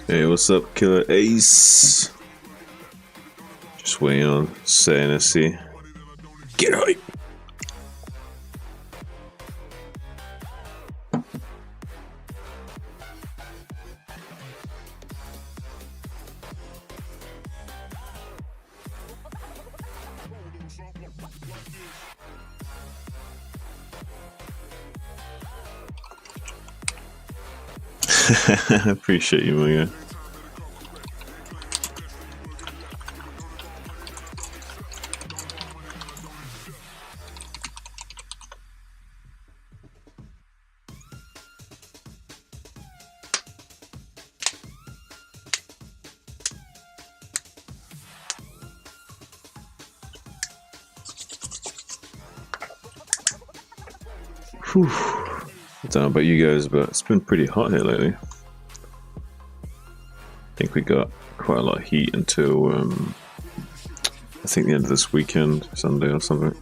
Hey, what's up, Killer Ace? Just waiting on SaiyanSC. Get hype! I appreciate you, my guy. Whew. I don't know about you guys, but it's been pretty hot here lately. I think we got quite a lot of heat until I think the end of this weekend, Sunday or something.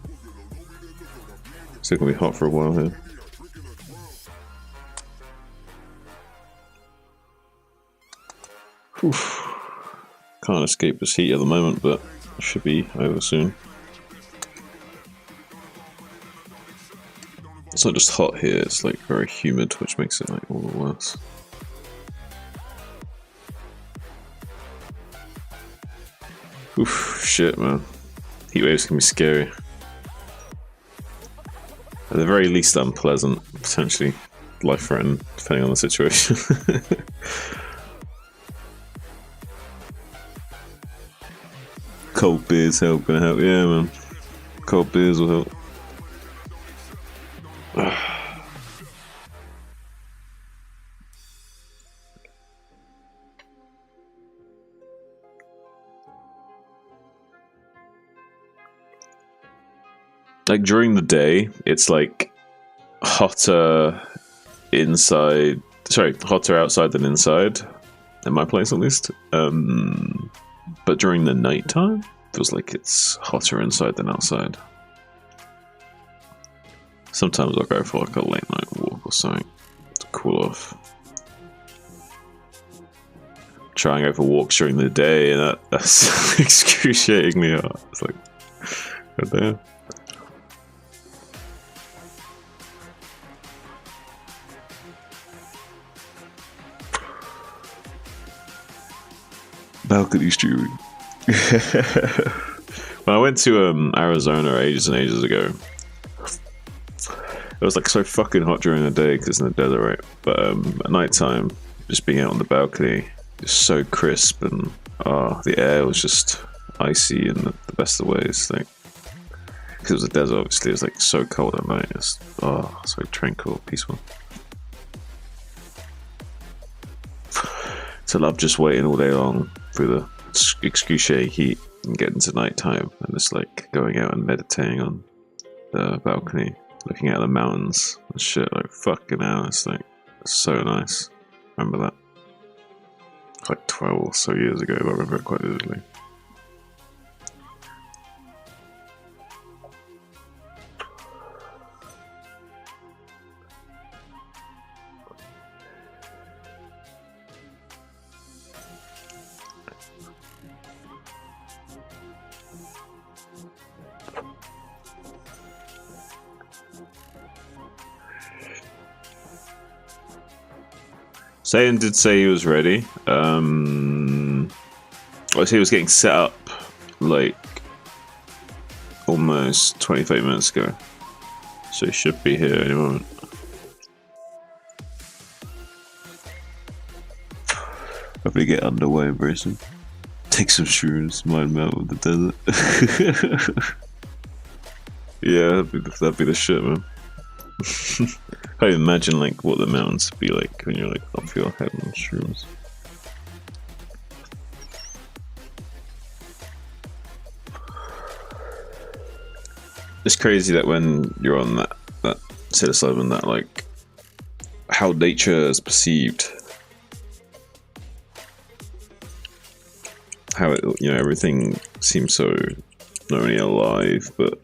It's gonna be hot for a while here. Whew. Can't escape this heat at the moment, but it should be over soon. It's not just hot here, it's like very humid, which makes it like all the worse. Oof, shit, man. Heat waves can be scary. At the very least unpleasant, potentially life-threatening, depending on the situation. Cold beers gonna help, yeah, man. Cold beers will help. Like during the day, it's like hotter inside. Sorry, hotter outside than inside. In my place, at least. But during the nighttime, it feels like it's hotter inside than outside. Sometimes I'll go for like a late night walk or something to cool off. try and go for walks during the day, and that's excruciatingly hard. It's like, god damn. Balcony streaming. When I went to Arizona ages and ages ago, it was like so fucking hot during the day because in the desert, right? But at night time, just being out on the balcony, just so crisp, and the air was just icy in the best of ways. Like, because it was a desert, obviously, it was like so cold at night. It's so tranquil, peaceful. So I love just waiting all day long through the excruciating heat and getting to night time and just like going out and meditating on the balcony, looking at the mountains and shit. Like, fucking hell, it's like so nice. Remember that? Like 12 or so years ago, but I remember it quite vividly. Saiyan did say he was ready. He was getting set up like almost 20-30 minutes ago, so he should be here any moment. Probably get underway very soon. Take some shrooms, mind melt with the desert. Yeah, that'd be the shit, man. I imagine like what the mountains would be like when you're like off your head on shrooms. It's crazy that when you're on that psilocybin, that like how nature is perceived, how it, you know, everything seems so not only alive but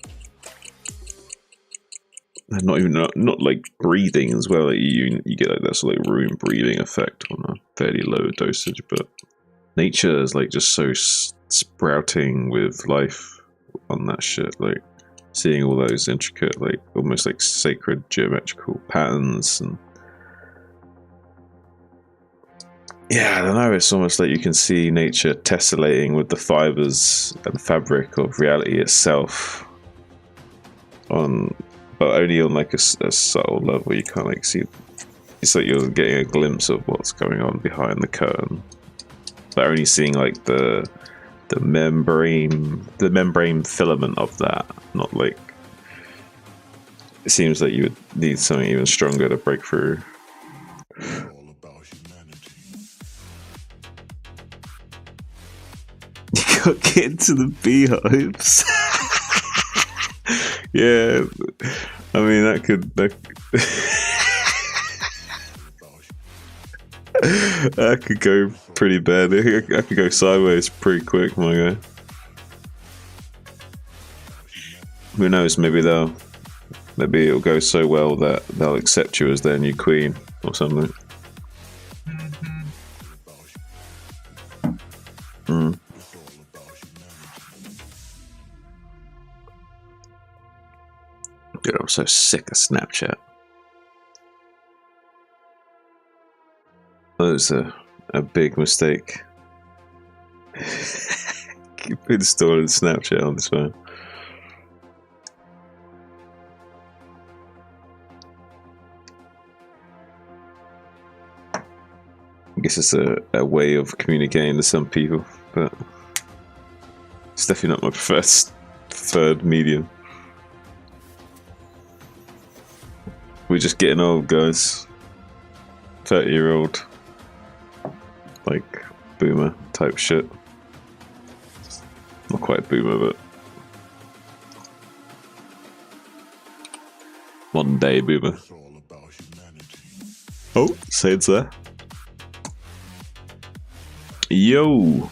not like breathing as well. Like you get like that sort of like room breathing effect on a fairly low dosage, but nature is like just so sprouting with life on that shit. Like seeing all those intricate, like almost like sacred geometrical patterns, and yeah, I don't know. It's almost like you can see nature tessellating with the fibers and fabric of reality itself but only on like a subtle level. You can't like see. It's like you're getting a glimpse of what's going on behind the curtain, but only seeing like the membrane filament of that. Not like, it seems like you would need something even stronger to break through. You got to get into the beehives. Yeah, I mean that could that could go pretty bad. That could go sideways pretty quick, my guy. Who knows? Maybe it'll go so well that they'll accept you as their new queen or something. Dude, I'm so sick of Snapchat. That was a big mistake. Keep installing Snapchat on this phone. I guess it's a way of communicating to some people, but it's definitely not my preferred medium. We're just getting old, guys. 30-year-old, like boomer type shit. Not quite boomer, but modern day boomer. Oh, Said's there. Yo.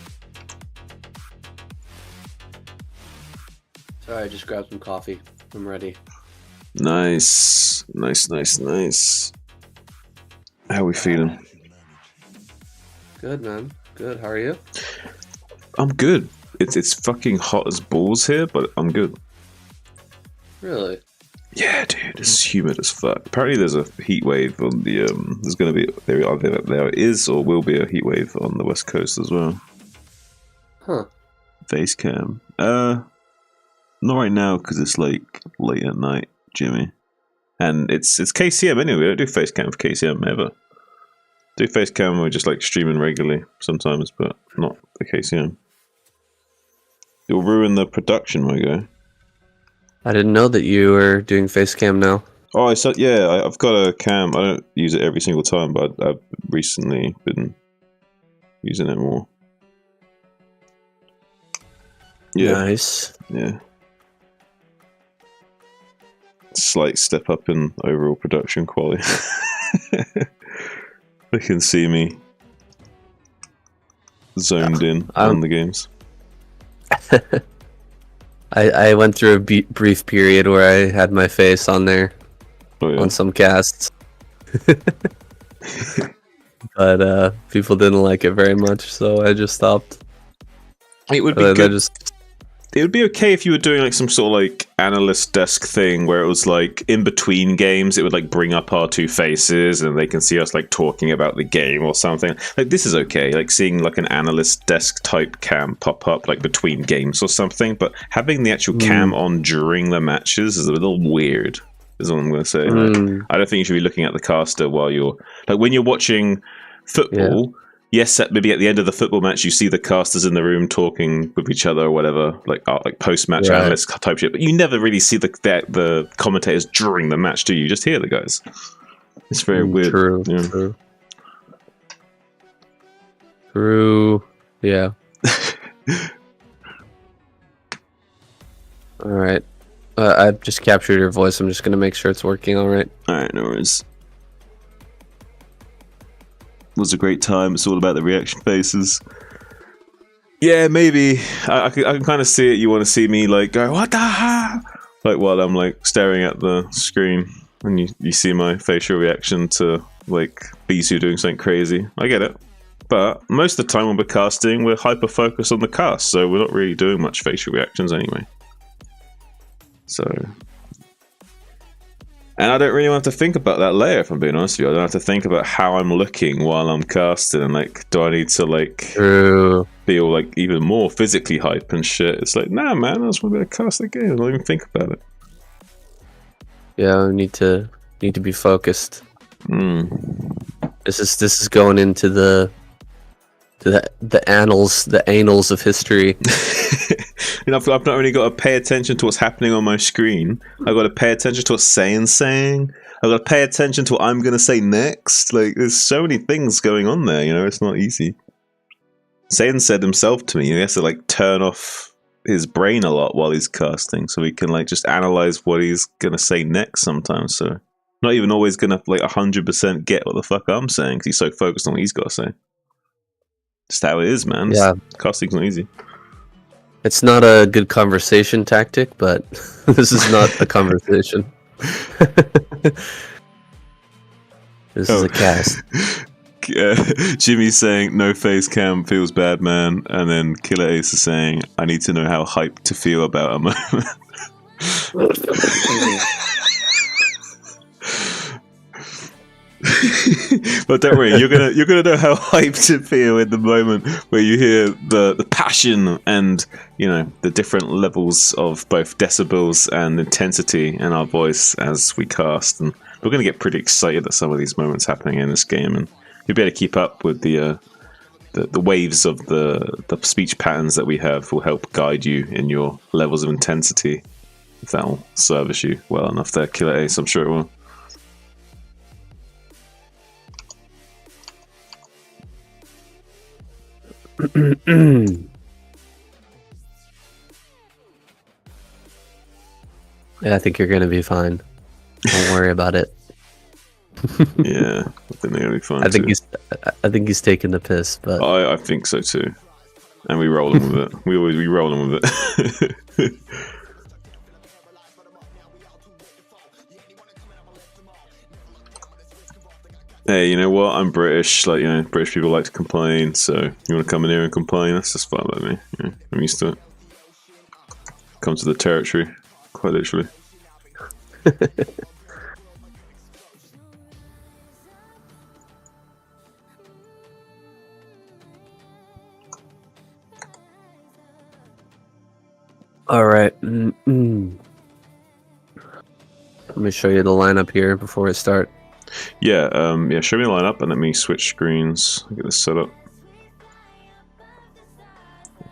Sorry, I just grabbed some coffee. I'm ready. Nice. How we feeling? Good, man. Good. How are you? I'm good. It's fucking hot as balls here, but I'm good. Really? Yeah, dude, it's humid as fuck. Apparently, there's a heat wave on the. There's going to be there is or will be a heat wave on the west coast as well. Huh. Face cam. Not right now because it's like late at night, Jimmy. And it's KCM anyway. We don't do face cam for KCM ever. Do face cam, we're just like streaming regularly sometimes, but not the KCM. It'll ruin the production, my guy. I didn't know that you were doing face cam now. Oh, I've got a cam. I don't use it every single time, but I've recently been using it more. Yeah. Nice. Yeah. Slight step up in overall production quality. They can see me zoned in on the games. I went through a brief period where I had my face on there on some casts. But people didn't like it very much, so I just stopped. It would be good. It would be okay if you were doing like some sort of like analyst desk thing where it was like in between games, it would like bring up our two faces and they can see us like talking about the game or something. Like this is okay, like seeing like an analyst desk type cam pop up like between games or something. But having the actual cam on during the matches is a little weird. Is what I'm going to say. Like, I don't think you should be looking at the caster while you're like when you're watching football. Yeah. Yes, maybe at the end of the football match, you see the casters in the room talking with each other or whatever, like post-match analyst type shit. But you never really see the commentators during the match, do you? You just hear the guys. It's very weird. True, yeah. True. Yeah. All right. I've just captured your voice. I'm just going to make sure it's working all right. All right, no worries. Was a great time. It's all about the reaction faces. Yeah, maybe I can kind of see it. You want to see me like go what the hell, like while I'm like staring at the screen, and you see my facial reaction to like Bisu doing something crazy. I get it, but most of the time when we're casting, we're hyper focused on the cast, so we're not really doing much facial reactions anyway. So. And I don't really have to think about that layer, if I'm being honest with you. I don't have to think about how I'm looking while I'm casting, and like, do I need to like feel like even more physically hype and shit? It's like, nah, man, I just want to be able to cast the game. I don't even think about it. Yeah, I need to be focused. This is going into the annals of history. You know, I've not only got to pay attention to what's happening on my screen, I've got to pay attention to what Saiyan's saying. I've got to pay attention to what I'm going to say next. Like, there's so many things going on there, you know, it's not easy. Saiyan said himself to me, he has to, like, turn off his brain a lot while he's casting, so he can, like, just analyze what he's going to say next sometimes, so... Not even always going to, like, 100% get what the fuck I'm saying, because he's so focused on what he's got to say. Just how it is, man. Yeah. Casting's not easy. It's not a good conversation tactic, but this is not a conversation. This is a cast. Jimmy's saying, no face cam feels bad, man. And then Killer Ace is saying, I need to know how hyped to feel about a moment. But don't worry, you're gonna know how hyped to feel in the moment where you hear the passion and, you know, the different levels of both decibels and intensity in our voice as we cast. And we're gonna get pretty excited at some of these moments happening in this game, and you'll be able to keep up with the waves of the speech patterns that we have. Will help guide you in your levels of intensity. If that'll service you well enough there, Killer Ace, I'm sure it will. Yeah, I think you're gonna be fine. Don't worry about it. Yeah, I think they're gonna be fine. I think he's taking the piss, but I think so too. And we roll him with it. We roll him with it. Hey, you know what? I'm British. Like, British people like to complain. So you want to come in here and complain? That's just fine by me. I'm used to it. Come to the territory, quite literally. All right. Let me show you the lineup here before I start. Yeah, show me the lineup and let me switch screens. Get this set up.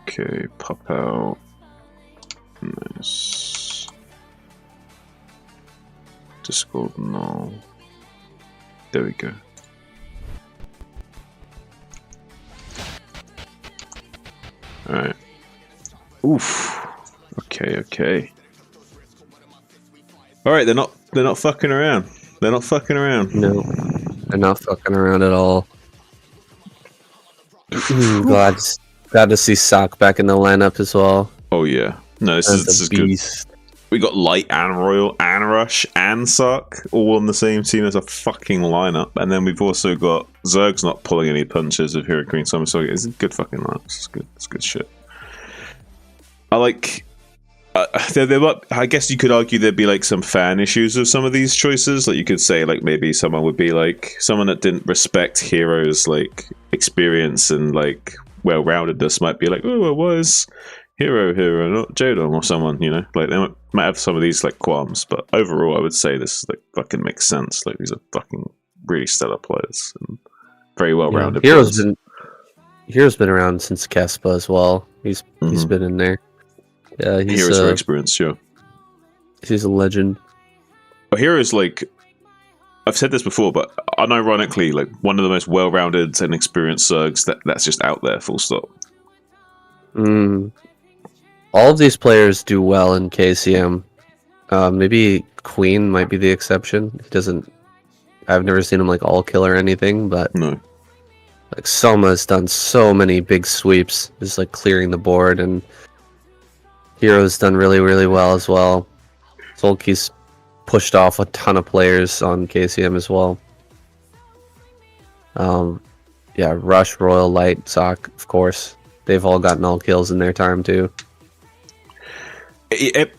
Okay, pop out. Nice. Discord, no. There we go. Alright. Oof. Okay. Alright, they're not fucking around. They're not fucking around. No, they're not fucking around at all. glad to see Sock back in the lineup as well. Oh yeah. No, this is good. We got Light and Royal and Rush and Sock all on the same team as a fucking lineup. And then we've also got Zerg's not pulling any punches of Hero Queen Summer, so it's a good fucking lineup. It's good shit. I like... I guess you could argue there'd be like some fan issues of some of these choices. Like you could say like maybe someone would be like someone that didn't respect Hero's like experience and like well-roundedness might be like, oh, well, why is Hero not Jodong or someone, like they might have some of these like qualms, but overall I would say this like fucking makes sense. Like these are fucking really stellar players and very well-rounded. Yeah, Hero's been around since Kespa as well. He's been in there. Yeah, he's Hero's for experience, yeah. He's a legend. But Hero's like, I've said this before, but unironically, like one of the most well-rounded and experienced Zergs that's just out there, full stop. All of these players do well in KCM. Maybe Queen might be the exception. He doesn't. I've never seen him like all kill or anything, but no. Like Soma's done so many big sweeps, just like clearing the board, and Hero's done really, really well as well. Solky's pushed off a ton of players on KCM as well. Yeah, Rush, Royal, Light, Sock, of course. They've all gotten all kills in their time too.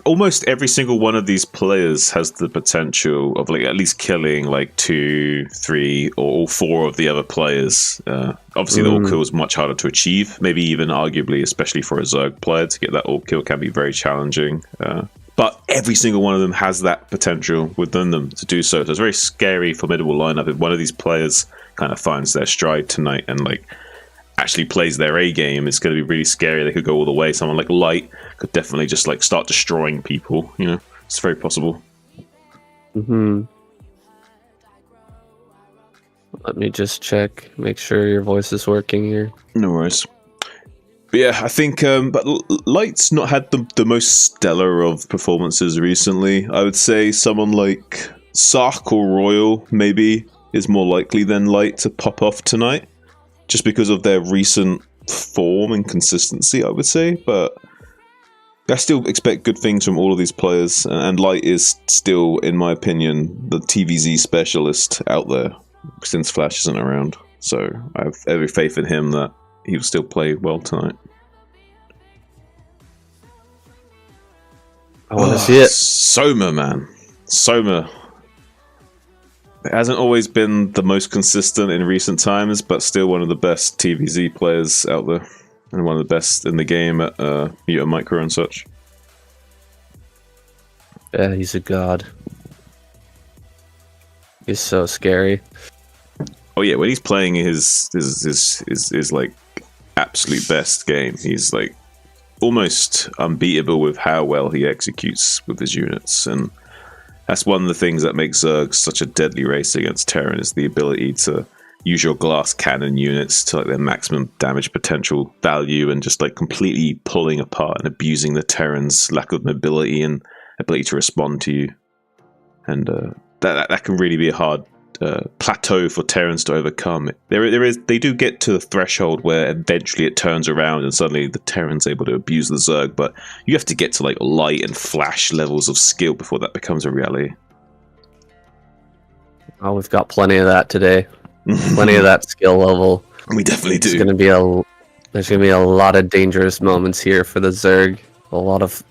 Almost every single one of these players has the potential of like at least killing like 2, 3, or all 4 of the other players. Obviously, the all kill is much harder to achieve. Maybe even arguably, especially for a Zerg player, to get that all kill can be very challenging. But every single one of them has that potential within them to do so. So it's a very scary, formidable lineup. If one of these players kind of finds their stride tonight and like actually plays their A game, it's going to be really scary. They could go all the way. Someone like Light could definitely just like start destroying people. It's very possible. Let me just check, make sure your voice is working here. No worries. But yeah, I think but Light's not had the most stellar of performances recently. I would say someone like Sark or Royal maybe is more likely than Light to pop off tonight, just because of their recent form and consistency, I would say. But I still expect good things from all of these players, and Light is still, in my opinion, the TVZ specialist out there, since Flash isn't around. So I have every faith in him that he'll still play well tonight. I want to see it. Soma, man. Soma. It hasn't always been the most consistent in recent times, but still one of the best TVZ players out there. And one of the best in the game at Muta Micro and such. Yeah, he's a god. He's so scary. Oh yeah, when he's playing his like absolute best game, he's like almost unbeatable with how well he executes with his units, and that's one of the things that makes Zerg such a deadly race against Terran, is the ability to use your glass cannon units to like their maximum damage potential value, and just like completely pulling apart and abusing the Terran's lack of mobility and ability to respond to you. And that can really be a hard plateau for Terrans to overcome. They do get to the threshold where eventually it turns around and suddenly the Terran's able to abuse the Zerg, but you have to get to like Light and Flash levels of skill before that becomes a reality. Oh, we've got plenty of that today. Plenty of that skill level. We definitely do. There's gonna be a lot of dangerous moments here for the Zerg. A lot of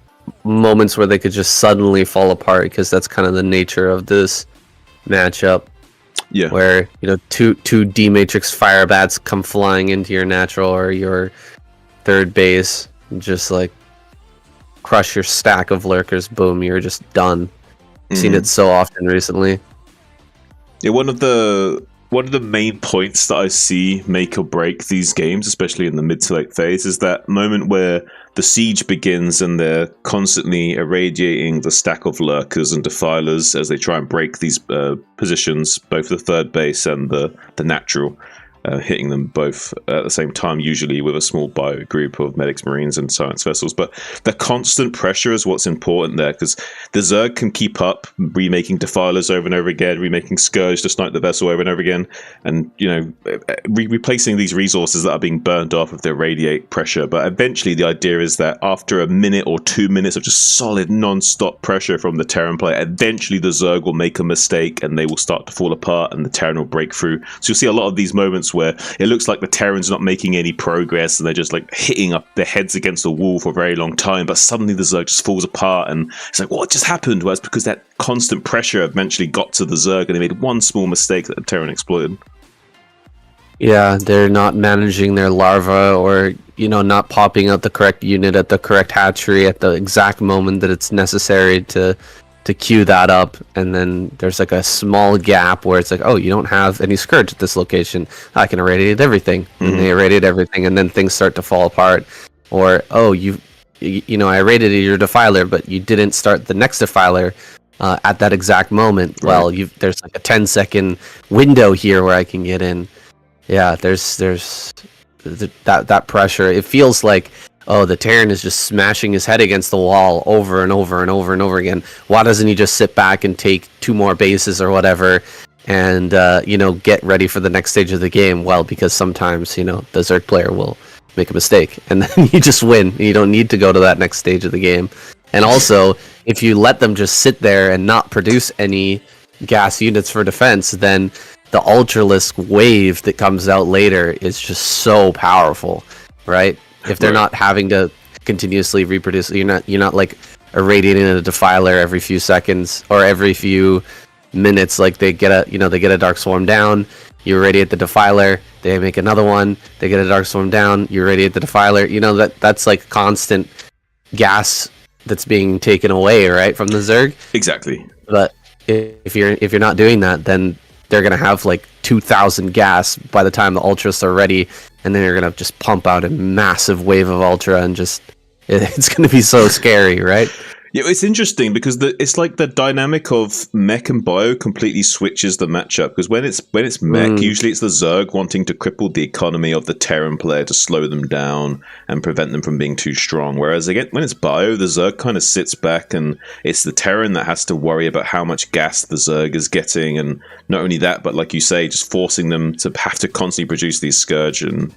moments where they could just suddenly fall apart, because that's kind of the nature of this matchup. Yeah. Where, you know, two D Matrix Fire Bats come flying into your natural or your third base, and just like crush your stack of lurkers. Boom, you're just done. Seen it so often recently. Yeah, one of the main points that I see make or break these games, especially in the mid to late phase, is that moment where the siege begins and they're constantly irradiating the stack of lurkers and defilers as they try and break these positions, both the third base and the natural. Hitting them both at the same time, usually with a small bio group of medics, marines, and science vessels. But the constant pressure is what's important there, because the Zerg can keep up remaking defilers over and over again, remaking Scourge to snipe the vessel over and over again, and, you know, replacing these resources that are being burned off with their radiate pressure. But eventually the idea is that after a minute or 2 minutes of just solid non-stop pressure from the Terran player, eventually the Zerg will make a mistake and they will start to fall apart and the Terran will break through. So you'll see a lot of these moments where it looks like the Terran's not making any progress and they're just like hitting up their heads against the wall for a very long time, but suddenly the Zerg just falls apart and it's like, what just happened? Well, it's because that constant pressure eventually got to the Zerg and they made one small mistake that the Terran exploited. Yeah, they're not managing their larva, or, you know, not popping out the correct unit at the correct hatchery at the exact moment that it's necessary to queue that up, and then there's like a small gap where it's like, oh, you don't have any Scourge at this location, I can irradiate everything. And they irradiate everything, and then things start to fall apart. Or, oh, you know, I irradiated your defiler, but you didn't start the next defiler at that exact moment. Right. Well, there's like a 10-second window here where I can get in. Yeah, there's that pressure. It feels like, oh, the Terran is just smashing his head against the wall over and over and over and over again. Why doesn't he just sit back and take 2 more bases or whatever and, you know, get ready for the next stage of the game? Well, because sometimes, you know, the Zerg player will make a mistake and then you just win. You don't need to go to that next stage of the game. And also, if you let them just sit there and not produce any gas units for defense, then the Ultralisk wave that comes out later is just so powerful, right? If they're not having to continuously reproduce, you're not like irradiating a defiler every few seconds or every few minutes. Like they get a Dark Swarm down, you irradiate the defiler, they make another one, they get a Dark Swarm down, you irradiate the defiler. You know, that's like constant gas that's being taken away, right, from the Zerg. Exactly. But if you're not doing that, then they're gonna have like 2,000 gas by the time the Ultras are ready, and then you're gonna just pump out a massive wave of Ultra, and just it's gonna be so scary, right? Yeah, it's interesting because it's like the dynamic of mech and bio completely switches the matchup. Because when it's mech, usually it's the Zerg wanting to cripple the economy of the Terran player to slow them down and prevent them from being too strong. Whereas again, when it's bio, the Zerg kind of sits back and it's the Terran that has to worry about how much gas the Zerg is getting, and not only that, but like you say, just forcing them to have to constantly produce these Scourge and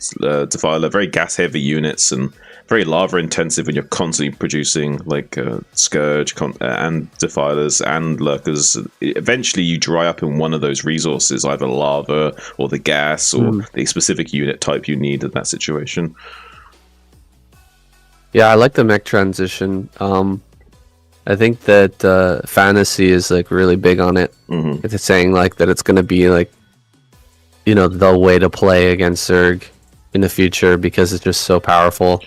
Defiler, very gas-heavy units and very lava intensive when you're constantly producing like Scourge and Defilers and Lurkers. Eventually you dry up in one of those resources, either lava or the gas or the specific unit type you need in that situation. Yeah, I like the mech transition. I think that Fantasy is like really big on it. It's saying like that it's going to be like, you know, the way to play against Zerg in the future because it's just so powerful.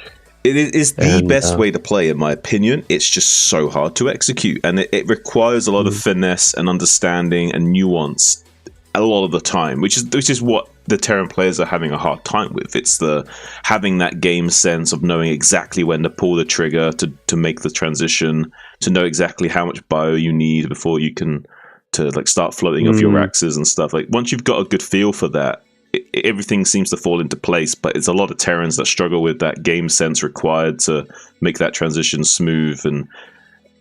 It is the best way to play, in my opinion. It's just so hard to execute, and it requires a lot of finesse and understanding and nuance a lot of the time, which is what the Terran players are having a hard time with. It's the having that game sense of knowing exactly when to pull the trigger to make the transition, to know exactly how much bio you need before you can to like start floating off your axes and stuff. Like once you've got a good feel for that, everything seems to fall into place. But it's a lot of Terrans that struggle with that game sense required to make that transition smooth, and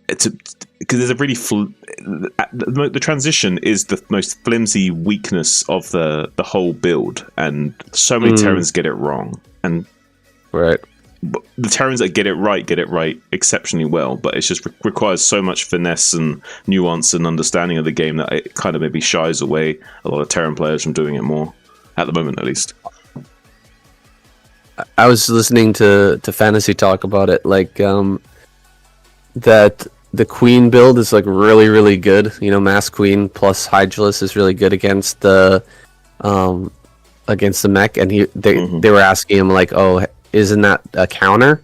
because there's a really the transition is the most flimsy weakness of the whole build, and so many Terrans get it wrong. And right, the Terrans that get it right exceptionally well, but it just requires so much finesse and nuance and understanding of the game that it kind of maybe shies away a lot of Terran players from doing it more. at the moment, at least. I was listening to Fantasy talk about it, like that the Queen build is like really, really good. You know, Mass Queen plus Hydralis is really good against the mech, and they were asking him like, oh, isn't that a counter?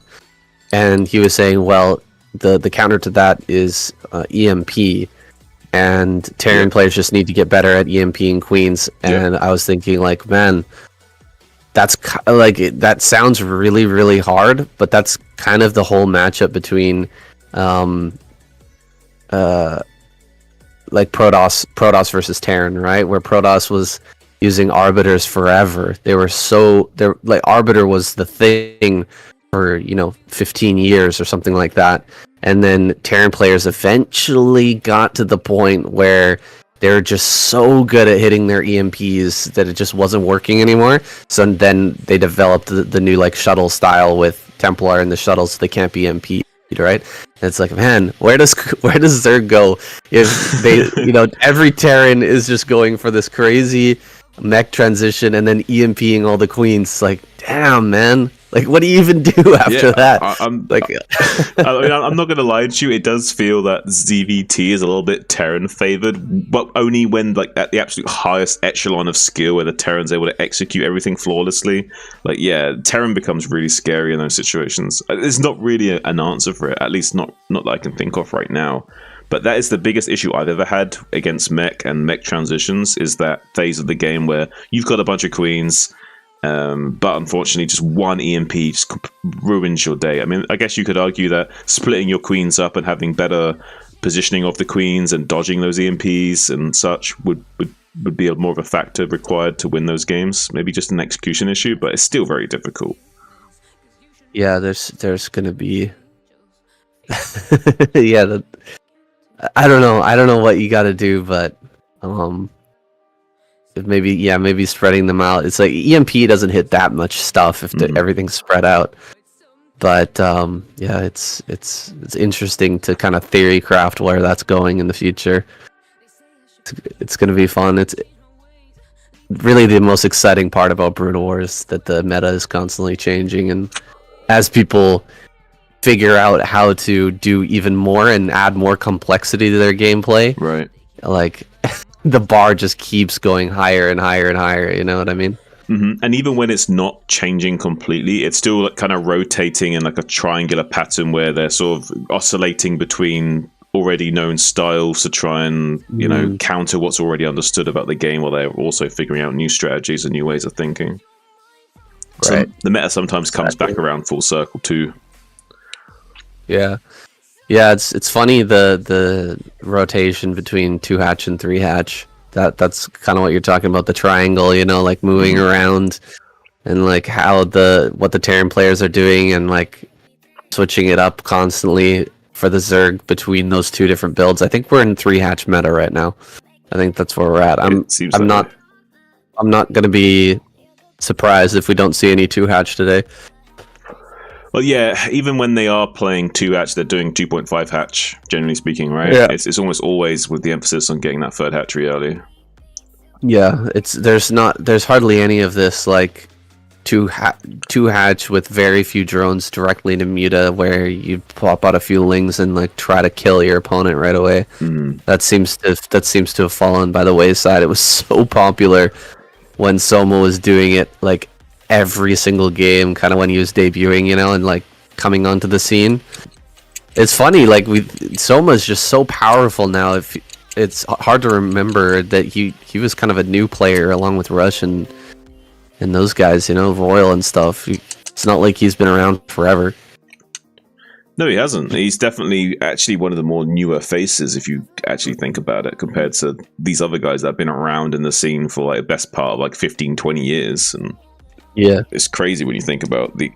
And he was saying, well, the counter to that is EMP, and Terran players just need to get better at EMPing Queens. And I was thinking, like, man, that's like that sounds really, really hard, but that's kind of the whole matchup between like Protoss versus Terran, right? Where Protoss was using Arbiters forever. They're like, Arbiter was the thing for 15 years or something like that. And then Terran players eventually got to the point where they're just so good at hitting their EMPs that it just wasn't working anymore. So then they developed the new like shuttle style with Templar in the shuttles, so they can't be EMP'd, right? And it's like, man, where does Zerg go if they every Terran is just going for this crazy mech transition and then EMPing all the Queens? Like, damn, man. Like, what do you even do after that? I'm not going to lie to you. It does feel that ZVT is a little bit Terran favored, but only when like at the absolute highest echelon of skill, where the Terran's able to execute everything flawlessly. Like, yeah, Terran becomes really scary in those situations. There's not really an answer for it, at least not that I can think of right now. But that is the biggest issue I've ever had against mech and mech transitions, is that phase of the game where you've got a bunch of Queens. But unfortunately, just one EMP just ruins your day. I mean, I guess you could argue that splitting your Queens up and having better positioning of the Queens and dodging those EMPs and such would be more of a factor required to win those games. Maybe just an execution issue, but it's still very difficult. Yeah, there's gonna be yeah. I don't know what you got to do, but maybe spreading them out. It's like EMP doesn't hit that much stuff if everything's spread out. But it's interesting to kind of theory craft where that's going in the future. It's going to be fun. It's really the most exciting part about Brutal War is that the meta is constantly changing, and as people figure out how to do even more and add more complexity to their gameplay, right? Like, the bar just keeps going higher and higher and higher, you know what I mean? Mm-hmm. And even when it's not changing completely, it's still like kind of rotating in like a triangular pattern where they're sort of oscillating between already known styles to try and counter what's already understood about the game, while they're also figuring out new strategies and new ways of thinking. Right. So the meta sometimes comes back around full circle too. Yeah, it's funny the rotation between 2-hatch and 3-hatch. That's kind of what you're talking about, the triangle, like moving around, and like how what the Terran players are doing, and like switching it up constantly for the Zerg between those two different builds. I think we're in 3-hatch meta right now. I think that's where we're at. I'm not gonna be surprised if we don't see any 2-hatch today. Well, yeah, even when they are playing 2-hatch, they're doing 2.5 hatch, generally speaking, right? Yeah. It's almost always with the emphasis on getting that third hatchery early. Yeah, there's hardly any of this like 2-hatch with very few drones directly into Muta, where you pop out a few lings and like try to kill your opponent right away. That seems to have fallen by the wayside. It was so popular when Soma was doing it like every single game, kind of when he was debuting, and like coming onto the scene. It's funny, like Soma is just so powerful now. It's hard to remember that he was kind of a new player along with Rush and those guys, Royal and stuff. It's not like he's been around forever. No, he hasn't. He's definitely actually one of the more newer faces, if you actually think about it, compared to these other guys that have been around in the scene for like the best part of like 15, 20 years. And yeah, it's crazy when you think about the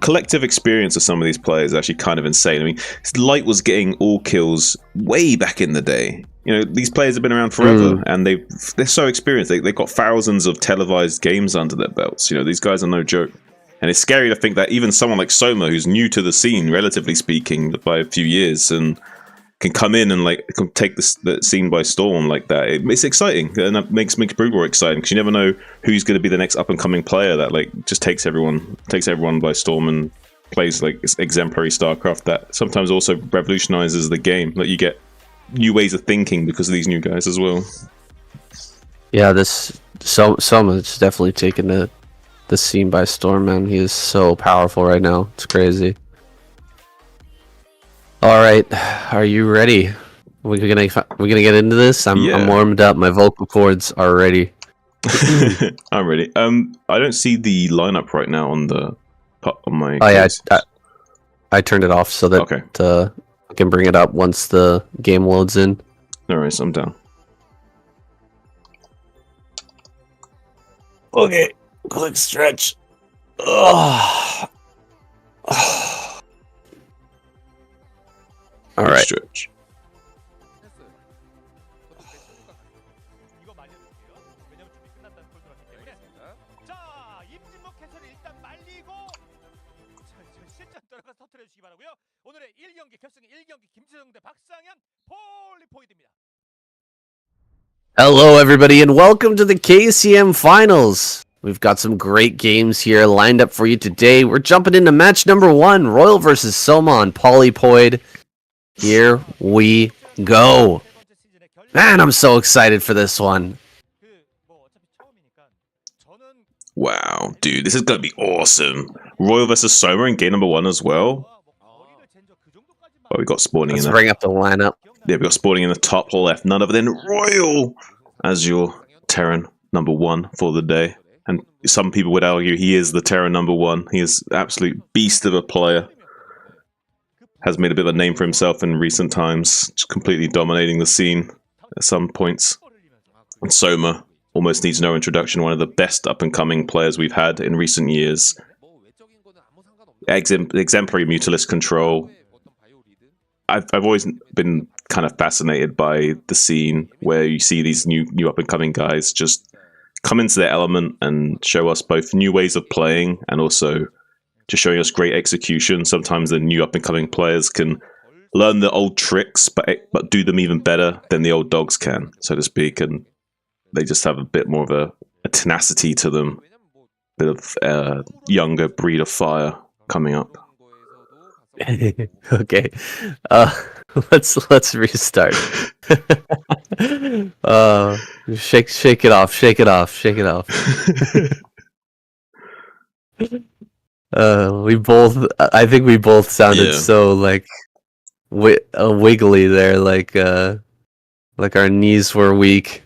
collective experience of some of these players is actually kind of insane. I mean, Light was getting all kills way back in the day. These players have been around forever, and they're so experienced. They've got thousands of televised games under their belts. These guys are no joke. And it's scary to think that even someone like Soma, who's new to the scene, relatively speaking, by a few years, and can come in and like can take the scene by storm like that. It's exciting, and that makes Brood War exciting because you never know who's going to be the next up and coming player that like just takes everyone by storm and plays like exemplary StarCraft that sometimes also revolutionizes the game. Like you get new ways of thinking because of these new guys as well. Yeah, Soma's definitely taken the scene by storm, man. He is so powerful right now. It's crazy. All right, are you ready? We're gonna get into this. I'm warmed up. My vocal cords are ready. I'm ready. I don't see the lineup right now on my. Oh yeah, I turned it off so that I can bring it up once the game loads in. All right, so I'm down. Okay, quick stretch. Ugh. All right. Stretch. Hello, everybody, and welcome to the KCM Finals. We've got some great games here lined up for you today. We're jumping into match number 1, Royal versus Soma on Polypoid. Here we go. Man, I'm so excited for this one. Wow, dude, this is gonna be awesome. Royal versus Soma in game number 1 as well. Oh, we got spawning Let's in bring up the lineup. Yeah, we got spawning in the top left. None other than Royal as your Terran number 1 for the day. And some people would argue he is the Terran number 1. He is an absolute beast of a player. Has made a bit of a name for himself in recent times, just completely dominating the scene at some points. And Soma almost needs no introduction, one of the best up-and-coming players we've had in recent years. Exemplary Mutalist control. I've always been kind of fascinated by the scene where you see these new up-and-coming guys just come into their element and show us both new ways of playing and also just showing us great execution. Sometimes the new up-and-coming players can learn the old tricks, but do them even better than the old dogs can, so to speak, and they just have a bit more of a tenacity to them, a bit of younger breed of fire coming up. Okay, let's restart. Shake it off. I think we both sounded so like wiggly there, like our knees were weak.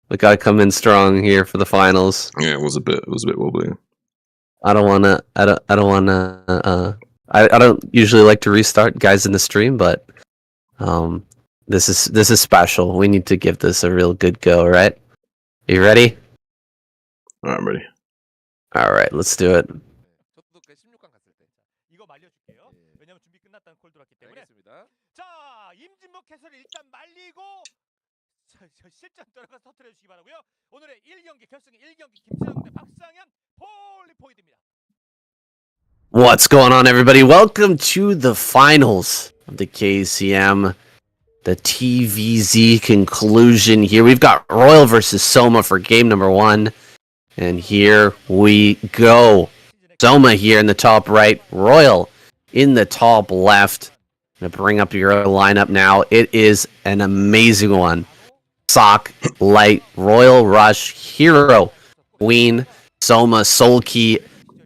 We gotta come in strong here for the finals. Yeah, it was a bit wobbly. I don't usually like to restart guys in the stream, but this is special. We need to give this a real good go, right? Are you ready? Alright, I'm ready. Alright, let's do it. What's going on, everybody? Welcome to the finals of the KCM, the TVZ conclusion here. We've got Royal versus Soma for game number 1, and here we go. Soma here in the top right, Royal in the top left. I'm gonna bring up your lineup now. It is an amazing one. Sock, Light, Royal, Rush, Hero, Queen, Soma, Soul Key.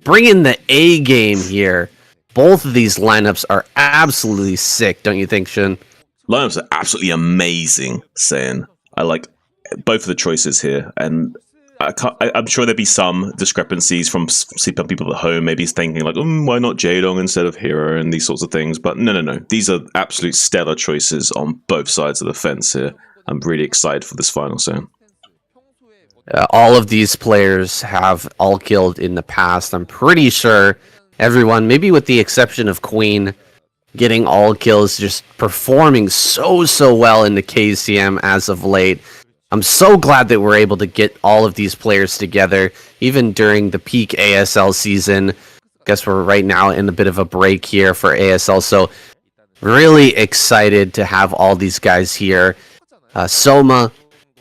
Bring in the A game here. Both of these lineups are absolutely sick, don't you think, Shun? Lineups are absolutely amazing, Saiyan. I like both of the choices here, and I'm sure there'd be some discrepancies from some people at home, maybe thinking like, why not Jaedong instead of Hero and these sorts of things, but no. These are absolute stellar choices on both sides of the fence here. I'm really excited for this final, Saiyan. All of these players have all killed in the past. I'm pretty sure everyone, maybe with the exception of Queen, getting all kills, just performing so well in the KCM as of late. I'm so glad that we're able to get all of these players together, even during the peak ASL season. I guess we're right now in a bit of a break here for ASL, so really excited to have all these guys here. Soma,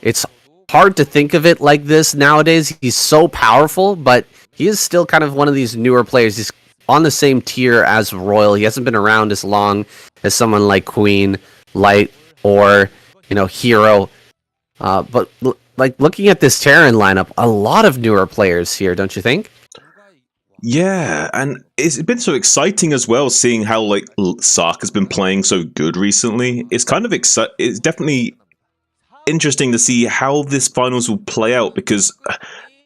it's hard to think of it like this nowadays. He's so powerful, but he is still kind of one of these newer players. He's on the same tier as Royal. He hasn't been around as long as someone like Queen, Light, or Hero. But like looking at this Terran lineup, a lot of newer players here, don't you think? Yeah, and it's been so exciting as well, seeing how like Sark has been playing so good recently. It's kind of it's definitely interesting to see how this finals will play out, because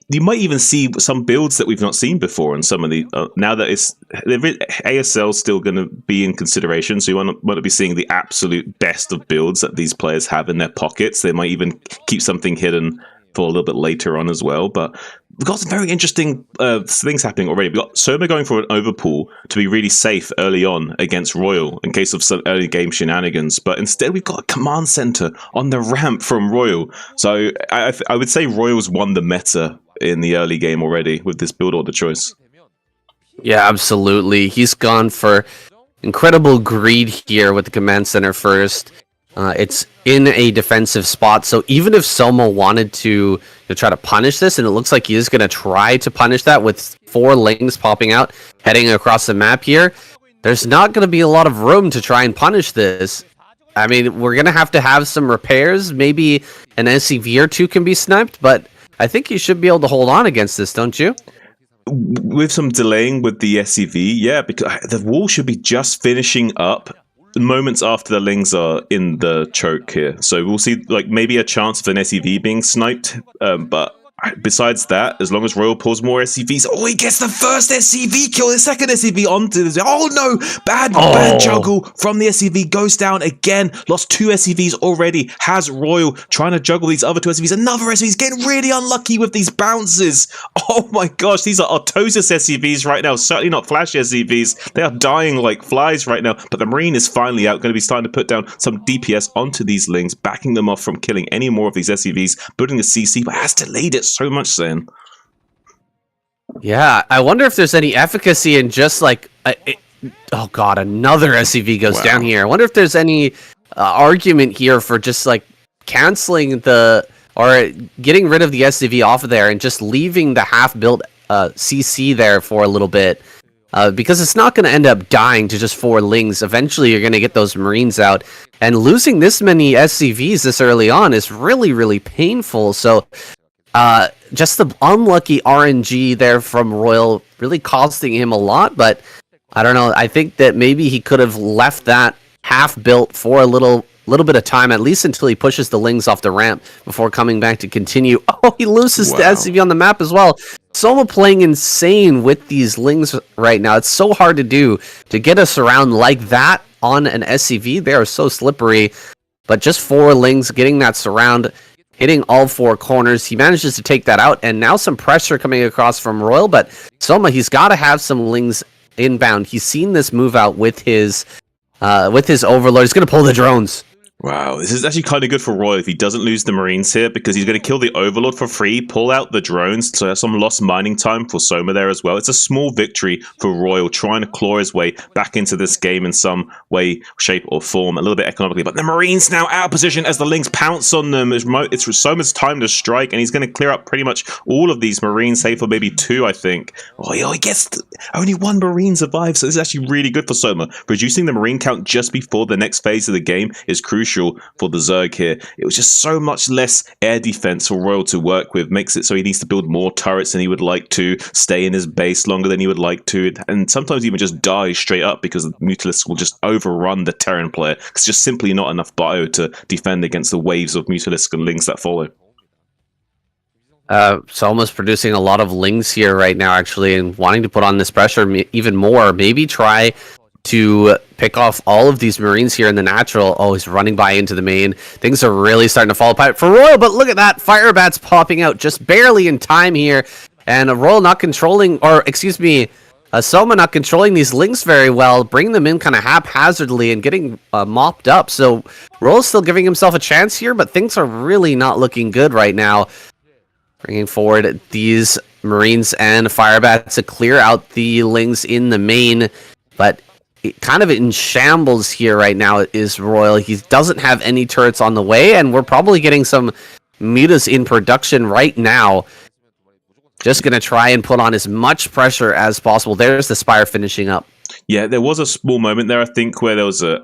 you might even see some builds that we've not seen before in some of the now that ASL is still going to be in consideration, so you want to be seeing the absolute best of builds that these players have in their pockets. They might even keep something hidden for a little bit later on as well, but we've got some very interesting things happening already. We've got Soma going for an overpull to be really safe early on against Royal in case of some early game shenanigans, but instead we've got a command center on the ramp from Royal. So I would say Royal's won the meta in the early game already with this build order choice. Yeah, absolutely. He's gone for incredible greed here with the command center first. It's in a defensive spot, so even if Soma wanted to try to punish this, and it looks like he is going to try to punish that with 4 lings popping out, heading across the map here, there's not going to be a lot of room to try and punish this. I mean, we're going to have some repairs. Maybe an SCV or 2 can be sniped, but I think you should be able to hold on against this, don't you? With some delaying with the SCV, yeah, because the wall should be just finishing up moments after the lings are in the choke here. So we'll see like maybe a chance of an SCV being sniped, but besides that, as long as Royal pulls more SCVs, he gets the first SCV kill, the second SCV onto the... Oh no! Bad juggle from the SCV, goes down again, lost 2 SCVs already, has Royal trying to juggle these other 2 SCVs, another SCV's getting really unlucky with these bounces. Oh my gosh, these are Artosis SCVs right now, certainly not Flash SCVs. They are dying like flies right now, but the Marine is finally out, going to be starting to put down some DPS onto these lings, backing them off from killing any more of these SCVs, building a CC, but has delayed it so much, Sayan. Yeah, I wonder if there's any efficacy in just like... oh god, another SCV goes down here. I wonder if there's any argument here for just like canceling or getting rid of the SCV off of there and just leaving the half-built CC there for a little bit. Because it's not going to end up dying to just 4 lings. Eventually, you're going to get those Marines out. And losing this many SCVs this early on is really, really painful. So... just the unlucky RNG there from Royal really costing him a lot, but I don't know. I think that maybe he could have left that half built for a little bit of time, at least until he pushes the lings off the ramp before coming back to continue. Oh, he loses the SCV on the map as well. Soma playing insane with these lings right now. It's so hard to do to get a surround like that on an SCV. They are so slippery, but just 4 lings getting that surround, hitting all 4 corners. He manages to take that out, and now some pressure coming across from Royal, but Soma, he's got to have some lings inbound. He's seen this move out with his Overlord. He's going to pull the drones. Wow, this is actually kind of good for Roy if he doesn't lose the Marines here, because he's going to kill the Overlord for free, pull out the drones, so there's some lost mining time for Soma there as well. It's a small victory for Royal, trying to claw his way back into this game in some way, shape, or form, a little bit economically. But the Marines now out of position as the Lynx pounce on them. It's Soma's time to strike, and he's going to clear up pretty much all of these Marines, save for maybe 2, I think. He gets... only 1 Marine survives, so this is actually really good for Soma. Reducing the Marine count just before the next phase of the game is crucial for the Zerg here. It was just so much less air defense for Royal to work with, makes it so he needs to build more turrets than he would like to, stay in his base longer than he would like to, and sometimes even just die straight up because the Mutalisks will just overrun the Terran player. It's just simply not enough bio to defend against the waves of Mutalisks and Lings that follow. Soma's producing a lot of lings here right now, actually, and wanting to put on this pressure even more. Maybe try to pick off all of these Marines here in the natural. Oh, he's running by into the main. Things are really starting to fall apart for Royal, but look at that. Fire bats popping out just barely in time here. And Royal not controlling, or excuse me, Soma not controlling these links very well, bringing them in kind of haphazardly and getting mopped up. So Royal's still giving himself a chance here, but things are really not looking good right now. Bringing forward these Marines and Fire bats to clear out the lings in the main, but kind of in shambles here right now is Royal. He doesn't have any turrets on the way, and we're probably getting some mutas in production right now. Just going to try and put on as much pressure as possible. There's the Spire finishing up. Yeah, there was a small moment there, I think, where there was a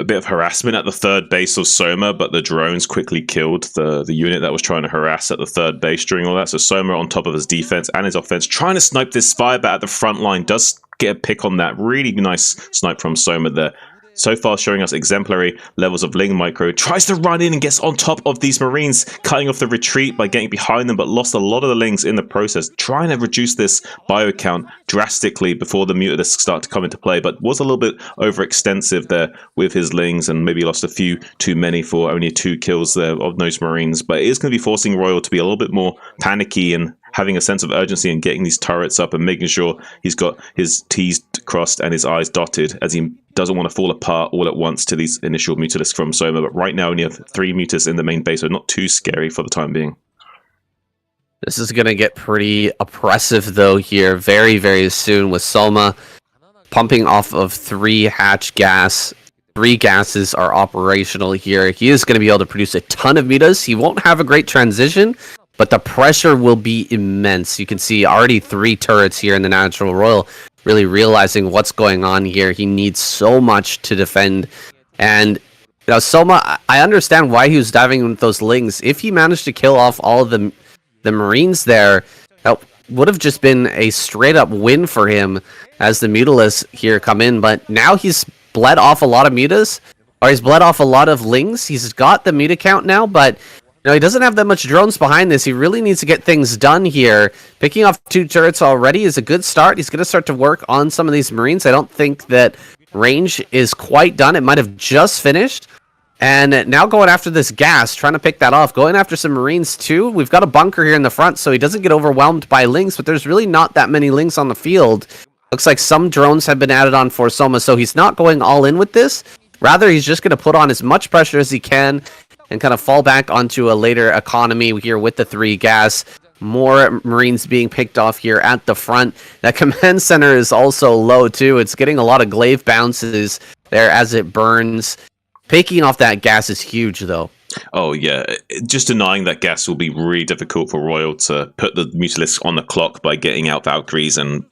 bit of harassment at the third base of Soma, but the drones quickly killed the unit that was trying to harass at the third base during all that. So Soma on top of his defense and his offense, trying to snipe this Spire, but at the front line does get a pick on that. Really nice snipe from Soma there. So far showing us exemplary levels of Ling Micro. Tries to run in and gets on top of these Marines, cutting off the retreat by getting behind them, but lost a lot of the Lings in the process. Trying to reduce this bio count drastically before the Mutalisks start to come into play, but was a little bit overextensive there with his Lings and maybe lost a few too many for only 2 kills there of those Marines. But it is going to be forcing Royal to be a little bit more panicky and having a sense of urgency and getting these turrets up and making sure he's got his T's crossed and his I's dotted, as he doesn't want to fall apart all at once to these initial Mutalisks from Soma. But right now, only have 3 Mutas in the main base, so not too scary for the time being. This is going to get pretty oppressive, though, here very, very soon with Soma pumping off of 3 hatch gas. 3 gases are operational here. He is going to be able to produce a ton of mutas. He won't have a great transition, but the pressure will be immense. You can see already 3 turrets here in the Natural Royal, really realizing what's going on here. He needs so much to defend. And, you know, Soma, I understand why he was diving with those Lings. If he managed to kill off all of the Marines there, that would have just been a straight-up win for him as the Mutalisks here come in. But now he's bled off a lot of mutas, or he's bled off a lot of Lings. He's got the muta count now, but no, he doesn't have that much drones behind this. He really needs to get things done here. Picking off 2 turrets already is a good start. He's going to start to work on some of these Marines. I don't think that range is quite done. It might have just finished. And now going after this gas, trying to pick that off. Going after some Marines too. We've got a bunker here in the front, so he doesn't get overwhelmed by Lings, but there's really not that many Lings on the field. Looks like some drones have been added on for Soma, so he's not going all in with this. Rather, he's just going to put on as much pressure as he can and kind of fall back onto a later economy here with the 3 gas. More Marines being picked off here at the front. That command center is also low too. It's getting a lot of glaive bounces there as it burns. Picking off that gas is huge though. Oh yeah, just denying that gas will be really difficult for Royal to put the Mutalisks on the clock by getting out Valkyries and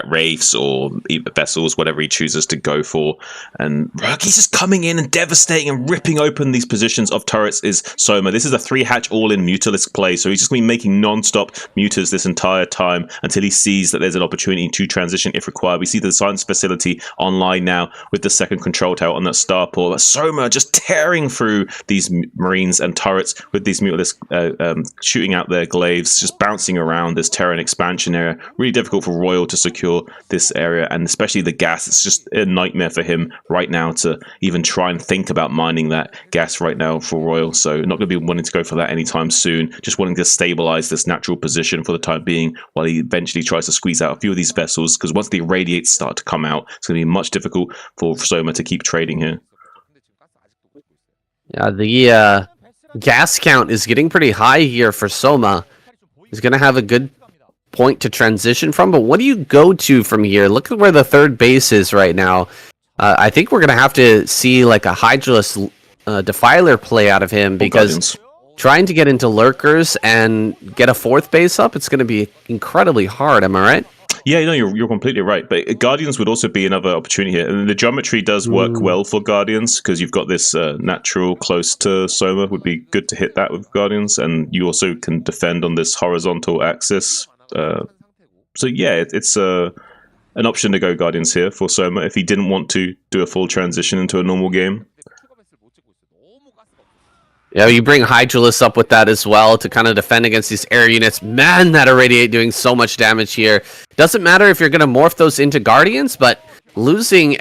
Wraiths or vessels, whatever he chooses to go for. And he's just coming in and devastating and ripping open these positions of turrets is Soma. This is a 3-hatch all-in Mutalisk play, so he's just going to be making non-stop mutas this entire time until he sees that there's an opportunity to transition if required. We see the science facility online now with the second control tower on that starport. Soma just tearing through these Marines and turrets with these Mutalisks shooting out their glaives, just bouncing around this Terran expansion area. Really difficult for Royal to secure this area, and especially the gas. It's just a nightmare for him right now to even try and think about mining that gas right now for Royal. So not going to be wanting to go for that anytime soon, just wanting to stabilize this natural position for the time being while he eventually tries to squeeze out a few of these vessels, because once the irradiates start to come out, it's going to be much difficult for Soma to keep trading here. Yeah, the gas count is getting pretty high here for Soma. He's going to have a good point to transition from, but what do you go to from here? Look at where the third base is right now. I think we're gonna have to see like a Hydralus Defiler play out of him, because trying to get into lurkers and get a 4th base up, it's gonna be incredibly hard. Am I right? Yeah, no, you're completely right. But Guardians would also be another opportunity here. And the geometry does work well for Guardians, because you've got this natural close to Soma. Would be good to hit that with Guardians, and you also can defend on this horizontal axis. So yeah, it's an option to go Guardians here for Soma if he didn't want to do a full transition into a normal game. Yeah, you bring Hydralus up with that as well to kind of defend against these air units. Man, that Irradiate doing so much damage here. Doesn't matter if you're going to morph those into Guardians, but losing these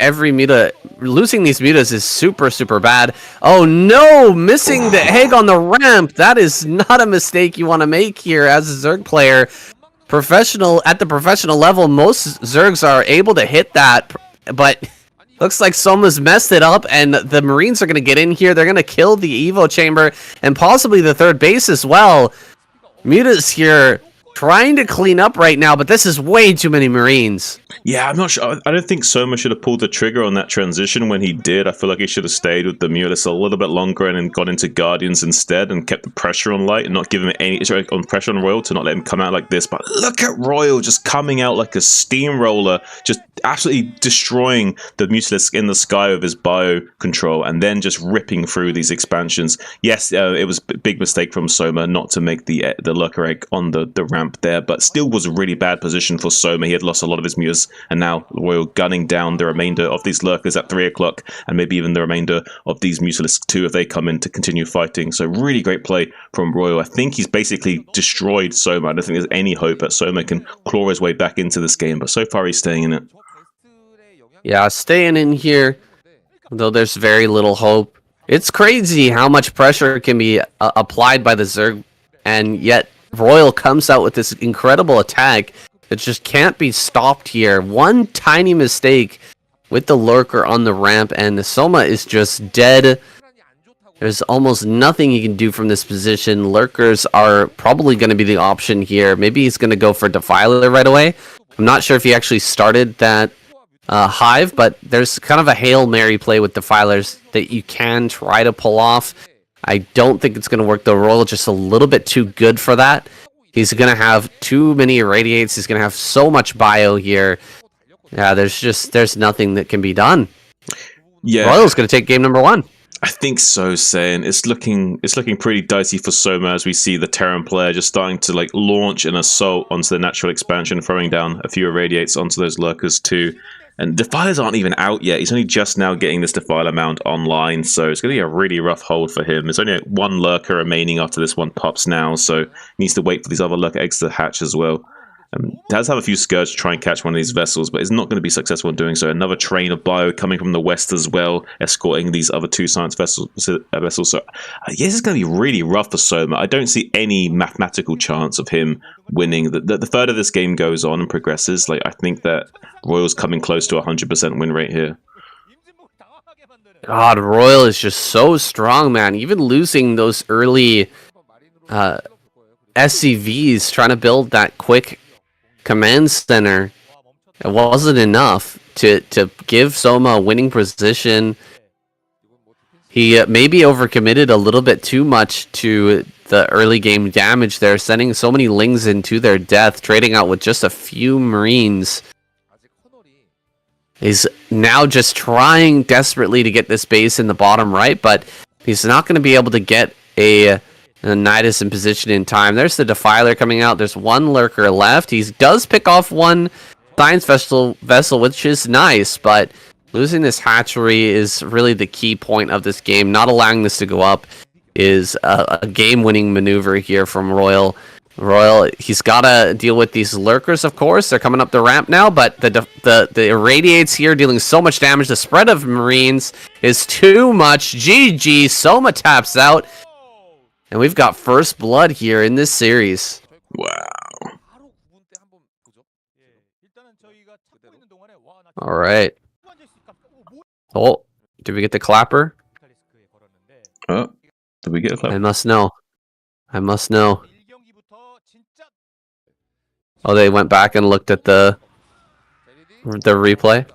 mutas is super, super bad. Oh no, missing the egg on the ramp. That is not a mistake you want to make here as a Zerg player. At the professional level, most Zergs are able to hit that, but looks like Soma's messed it up, and the Marines are going to get in here. They're going to kill the Evo chamber and possibly the third base as well. Mutas here trying to clean up right now, but this is way too many Marines. Yeah, I'm not sure. I don't think Soma should have pulled the trigger on that transition when he did. I feel like he should have stayed with the Mulus a little bit longer and then got into Guardians instead and kept the pressure on Light and not give him any on pressure on Royal to not let him come out like this. But look at Royal just coming out like a steamroller, just absolutely destroying the Mutalisk in the sky with his bio control and then just ripping through these expansions. Yes, it was a big mistake from Soma not to make the Lurker Egg on the ramp there, but still was a really bad position for Soma. He had lost a lot of his Mutas, and now Royal gunning down the remainder of these Lurkers at 3 o'clock, and maybe even the remainder of these Mutalisks too if they come in to continue fighting. So really great play from Royal. I think he's basically destroyed Soma. I don't think there's any hope that Soma can claw his way back into this game, but so far he's staying in it. Yeah, staying in here, though there's very little hope. It's crazy how much pressure can be applied by the Zerg, and yet Royal comes out with this incredible attack that just can't be stopped here. One tiny mistake with the Lurker on the ramp, and the Soma is just dead. There's almost nothing he can do from this position. Lurkers are probably going to be the option here. Maybe he's going to go for Defiler right away. I'm not sure if he actually started that Hive, but there's kind of a Hail Mary play with Defilers that you can try to pull off. I don't think it's going to work though. Royal just a little bit too good for that. He's going to have too many Irradiates. He's going to have so much bio here. Yeah, there's nothing that can be done. Yeah, Royal's going to take game number 1. I think so, Saiyan. It's looking pretty dicey for Soma as we see the Terran player just starting to like launch an assault onto the natural expansion, throwing down a few Irradiates onto those Lurkers too. And Defilers aren't even out yet. He's only just now getting this Defiler mount online, so it's going to be a really rough hold for him. There's only one Lurker remaining after this one pops now, so he needs to wait for these other Lurker eggs to hatch as well. Does have a few Scourge to try and catch one of these vessels, but is not going to be successful in doing so. Another train of bio coming from the west as well, escorting these other 2 science vessels. So yeah, this is going to be really rough for Soma. I don't see any mathematical chance of him winning. The further this game goes on and progresses, like I think that Royal's coming close to 100% win rate here. God, Royal is just so strong, man. Even losing those early SCVs, trying to build that quick command center, it wasn't enough to give Soma a winning position. He maybe overcommitted a little bit too much to the early game damage there, sending so many Lings into their death, trading out with just a few Marines. He's now just trying desperately to get this base in the bottom right, but he's not going to be able to get a Nidus in position in time. There's the Defiler coming out. There's one Lurker left. He does pick off one Science vessel, which is nice, but losing this hatchery is really the key point of this game. Not allowing this to go up is a game-winning maneuver here from Royal. Royal, he's got to deal with these Lurkers, of course. They're coming up the ramp now, but the Irradiates here dealing so much damage. The spread of Marines is too much. GG, Soma taps out. And we've got first blood here in this series. Wow. All right. Oh, did we get the clapper? Oh, did we get a clapper? I must know. I must know. Oh, they went back and looked at the replay.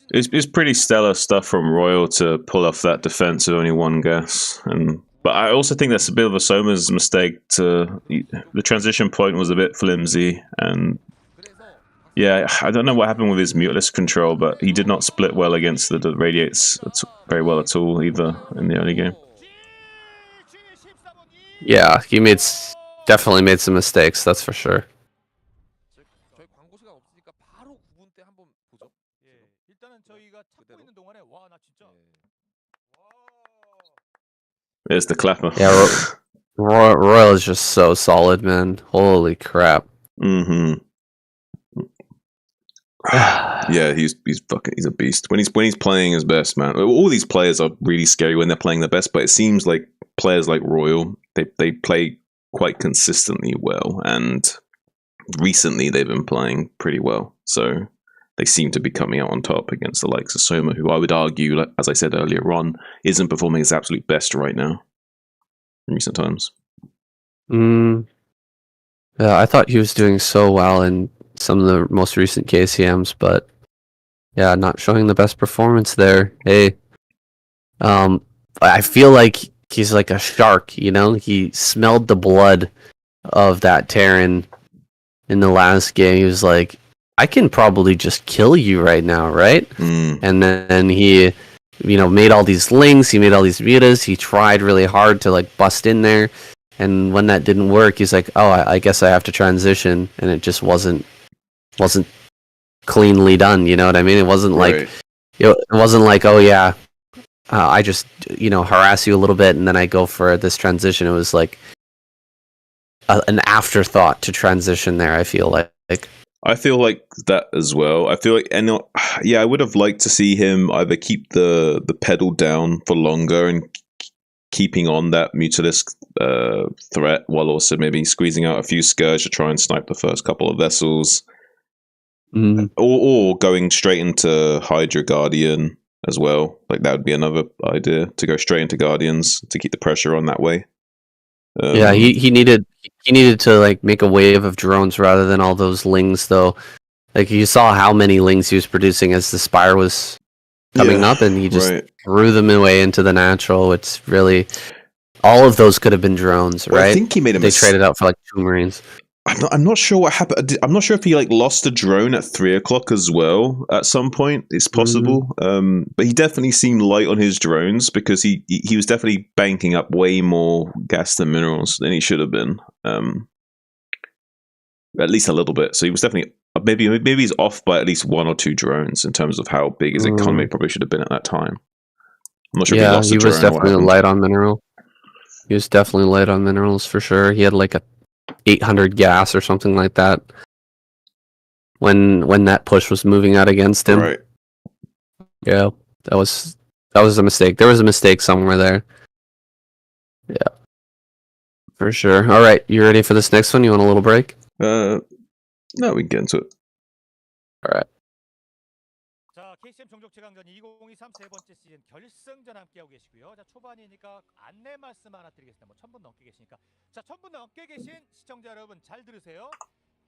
It's pretty stellar stuff from Royal to pull off that defense with only 1 gas. But I also think that's a bit of a Soma's mistake. The transition point was a bit flimsy, and yeah, I don't know what happened with his Mutalisk control, but he did not split well against the Radiates very well at all either in the early game. Yeah, he definitely made some mistakes, that's for sure. There's the clapper. Yeah, Royal is just so solid, man. Holy crap. Mm-hmm. Yeah, he's a beast. When he's playing his best, man. All these players are really scary when they're playing their best, but it seems like players like Royal, they play quite consistently well, and recently they've been playing pretty well. So they seem to be coming out on top against the likes of Soma, who I would argue, as I said earlier on, isn't performing his absolute best right now in recent times. Yeah, I thought he was doing so well in some of the most recent KCMs, but yeah, not showing the best performance there. Hey, I feel like he's like a shark, you know? He smelled the blood of that Terran in the last game. He was like, I can probably just kill you right now, right? And then he, made all these links, he made all these mutas, he tried really hard to like bust in there. And when that didn't work, he's like, "Oh, I guess I have to transition," and it just wasn't cleanly done. You know what I mean? It wasn't like it wasn't like, "Oh yeah, I just harass you a little bit and then I go for this transition." It was like an afterthought to transition there. I feel like. I feel like that as well. I feel like, I would have liked to see him either keep the pedal down for longer and keeping on that Mutalisk threat, while also maybe squeezing out a few Scourge to try and snipe the first couple of vessels. Or going straight into Hydra Guardian as well. Like, that would be another idea, to go straight into Guardians to keep the pressure on that way. Yeah, he needed to like make a wave of drones rather than all those lings, though. Like, you saw how many lings he was producing as the Spire was coming up, and he just threw them away into the natural. It's really, all of those could have been drones, right? I think he made a mistake. They traded out for like 2 Marines. I'm not sure what happened. I'm not sure if he like lost a drone at 3 o'clock as well at some point. It's possible. But he definitely seemed light on his drones, because he was definitely banking up way more gas than minerals than he should have been. At least a little bit. So he was definitely, maybe he's off by at least 1 or 2 drones in terms of how big his economy probably should have been at that time. I'm not sure if he lost a drone. He was definitely light on mineral. He was definitely light on minerals for sure. He had like a 800 gas or something like that when that push was moving out against him. Right. Yeah, that was a mistake. There was a mistake somewhere there. Yeah, for sure. All right, you ready for this next one? You want a little break? No, we can get into it. All right. 자, KCM 종족 최강전 2023 세 번째 시즌 결승전 함께하고 계시고요. 자, 초반이니까 안내 말씀 하나 드리겠습니다. 뭐 1000분 넘게 계시니까. 자, 1000분 넘게 계신 시청자 여러분 잘 들으세요.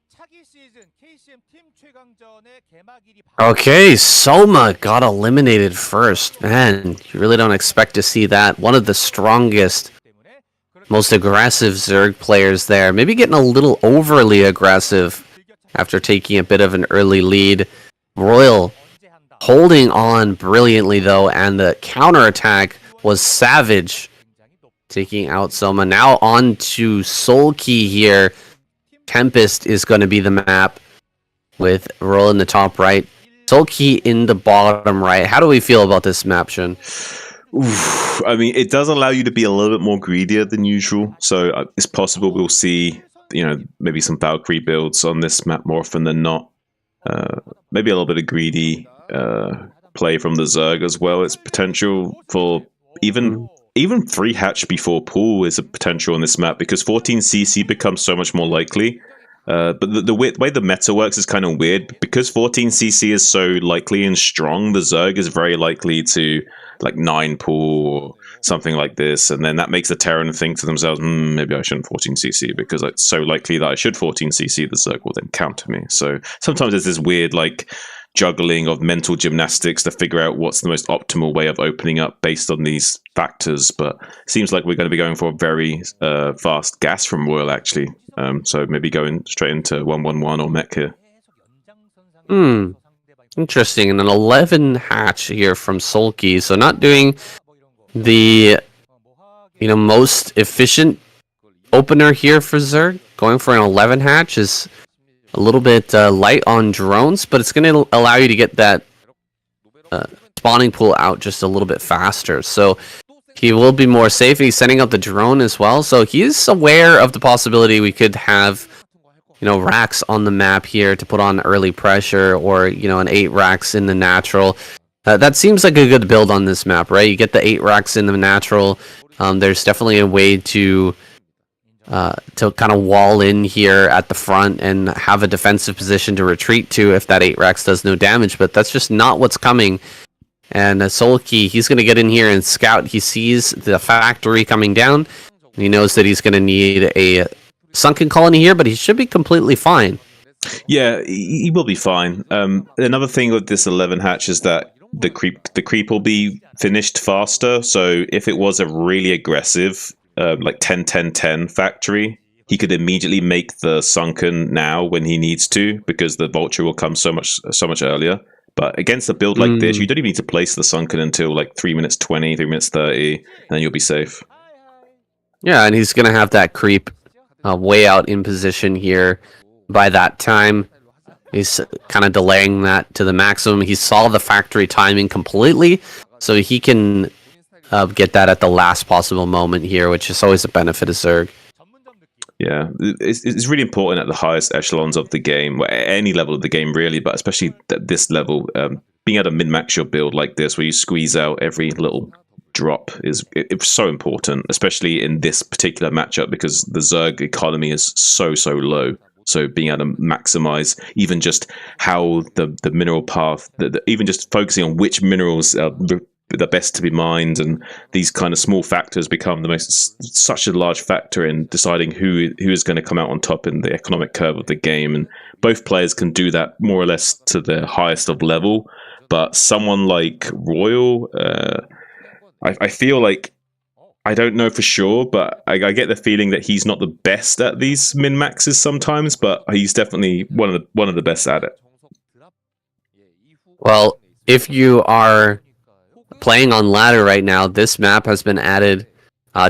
차기 시즌 KCM 팀 최강전의 개막일이 Okay, Soma got eliminated first. Man, you really don't expect to see that. One of the strongest, most aggressive Zerg players there. Maybe getting a little overly aggressive after taking a bit of an early lead. Royal holding on brilliantly, though, and the counterattack was savage, taking out Soma. Now on to Soulkey here. Tempest is going to be the map, with Royal in the top right, Soulkey in the bottom right. How do we feel about this map, Shun? Oof, I mean, it does allow you to be a little bit more greedier than usual, so it's possible we'll see, maybe some Valkyrie builds on this map more often than not. Maybe a little bit of greedy play from the Zerg as well. It's potential for even 3 hatch before pool is a potential on this map, because 14cc becomes so much more likely. But the way the meta works is kind of weird, because 14cc is so likely and strong. The Zerg is very likely to like 9 pool or something like this, and then that makes the Terran think to themselves, maybe I shouldn't 14cc, because it's so likely that I should 14cc. The Zerg will then counter me. So sometimes there's this weird like juggling of mental gymnastics to figure out what's the most optimal way of opening up based on these factors. But it seems like we're going to be going for a very fast gas from Royal, actually. So maybe going straight into 111 or mech here. Interesting. And an 11 hatch here from Soulkey. So not doing the most efficient opener here for Zerg. Going for an 11 hatch is a little bit light on drones, but it's going to allow you to get that spawning pool out just a little bit faster. So he will be more safe. He's sending out the drone as well, so he's aware of the possibility we could have racks on the map here to put on early pressure, or an 8 racks in the natural. That seems like a good build on this map, right? You get the 8 racks in the natural. There's definitely a way to kind of wall in here at the front and have a defensive position to retreat to if that 8 racks does no damage, but that's just not what's coming. And Soulkey, he's going to get in here and scout. He sees the factory coming down. He knows that he's going to need a Sunken Colony here, but he should be completely fine. Yeah, he will be fine. Another thing with this 11 hatch is that the creep will be finished faster. So if it was a really aggressive, like 10-10-10 factory, he could immediately make the sunken now when he needs to, because the vulture will come so much earlier. But against a build like this, you don't even need to place the sunken until like 3 minutes 20, 3 minutes 30, and then you'll be safe. Yeah, and he's gonna have that creep way out in position here. By that time, he's kind of delaying that to the maximum. He saw the factory timing completely, so he can get that at the last possible moment here, which is always a benefit of Zerg. Yeah, it's really important at the highest echelons of the game, at any level of the game really, but especially at this level, being able to min-max your build like this, where you squeeze out every little drop, it's so important, especially in this particular matchup, because the Zerg economy is so low. So being able to maximize even just how the mineral path, even just focusing on which minerals are the best to be mined, and these kind of small factors become such a large factor in deciding who is going to come out on top in the economic curve of the game. And both players can do that more or less to the highest of level. But someone like Royal, I feel like, I don't know for sure, but I get the feeling that he's not the best at these min-maxes sometimes, but he's definitely one of the best at it. Well, if you are playing on ladder right now, this map has been added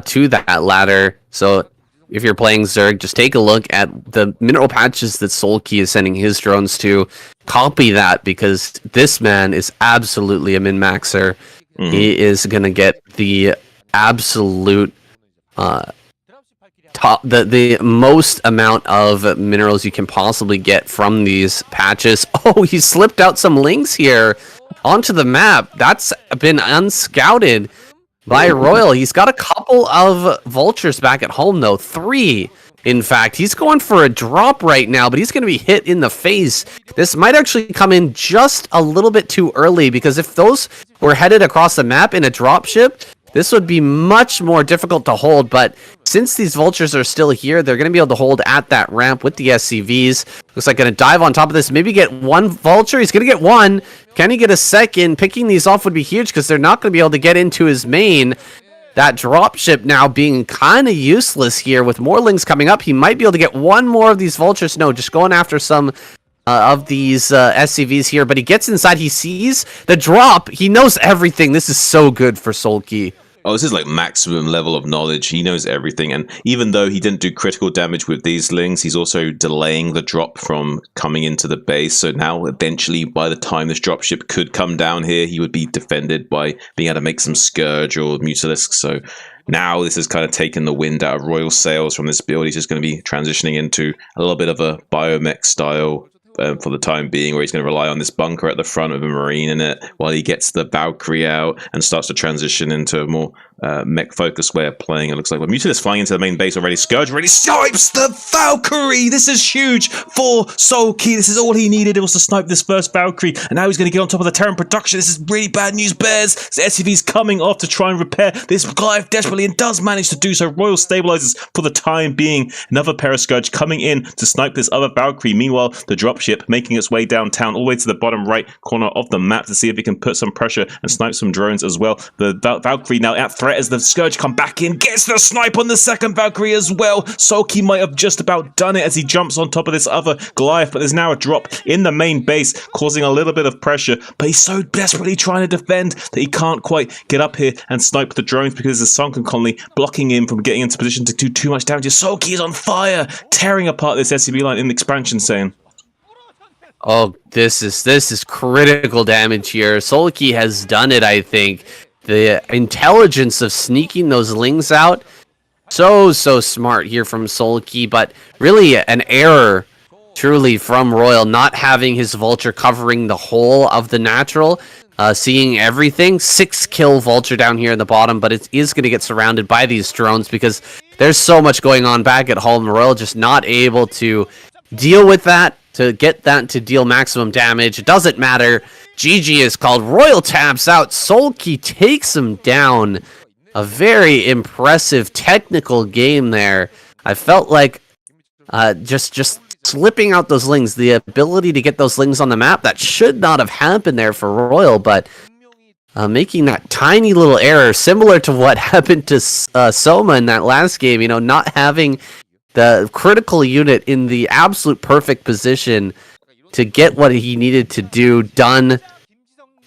to that ladder. So if you're playing Zerg, just take a look at the mineral patches that Solkey is sending his drones to. Copy that, because this man is absolutely a min-maxer. He is going to get the absolute the most amount of minerals you can possibly get from these patches. Oh, he slipped out some links here onto the map. That's been unscouted by Royal. He's got a couple of vultures back at home, though. 3, in fact. He's going for a drop right now, but he's going to be hit in the face. This might actually come in just a little bit too early, because if those were headed across the map in a dropship, this would be much more difficult to hold. But since these vultures are still here, they're going to be able to hold at that ramp with the SCVs. Looks like going to dive on top of this, maybe get one vulture. He's going to get one. Can he get a second? Picking these off would be huge, because they're not going to be able to get into his main. That dropship now being kind of useless here. With more lings coming up, he might be able to get one more of these vultures. No, just going after some of these SCVs here, but he gets inside, he sees the drop, he knows everything. This is so good for Solkey. Oh, this is like maximum level of knowledge. He knows everything, and even though he didn't do critical damage with these lings, he's also delaying the drop from coming into the base. So now, eventually, by the time this dropship could come down here, he would be defended by being able to make some Scourge or Mutalisk. So now this has kind of taken the wind out of Royal sails from this build. He's just going to be transitioning into a little bit of a biomech style for the time being, where he's going to rely on this bunker at the front with a marine in it while he gets the Valkyrie out and starts to transition into a more mech-focused way of playing. It looks like, well, Mutalisk flying into the main base already. Scourge already snipes the Valkyrie! This is huge for Solkey. This is all he needed. It was to snipe this first Valkyrie, and now he's going to get on top of the Terran production. This is really bad news, Bears. The SCV's coming off to try and repair this Goliath desperately, and does manage to do so. Royal stabilizes for the time being. Another pair of Scourge coming in to snipe this other Valkyrie. Meanwhile, the dropship making its way downtown, all the way to the bottom right corner of the map to see if he can put some pressure and snipe some drones as well. The Valkyrie now at threat as the Scourge come back in, gets the snipe on the second Valkyrie as well. Solkey might have just about done it as he jumps on top of this other Goliath, but there's now a drop in the main base, causing a little bit of pressure, but he's so desperately trying to defend that he can't quite get up here and snipe the drones, because there's a sunken colony blocking him from getting into position to do too much damage. Solkey is on fire, tearing apart this SCV line in the expansion, saying, oh, this is critical damage here. Solkey has done it, I think. The intelligence of sneaking those lings out, so smart here from Solkey, but really an error truly from Royal, not having his vulture covering the whole of the natural, seeing everything. 6-kill vulture down here in the bottom, but it is going to get surrounded by these drones because there's so much going on back at home. Royal just not able to deal with that, to get that to deal maximum damage. It doesn't matter. GG is called. Royal taps out. Solkey takes him down. A very impressive technical game there. I felt like just slipping out those lings, the ability to get those lings on the map, that should not have happened there for Royal, but making that tiny little error, similar to what happened to Soma in that last game, not having the critical unit in the absolute perfect position to get what he needed to do done,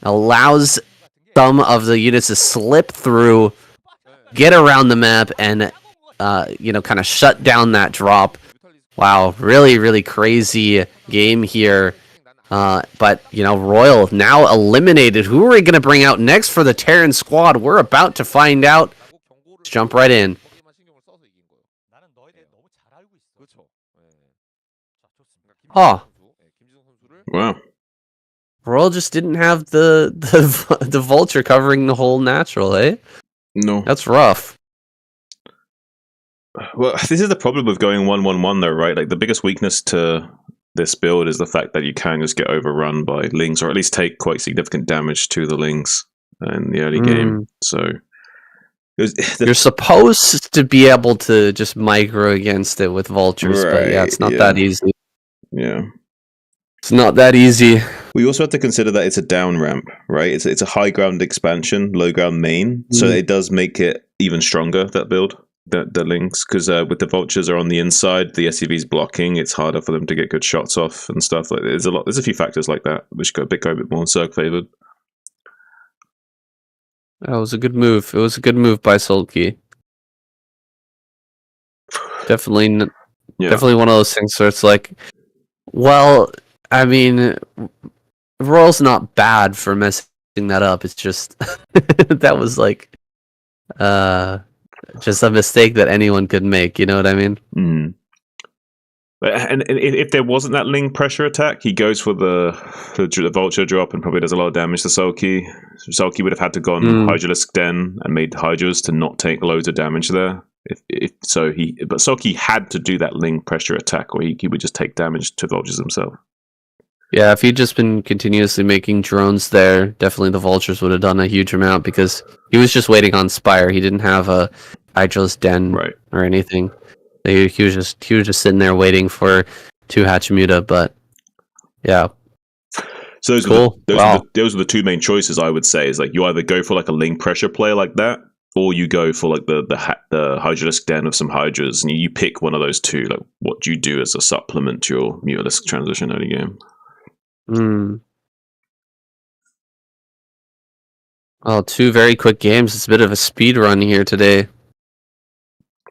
allows some of the units to slip through, get around the map, and kind of shut down that drop. Wow, really, really crazy game here. But, Royal now eliminated. Who are we going to bring out next for the Terran squad? We're about to find out. Let's jump right in. Oh. Wow. Royal just didn't have the vulture covering the whole natural, eh? No. That's rough. Well, this is the problem with going 1-1-1 though, right? Like the biggest weakness to this build is the fact that you can just get overrun by lings, or at least take quite significant damage to the lings in the early game. So you're supposed to be able to just micro against it with vultures, but yeah, it's not that easy. Yeah. It's not that easy. We also have to consider that it's a down ramp, right? It's a high ground expansion, low ground main, so it does make it even stronger, that build. The links, because with the vultures are on the inside, the SCV's blocking, it's harder for them to get good shots off and stuff. Like there's a few factors like that which go a bit more Zerg favored. That was a good move. It was a good move by Sulky. Definitely one of those things where it's like, well, I mean, Royal's not bad for messing that up. It's just that was like just a mistake that anyone could make, you know what I mean? Mm. And if there wasn't that ling pressure attack, he goes for the vulture drop and probably does a lot of damage to Sulky. Sulky would have had to gone Hydralisk Den and made Hydras to not take loads of damage there. But Sulky had to do that ling pressure attack, or he would just take damage to vultures himself. Yeah, if he'd just been continuously making drones there, definitely the vultures would have done a huge amount, because he was just waiting on Spire. He didn't have a Hydralisk Den or anything. He was just sitting there waiting for 2 Hachimuta, but yeah. So those cool. Those are the two main choices, I would say. Is like you either go for like a ling pressure play like that, or you go for like the Hydralisk Den of some Hydras, and you pick one of those two. Like, what do you do as a supplement to your Mutalisk transition early game? Well, 2 very quick games. It's a bit of a speed run here today.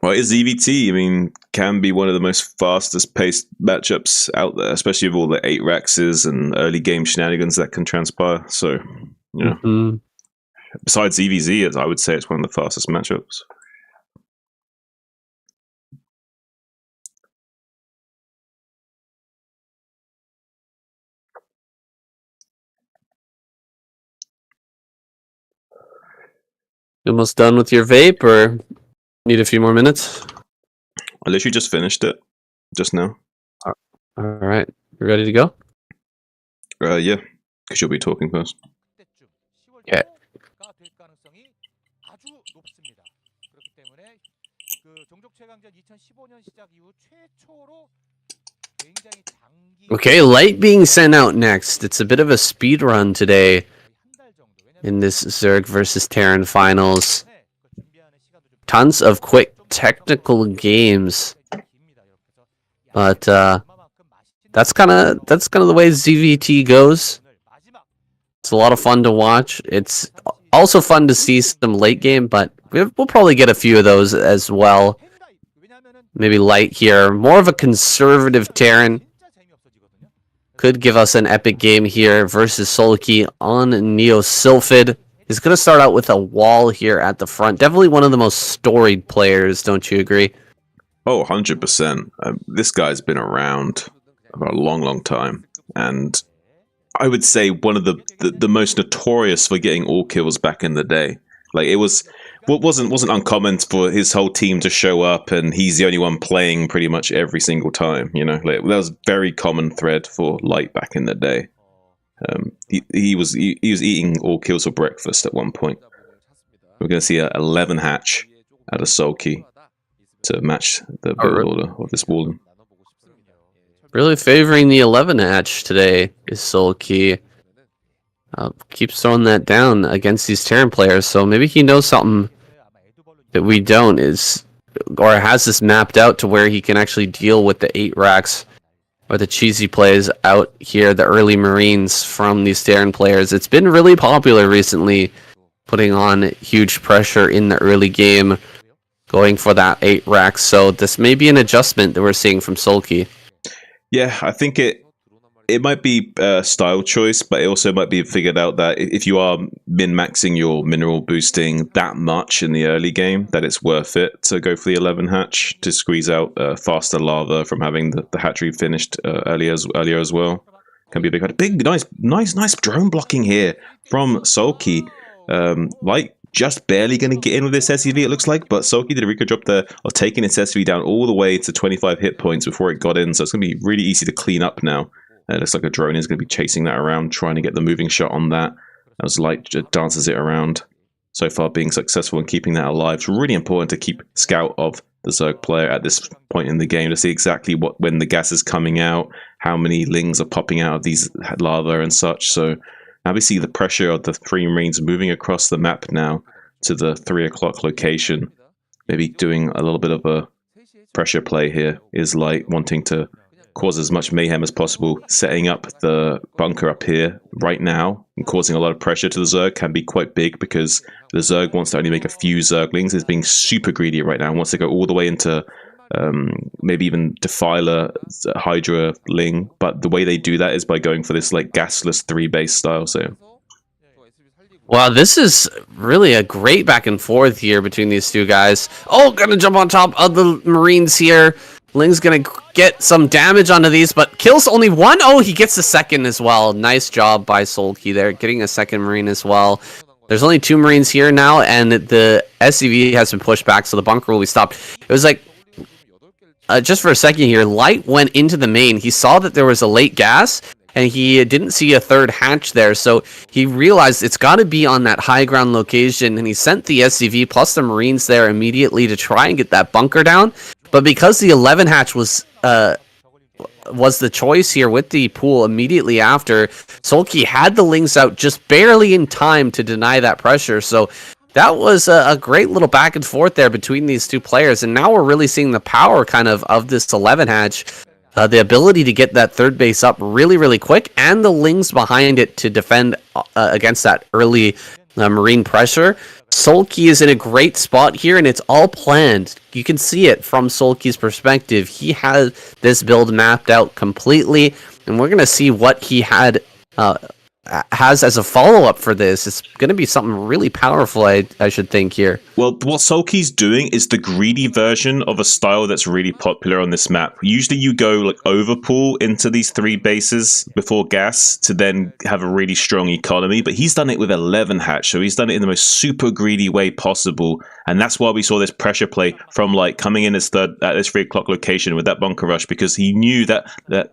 Well, it's ZVT. I mean, can be one of the most fastest paced matchups out there, especially with all the 8 Rexes and early game shenanigans that can transpire. So, yeah. Besides EVZ, I would say it's one of the fastest matchups. You almost done with your vape, or need a few more minutes? I literally just finished it just now. All right, you ready to go? Yeah, because you'll be talking first. Yeah. Okay, light being sent out next. It's a bit of a speed run today in this Zerg versus Terran finals. Tons of quick technical games, but that's kind of the way ZVT goes. It's a lot of fun to watch. It's also fun to see some late game, but we'll probably get a few of those as well. Maybe light here, more of a conservative Terran. Could give us an epic game here versus Sulky on Neo Sylphid. He's going to start out with a wall here at the front. Definitely one of the most storied players, don't you agree? Oh, 100%. This guy's been around for a long, long time. And I would say one of the most notorious for getting all kills back in the day. Like, it was... What wasn't uncommon for his whole team to show up and he's the only one playing pretty much every single time, you know? Like, that was a very common thread for Light back in the day. He was eating all kills for breakfast at one point. We're going to see a 11 hatch out of Sulky to match the build order of this Walden. Really favoring the 11 hatch today is Sulky. Keeps throwing that down against these Terran players, so maybe he knows something that we don't, or has this mapped out to where he can actually deal with the 8 racks or the cheesy plays out here, the early Marines from these Terran players. It's been really popular recently, putting on huge pressure in the early game, going for that 8 racks. So this may be an adjustment that we're seeing from Sulky. Yeah, I think it might be a style choice, but it also might be figured out that if you are min-maxing your mineral boosting that much in the early game, that it's worth it to go for the 11 hatch to squeeze out faster lava from having the hatchery finished earlier as well. Can be a big, nice drone blocking here from Sulky. Light just barely going to get in with this SUV, it looks like, but Sulky did a Rico job there of taking its SUV down all the way to 25 hit points before it got in, so it's going to be really easy to clean up now. It looks like a drone is going to be chasing that around, trying to get the moving shot on that, as Light just dances it around. So far being successful in keeping that alive. It's really important to keep scout of the Zerg player at this point in the game to see exactly when the gas is coming out, how many lings are popping out of these lava and such. So now we see the pressure of the 3 Marines moving across the map now to the 3 o'clock location. Maybe doing a little bit of a pressure play here. Is Light wanting to cause as much mayhem as possible, setting up the bunker up here right now and causing a lot of pressure to the Zerg. Can be quite big because the Zerg wants to only make a few Zerglings. It's being super greedy right now. Wants to go all the way into maybe even Defiler, Hydra, Ling, but the way they do that is by going for this like gasless 3-base style. So wow, this is really a great back and forth here between these two guys. Oh, gonna jump on top of the Marines here. Ling's gonna get some damage onto these, but kills only 1. Oh, he gets the second as well. Nice job by Sulky there, getting a second Marine as well. There's only 2 Marines here now, and the SCV has been pushed back, so the bunker will be stopped. It was like, just for a second here, Light went into the main. He saw that there was a late gas, and he didn't see a 3rd hatch there, so he realized it's got to be on that high ground location, and he sent the SCV plus the Marines there immediately to try and get that bunker down. But because the 11 hatch was the choice here with the pool immediately after, Sulky had the Lings out just barely in time to deny that pressure. So that was a great little back and forth there between these two players. And now we're really seeing the power kind of this 11 hatch. The ability to get that 3rd base up really, really quick, and the Lings behind it to defend against that early Marine pressure. Sulky is in a great spot here, and it's all planned. You can see it from Sulky's perspective. He has this build mapped out completely, and we're going to see what he has as a follow-up for this. It's going to be something really powerful, I should think, here. Well, what Sulky's doing is the greedy version of a style that's really popular on this map. Usually you go like overpool into these 3 bases before gas to then have a really strong economy, but he's done it with 11 hatch, so he's done it in the most super greedy way possible, and that's why we saw this pressure play from like coming in at this 3 o'clock location with that bunker rush, because he knew that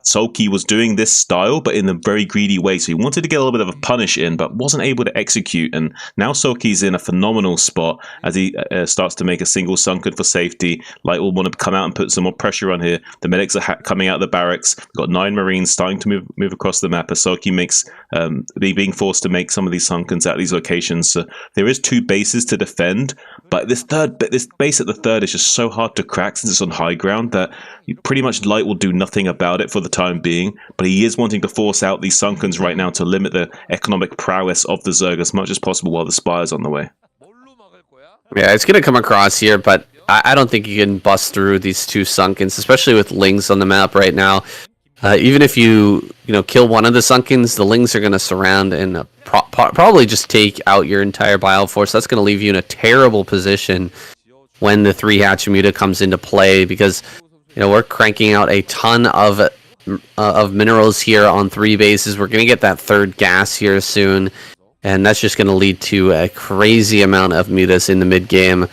Sulky was doing this style, but in a very greedy way, so he wanted to get a little bit of a punish in, but wasn't able to execute, and now Sulky's in a phenomenal spot as he starts to make a single sunken for safety. Light will want to come out and put some more pressure on here. The medics are coming out of the barracks. We've got 9 Marines starting to move across the map as Sulky makes being forced to make some of these sunkens at these locations. So there is 2 bases to defend, but this base at the 3rd is just so hard to crack since it's on high ground that pretty much Light will do nothing about it for the time being, but he is wanting to force out these sunkens right now to limit the economic prowess of the Zerg as much as possible while the Spire's on the way. Yeah, it's going to come across here, but I don't think you can bust through these 2 sunkens, especially with Lings on the map right now. Even if you kill one of the sunkens, the Lings are going to surround and probably just take out your entire Bioforce. That's going to leave you in a terrible position when the 3 hatch Muta comes into play, because we're cranking out a ton of minerals here on 3 bases. We're going to get that 3rd gas here soon, and that's just going to lead to a crazy amount of mutas in the mid game.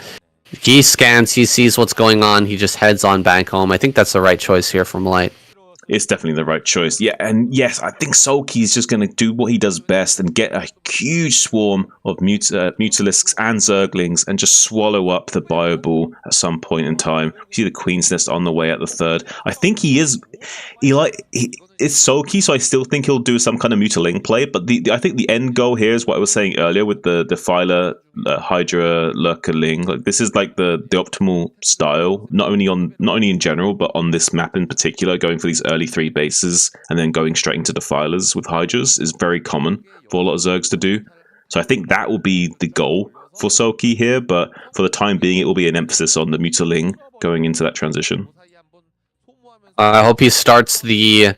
He scans, he sees what's going on, he just heads on back home. I think that's the right choice here from Light. It's definitely the right choice. Yeah, and yes, I think Sulky is just going to do what he does best and get a huge swarm of Mutalisks and Zerglings and just swallow up the Bio Ball at some point in time. We see the Queen's Nest on the way at the third. I think it's Sulky, so I still think he'll do some kind of Mutaling play, but I think the end goal here is what I was saying earlier with the Defiler, Hydra, Lurkerling. Like, this is like the optimal style, not only in general, but on this map in particular. Going for these early 3 bases and then going straight into Defilers with Hydras is very common for a lot of Zergs to do. So I think that will be the goal for Sulky here, but for the time being, it will be an emphasis on the Mutaling going into that transition. I hope he starts the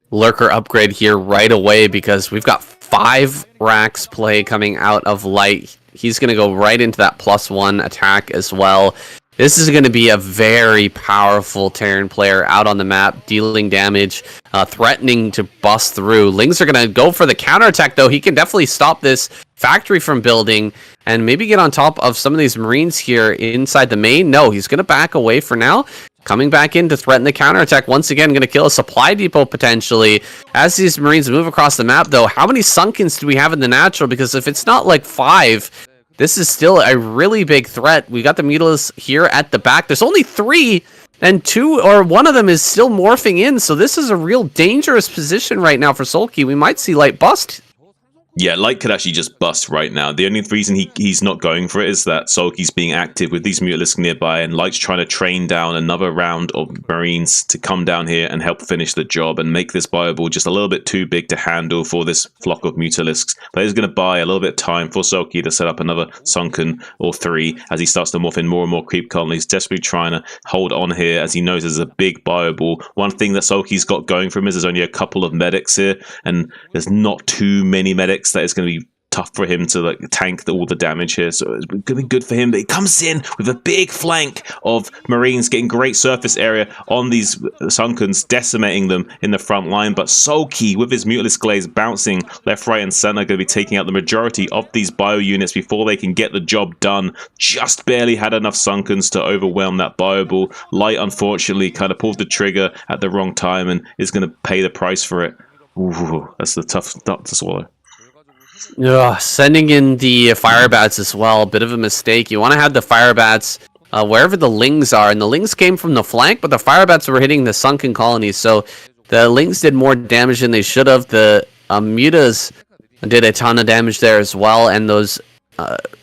Lurker upgrade here right away, because we've got 5 racks play coming out of Light. He's going to go right into that +1 attack as well. This is going to be a very powerful Terran player out on the map, dealing damage, threatening to bust through. Lings are going to go for the counterattack, though. He can definitely stop this factory from building and maybe get on top of some of these Marines here inside the main. No, he's going to back away for now. Coming back in to threaten the counterattack. Once again, going to kill a supply depot potentially. As these Marines move across the map, though, how many Sunkens do we have in the natural? Because if it's not like 5... this is still a really big threat. We got the Mutalisks here at the back. There's only 3, and 2 or 1 of them is still morphing in. So this is a real dangerous position right now for Sulky. We might see Light bust. Yeah, Light could actually just bust right now. The only reason he's not going for it is that Sulky's being active with these Mutalisks nearby, and Light's trying to train down another round of Marines to come down here and help finish the job and make this Bio Ball just a little bit too big to handle for this flock of Mutalisks. But he's going to buy a little bit of time for Sulky to set up another Sunken or 3 as he starts to morph in more and more creep colonies, desperately trying to hold on here as he knows there's a big Bio Ball. One thing that Sulky's got going for him is there's only a couple of medics here, and there's not too many medics that it's going to be tough for him to like tank all the damage here, so it's going to be good for him. But he comes in with a big flank of Marines, getting great surface area on these Sunkens, decimating them in the front line. But Sulky with his Mutalisk Glaze bouncing left, right, and center, going to be taking out the majority of these bio units before they can get the job done. Just barely had enough Sunkens to overwhelm that Bio Ball. Light, unfortunately, kind of pulled the trigger at the wrong time and is going to pay the price for it. Ooh, that's a tough nut to swallow. Sending in the Fire Bats as well, bit of a mistake. You want to have the Fire Bats wherever the Lings are, and the Lings came from the flank, but the Fire Bats were hitting the Sunken colonies, so the Lings did more damage than they should have. The Mutas did a ton of damage there as well, and those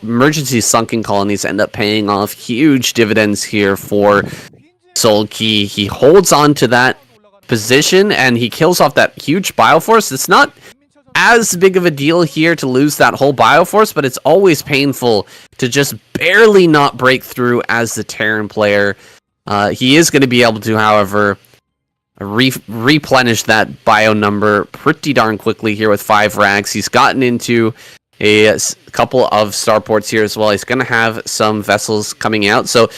emergency Sunken colonies end up paying off huge dividends here for Sulky. He holds on to that position, and he kills off that huge Bioforce. It's not as big of a deal here to lose that whole Bioforce, but it's always painful to just barely not break through as the Terran player. He is going to be able to, however, replenish that bio number pretty darn quickly here with 5 racks. He's gotten into a couple of starports here as well. He's going to have some vessels coming out, so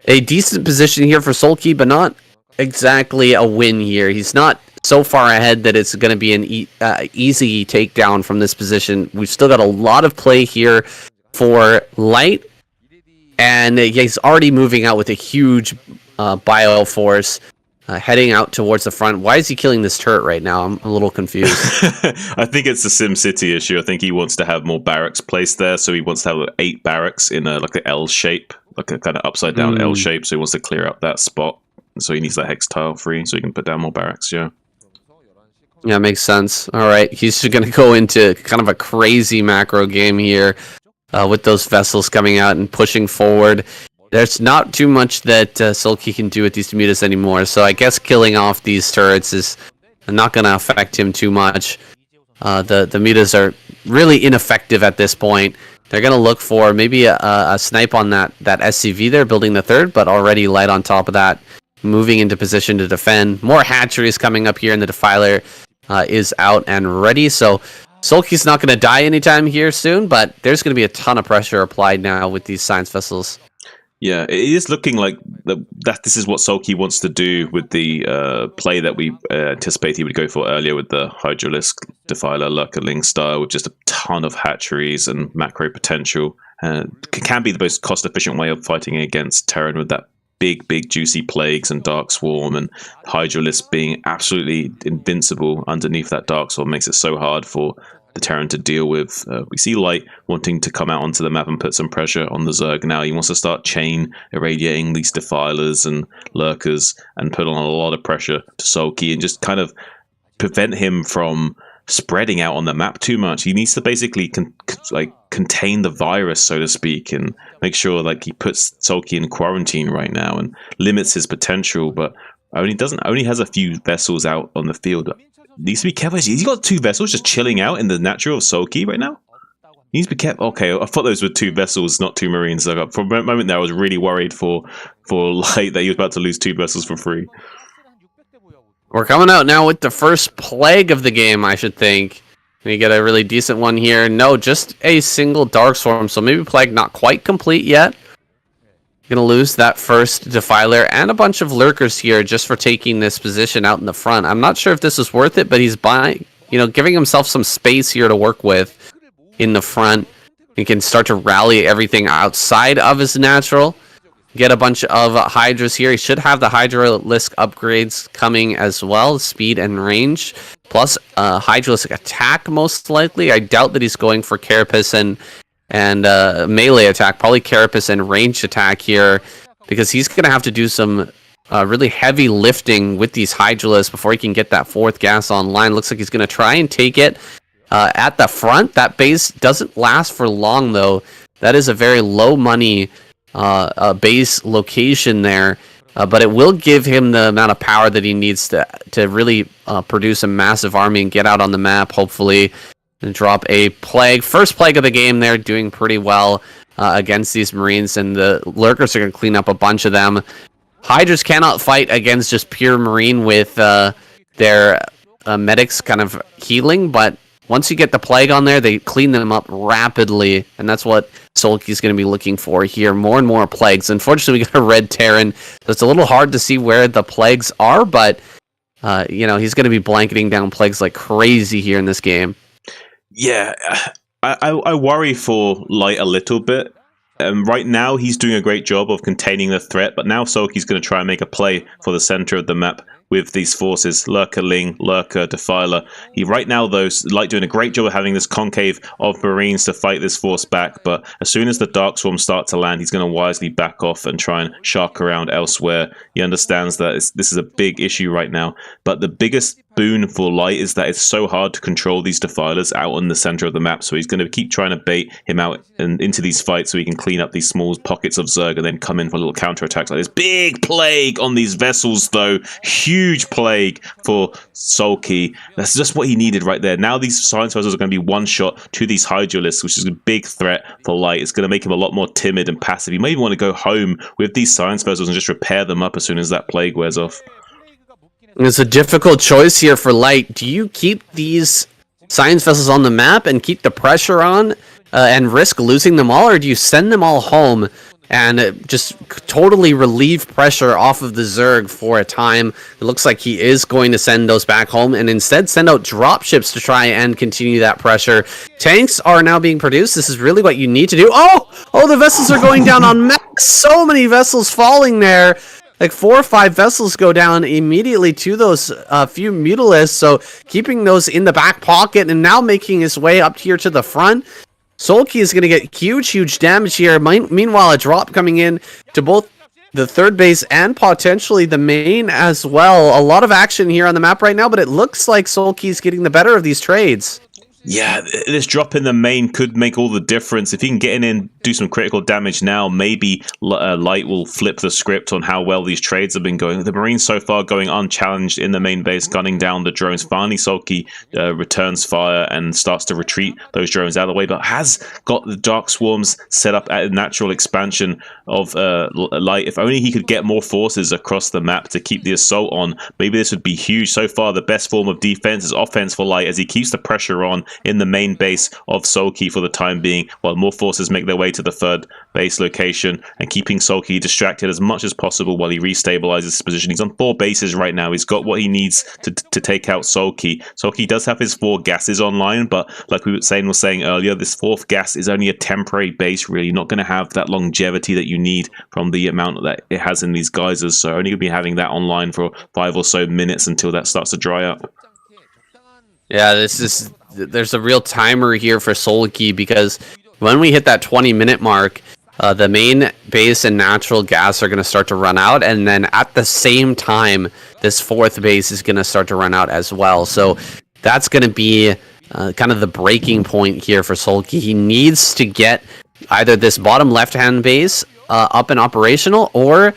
a decent position here for Sulky, but not exactly a win here. He's not so far ahead that it's going to be an easy takedown from this position. We've still got a lot of play here for Light, and he's already moving out with a huge bio force, heading out towards the front. Why is he killing this turret right now? I'm a little confused. I think it's a SimCity issue. I think he wants to have more barracks placed there, so he wants to have 8 barracks in like an L shape, like a kind of upside down L shape, so he wants to clear out that spot. So he needs that hex tile free so he can put down more barracks, yeah. Yeah, makes sense. All right, he's just going to go into kind of a crazy macro game here with those vessels coming out and pushing forward. There's not too much that Sulky can do with these mutas anymore, so I guess killing off these turrets is not going to affect him too much. The mutas are really ineffective at this point. They're going to look for maybe a snipe on that SCV there, building the 3rd, but already Light on top of that, moving into position to defend. More hatcheries coming up here, and the Defiler is out and ready. So Sulky's not going to die anytime here soon, but there's going to be a ton of pressure applied now with these science vessels. Yeah, it is looking like that this is what Sulky wants to do with the play that we anticipate he would go for earlier with the Hydralisk, Defiler, Lurkerling style, with just a ton of hatcheries and macro potential. Can be the most cost-efficient way of fighting against Terran with that big juicy plagues and Dark Swarm and Hydralisk being absolutely invincible underneath that Dark Swarm makes it so hard for the Terran to deal with. We see Light wanting to come out onto the map and put some pressure on the Zerg now. He wants to start chain irradiating these Defilers and Lurkers and put on a lot of pressure to Sulky and just kind of prevent him from spreading out on the map too much. He needs to basically contain the virus, so to speak, and make sure like he puts Sulky in quarantine right now and limits his potential. But only has a few vessels out on the field. Needs to be careful. He's got 2 vessels just chilling out in the natural of Sulky right now. He needs to be careful. Okay, I thought those were 2 vessels, not 2 Marines. So for a moment there, I was really worried for Light that he was about to lose 2 vessels for free. We're coming out now with the first plague of the game, I should think. We get a really decent one here. No, just a single Dark Swarm, so maybe plague not quite complete yet. Gonna lose that first Defiler and a bunch of Lurkers here just for taking this position out in the front. I'm not sure if this is worth it, but he's buying, giving himself some space here to work with in the front. He can start to rally everything outside of his natural. Get a bunch of Hydras here. He should have the Hydralisk upgrades coming as well, speed and range. Plus Hydralisk attack most likely. I doubt that he's going for Carapace and melee attack. Probably Carapace and ranged attack here, because he's going to have to do some really heavy lifting with these Hydralisks before he can get that 4th gas online. Looks like he's going to try and take it at the front. That base doesn't last for long, though. That is a very low money base location there, but it will give him the amount of power that he needs to really produce a massive army and get out on the map, hopefully, and drop a plague. First plague of the game there, doing pretty well against these Marines, and the Lurkers are going to clean up a bunch of them. Hydras cannot fight against just pure Marine with their medics kind of healing, but once you get the plague on there, they clean them up rapidly, and that's what Sulky's going to be looking for here. More and more plagues. Unfortunately, we got a red Terran, so it's a little hard to see where the plagues are, but he's going to be blanketing down plagues like crazy here in this game. Yeah, I worry for Light a little bit. Right now, he's doing a great job of containing the threat, but now Sulky's going to try and make a play for the center of the map with these forces, Lurkerling, Lurker, Defiler. Right now, though, Light doing a great job of having this concave of Marines to fight this force back, but as soon as the Dark Swarm start to land, he's going to wisely back off and try and shark around elsewhere. He understands that this is a big issue right now, but the biggest boon for Light is that it's so hard to control these Defilers out on the center of the map, so he's going to keep trying to bait him out and into these fights so he can clean up these small pockets of Zerg and then come in for little counterattacks like this. Big plague on these vessels, though. Huge plague for Sulky. That's just what he needed right there. Now these Science Vessels are going to be one shot to these Hydralisks, which is a big threat for Light. It's going to make him a lot more timid and passive. He may even want to go home with these Science Vessels and just repair them up as soon as that plague wears off. It's a difficult choice here for Light. Do you keep these Science Vessels on the map and keep the pressure on and risk losing them all, or do you send them all home and just totally relieve pressure off of the Zerg for a time? It looks like he is going to send those back home and instead send out dropships to try and continue that pressure. Tanks are now being produced. This is really what you need to do. Oh, the vessels are going down on max. So many vessels falling there. Like 4 or 5 vessels go down immediately to those few Mutalisks, so keeping those in the back pocket and now making his way up here to the front. Sulky is going to get huge damage here. Meanwhile, a drop coming in to both the third base and potentially the main as well. A lot of action here on the map right now, but it looks like Sulky's getting the better of these trades. Yeah, this drop in the main could make all the difference. If he can get in and do some critical damage now, maybe Light will flip the script on how well these trades have been going. The Marines so far going unchallenged in the main base, gunning down the drones. Finally, Sulky returns fire and starts to retreat those drones out of the way, but has got the Dark Swarms set up at a natural expansion of Light. If only he could get more forces across the map to keep the assault on, maybe this would be huge. So far, the best form of defense is offense for Light as he keeps the pressure on. in the main base of Sulky for the time being, while more forces make their way to the third base location, and keeping Sulky distracted as much as possible while he restabilizes his position. He's on 4 bases right now. He's got what he needs to take out Sulky. Sulky does have his 4 gases online, but like we were saying earlier, this 4th gas is only a temporary base, really. Not going to have that longevity that you need from the amount that it has in these geysers, so only going to be having that online for 5 or so minutes until that starts to dry up. Yeah, there's a real timer here for Sulky, because when we hit that 20-minute mark, the main base and natural gas are going to start to run out, and then at the same time, this 4th base is going to start to run out as well. So that's going to be kind of the breaking point here for Sulky. He needs to get either this bottom left-hand base up and operational, or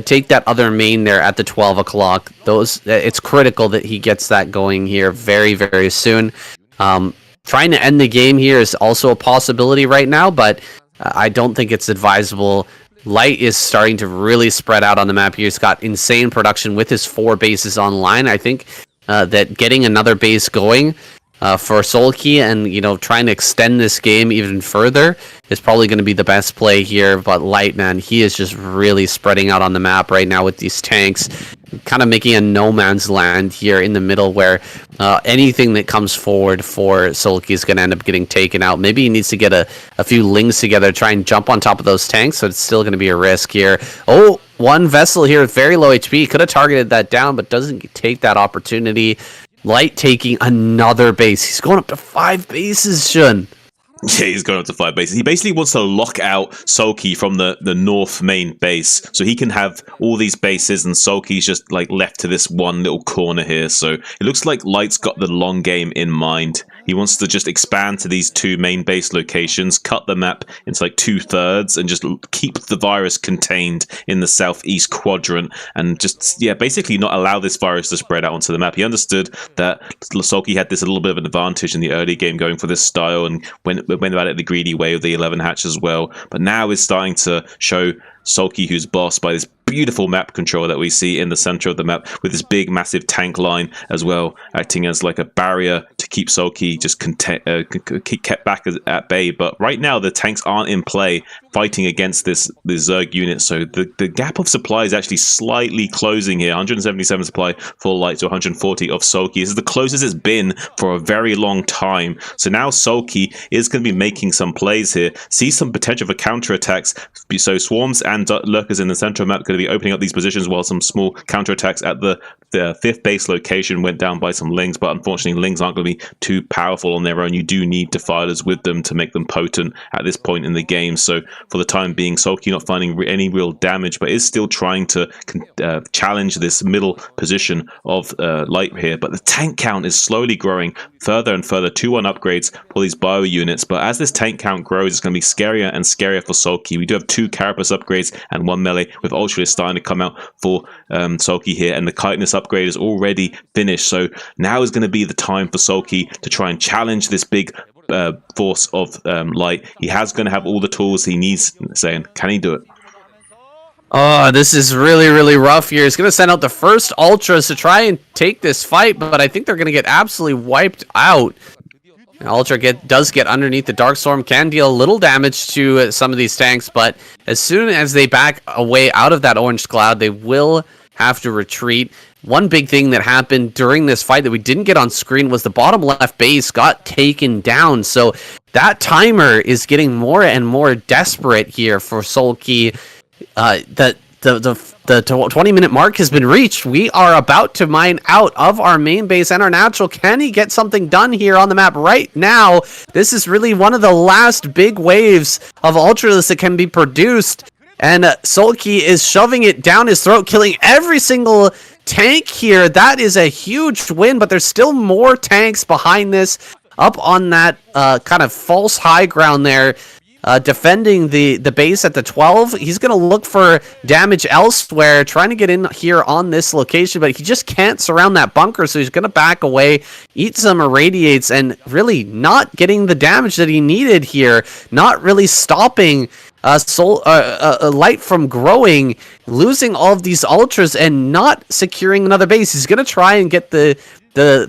take that other main there at the 12 o'clock. It's critical that he gets that going here very, very soon. Trying to end the game here is also a possibility right now, but I don't think it's advisable. Light is starting to really spread out on the map here. He's got insane production with his 4 bases online. I think that getting another base going for Sulky and, trying to extend this game even further is probably going to be the best play here. But Light, man, he is just really spreading out on the map right now with these tanks, kind of making a no man's land here in the middle, where anything that comes forward for Sulky is going to end up getting taken out. Maybe he needs to get a few lings together, try and jump on top of those tanks, so it's still going to be a risk here. Oh, one vessel here with very low HP. Could have targeted that down, but doesn't take that opportunity. Light taking another base. He's going up to 5 bases, Shun. Yeah, he's going up to 5 bases. He basically wants to lock out Sulky from the north main base, so he can have all these bases, and Sulky's just left to this one little corner here. So it looks like Light's got the long game in mind. He wants to just expand to these 2 main base locations, cut the map into 2/3, and just keep the virus contained in the southeast quadrant, and just, basically not allow this virus to spread out onto the map. He understood that Sulky had this a little bit of an advantage in the early game going for this style, and went about it the greedy way of the 11 hatch as well. But now is starting to show Sulky who's boss by this beautiful map control that we see in the center of the map, with this big massive tank line as well, acting as a barrier to keep Sulky just kept back at bay. But right now the tanks aren't in play fighting against this Zerg unit, so the gap of supply is actually slightly closing here. 177 supply for Light to 140 of Sulky. This is the closest it's been for a very long time. So now Sulky is going to be making some plays here, see some potential for counterattacks. So swarms and lurkers in the central map going to be opening up these positions, while some small counterattacks at the 5th base location went down by some lings. But unfortunately, lings aren't going to be too powerful on their own. You do need defilers with them to make them potent at this point in the game. So for the time being, Sulky not finding any real damage, but is still trying to challenge this middle position of Light here. But the tank count is slowly growing further and further. 2-1 upgrades for these bio units, but as this tank count grows, it's going to be scarier and scarier for Sulky. We do have 2 carapace upgrades and 1 melee, with Ultra starting to come out for Sulky here, and the Chitinous upgrade is already finished. So now is going to be the time for Sulky to try and challenge this big force of Light. He has going to have all the tools he needs. Saying, can he do it? Oh, this is really, really rough here. He's going to send out the first Ultras to try and take this fight, but I think they're going to get absolutely wiped out. Ultra does get underneath the Darkstorm, can deal a little damage to some of these tanks, but as soon as they back away out of that orange cloud, they will have to retreat. One big thing that happened during this fight that we didn't get on screen was the bottom left base got taken down. So that timer is getting more and more desperate here for Sulky. The 20-minute mark has been reached. We are about to mine out of our main base and our natural. Can he get something done here on the map right now? This is really one of the last big waves of Ultras that can be produced. And Sulky is shoving it down his throat, killing every single tank here. That is a huge win, but there's still more tanks behind this, up on that kind of false high ground there. Defending the base at the 12. He's going to look for damage elsewhere, trying to get in here on this location, but he just can't surround that bunker, so he's going to back away, eat some irradiates, and really not getting the damage that he needed here, not really stopping Light from growing, losing all of these ultras and not securing another base. He's going to try and get the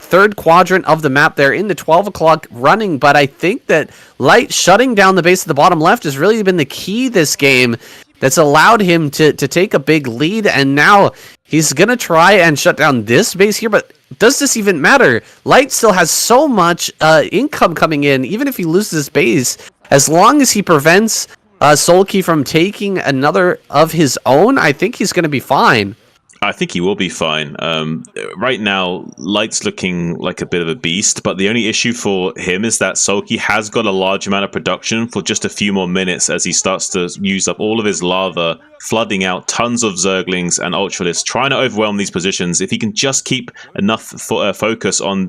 third quadrant of the map there in the 12 o'clock running, but I think that Light shutting down the base at the bottom left has really been the key this game that's allowed him to take a big lead, and now he's going to try and shut down this base here, but does this even matter? Light still has so much income coming in, even if he loses this base, as long as he prevents Solky from taking another of his own, I think he's going to be fine. I think he will be fine. Right now, Light's looking like a bit of a beast, but the only issue for him is that Solky has got a large amount of production for just a few more minutes as he starts to use up all of his lava, flooding out tons of Zerglings and Ultralisks, trying to overwhelm these positions. If he can just keep enough focus on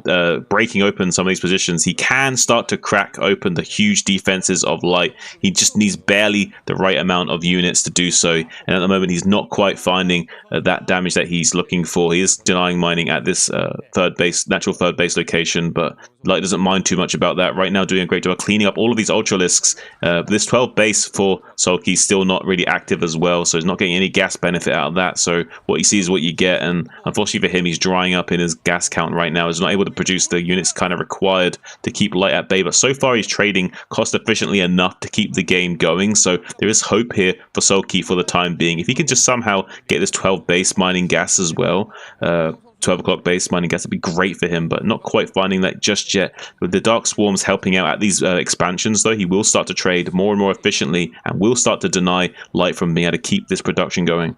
breaking open some of these positions, he can start to crack open the huge defenses of Light. He just needs barely the right amount of units to do so, and at the moment he's not quite finding that damage that he's looking for. He is denying mining at this natural third base location, but Light doesn't mind too much about that. Right now doing a great job of cleaning up all of these Ultralisks. This 12 base for Solky is still not really active as well, so he's not getting any gas benefit out of that. So what you see is what you get, and unfortunately for him, he's drying up in his gas count right now. He's not able to produce the units kind of required to keep Light at bay, but so far he's trading cost efficiently enough to keep the game going. So there is hope here for Solky for the time being. If he can just somehow get this 12 base mining gas as well, 12 o'clock base mining gas would be great for him, but not quite finding that just yet. With the Dark Swarms helping out at these expansions, though, he will start to trade more and more efficiently and will start to deny Light from being able to keep this production going.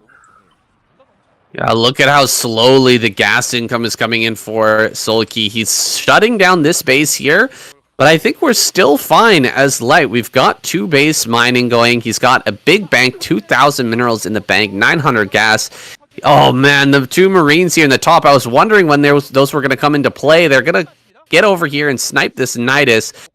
Yeah, look at how slowly the gas income is coming in for Solky. He's shutting down this base here, but I think we're still fine as Light. We've got 2 base mining going. He's got a big bank, 2,000 minerals in the bank, 900 gas. Oh man, the 2 Marines here in the top. I was wondering when those were going to come into play. They're going to get over here and snipe this Nidus.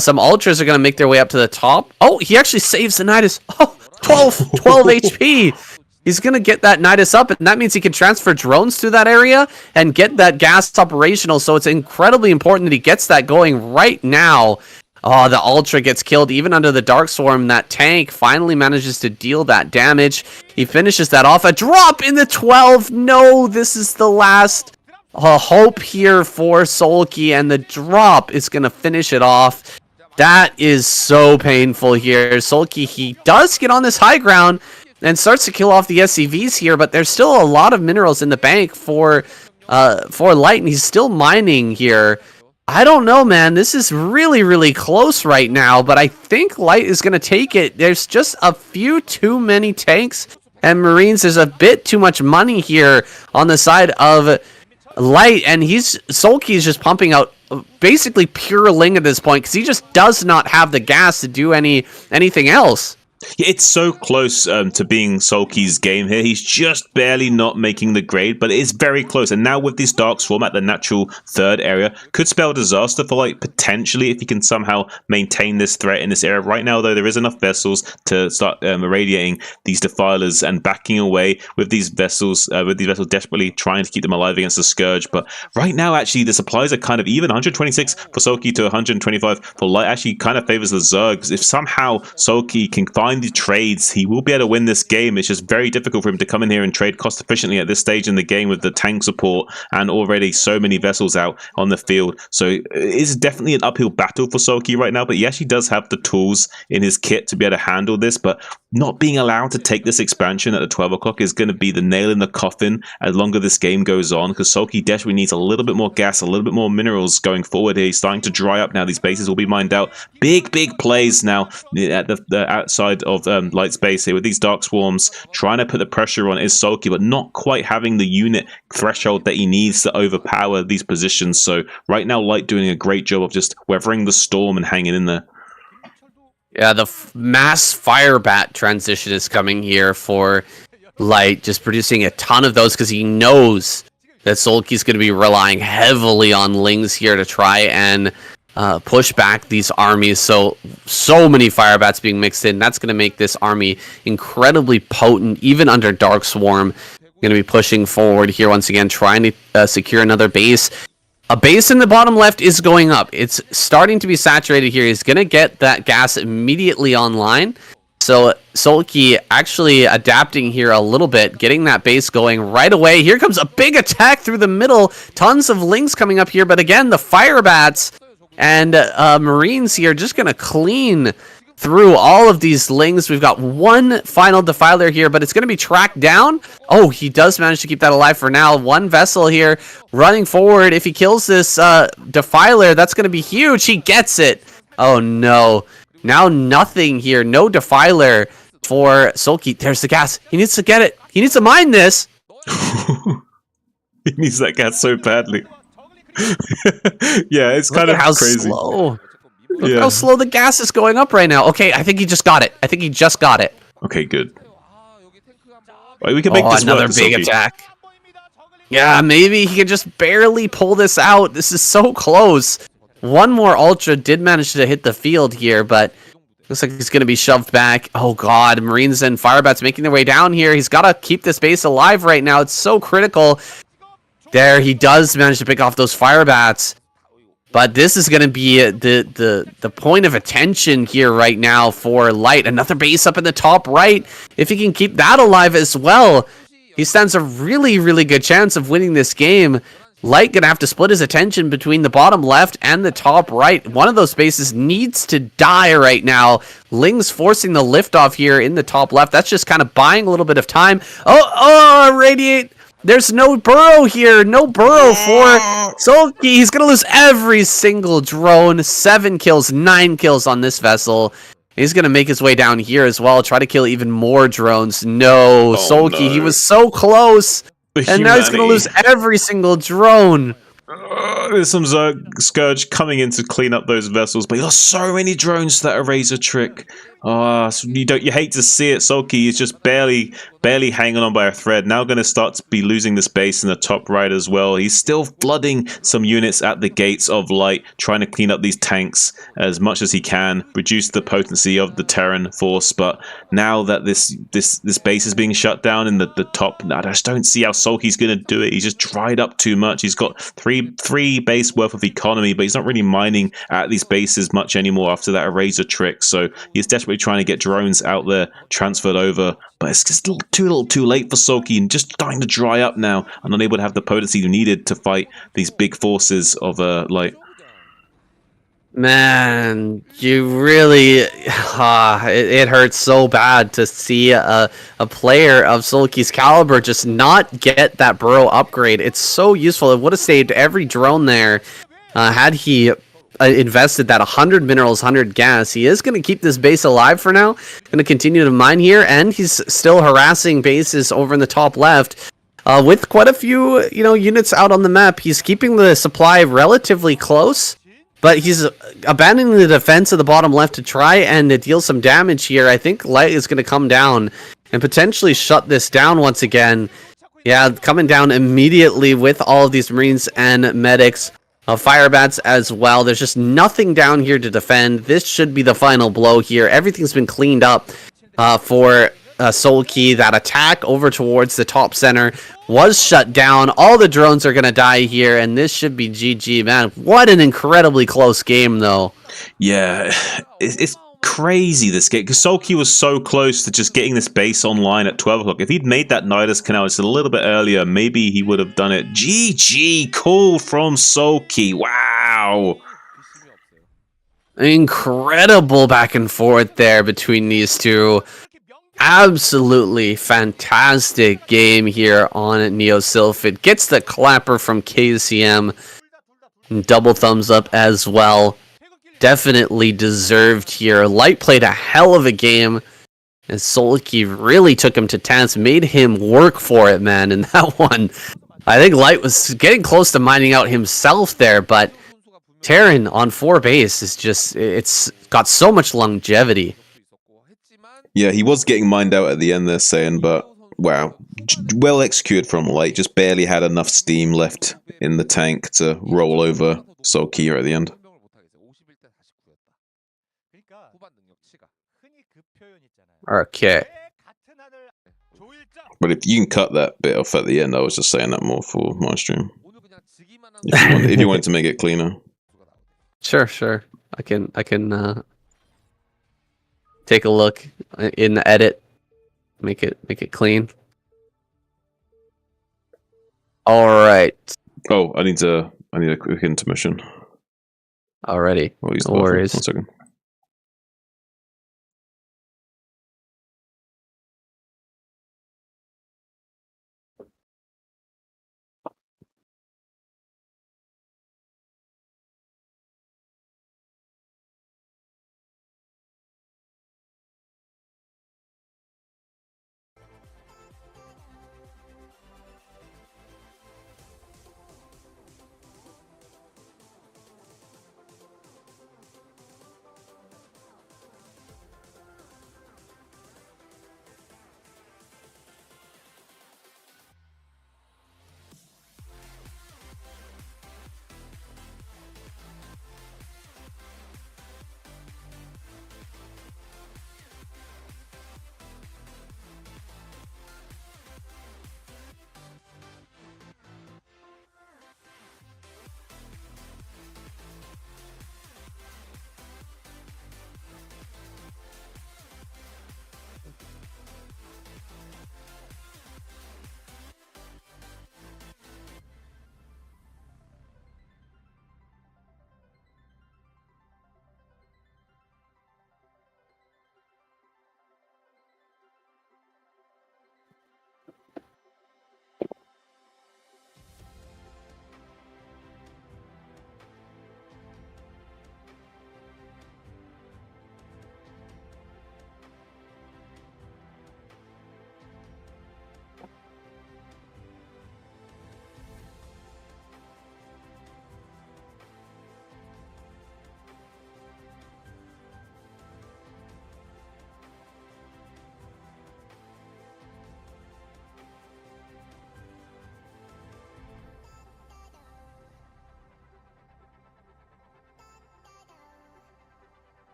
Some Ultras are going to make their way up to the top. Oh, he actually saves the Nidus. Oh, 12 HP. He's going to get that Nidus up, and that means he can transfer drones through that area and get that gas operational. So it's incredibly important that he gets that going right now. Oh, the Ultra gets killed even under the Dark Swarm. That tank finally manages to deal that damage. He finishes that off. A drop in the 12. No, this is the last hope here for Solky, and the drop is going to finish it off. That is so painful here. Solky, he does get on this high ground and starts to kill off the SCVs here, but there's still a lot of minerals in the bank for Light, and he's still mining here. I don't know, man. This is really, really close right now, but I think Light is going to take it. There's just a few too many tanks and Marines. There's a bit too much money here on the side of Light, and Solky is just pumping out basically pure Ling at this point because he just does not have the gas to do anything else. Yeah, it's so close to being Solky's game here. He's just barely not making the grade, but it is very close. And now with this Dark Swarm at the natural third area, could spell disaster for Light, potentially, if he can somehow maintain this threat in this area. Right now, though, there is enough vessels to start irradiating these Defilers and backing away with these vessels desperately trying to keep them alive against the Scourge. But right now, actually, the supplies are kind of even. 126 for Solky to 125 for Light actually kind of favors the Zergs. If somehow Solky can find the trades, he will be able to win this game. It's just very difficult for him to come in here and trade cost efficiently at this stage in the game with the tank support and already so many vessels out on the field. So it is definitely an uphill battle for Solky right now, but he actually does have the tools in his kit to be able to handle this. But not being allowed to take this expansion at the 12 o'clock is going to be the nail in the coffin as longer this game goes on, because Solky desperately needs a little bit more gas, a little bit more minerals going forward here. He's starting to dry up now. These bases will be mined out. Big plays now at the outside of Light's base here with these Dark Swarms. Trying to put the pressure on is Solky, but not quite having the unit threshold that he needs to overpower these positions. So right now, Light doing a great job of just weathering the storm and hanging in there. Yeah, the mass Firebat transition is coming here for Light, just producing a ton of those because he knows that Solky's going to be relying heavily on Lings here to try and push back these armies. So many Firebats being mixed in. That's going to make this army incredibly potent, even under Dark Swarm. Going to be pushing forward here once again, trying to secure another base. A base in the bottom left is going up. It's starting to be saturated here. He's going to get that gas immediately online. So Sulky actually adapting here a little bit, getting that base going right away. Here comes a big attack through the middle. Tons of Lings coming up here, but again, the Fire Bats and Marines here just going to clean through all of these Lings. We've got one final Defiler here, but it's going to be tracked down. Oh, he does manage to keep that alive for now. One Vessel here running forward. If he kills this Defiler, that's going to be huge. He gets it. Oh, no. Now nothing here. No Defiler for Sulky. There's the gas. He needs to get it. He needs to mine this. He needs that gas so badly. Yeah, it's Look kind at of how crazy. slow. Look how slow the gas is going up right now. Okay, I think he just got it. I think he just got it. Okay, good. Right, we can make this another work, big Sulky. attack. Yeah, maybe he can just barely pull this out. This is so close. One more Ultra did manage to hit the field here, but looks like he's going to be shoved back. Oh, God. Marines and Firebats making their way down here. He's got to keep this base alive right now. It's so critical. There, he does manage to pick off those Firebats. But this is going to be the point of attention here right now for Light. Another base up in the top right. If he can keep that alive as well, he stands a really, really good chance of winning this game. Light gonna have to split his attention between the bottom left and the top right. One of those spaces needs to die right now. Ling's forcing the liftoff here in the top left. That's just kind of buying a little bit of time. Oh, Radiate. There's no burrow here. No burrow for Sulky. He's gonna lose every single drone. 7 kills, 9 kills on this vessel. He's gonna make his way down here as well. Try to kill even more drones. No, Sulky. No. He was so close. And now he's going to Humanity. lose every single drone. There's some Scourge coming in to clean up those vessels, but there's so many drones that erase a trick. So you hate to see it. Sulky is just barely hanging on by a thread. Now going to start to be losing the space in the top right as well. He's still flooding some units at the gates of Light, trying to clean up these tanks as much as he can, reduce the potency of the Terran force. But now that this base is being shut down in the top, I just don't see how Sulky's going to do it. He's just dried up too much. He's got three base worth of economy, but he's not really mining at these bases much anymore after that eraser trick. So he's desperately trying to get drones out there transferred over, but it's just a little too late for Sulky and just starting to dry up now and unable to have the potency needed to fight these big forces of Light. Man, you really... it hurts so bad to see a player of Sulky's caliber just not get that burrow upgrade. It's so useful. It would have saved every drone there had he invested that 100 minerals, 100 gas. He is going to keep this base alive for now. Going to continue to mine here, and he's still harassing bases over in the top left. With quite a few, units out on the map, he's keeping the supply relatively close. But he's abandoning the defense of the bottom left to try and deal some damage here. I think Light is going to come down and potentially shut this down once again. Yeah, coming down immediately with all of these Marines and medics. Firebats as well. There's just nothing down here to defend. This should be the final blow here. Everything's been cleaned up for Sulky. That attack over towards the top center was shut down. All the drones are going to die here, and this should be GG, man. What an incredibly close game, though. Yeah, it's crazy, this game, because Sulky was so close to just getting this base online at 12 o'clock. If he'd made that Nidus Canal just a little bit earlier, maybe he would have done it. GG, cool from Sulky. Wow. Incredible back and forth there between these two. Absolutely fantastic game here on Neo Sylphid. Gets the clapper from KCM. Double thumbs up as well. Definitely deserved here. Light played a hell of a game. And Sulky really took him to task. Made him work for it, man. And that one, I think Light was getting close to mining out himself there. But Terran on 4 base is just, it's got so much longevity. Yeah, he was getting mined out at the end there, saying, but wow, well executed from Light. Just barely had enough steam left in the tank to roll over Sulky here at the end. Okay. But if you can cut that bit off at the end, I was just saying that more for my stream. If you wanted to make it cleaner. Sure. I can take a look in the edit. Make it clean. All right. Oh, I need a quick intermission. Alrighty. I'll use the No bathroom. worries. 1 second.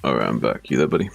Alright, I'm back. You there, buddy?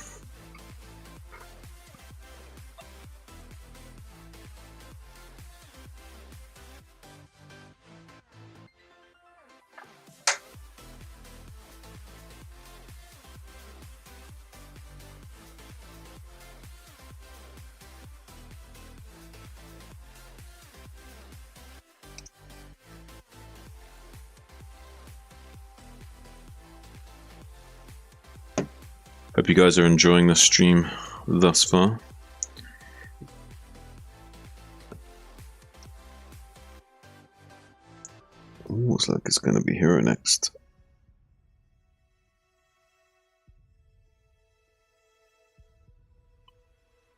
Hope you guys are enjoying the stream thus far. Ooh, looks like it's going to be Hero next.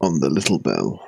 On the little bell.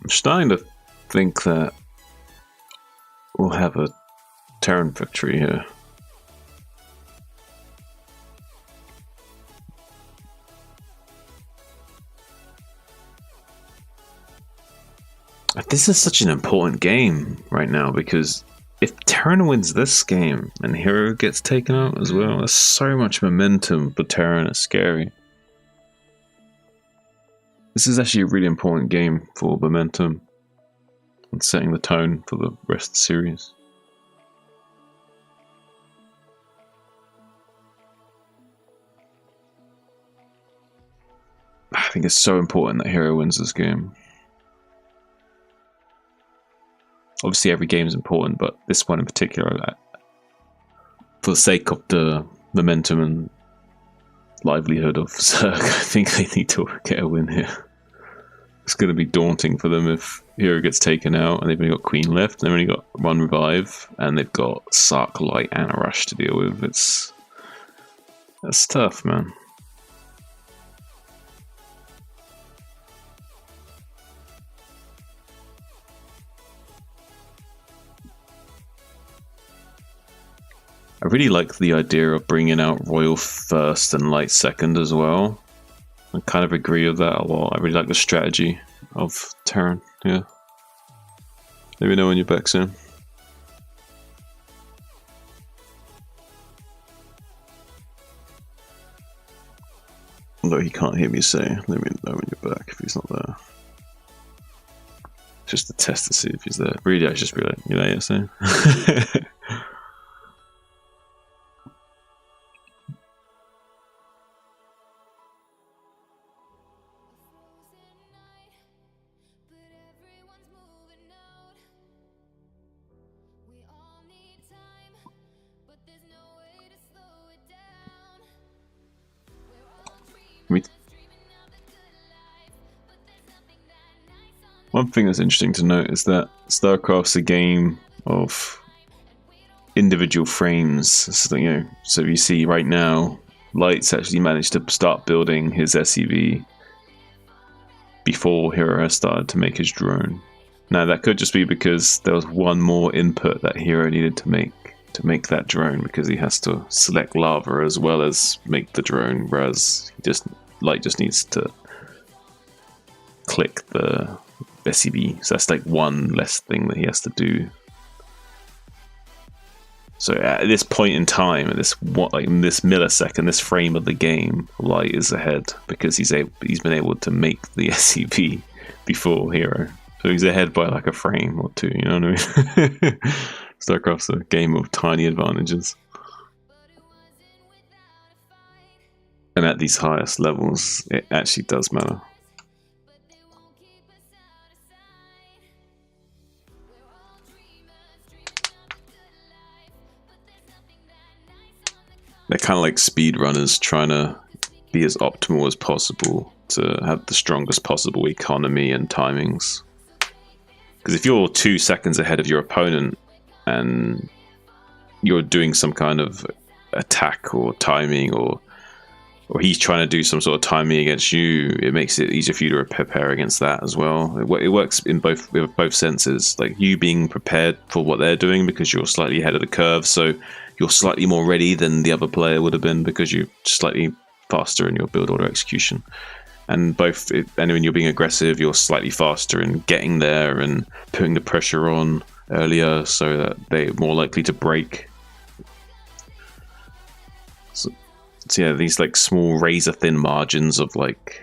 I'm starting to think that we'll have a Terran victory here. This is such an important game right now because if Terran wins this game and Hero gets taken out as well, there's so much momentum for Terran. It's scary. This is actually a really important game for momentum and setting the tone for the rest of the series. I think it's so important that Hero wins this game. Obviously, every game is important, but this one in particular, for the sake of the momentum and livelihood of Zerg, I think they need to get a win here. It's going to be daunting for them if Hero gets taken out and they've only got Queen left, and they've only got one revive, and they've got Sark, Light, and a Rush to deal with. That's tough, man. I really like the idea of bringing out Royal first and Light second as well. I kind of agree with that a lot. I really like the strategy of Terran, yeah. Let me know when you're back soon. Although he can't hear me say, let me know when you're back if he's not there. Just to test to see if he's there. Really, I should just be like, you know what you're saying? One thing that's interesting to note is that StarCraft's a game of individual frames. So, so you see right now, Light's actually managed to start building his SEV before Hero has started to make his drone. Now that could just be because there was one more input that Hero needed to make that drone, because he has to select lava as well as make the drone, whereas Light just needs to click the SEV, so that's like one less thing that he has to do. So at this point in time, at this millisecond, this frame of the game, Light is ahead because he's been able to make the SEV before Hero. So he's ahead by like a frame or two, you know what I mean? StarCraft's a game of tiny advantages. And at these highest levels, it actually does matter. They're kind of like speedrunners trying to be as optimal as possible to have the strongest possible economy and timings. Because if you're 2 seconds ahead of your opponent and you're doing some kind of attack or timing, or he's trying to do some sort of timing against you, it makes it easier for you to prepare against that as well. It works in with both senses, like you being prepared for what they're doing because you're slightly ahead of the curve, so you're slightly more ready than the other player would have been because you're slightly faster in your build order execution. And when you're being aggressive, you're slightly faster in getting there and putting the pressure on earlier so that they're more likely to break. So yeah, these like small razor thin margins of like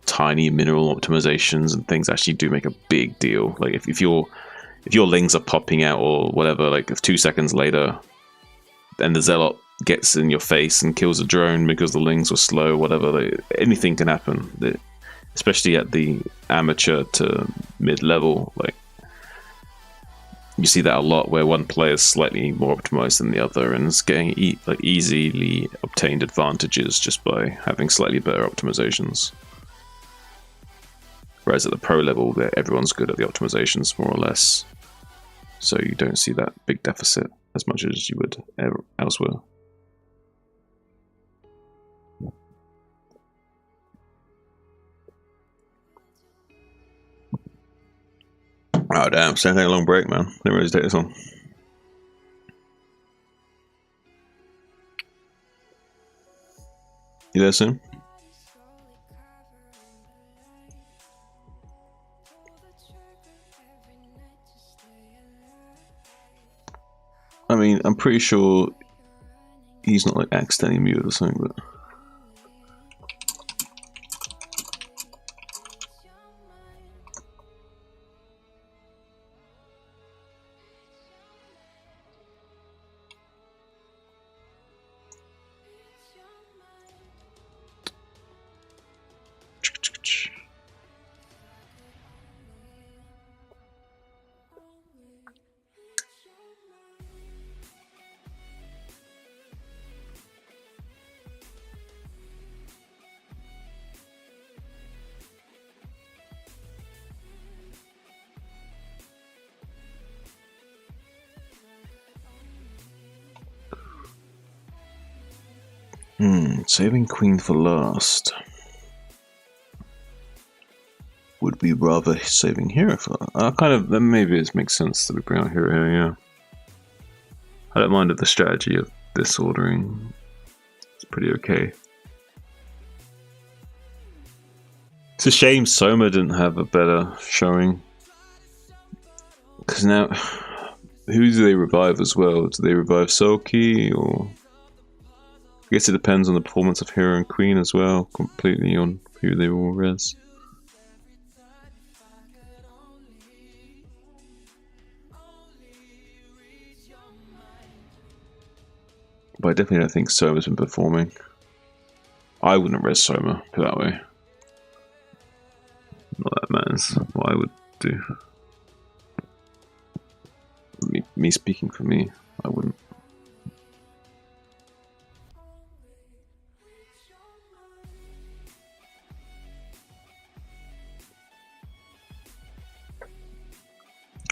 tiny mineral optimizations and things actually do make a big deal. Like if your lings are popping out or whatever, like if 2 seconds later, then the Zealot gets in your face and kills a drone because the lings were slow, whatever, like, anything can happen. Especially at the amateur to mid-level, like you see that a lot where one player is slightly more optimized than the other and is getting easily obtained advantages just by having slightly better optimizations. Whereas at the pro level, everyone's good at the optimizations more or less, so you don't see that big deficit as much as you would elsewhere. Oh damn, it's taking a long break, man. Didn't really take this on. You there soon? I'm pretty sure he's not like accidentally muted or something, but. Saving Queen for last. Would be rather saving Hero for last. Then maybe it makes sense that we bring out Hero here, yeah. I don't mind the strategy of this ordering. It's pretty okay. It's a shame Soma didn't have a better showing. Because now, who do they revive as well? Do they revive Soulkey or... I guess it depends on the performance of Hero and Queen as well, completely on who they will res. But I definitely don't think Soma's been performing. I wouldn't res Soma, put it that way. Not that matters what I would do. Me speaking for me, I wouldn't.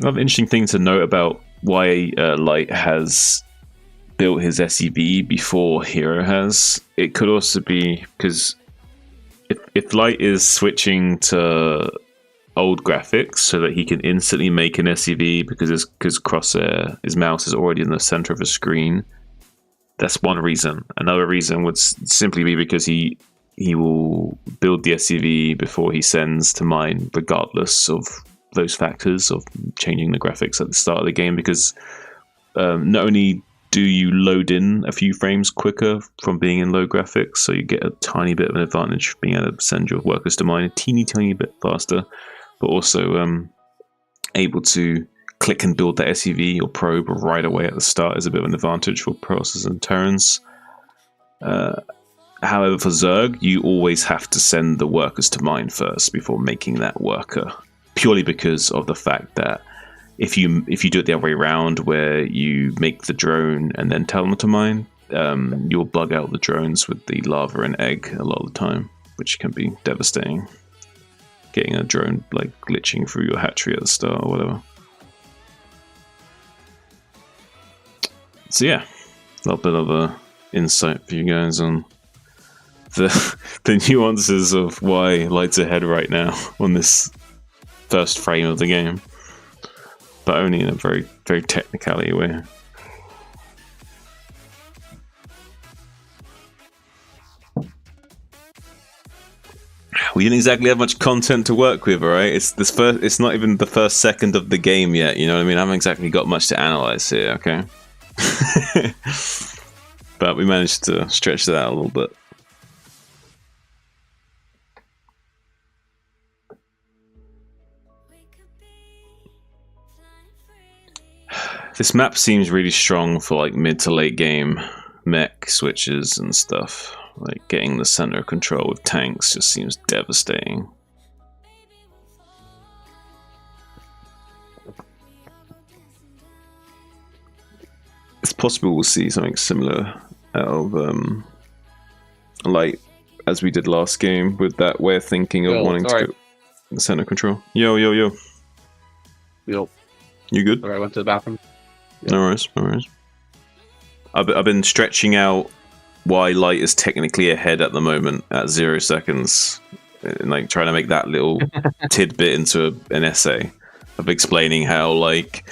Another interesting thing to note about why Light has built his SEV before Hero has, it could also be because if Light is switching to old graphics so that he can instantly make an SEV because Crosshair, his mouse is already in the center of the screen, that's one reason. Another reason would simply be because he will build the SEV before he sends to mine, regardless of those factors of changing the graphics at the start of the game, because not only do you load in a few frames quicker from being in low graphics, so you get a tiny bit of an advantage for being able to send your workers to mine a tiny bit faster, but also able to click and build that SEV or probe right away at the start is a bit of an advantage for Process and Terrans. However, for Zerg, you always have to send the workers to mine first before making that worker, purely because of the fact that if you do it the other way around, where you make the drone and then tell them to mine, you'll bug out the drones with the lava and egg a lot of the time, which can be devastating. Getting a drone like glitching through your hatchery at the start or whatever. So yeah, a little bit of a insight for you guys on the nuances of why Light's ahead right now on this first frame of the game, but only in a very, very technically way. We didn't exactly have much content to work with, right? It's not even the first second of the game yet, you know what I mean? I haven't exactly got much to analyze here, okay? But we managed to stretch that out a little bit. This map seems really strong for like mid to late game mech switches and stuff. Like getting the center of control with tanks just seems devastating. It's possible we'll see something similar out of Light as we did last game with that way of thinking of wanting to go the center control. Yo. Yo. You good? Sorry, I went to the bathroom. Yeah. No worries. I've been stretching out why Light is technically ahead at the moment at 0 seconds, and like trying to make that little tidbit into an essay of explaining how like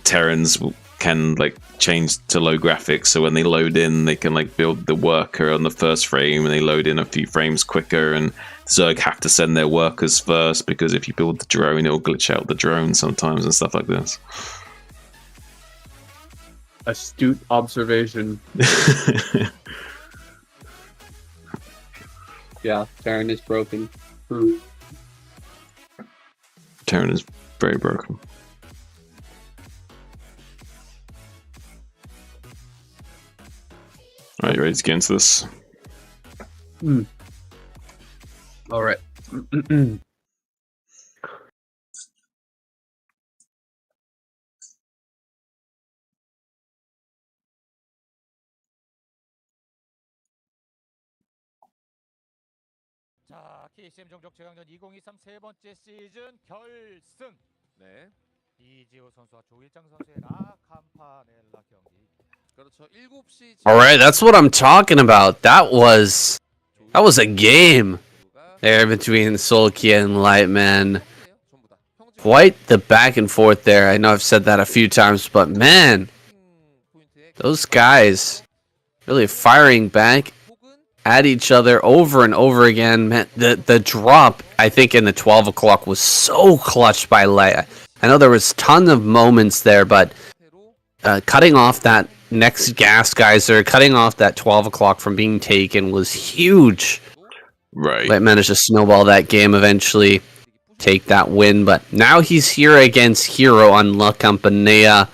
Terrans can like change to low graphics, so when they load in they can like build the worker on the first frame and they load in a few frames quicker, and Zerg have to send their workers first because if you build the drone it'll glitch out the drone sometimes and stuff like this. Astute observation. Yeah, Terran is broken. Terran is very broken. Alright, you ready to get into this? Alright. 자, KCM 종족 최강전 2023 세 번째 시즌 결승. 네. 이지호 선수와 조일장 선수의 라캄파넬라 경기. 그렇죠. 7시 Alright, that's what I'm talking about. That was a game there between Solki and Lightman. Quite the back and forth there. I know I've said that a few times, but man, those guys really firing back at each other over and over again. Man, the drop, I think, in the 12 o'clock was so clutch by Light. I know there was ton of moments there, but cutting off that next gas geyser, cutting off that 12 o'clock from being taken was huge. Right. Light managed to snowball that game, eventually take that win, but now he's here against Hero on La Campanella.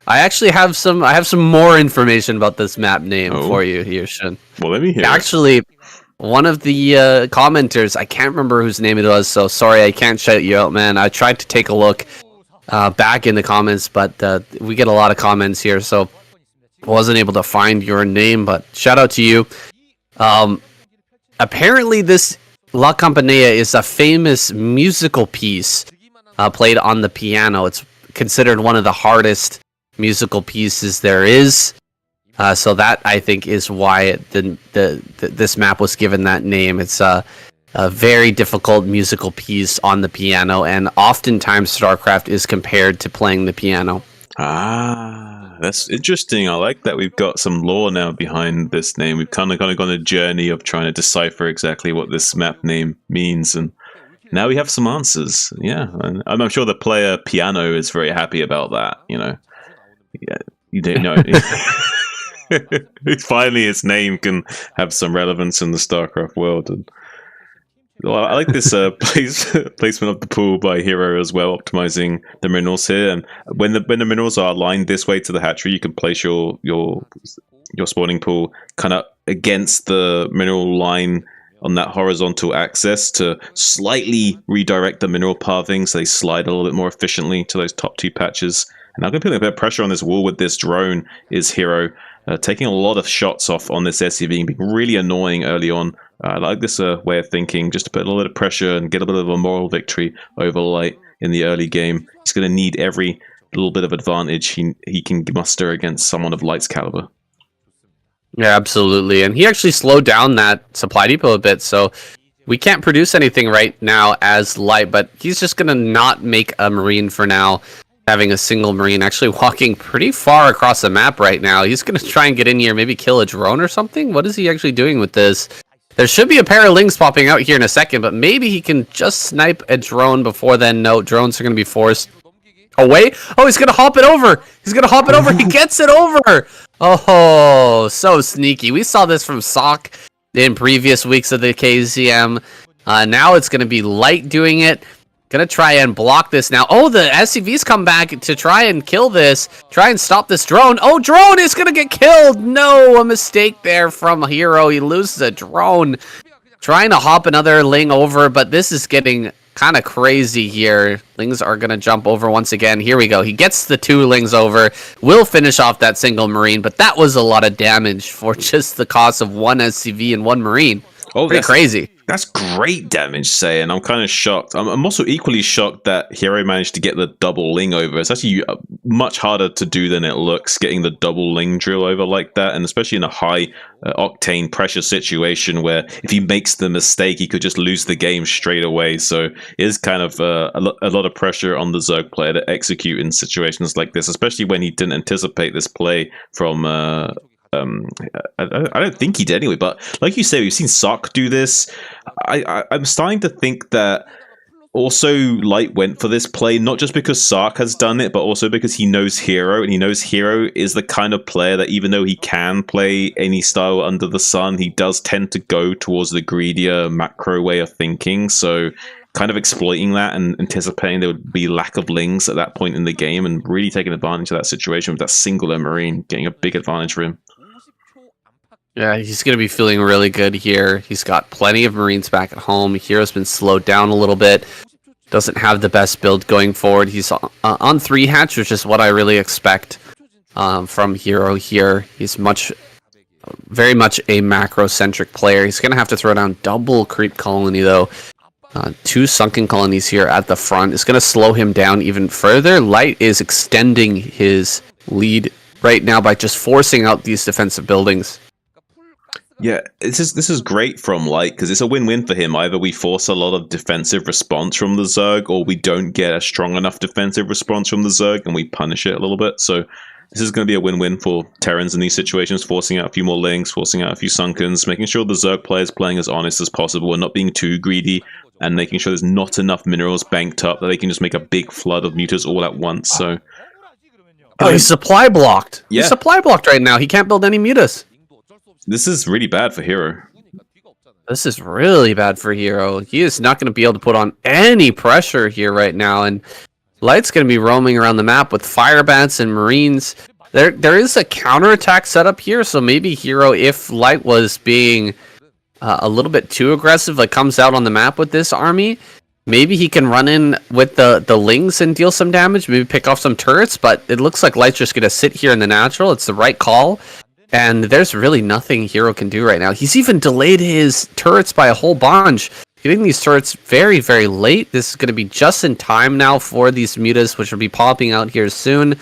I actually have some more information about this map name for you here, Shin. Well, let me hear. Actually, one of the commenters, I can't remember whose name it was, so sorry I can't shout you out, man. I tried to take a look back in the comments, but we get a lot of comments here, so I wasn't able to find your name, but shout out to you. Apparently this La Campanella is a famous musical piece played on the piano. It's considered one of the hardest musical pieces there is. So that, I think, is why this map was given that name. It's a very difficult musical piece on the piano, and oftentimes StarCraft is compared to playing the piano. Ah, that's interesting. I like that we've got some lore now behind this name. We've kind of gone a journey of trying to decipher exactly what this map name means, and now we have some answers. Yeah, and I'm sure the player piano is very happy about that. You know, yeah, you don't know. Finally, its name can have some relevance in the StarCraft world. And well, I like this placement of the pool by Hero as well, optimizing the minerals here. And when the minerals are aligned this way to the hatchery, you can place your spawning pool kind of against the mineral line on that horizontal axis to slightly redirect the mineral pathing so they slide a little bit more efficiently to those top two patches. And I'm going to put a bit of pressure on this wall with this drone is Hero, taking a lot of shots off on this SCV and being really annoying early on. I like this way of thinking, just to put a little bit of pressure and get a bit of a moral victory over Light in the early game. He's going to need every little bit of advantage he can muster against someone of Light's caliber. Yeah, absolutely. And he actually slowed down that supply depot a bit, so we can't produce anything right now as Light, but he's just going to not make a Marine for now. Having a single Marine actually walking pretty far across the map right now. He's going to try and get in here, maybe kill a drone or something? What is he actually doing with this? There should be a pair of Lings popping out here in a second, but maybe he can just snipe a drone before then. No, drones are going to be forced away. Oh, he's going to hop it over. He's going to hop it over. He gets it over. Oh, so sneaky. We saw this from Sock in previous weeks of the KCM. Now it's going to be Light doing it. Gonna try and block this now. Oh, the SCVs come back to try and kill this. Try and stop this drone. Oh, drone is gonna get killed. No, a mistake there from Hero. He loses a drone. Trying to hop another Ling over, but this is getting kind of crazy here. Lings are gonna jump over once again. Here we go. He gets the two Lings over. Will finish off that single Marine, but that was a lot of damage for just the cost of one SCV and one Marine. Oh, pretty crazy. That's great damage, Saiyan. I'm kind of shocked. I'm also equally shocked that Hero managed to get the double Ling over. It's actually much harder to do than it looks, getting the double Ling drill over like that, and especially in a high octane pressure situation where if he makes the mistake, he could just lose the game straight away. So it is kind of a lot of pressure on the Zerg player to execute in situations like this, especially when he didn't anticipate this play from... I don't think he did anyway, but like you say, we've seen Sock do this. I'm starting to think that Also, Light went for this play not just because Sark has done it, but also because he knows Hero, and he knows Hero is the kind of player that even though he can play any style under the sun, he does tend to go towards the greedier macro way of thinking. So kind of exploiting that and anticipating there would be lack of lings at that point in the game and really taking advantage of that situation with that singular Marine, getting a big advantage for him. Yeah, he's going to be feeling really good here. He's got plenty of Marines back at home. Hero's been slowed down a little bit. Doesn't have the best build going forward. He's on 3 hatch, which is what I really expect from Hero here. He's very much a macro-centric player. He's going to have to throw down double creep colony, though. 2 sunken colonies here at the front. It's going to slow him down even further. Light is extending his lead right now by just forcing out these defensive buildings. Yeah, this is great from Light because it's a win-win for him. Either we force a lot of defensive response from the Zerg, or we don't get a strong enough defensive response from the Zerg and we punish it a little bit. So this is going to be a win-win for Terrans in these situations, forcing out a few more links, forcing out a few sunkens, making sure the Zerg player is playing as honest as possible and not being too greedy, and making sure there's not enough minerals banked up that they can just make a big flood of mutas all at once. So oh, he's supply blocked. Yeah. He's supply blocked right now. He can't build any mutas. this is really bad for Hero. This is really bad for Hero. He is not going to be able to put on any pressure here right now, and Light's going to be roaming around the map with fire bats and marines. There is a counterattack set up here, so maybe Hero, if Light was being a little bit too aggressive, like comes out on the map with this army, maybe he can run in with the lings and deal some damage, maybe pick off some turrets, but it looks like Light's just going to sit here in the natural. It's the right call, and there's really nothing Hero can do right now. He's even delayed his turrets by a whole bunch, getting these turrets very, very late. This is going to be just in time now for these mutas, which will be popping out here soon.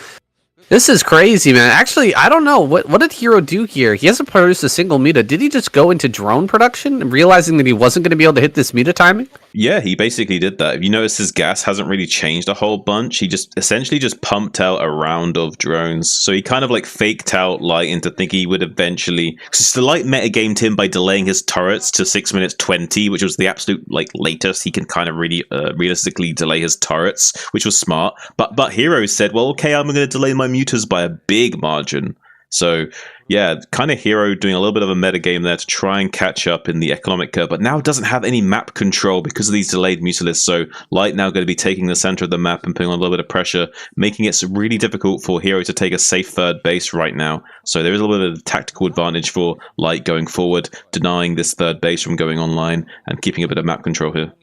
This is crazy, man. Actually, I don't know. What did Hero do here? He hasn't produced a single muta. Did he just go into drone production, realizing that he wasn't going to be able to hit this muta timing? Yeah, he basically did that. If you notice, his gas hasn't really changed a whole bunch. He just essentially just pumped out a round of drones. So he kind of like faked out Light into thinking he would eventually... Because the Light metagamed him by delaying his turrets to 6 minutes 20, which was the absolute like latest he can kind of really realistically delay his turrets, which was smart. But Hero said, well, okay, I'm going to delay my mutas by a big margin. So yeah, kind of Hero doing a little bit of a meta game there to try and catch up in the economic curve, but now doesn't have any map control because of these delayed mutalisks. So Light now going to be taking the center of the map and putting on a little bit of pressure, making it really difficult for Hero to take a safe third base right now. So there is a little bit of tactical advantage for Light going forward, denying this third base from going online and keeping a bit of map control here.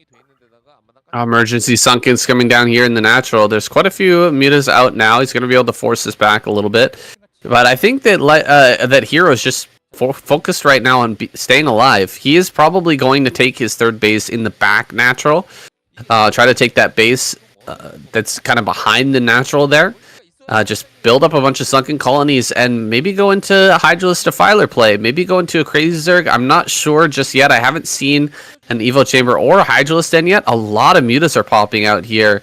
Emergency Sunkens coming down here in the natural. There's quite a few mutas out now. He's going to be able to force this back a little bit. But I think that that Hero is just focused right now on staying alive. He is probably going to take his third base in the back natural. Try to take that base that's kind of behind the natural there. Just build up a bunch of sunken colonies and maybe go into a Hydralisk Defiler play. Maybe go into a Crazy Zerg. I'm not sure just yet. I haven't seen an Evo Chamber or a Hydralisk Den yet. A lot of mutas are popping out here.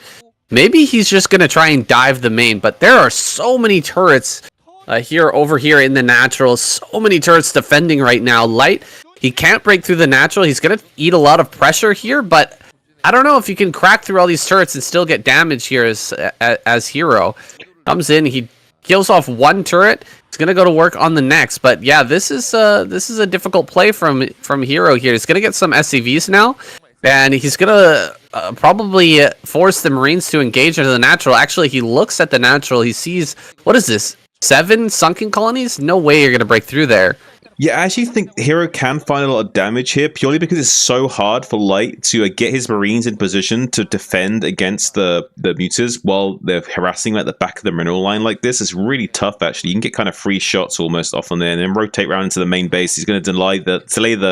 Maybe he's just going to try and dive the main, but there are so many turrets over here in the natural. So many turrets defending right now. Light, he can't break through the natural. He's going to eat a lot of pressure here, but I don't know if you can crack through all these turrets and still get damage here as Hero. Comes in, he kills off one turret. He's gonna go to work on the next, but yeah, this is a difficult play from Hero here. He's gonna get some SCVs now, and he's gonna probably force the Marines to engage into the natural. Actually, he looks at the natural. He sees, what is this? 7 sunken colonies? No way you're gonna break through there. Yeah, I actually think Hero can find a lot of damage here, purely because it's so hard for Light to get his Marines in position to defend against the mutas while they're harassing at the back of the mineral line like this. It's really tough, actually. You can get kind of free shots almost off on there, and then rotate around into the main base. He's going to delay the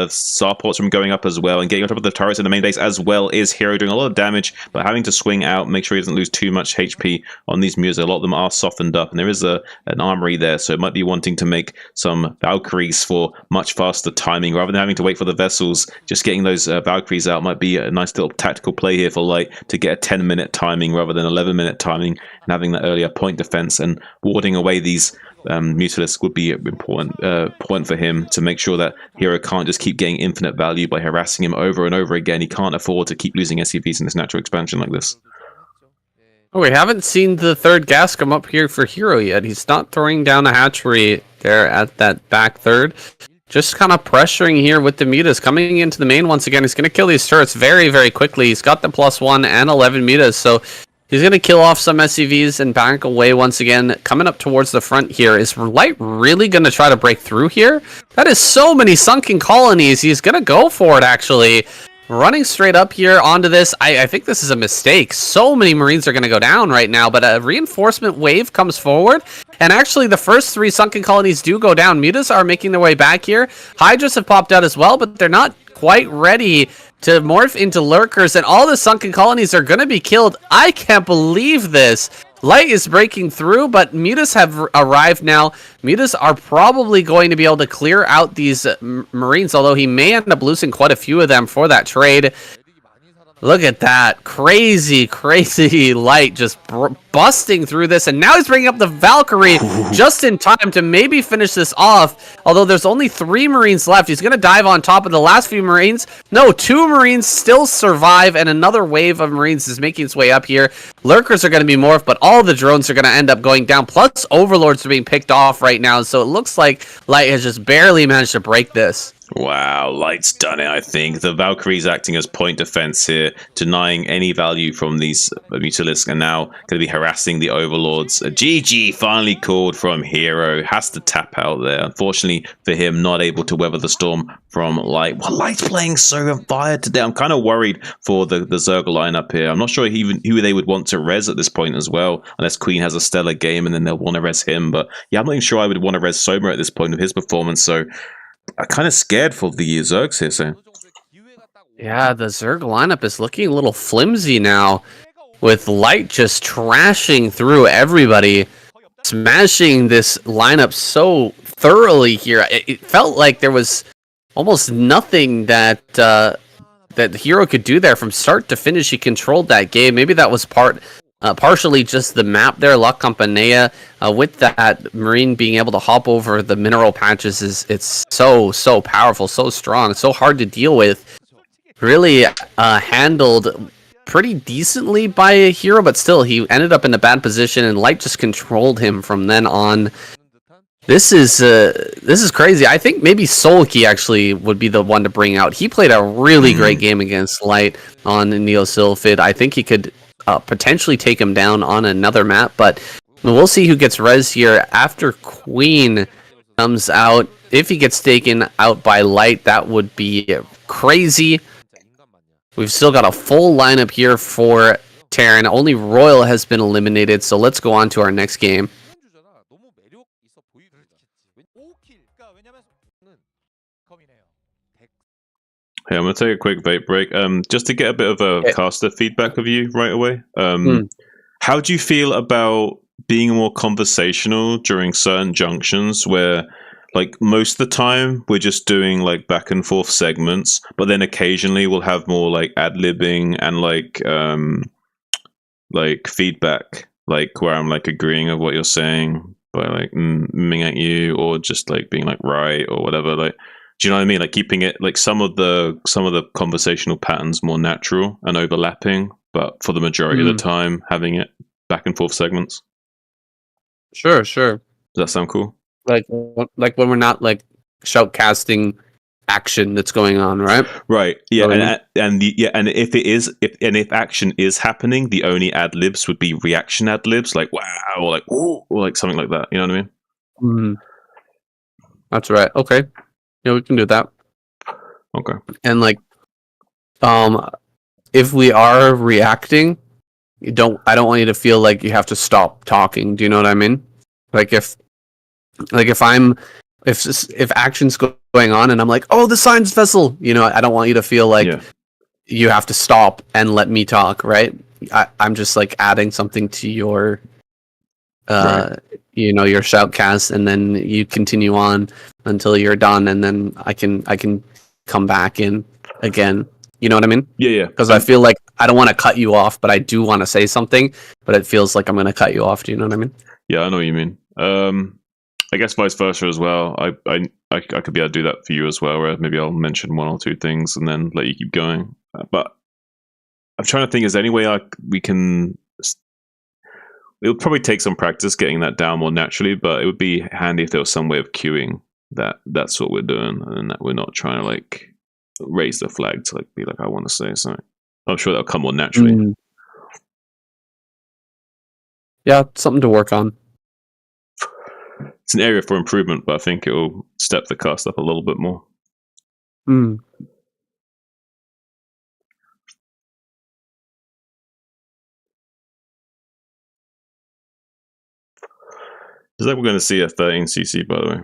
starports from going up as well, and getting on top of the turrets in the main base as well is Hero doing a lot of damage, but having to swing out, make sure he doesn't lose too much HP on these mutas. A lot of them are softened up, and there is an armory there, so it might be wanting to make some Valkyries for much faster timing rather than having to wait for the vessels. Just getting those Valkyries out might be a nice little tactical play here for Light to get a 10-minute timing rather than 11-minute timing, and having that earlier point defense and warding away these Mutalisks would be important for him to make sure that Hero can't just keep getting infinite value by harassing him over and over again. He can't afford to keep losing SCVs in this natural expansion like this. Oh, we haven't seen the third gas come up here for Hero yet. He's not throwing down a hatchery there at that back third. Just kind of pressuring here with the mutas. Coming into the main once again. He's going to kill these turrets very, very quickly. He's got the +1 and 11 mutas, so he's going to kill off some SCVs and back away once again. Coming up towards the front here. Is Light really going to try to break through here? That is so many sunken colonies. He's going to go for it, actually. Running straight up here onto this, I think this is a mistake. So many Marines are going to go down right now, but a reinforcement wave comes forward, and actually the first 3 sunken colonies do go down. Mutas are making their way back here. Hydras have popped out as well, but they're not quite ready to morph into lurkers, and all the sunken colonies are going to be killed. I can't believe this. Light is breaking through, but Mutas have arrived now. Mutas are probably going to be able to clear out these Marines, although he may end up losing quite a few of them for that trade. Look at that. Crazy, crazy Light just busting through this. And now he's bringing up the Valkyrie just in time to maybe finish this off. Although there's only 3 Marines left. He's going to dive on top of the last few Marines. No, 2 Marines still survive. And another wave of Marines is making its way up here. Lurkers are going to be morphed, but all the drones are going to end up going down. Plus, Overlords are being picked off right now. So it looks like Light has just barely managed to break this. Wow, Light's done it, I think. The Valkyrie's acting as point defense here, denying any value from these Mutalisks, and now going to be harassing the Overlords. A GG finally called from Hero. Has to tap out there. Unfortunately for him, not able to weather the storm from Light. Well, Light's playing so on fire today. I'm kind of worried for the Zerg lineup here. I'm not sure even who they would want to res at this point as well, unless Queen has a stellar game and then they'll want to res him. But yeah, I'm not even sure I would want to res Soma at this point of his performance, so I'm kind of scared for the Zergs here, so. Yeah, the Zerg lineup is looking a little flimsy now, with Light just trashing through everybody, smashing this lineup so thoroughly here. It felt like there was almost nothing that that the Hero could do there from start to finish. He controlled that game. Maybe that was partially just the map there, La Campanea, with that Marine being able to hop over the mineral patches. It's so powerful, so strong, so hard to deal with. Really handled pretty decently by a Hero, but still he ended up in a bad position, and Light just controlled him from then on. This is crazy. I think maybe Solki actually would be the one to bring out. He played a really great game against Light on Neosylphid. I think he could potentially take him down on another map, but we'll see who gets res here after Queen comes out. If he gets taken out by Light, that would be crazy. We've still got a full lineup here for Terran. Only Royal has been eliminated, so let's go on to our next game. Hey, I'm going to take a quick vape break. Just to get a bit of a caster feedback of you right away. How do you feel about being more conversational during certain junctions where, like, most of the time we're just doing like back and forth segments, but then occasionally we'll have more like ad-libbing and like feedback, like where I'm like agreeing of what you're saying by like ming at you, or just like being like right or whatever, like. Do you know what I mean? Like keeping it like some of the conversational patterns more natural and overlapping, but for the majority of the time having it back and forth segments. Sure. Does that sound cool? Like when we're not like shoutcasting action that's going on, right? Right. Yeah. And if action is happening, the only ad libs would be reaction ad libs, like wow, or like ooh, or like something like that. You know what I mean? That's right. Okay. Yeah, we can do that. Okay. And like, if we are reacting, I don't want you to feel like you have to stop talking. Do you know what I mean? Like if action's going on and I'm like, oh, the science vessel, you know, I don't want you to feel like you have to stop and let me talk, right? I'm just like adding something to your you know, your shoutcast, and then you continue on until you're done, and then I can come back in again. You know what I mean? Yeah. Because I feel like I don't want to cut you off, but I do want to say something, but it feels like I'm going to cut you off. Do you know what I mean? Yeah, I know what you mean. I guess vice versa as well. I could be able to do that for you as well, where maybe I'll mention one or two things and then let you keep going. But I'm trying to think, is there any way we can... It would probably take some practice getting that down more naturally, but it would be handy if there was some way of queuing that's what we're doing, and that we're not trying to like raise the flag to like be like, I want to say something. I'm sure that'll come more naturally. Yeah, something to work on. It's an area for improvement, but I think it will step the cast up a little bit more. Is that we're going to see a 13cc, by the way?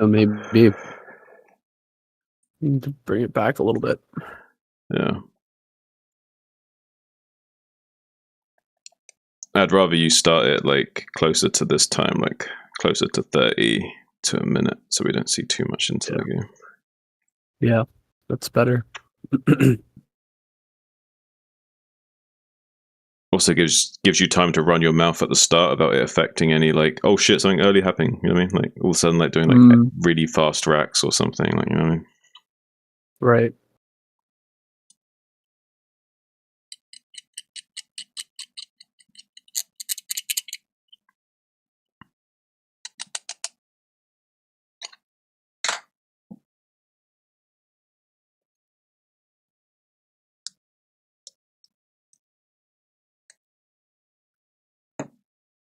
Maybe need to bring it back a little bit. Yeah. I'd rather you start it like closer to this time, like closer to 30 to a minute, so we don't see too much into the game. Yeah, that's better. Also gives you time to run your mouth at the start without it affecting any like, oh shit, something early happening. You know what I mean? Like all of a sudden, like doing like really fast racks or something. Like, you know what I mean? Right.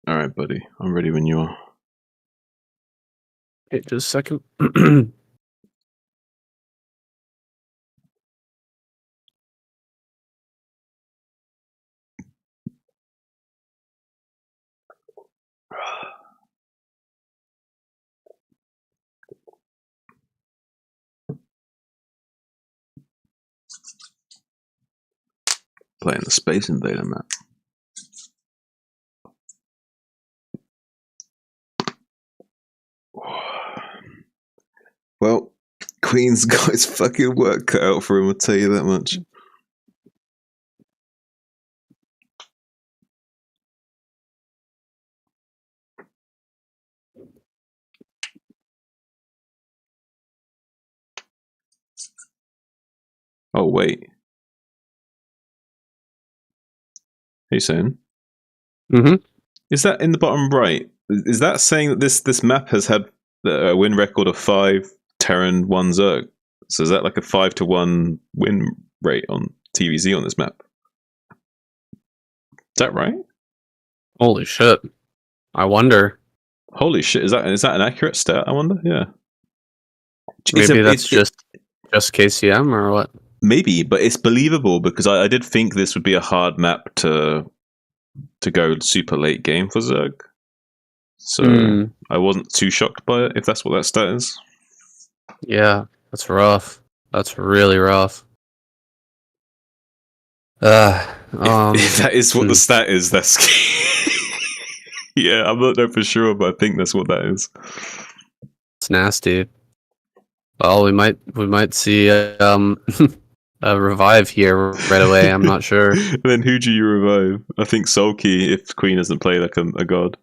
All right, buddy. I'm ready when you are. Hey, just a second. Playing the Space Invader map. Well, Queen's got his fucking work cut out for him, I'll tell you that much. Oh, wait. Hey, saying? Is that in the bottom right? Is that saying that this map has had a win record of 5 Terran, 1 Zerg? So is that like a 5-to-1 win rate on TVZ on this map? Is that right? Holy shit! I wonder. Holy shit! Is that an accurate stat? I wonder. Yeah. Maybe that's just KCM or what? Maybe, but it's believable because I did think this would be a hard map to go super late game for Zerg. So I wasn't too shocked by it, if that's what that stat is. Yeah, that's rough. That's really rough. If that is what the stat is, that's yeah, I'm not know for sure, but I think that's what that is. It's nasty. Well, we might see a revive here right away. I'm not sure. Then who do you revive? I think Sulky if Queen doesn't play like a god.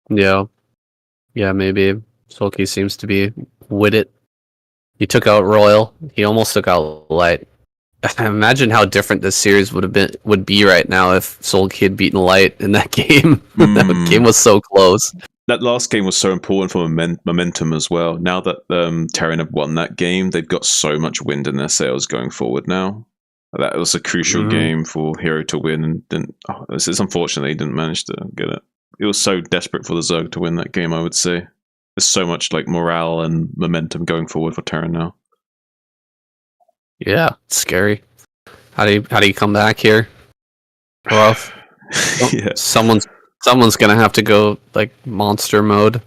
Yeah, maybe Sulky seems to be with it. He took out Royal. He almost took out Light. Imagine how different this series would be right now if Sulky had beaten Light in that game. That game was so close. That last game was so important for momentum as well. Now that Terran have won that game, they've got so much wind in their sails going forward now. That was a crucial game for Hero to win, and it's unfortunate they didn't manage to get it. It was so desperate for the Zerg to win that game, I would say. There's so much like morale and momentum going forward for Terran now. Yeah, it's scary. How do you come back here? Rough. Yeah. Someone's gonna have to go like monster mode.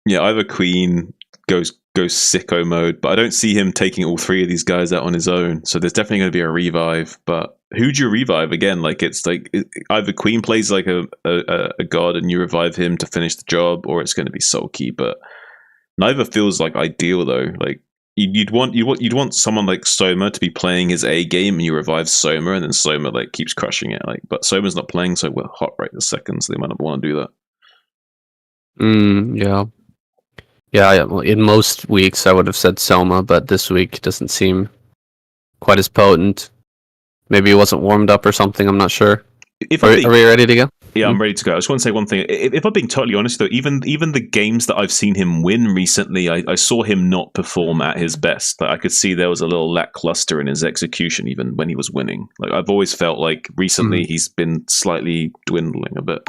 Yeah, either Queen goes go sicko mode, but I don't see him taking all three of these guys out on his own. So there's definitely going to be a revive. But who do you revive again? Like it's like either Queen plays like a god and you revive him to finish the job, or it's going to be sulky. But neither feels like ideal though. Like you'd want someone like Soma to be playing his A game, and you revive Soma, and then Soma like keeps crushing it. Like, but Soma's not playing, so we're hot right this second. So they might not want to do that. Yeah. Yeah, well, in most weeks I would have said Soma, but this week doesn't seem quite as potent. Maybe it wasn't warmed up or something, I'm not sure. Are we ready to go? Yeah, I'm ready to go. I just want to say one thing. If I'm being totally honest, though, even the games that I've seen him win recently, I saw him not perform at his best. Like, I could see there was a little lackluster in his execution, even when he was winning. Like I've always felt like recently he's been slightly dwindling a bit.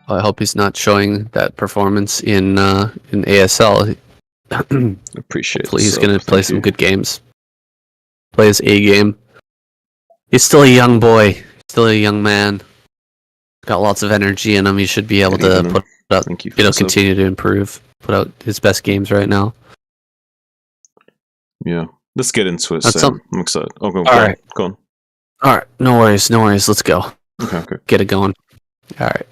I hope he's not showing that performance in ASL. Appreciate it. Hopefully he's going to play some good games. Play his A game. He's still a young boy. Still a young man. Got lots of energy in him. He should be able to put up, continue to improve. Put out his best games right now. Yeah. Let's get into it, Sam. I'm excited. Oh, go on. All right. No worries. Let's go. Okay. Get it going. All right.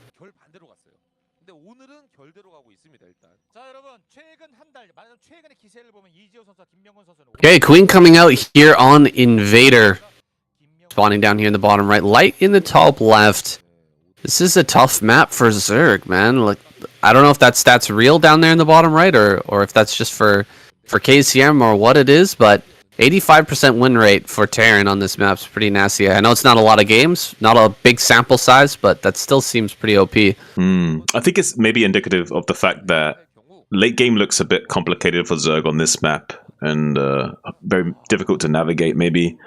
Okay, Queen coming out here on Invader. Spawning down here in the bottom right. Light in the top left. This is a tough map for Zerg, man. Like, I don't know if that stat's real down there in the bottom right, or if that's just for KCM or what it is, but 85% win rate for Terran on this map's pretty nasty. I know it's not a lot of games, not a big sample size, but that still seems pretty OP. I think it's maybe indicative of the fact that late game looks a bit complicated for Zerg on this map, and very difficult to navigate, maybe.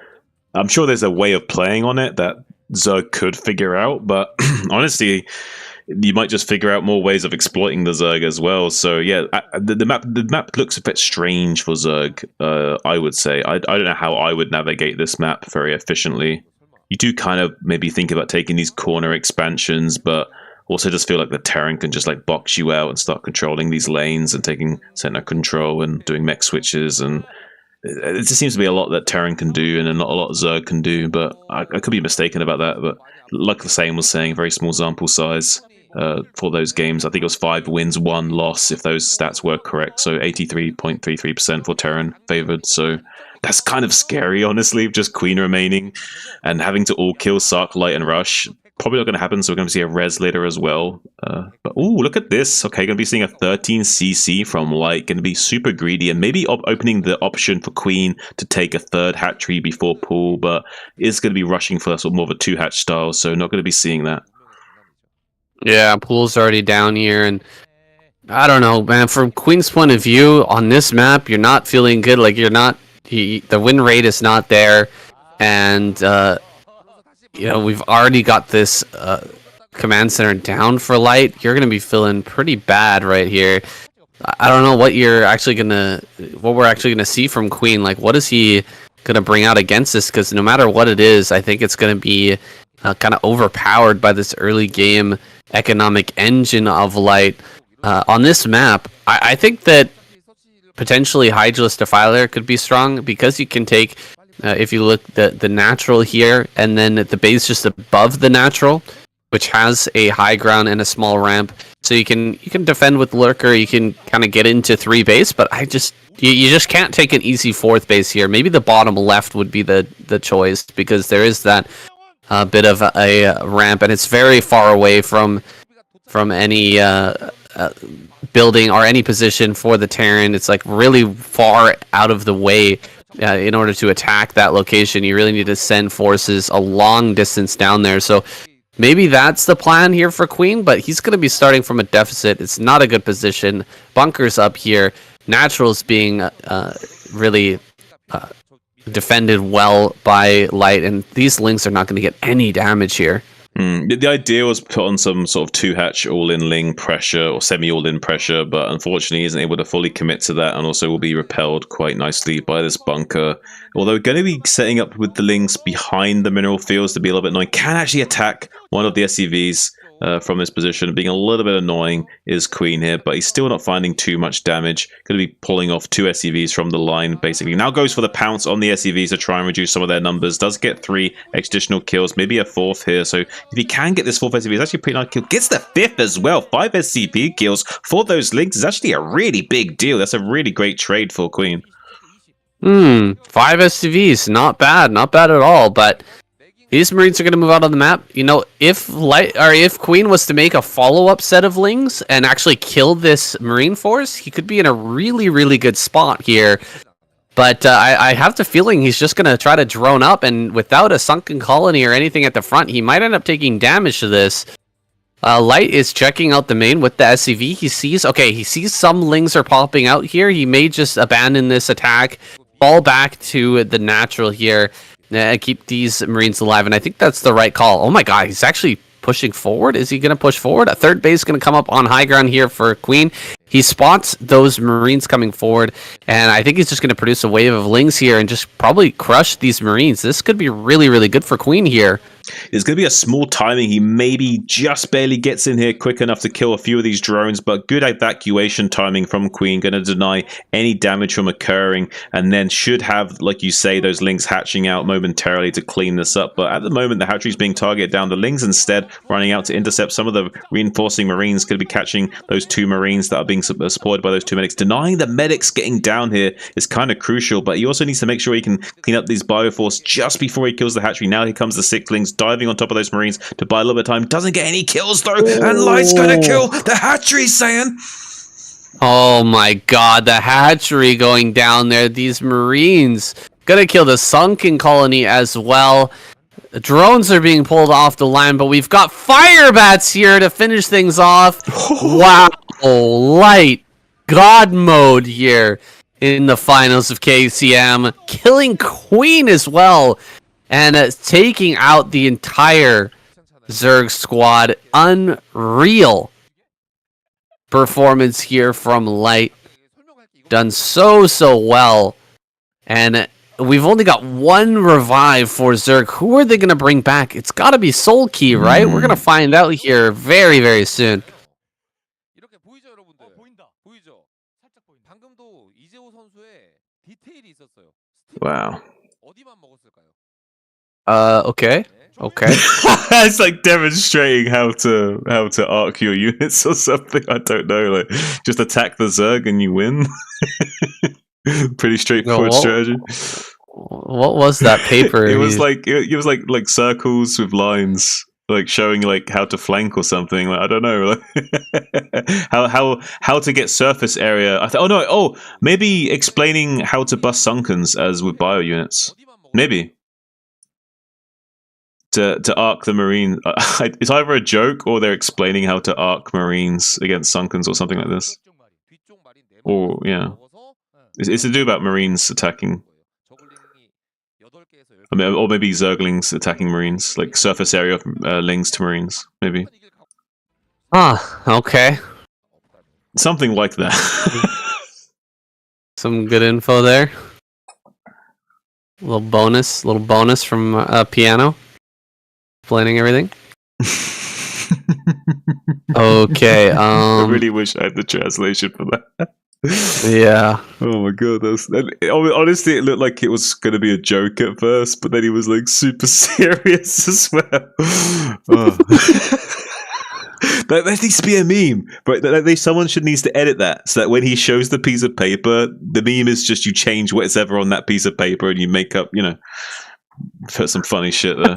I'm sure there's a way of playing on it that Zerg could figure out, but honestly, you might just figure out more ways of exploiting the Zerg as well. So yeah, the map looks a bit strange for Zerg, I would say. I don't know how I would navigate this map very efficiently. You do kind of maybe think about taking these corner expansions, but also just feel like the Terran can just like box you out and start controlling these lanes and taking center control and doing mech switches, and it just seems to be a lot that Terran can do and not a lot Zerg can do, but I could be mistaken about that. But like the same was saying, very small sample size for those games. I think it was 5 wins, 1 loss, if those stats were correct. So 83.33% for Terran favored. So that's kind of scary, honestly, just Queen remaining and having to all kill Sark, Light, and Rush. Probably not going to happen, so we're going to see a res later as well. But ooh, look at this. Okay, going to be seeing a 13 CC from Light. Going to be super greedy and maybe opening the option for Queen to take a 3rd hatchery before pool, but is going to be rushing for sort of more of a 2-hatch style, so not going to be seeing that. Yeah, pool's already down here, and I don't know, man. From Queen's point of view, on this map, you're not feeling good. Like, you're not... the win rate is not there, and... we've already got this command center down for Light. You're gonna be feeling pretty bad right here. I don't know what we're actually gonna see from Queen. Like, what is he gonna bring out against this? Because no matter what it is, I think it's gonna be kind of overpowered by this early game economic engine of Light on this map. I think that potentially Hydraless Defiler could be strong because you can take. If you look the natural here, and then the base just above the natural, which has a high ground and a small ramp, so you can defend with Lurker. You can kind of get into 3 base, but you just can't take an easy 4th base here. Maybe the bottom left would be the choice, because there is that bit of a ramp, and it's very far away from any building or any position for the Terran. It's like really far out of the way. In order to attack that location, you really need to send forces a long distance down there. So maybe that's the plan here for Queen, but he's going to be starting from a deficit. It's not a good position. Bunkers up here. Naturals being really defended well by Light, and these links are not going to get any damage here. The idea was put on some sort of 2-hatch all-in Ling pressure or semi-all-in pressure, but unfortunately isn't able to fully commit to that, and also will be repelled quite nicely by this bunker. Although we're going to be setting up with the Lings behind the mineral fields to be a little bit annoying. Can actually attack one of the SCVs. from this position. Being a little bit annoying is Queen here, but he's still not finding too much damage. Going to be pulling off 2 SCVs from the line, basically. Now goes for the pounce on the SCVs to try and reduce some of their numbers. Does get 3 additional kills, maybe a 4th here. So if he can get this 4th SCV, it's actually a pretty nice kill. Gets the 5th as well. 5 SCP kills for those links is actually a really big deal. That's a really great trade for Queen. 5 SCVs, not bad at all, but these Marines are going to move out on the map. You know, if Queen was to make a follow-up set of Lings and actually kill this Marine force, he could be in a really, really good spot here. But I have the feeling he's just going to try to drone up, and without a sunken colony or anything at the front, he might end up taking damage to this. Light is checking out the main with the SCV. He sees some Lings are popping out here. He may just abandon this attack, fall back to the natural here, keep these Marines alive, and I think that's the right call. Oh my god, he's actually pushing forward. Is he going to push forward? A third base is going to come up on high ground here for Queen. He spots those Marines coming forward, and I think he's just going to produce a wave of Lings here and just probably crush these Marines. This could be really, really good for Queen here. There's going to be a small timing. He maybe just barely gets in here quick enough to kill a few of these drones, but good evacuation timing from Queen. Going to deny any damage from occurring, and then should have, like you say, those Lings hatching out momentarily to clean this up. But at the moment, the hatchery's being targeted down. The Lings instead running out to intercept some of the reinforcing Marines. Going to be catching those 2 Marines that are being supported by those 2 medics. Denying the medics getting down here is kind of crucial, but he also needs to make sure he can clean up these Bioforce just before he kills the hatchery. Now here comes the 6 Lings diving on top of those Marines to buy a little bit of time. Doesn't get any kills though, and Light's gonna kill the hatchery, Saiyan. Oh my god, the hatchery going down there. These Marines gonna kill the sunken colony as well. The drones are being pulled off the line, but we've got fire bats here to finish things off. Wow, Light god mode here in the finals of KCM, killing Queen as well, and taking out the entire Zerg squad. Unreal performance here from Light. Done so well. And we've only got 1 revive for Zerg. Who are they going to bring back? It's got to be Soul Key, right? We're going to find out here very, very soon. Wow. Okay. It's like demonstrating how to arc your units or something. I don't know. Like, just attack the Zerg and you win. Pretty straightforward strategy. What was that paper? it was like circles with lines, like showing like how to flank or something. Like, I don't know. Like, how to get surface area. Maybe explaining how to bust sunkens as with bio units. Maybe. To arc the Marine. It's either a joke or they're explaining how to arc Marines against sunkens or something like this. Or, yeah. It's to do about Marines attacking. I mean, or maybe Zerglings attacking Marines. Like surface area of Lings to Marines. Maybe. Okay. Something like that. Some good info there. Little bonus from Piano. Explaining everything. Okay. I really wish I had the translation for that. Yeah. Oh my god, honestly, it looked like it was going to be a joke at first, but then he was like super serious as well. Oh. That needs to be a meme, but someone needs to edit that so that when he shows the piece of paper, the meme is just you change whatever on that piece of paper and you make up, put some funny shit there.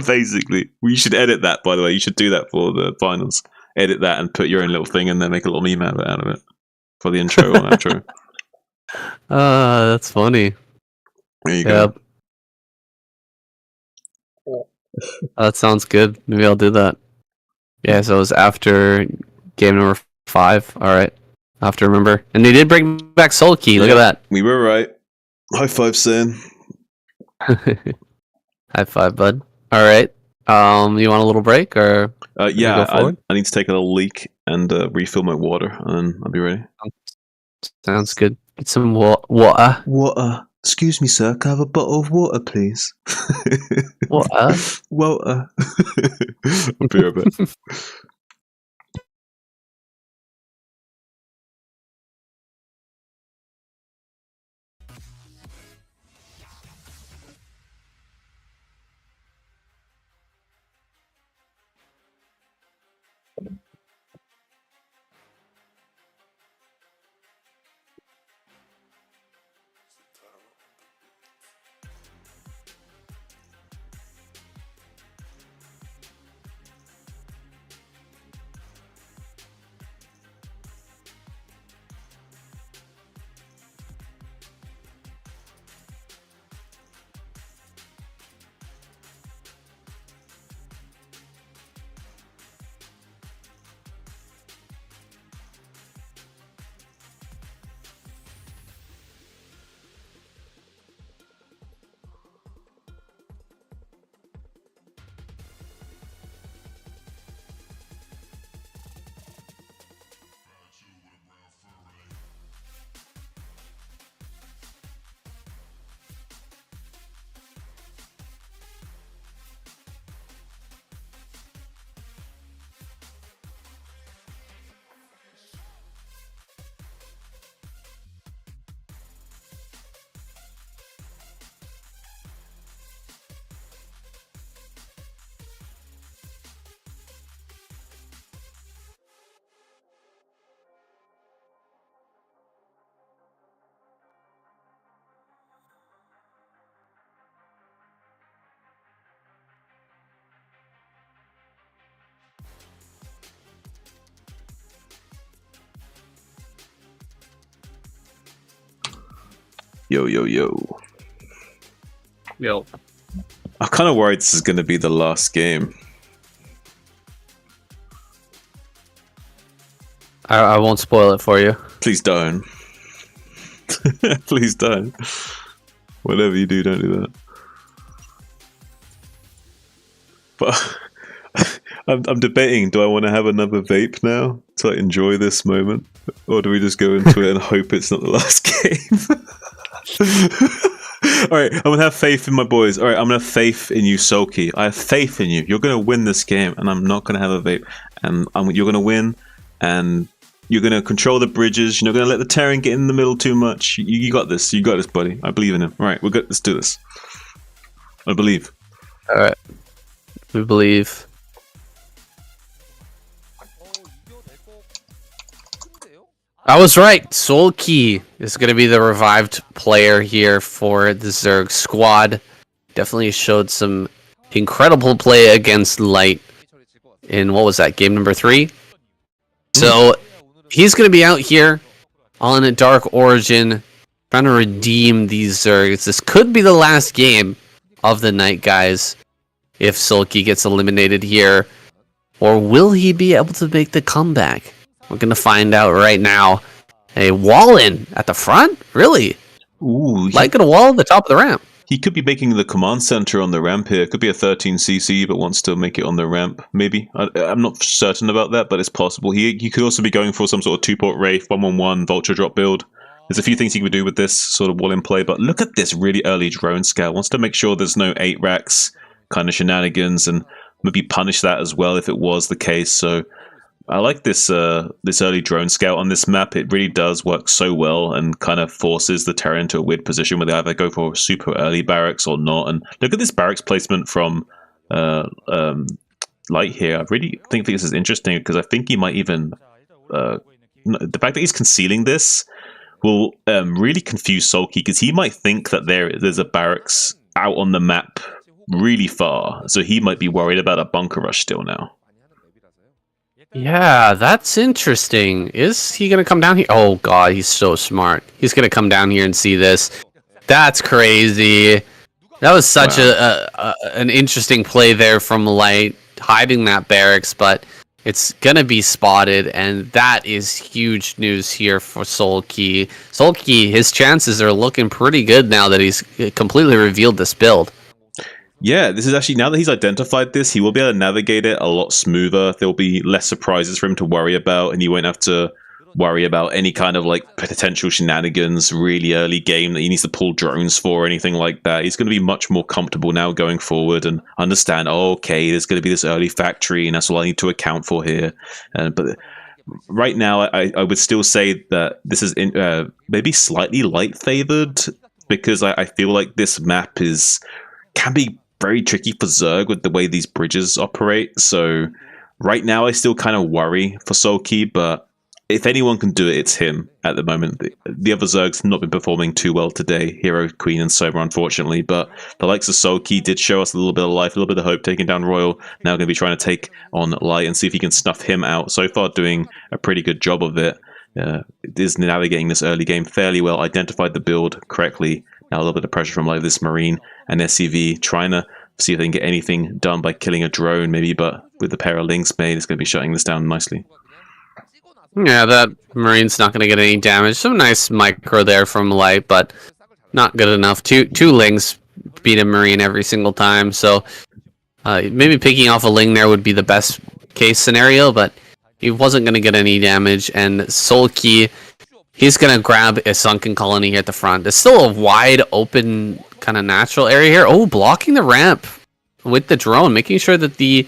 Basically, we should edit that. By the way, you should do that for the finals. Edit that and put your own little thing and then make a little meme out of it for the intro or outro. That's funny. There you go. That sounds good. Maybe I'll do that. Yeah, so it was after game number 5. All right, I have to remember. And they did bring back Soul Key. Look at that. We were right. High five, Sam. High five, bud. All right. You want a little break or? Yeah, I need to take a little leak and refill my water, and then I'll be ready. Sounds good. Get some water. Water. Excuse me, sir, can I have a bottle of water, please? What? Water. I'll be right back. Yo, yo, yo. Yo. I'm kind of worried this is going to be the last game. I won't spoil it for you. Please don't. Please don't. Whatever you do, don't do that. But I'm debating, do I want to have another vape now to enjoy this moment? Or do we just go into it and hope it's not the last game? Alright, I'm gonna have faith in my boys. Alright, I'm gonna have faith in you, Sulky. I have faith in you. You're gonna win this game, and I'm not gonna have a vape. And you're gonna win, and you're gonna control the bridges. You're not gonna let the Terran get in the middle too much. You got this. You got this, buddy. I believe in him. Alright, we're good. Let's do this. I believe. Alright. We believe. I was right. Soul Key is going to be the revived player here for the Zerg squad. Definitely showed some incredible play against Light in, what was that, game number 3? So he's going to be out here on a Dark Origin, trying to redeem these Zergs. This could be the last game of the night, guys, if Sulky gets eliminated here. Or will he be able to make the comeback? We're going to find out right now. A wall in at the front? Really? Ooh, Like a wall at the top of the ramp. he could be making the command center on the ramp here. Could be a 13cc, but wants to make it on the ramp. Maybe. I'm not certain about that, but it's possible. He could also be going for some sort of 2-port Wraith, 1-1-1, Vulture drop build. There's a few things he could do with this sort of wall in play, but look at this really early drone scout. Wants to make sure there's no 8 racks kind of shenanigans, and maybe punish that as well if it was the case. So I like this this early drone scout on this map. It really does work so well and kind of forces the Terran into a weird position where they either go for super early barracks or not. And look at this barracks placement from Light here. I really think this is interesting because I think he might even the fact that he's concealing this will really confuse Sulky, because he might think that there's a barracks out on the map really far, so he might be worried about a bunker rush still now. Yeah, that's interesting. Is he going to come down here? Oh, God, he's so smart. He's going to come down here and see this. That's crazy. That was such an interesting play there from Light, hiding that barracks, but it's going to be spotted, and that is huge news here for Sulky. Sulky, his chances are looking pretty good now that he's completely revealed this build. Yeah, this is actually, now that he's identified this, he will be able to navigate it a lot smoother. There'll be less surprises for him to worry about, and he won't have to worry about any kind of like potential shenanigans really early game that he needs to pull drones for or anything like that. He's going to be much more comfortable now going forward and understand, oh, okay, there's going to be this early factory and that's all I need to account for here. But right now, I would still say that this is maybe slightly light favored, because I feel like this map can be very tricky for Zerg with the way these bridges operate. So right now, I still kind of worry for Sulky, but if anyone can do it, it's him at the moment. The other Zergs have not been performing too well today, Hero, Queen, and Soma, unfortunately, but the likes of Sulky did show us a little bit of life, a little bit of hope, taking down Royal. Now going to be trying to take on Light and see if he can snuff him out. So far, doing a pretty good job of it. Is navigating this early game fairly well, identified the build correctly. Now a little bit of pressure from like this Marine and SCV, trying to see if they can get anything done by killing a drone, maybe, but with the pair of links made, it's going to be shutting this down nicely. Yeah, that Marine's not going to get any damage. Some nice micro there from Light, but not good enough. Two Lings beat a Marine every single time, so maybe picking off a Ling there would be the best case scenario, but he wasn't going to get any damage, and Sulky, he's going to grab a Sunken Colony here at the front. There's still a wide open kind of natural area here. Oh, blocking the ramp with the drone, making sure that the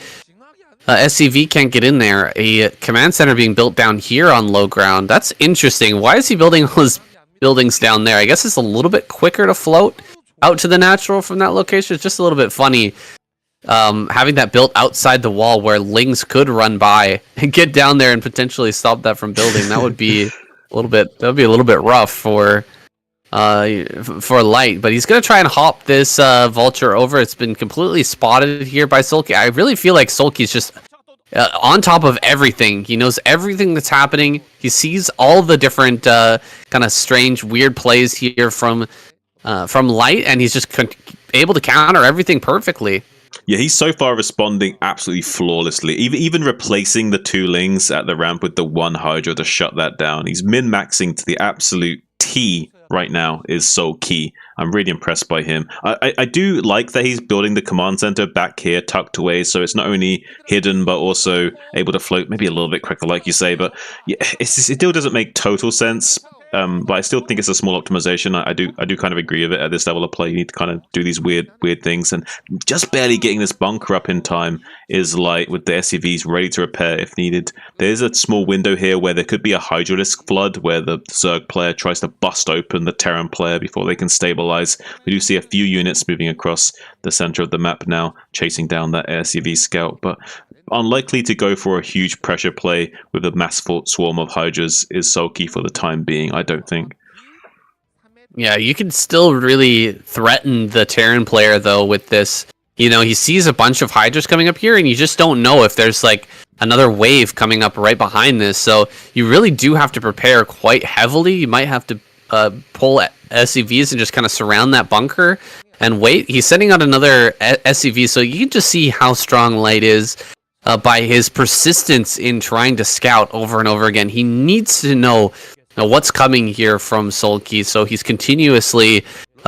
SCV can't get in there. A command center being built down here on low ground. That's interesting. Why is he building all his buildings down there? I guess it's a little bit quicker to float out to the natural from that location. It's just a little bit funny having that built outside the wall where Lings could run by and get down there and potentially stop that from building. That would be a little bit rough for Light, but he's gonna try and hop this vulture over. It's been completely spotted here by Sulky. I really feel like Sulky's just on top of everything. He knows everything that's happening. He sees all the different kind of strange, weird plays here from Light, and he's just able to counter everything perfectly. Yeah, he's so far responding absolutely flawlessly. Even replacing the 2 Lings at the ramp with the 1 Hydra to shut that down. He's min-maxing to the absolute T right now is so key. I'm really impressed by him. I do like that he's building the command center back here, tucked away, so it's not only hidden, but also able to float maybe a little bit quicker, like you say. But yeah, it still doesn't make total sense. But I still think it's a small optimization. I do kind of agree with it at this level of play. You need to kind of do these weird things, and just barely getting this bunker up in time is Light with the SCVs ready to repair if needed. There's a small window here where there could be a Hydralisk flood where the Zerg player tries to bust open the Terran player before they can stabilize. We do see a few units moving across the center of the map now, chasing down that SCV scout, but unlikely to go for a huge pressure play with a mass swarm of Hydras is Sulky for the time being, I don't think. Yeah, you can still really threaten the Terran player, though, with this. You know, he sees a bunch of Hydras coming up here, and you just don't know if there's, like, another wave coming up right behind this. So you really do have to prepare quite heavily. You might have to pull SCVs and just kind of surround that bunker and wait. He's sending out another SCV, so you can just see how strong Light is. By his persistence in trying to scout over and over again. He needs to know what's coming here from Sulky, so he's continuously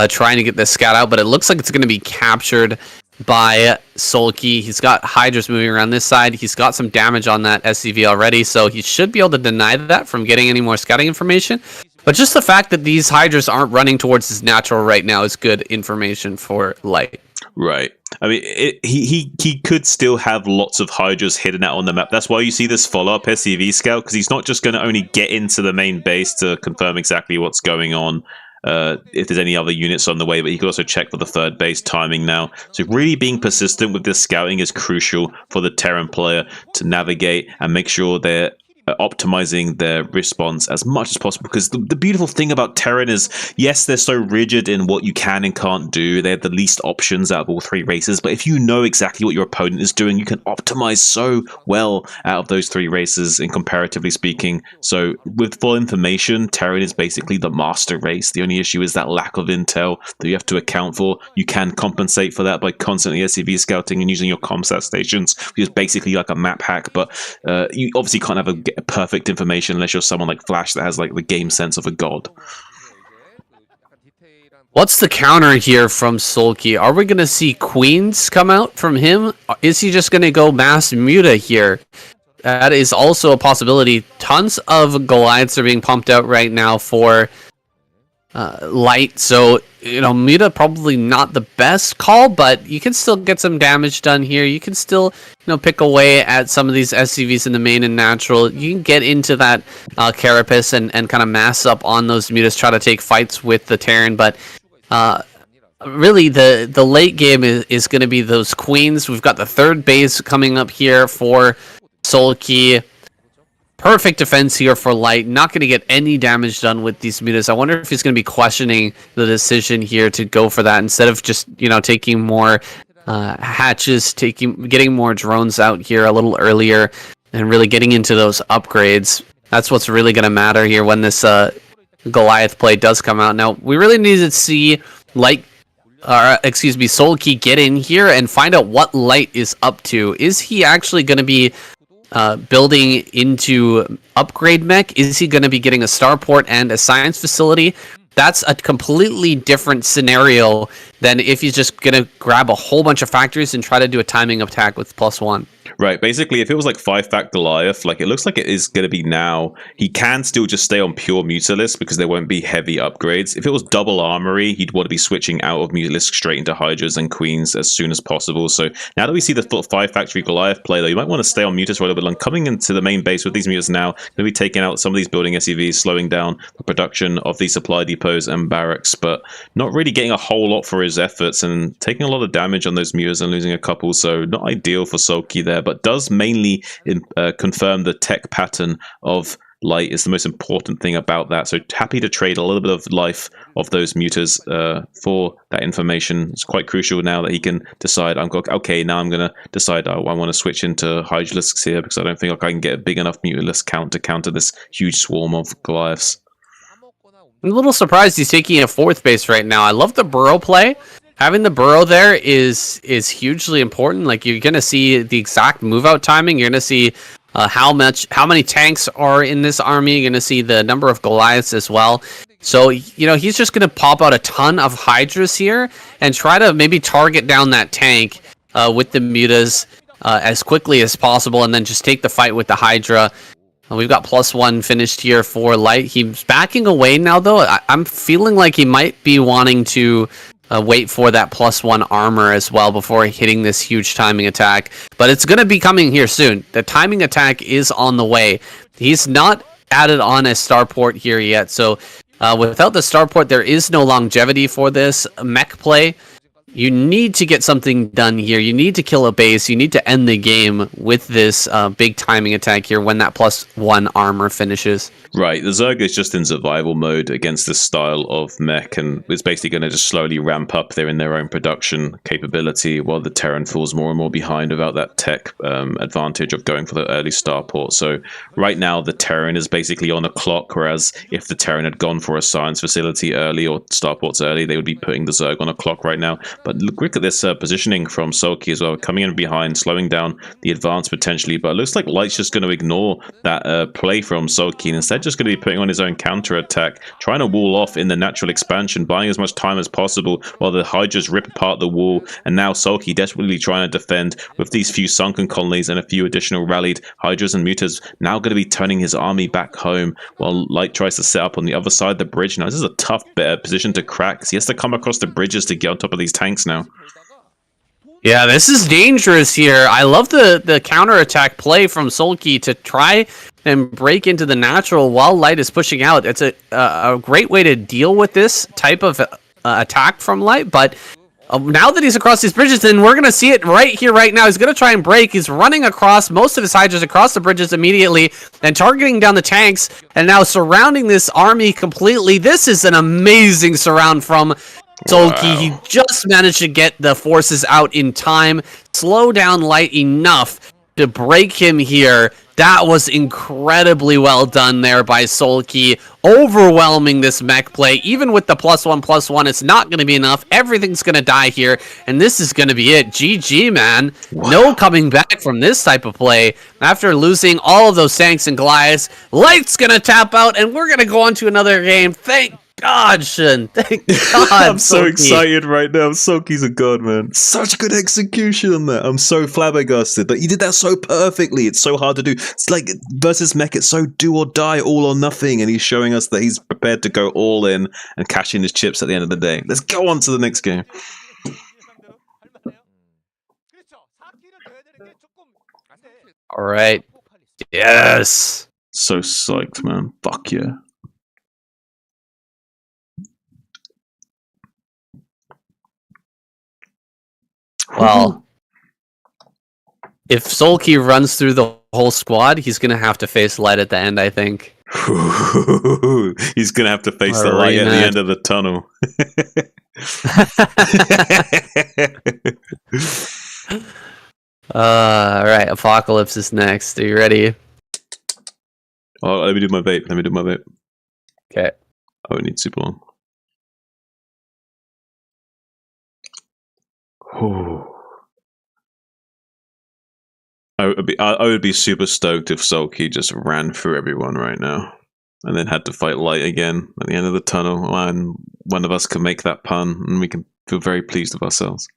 trying to get this scout out, but it looks like it's going to be captured by Sulky. He's got Hydras moving around this side. He's got some damage on that SCV already, so he should be able to deny that from getting any more scouting information. But just the fact that these Hydras aren't running towards his natural right now is good information for Light. Right. I mean, he could still have lots of Hydras hidden out on the map. That's why you see this follow-up SCV scout, because he's not just going to only get into the main base to confirm exactly what's going on, if there's any other units on the way, but he could also check for the third base timing now. So really being persistent with this scouting is crucial for the Terran player to navigate and make sure they're optimizing their response as much as possible, because the beautiful thing about Terran is, yes, they're so rigid in what you can and can't do. They have the least options out of all 3 races, but if you know exactly what your opponent is doing, you can optimize so well out of those 3 races, in comparatively speaking. So with full information, Terran is basically the master race. The only issue is that lack of intel that you have to account for. You can compensate for that by constantly SCV scouting and using your comsat stations, which is basically like a map hack, but you obviously can't have a perfect information unless you're someone like Flash that has like the game sense of a god. What's the counter here from Sulky? Are we going to see Queens come out from him? Is he just going to go mass muta here? that is also a possibility. Tons of Goliaths are being pumped out right now for Light, so Muta probably not the best call, but you can still get some damage done here. You can still pick away at some of these SCVs in the main and natural. You can get into that Carapace and kind of mass up on those Mutas, try to take fights with the Terran, but really the late game is going to be those Queens. We've got the third base coming up here for Sulky. Perfect defense here for Light. Not going to get any damage done with these Mutas. I wonder if he's going to be questioning the decision here to go for that instead of just, taking more hatches, getting more drones out here a little earlier and really getting into those upgrades. That's what's really going to matter here when this Goliath play does come out. Now, we really need to see Sulky get in here and find out what Light is up to. Is he actually going to be building into upgrade mech? Is he going to be getting a starport and a science facility? That's a completely different scenario than if he's just going to grab a whole bunch of factories and try to do a timing attack with +1. Right, basically, if it was like 5-fact Goliath, like it looks like it is going to be now, he can still just stay on pure Mutalisk because there won't be heavy upgrades. If it was double armory, he'd want to be switching out of Mutalisk straight into Hydras and Queens as soon as possible. So now that we see the 5-factory Goliath play, though, you might want to stay on Mutas for a little bit long. Coming into the main base with these Mutas now, going to be taking out some of these building SCVs, slowing down the production of these supply depots and barracks, but not really getting a whole lot for his efforts and taking a lot of damage on those Mutas and losing a couple. So not ideal for Sulky there, but does mainly confirm the tech pattern of Light is the most important thing about that. So happy to trade a little bit of life of those Mutas for that information. It's quite crucial now that he can decide, okay, now I'm going to decide I want to switch into Hydralisks here because I don't think I can get a big enough Mutalisk count to counter this huge swarm of Goliaths. I'm a little surprised he's taking a 4th base right now. I love the burrow play. Having the burrow there is hugely important. Like, you're going to see the exact move out timing. You're going to see how many tanks are in this army. You're going to see the number of Goliaths as well. So, he's just going to pop out a ton of Hydras here and try to maybe target down that tank with the Mutas as quickly as possible and then just take the fight with the Hydra. We've got +1 finished here for Light. He's backing away now, though. I'm feeling like he might be wanting to wait for that +1 armor as well before hitting this huge timing attack. But it's going to be coming here soon. The timing attack is on the way. He's not added on a starport here yet. So without the starport, there is no longevity for this mech play. You need to get something done here. You need to kill a base. You need to end the game with this big timing attack here when that +1 armor finishes. Right, the Zerg is just in survival mode against this style of mech, and it's basically going to just slowly ramp up there in their own production capability while the Terran falls more and more behind without that tech advantage of going for the early starport. So right now the Terran is basically on a clock, whereas if the Terran had gone for a science facility early or starports early, they would be putting the Zerg on a clock right now. But look at this positioning from Sulky as well, coming in behind, slowing down the advance potentially, but it looks like Light's just going to ignore that play from Sulky and instead just going to be putting on his own counter attack, trying to wall off in the natural expansion, buying as much time as possible while the Hydras rip apart the wall, and now Sulky desperately trying to defend with these few sunken colonies and a few additional rallied Hydras and Mutas, now going to be turning his army back home while Light tries to set up on the other side of the bridge. Now this is a tough position to crack because he has to come across the bridges to get on top of these tanks now. Yeah, this is dangerous here. I love the counterattack play from Sulky to try and break into the natural while Light is pushing out. It's a great way to deal with this type of attack from Light, but now that he's across these bridges, then we're going to see it right here, right now. He's going to try and break. He's running across most of his Hydras across the bridges immediately and targeting down the tanks and now surrounding this army completely. This is an amazing surround from Sulky. Wow. He just managed to get the forces out in time, slow down Light enough to break him here. That was incredibly well done there by Sulky, overwhelming this mech play. Even with the +1/+1, it's not going to be enough. Everything's going to die here, and this is going to be it. GG, man. Wow. No coming back from this type of play. After losing all of those tanks and Goliaths, Light's going to tap out, and we're going to go on to another game. Thank God, Shin. Thank God. I'm so Sulky. excited right now. Soki's a god, man. Such good execution on that. I'm so flabbergasted that you did that so perfectly. It's so hard to do. It's like versus Mech, it's so do or die, all or nothing. And he's showing us that he's prepared to go all in and cash in his chips at the end of the day. Let's go on to the next game. All right. Yes. So psyched, man. Fuck yeah. Well, if Sulky runs through the whole squad, he's gonna have to face Light at the end, I think. He's gonna have to face the Or light at the rematch. end of the tunnel. All right, Apocalypse is next. Are you ready? Oh, let me do my vape. Okay. Oh, it needs super long. Oh. I would be super stoked if Sulky just ran through everyone right now and then had to fight Light again at the end of the tunnel, and one of us can make that pun and we can feel very pleased with ourselves.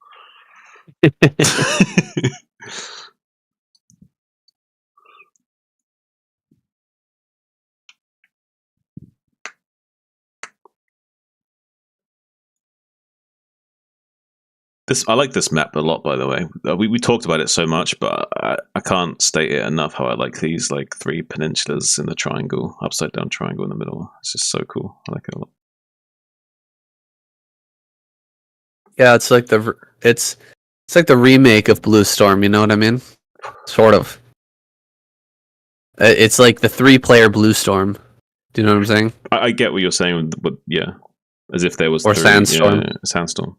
I like this map a lot, by the way. We talked about it so much, but I can't state it enough how I like these like 3 peninsulas in the triangle, upside down triangle in the middle. It's just so cool. I like it a lot. Yeah, it's like it's like the remake of Blue Storm. You know what I mean? Sort of. It's like the 3-player Blue Storm. Do you know what I'm saying? I get what you're saying, but yeah, as if there was Or 3, Sandstorm. Yeah, Sandstorm.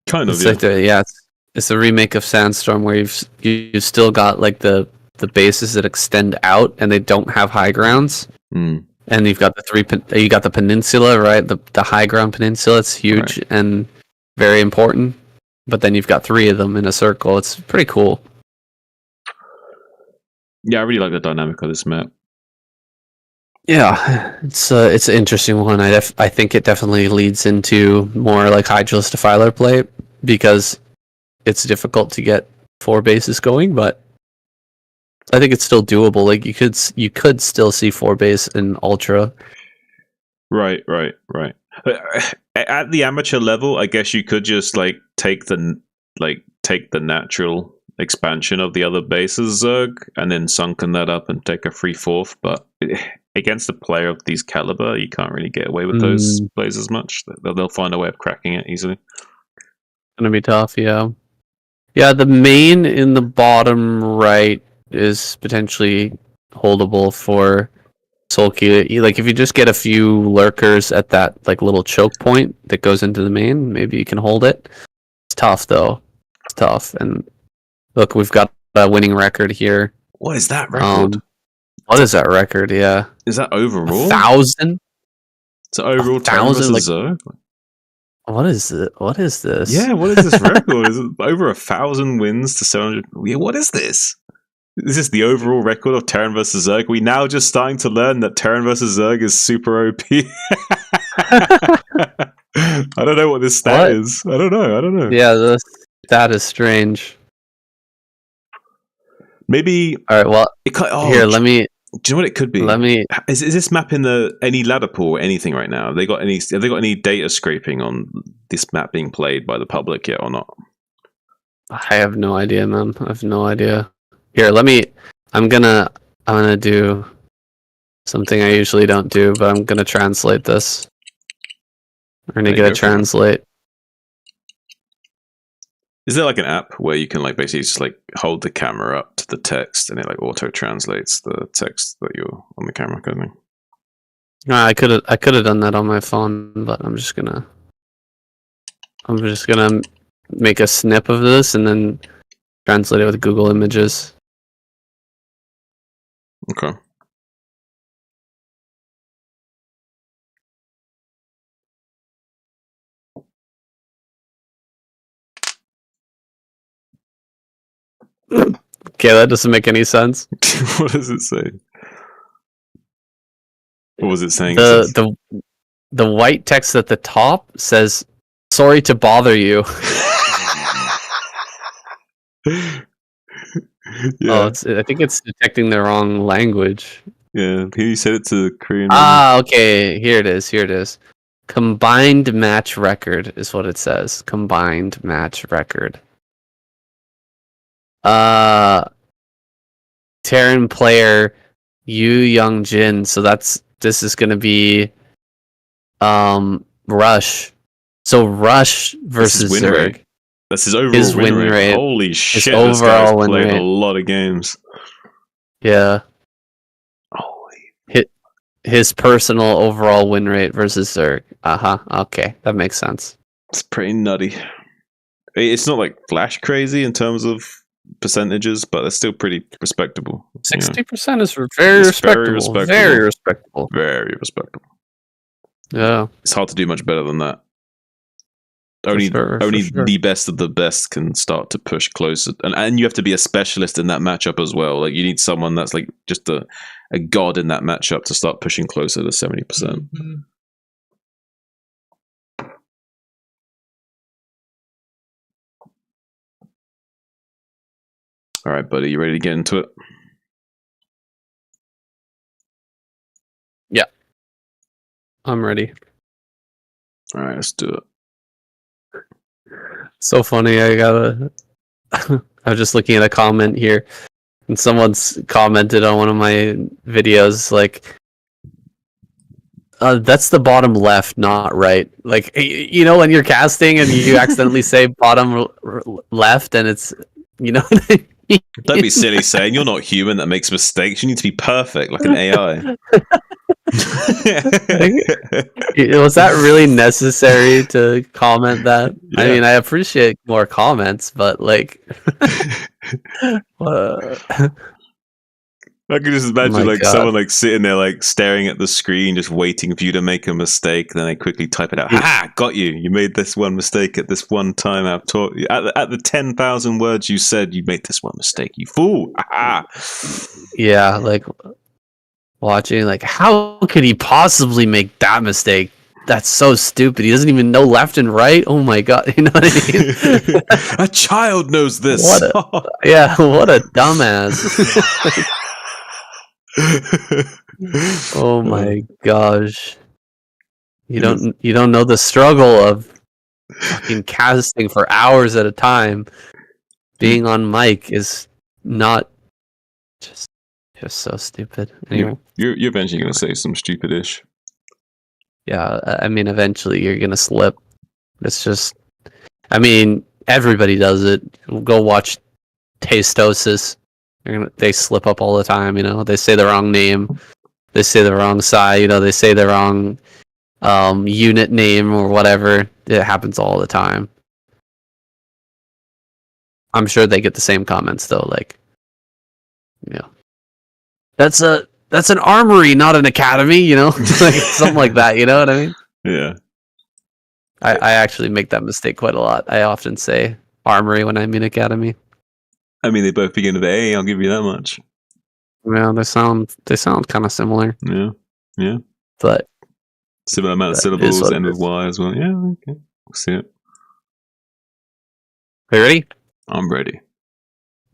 Kind of, It's yeah. like it's a remake of Sandstorm where you've still got like the bases that extend out and they don't have high grounds. Mm. And you've got you got the peninsula, right? The high ground peninsula. It's huge and very important. But then you've got 3 of them in a circle. It's pretty cool. Yeah, I really like the dynamic of this map. Yeah, it's an interesting one. I think it definitely leads into more like Hydralis Defiler play because it's difficult to get 4 bases going, but I think it's still doable. Like you could still see 4 base in Ultra. Right. At the amateur level, I guess you could just like take the natural expansion of the other bases, Zerg, and then sunken that up and take a 3/4. But against a player of these caliber, you can't really get away with those plays as much. They'll find a way of cracking it easily. Gonna be tough, yeah. Yeah, the main in the bottom right is potentially holdable for Sulky. Like if you just get a few lurkers at that like little choke point that goes into the main, maybe you can hold it. It's tough though. It's tough. And look, we've got a winning record here. What is that record? What is that record? Yeah. Is that overall? 1,000? It's overall 1,000, like, Zerg? What is it? What is this? Yeah, what is this record? Is it over 1,000 wins to 700? Yeah, what is this? Is this the overall record of Terran versus Zerg? We now just starting to learn that Terran versus Zerg is super OP. I don't know what this stat is. I don't know. Yeah, that is strange. Maybe. All right. Well, here, let me. Do you know what it could be? Is this map in any ladder pool or anything right now? Have they got any data scraping on this map being played by the public yet or not? I have no idea, man. I have no idea. Here, let me. I'm gonna do something I usually don't do, but I'm gonna translate this. We're gonna get a translate. Is there like an app where you can like basically just like hold the camera up to the text and it like auto translates the text that you're on the camera kind of thing? I could have done that on my phone, but I'm just gonna make a snip of this and then translate it with Google Images. Okay. Okay, that doesn't make any sense. What does it say? What was it saying? the white text at the top says, "Sorry to bother you." Yeah, I think it's detecting the wrong language. yeah. He said it to Korean. Okay. Here it is. Combined match record is what it says. Combined match record. Terran player Yu Young Jin. So this is gonna be Rush. So Rush versus win Zerg. rate. That's his overall win rate. Holy shit! This guy's played a lot of games. Yeah. Holy. His personal overall win rate versus Zerg. Okay, that makes sense. It's pretty nutty. It's not like flash crazy in terms of percentages, but it's still pretty respectable. 60% is very respectable. Very respectable. Very respectable. Yeah. It's hard to do much better than that. Only the best of the best can start to push closer, and you have to be a specialist in that matchup as well. Like you need someone that's like just a god in that matchup to start pushing closer to 70%. Mm-hmm. All right, buddy, you ready to get into it? Yeah, I'm ready. All right, let's do it. So funny. I was just looking at a comment here, and someone's commented on one of my videos like, "That's the bottom left, not right." Like, you know, when you're casting and you accidentally say bottom left, and it's, you know what I mean? Don't be silly saying you're not human that makes mistakes. You need to be perfect, like an AI. Was that really necessary to comment that? Yeah. I mean, I appreciate more comments, but like, I could just imagine someone like sitting there like staring at the screen, just waiting for you to make a mistake. Then they quickly type it out. Ha! Got you. You made this one mistake at this one time. I've taught you at the 10,000 words you said. You made this one mistake. You fool! Ha! Yeah, like watching, like, how could he possibly make that mistake? That's so stupid. He doesn't even know left and right. Oh my god! You know what I mean? A child knows this. What a dumbass. Oh my gosh. You don't know the struggle of fucking casting for hours at a time. Being on mic is not just so stupid. Anyway. You're eventually gonna say some stupid-ish. Yeah, I mean eventually you're gonna slip. It's just, I mean, everybody does it. Go watch Tastosis. They slip up all the time, you know. They say the wrong name, they say the wrong side, you know. They say the wrong unit name or whatever. It happens all the time. I'm sure they get the same comments though, like, you know, that's an armory, not an academy, you know, like something like that. You know what I mean? Yeah. I actually make that mistake quite a lot. I often say armory when I mean academy. I mean, they both begin with A. I'll give you that much. Yeah, they sound kind of similar. Yeah, yeah. But similar amount of syllables, end with Y as well. Yeah, okay. We'll see it. Are you ready? I'm ready.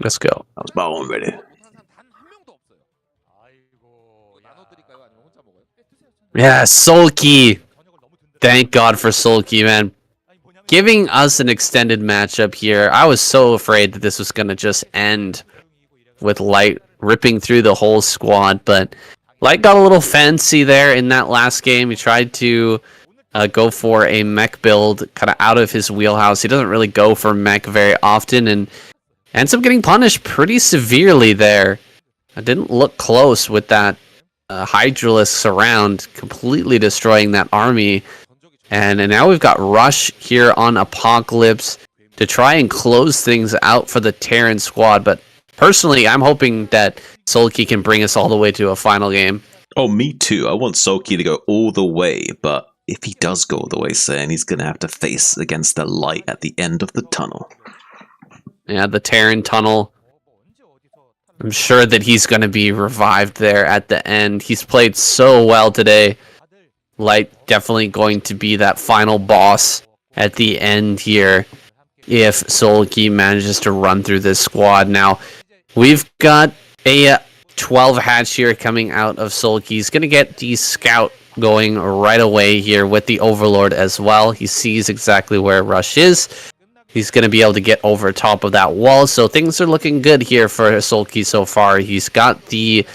Let's go. I was born ready. Yeah, Sulky. Thank God for Sulky, man. Giving us an extended matchup here. I was so afraid that this was going to just end with Light ripping through the whole squad, but Light got a little fancy there in that last game. He tried to go for a mech build kind of out of his wheelhouse. He doesn't really go for mech very often and ends up getting punished pretty severely there. I didn't look close with that Hydralisk surround, completely destroying that army. And now we've got Rush here on Apocalypse to try and close things out for the Terran squad. But personally, I'm hoping that Sulky can bring us all the way to a final game. Oh, me too. I want Sulky to go all the way, but if he does go all the way, saying he's going to have to face against the light at the end of the tunnel. Yeah, the Terran tunnel. I'm sure that he's going to be revived there at the end. He's played so well today. Light definitely going to be that final boss at the end here if Solki manages to run through this squad. Now, we've got a 12 hatch here coming out of Solki. He's going to get the scout going right away here with the Overlord as well. He sees exactly where Rush is. He's going to be able to get over top of that wall. So things are looking good here for Solki so far. He's got the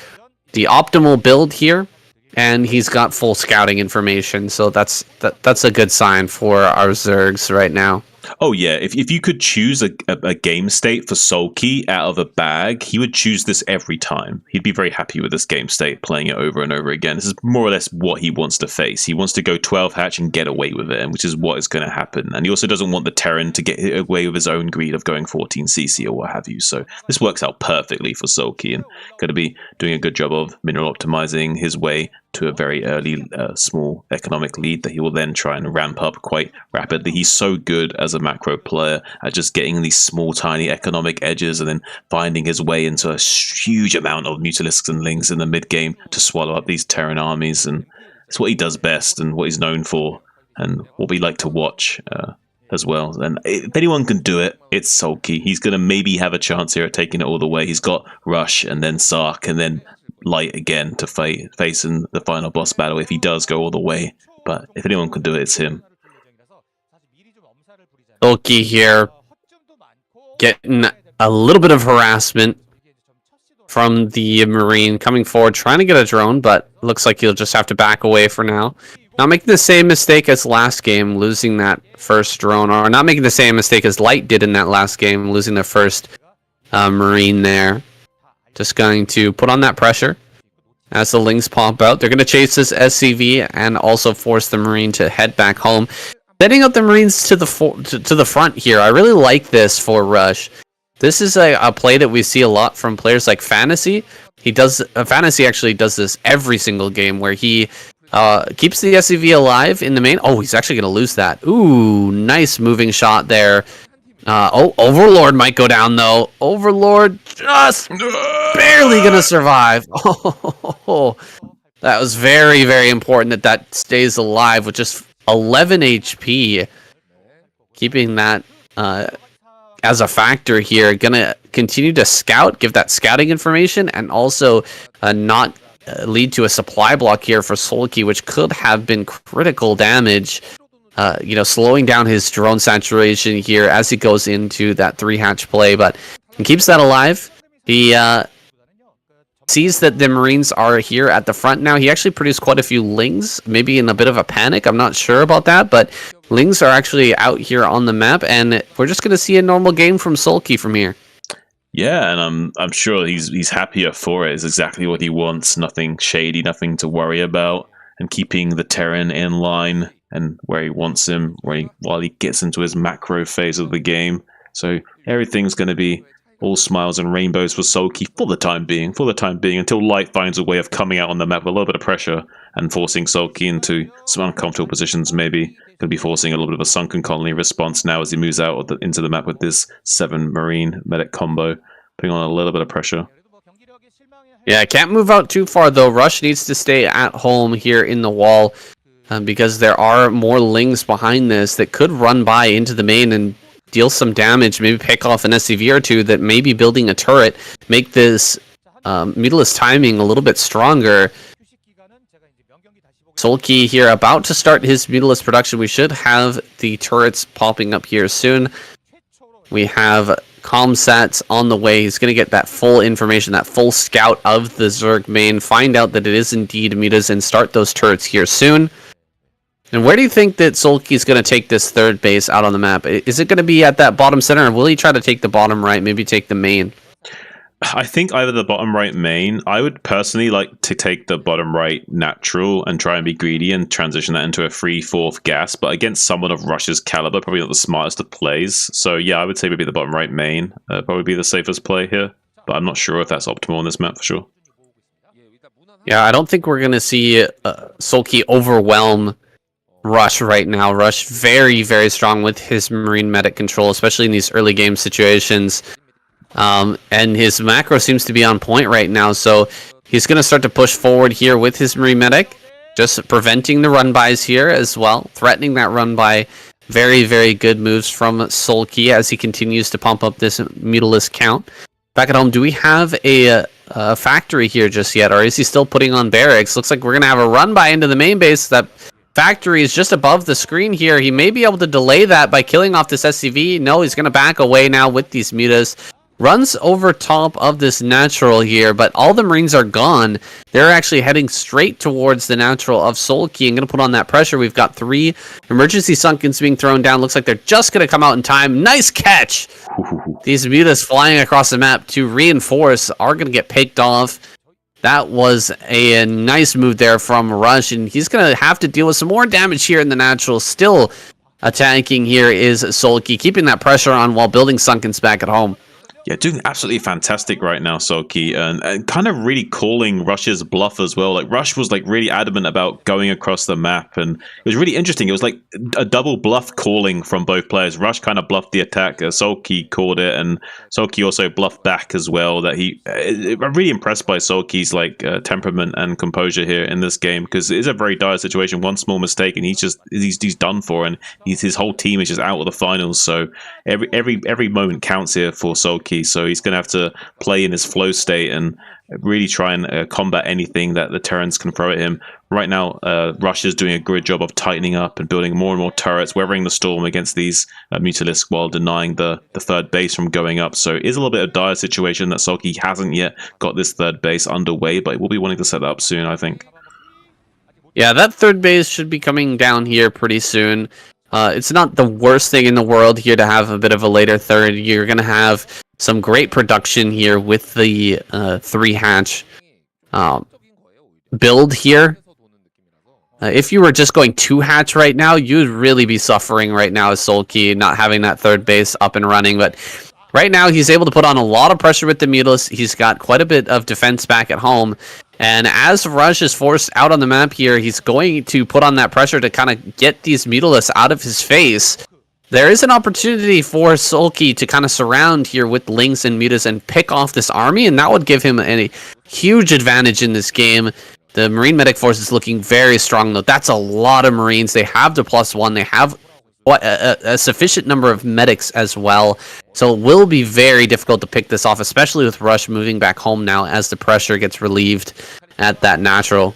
optimal build here, and he's got full scouting information. So that's a good sign for our Zergs right now. Oh yeah, if you could choose a game state for Sulky out of a bag, he would choose this every time. He'd be very happy with this game state, playing it over and over again. This is more or less what he wants to face. He wants to go 12 hatch and get away with it, which is what is going to happen. And he also doesn't want the Terran to get away with his own greed of going 14 CC or what have you. So this works out perfectly for Sulky, and going to be doing a good job of mineral optimizing his way to a very early small economic lead that he will then try and ramp up quite rapidly. He's so good as a macro player at just getting these small tiny economic edges and then finding his way into a huge amount of Mutalisks and Lings in the mid game to swallow up these Terran armies, and it's what he does best and what he's known for and what we like to watch as well. And if anyone can do it, it's Sulky. He's going to maybe have a chance here at taking it all the way. He's got Rush and then Sark and then Light again to face in the final boss battle if he does go all the way. But if anyone can do it, it's him. Sulky here getting a little bit of harassment from the Marine coming forward, trying to get a drone, but looks like he'll just have to back away for now. Not making the same mistake as last game, losing that first drone, or not making the same mistake as Light did in that last game, losing the first Marine there. Just going to put on that pressure as the Lings pop out. They're going to chase this SCV and also force the Marine to head back home. Setting up the Marines to the front here. I really like this for Rush. This is a play that we see a lot from players like Fantasy. Fantasy actually does this every single game where he keeps the SCV alive in the main. Oh, he's actually going to lose that. Ooh, nice moving shot there. Overlord might go down, though. Overlord just barely going to survive. Oh, that was very, very important that stays alive with just 11 HP. Keeping that as a factor here. Going to continue to scout, give that scouting information, and also not lead to a supply block here for Sulky, which could have been critical damage. Slowing down his drone saturation here as he goes into that 3-hatch play, but he keeps that alive. He sees that the Marines are here at the front now. He actually produced quite a few Lings, maybe in a bit of a panic. I'm not sure about that, but Lings are actually out here on the map, and we're just going to see a normal game from Sulky from here. Yeah, and I'm sure he's happier for it. It's exactly what he wants. Nothing shady, nothing to worry about, and keeping the Terran in line and where he wants him, while he gets into his macro phase of the game. So everything's going to be all smiles and rainbows for Sulky for the time being, until Light finds a way of coming out on the map with a little bit of pressure and forcing Sulky into some uncomfortable positions, maybe. Going to be forcing a little bit of a sunken colony response now as he moves out into the map with this 7 Marine medic combo, putting on a little bit of pressure. Yeah, can't move out too far, though. Rush needs to stay at home here in the wall. Because there are more Lings behind this that could run by into the main and deal some damage, maybe pick off an SCV or two that may be building a turret, make this Mutalisk timing a little bit stronger. Sulky here about to start his Mutalisk production. We should have the turrets popping up here soon. We have comsats on the way. He's going to get that full information, that full scout of the Zerg main, find out that it is indeed Mutas, and start those turrets here soon. And where do you think that Sulky is going to take this third base out on the map? Is it going to be at that bottom center, or will he try to take the bottom right, maybe take the main? I think either the bottom right main. I would personally like to take the bottom right natural and try and be greedy and transition that into a 3/4 gas, but against someone of Rush's caliber, probably not the smartest of plays. So yeah, I would say maybe the bottom right main probably be the safest play here, but I'm not sure if that's optimal on this map for sure. Yeah, I don't think we're going to see Sulky overwhelm Rush right now. Rush very, very strong with his Marine medic control, especially in these early game situations. And his macro seems to be on point right now, so he's going to start to push forward here with his Marine medic. just preventing the run buys here as well, threatening that run by. Very, very good moves from Sulky as he continues to pump up this Mutalisk count. Back at home, do we have a factory here just yet, or is he still putting on barracks? Looks like we're going to have a run by into the main base. That factory is just above the screen here. He may be able to delay that by killing off this SCV. No, he's going to back away now with these mutas. Runs over top of this natural here, but all the Marines are gone. They're actually heading straight towards the natural of Sulky and going to put on that pressure. We've got 3 emergency Sunkens being thrown down. Looks like they're just going to come out in time. Nice catch! These mutas flying across the map to reinforce are going to get picked off. That was a nice move there from Rush, and he's going to have to deal with some more damage here in the natural. Still attacking here is Sulky, keeping that pressure on while building Sunkens back at home. Yeah, doing absolutely fantastic right now, Soki, and kind of really calling Rush's bluff as well. Like, Rush was like really adamant about going across the map, and it was really interesting. It was like a double bluff calling from both players. Rush kind of bluffed the attack, Soki called it, and Soki also bluffed back as well. That I'm really impressed by Soki's like temperament and composure here in this game, because it is a very dire situation. One small mistake and he's done for, and his whole team is just out of the finals. So every moment counts here for Soki. So he's going to have to play in his flow state and really try and combat anything that the Terrans can throw at him. Right now, Rush is doing a good job of tightening up and building more and more turrets, weathering the storm against these Mutalisks while denying the third base from going up. So it is a little bit of a dire situation that Sulky hasn't yet got this third base underway, but we'll be wanting to set that up soon, I think. Yeah, that third base should be coming down here pretty soon. It's not the worst thing in the world here to have a bit of a later third. You're going to have some great production here with the 3-hatch build here. If you were just going 2-hatch right now, you'd really be suffering right now as Sulky, not having that third base up and running. But right now, he's able to put on a lot of pressure with the Mutalisk. He's got quite a bit of defense back at home. And as Rush is forced out on the map here, he's going to put on that pressure to kind of get these Mutalisks out of his face. There is an opportunity for Sulky to kind of surround here with Lynx and Mutas and pick off this army, and that would give him a huge advantage in this game. The Marine Medic Force is looking very strong, though. That's a lot of Marines. They have the +1. They have a sufficient number of medics as well. So it will be very difficult to pick this off, especially with Rush moving back home now as the pressure gets relieved at that natural.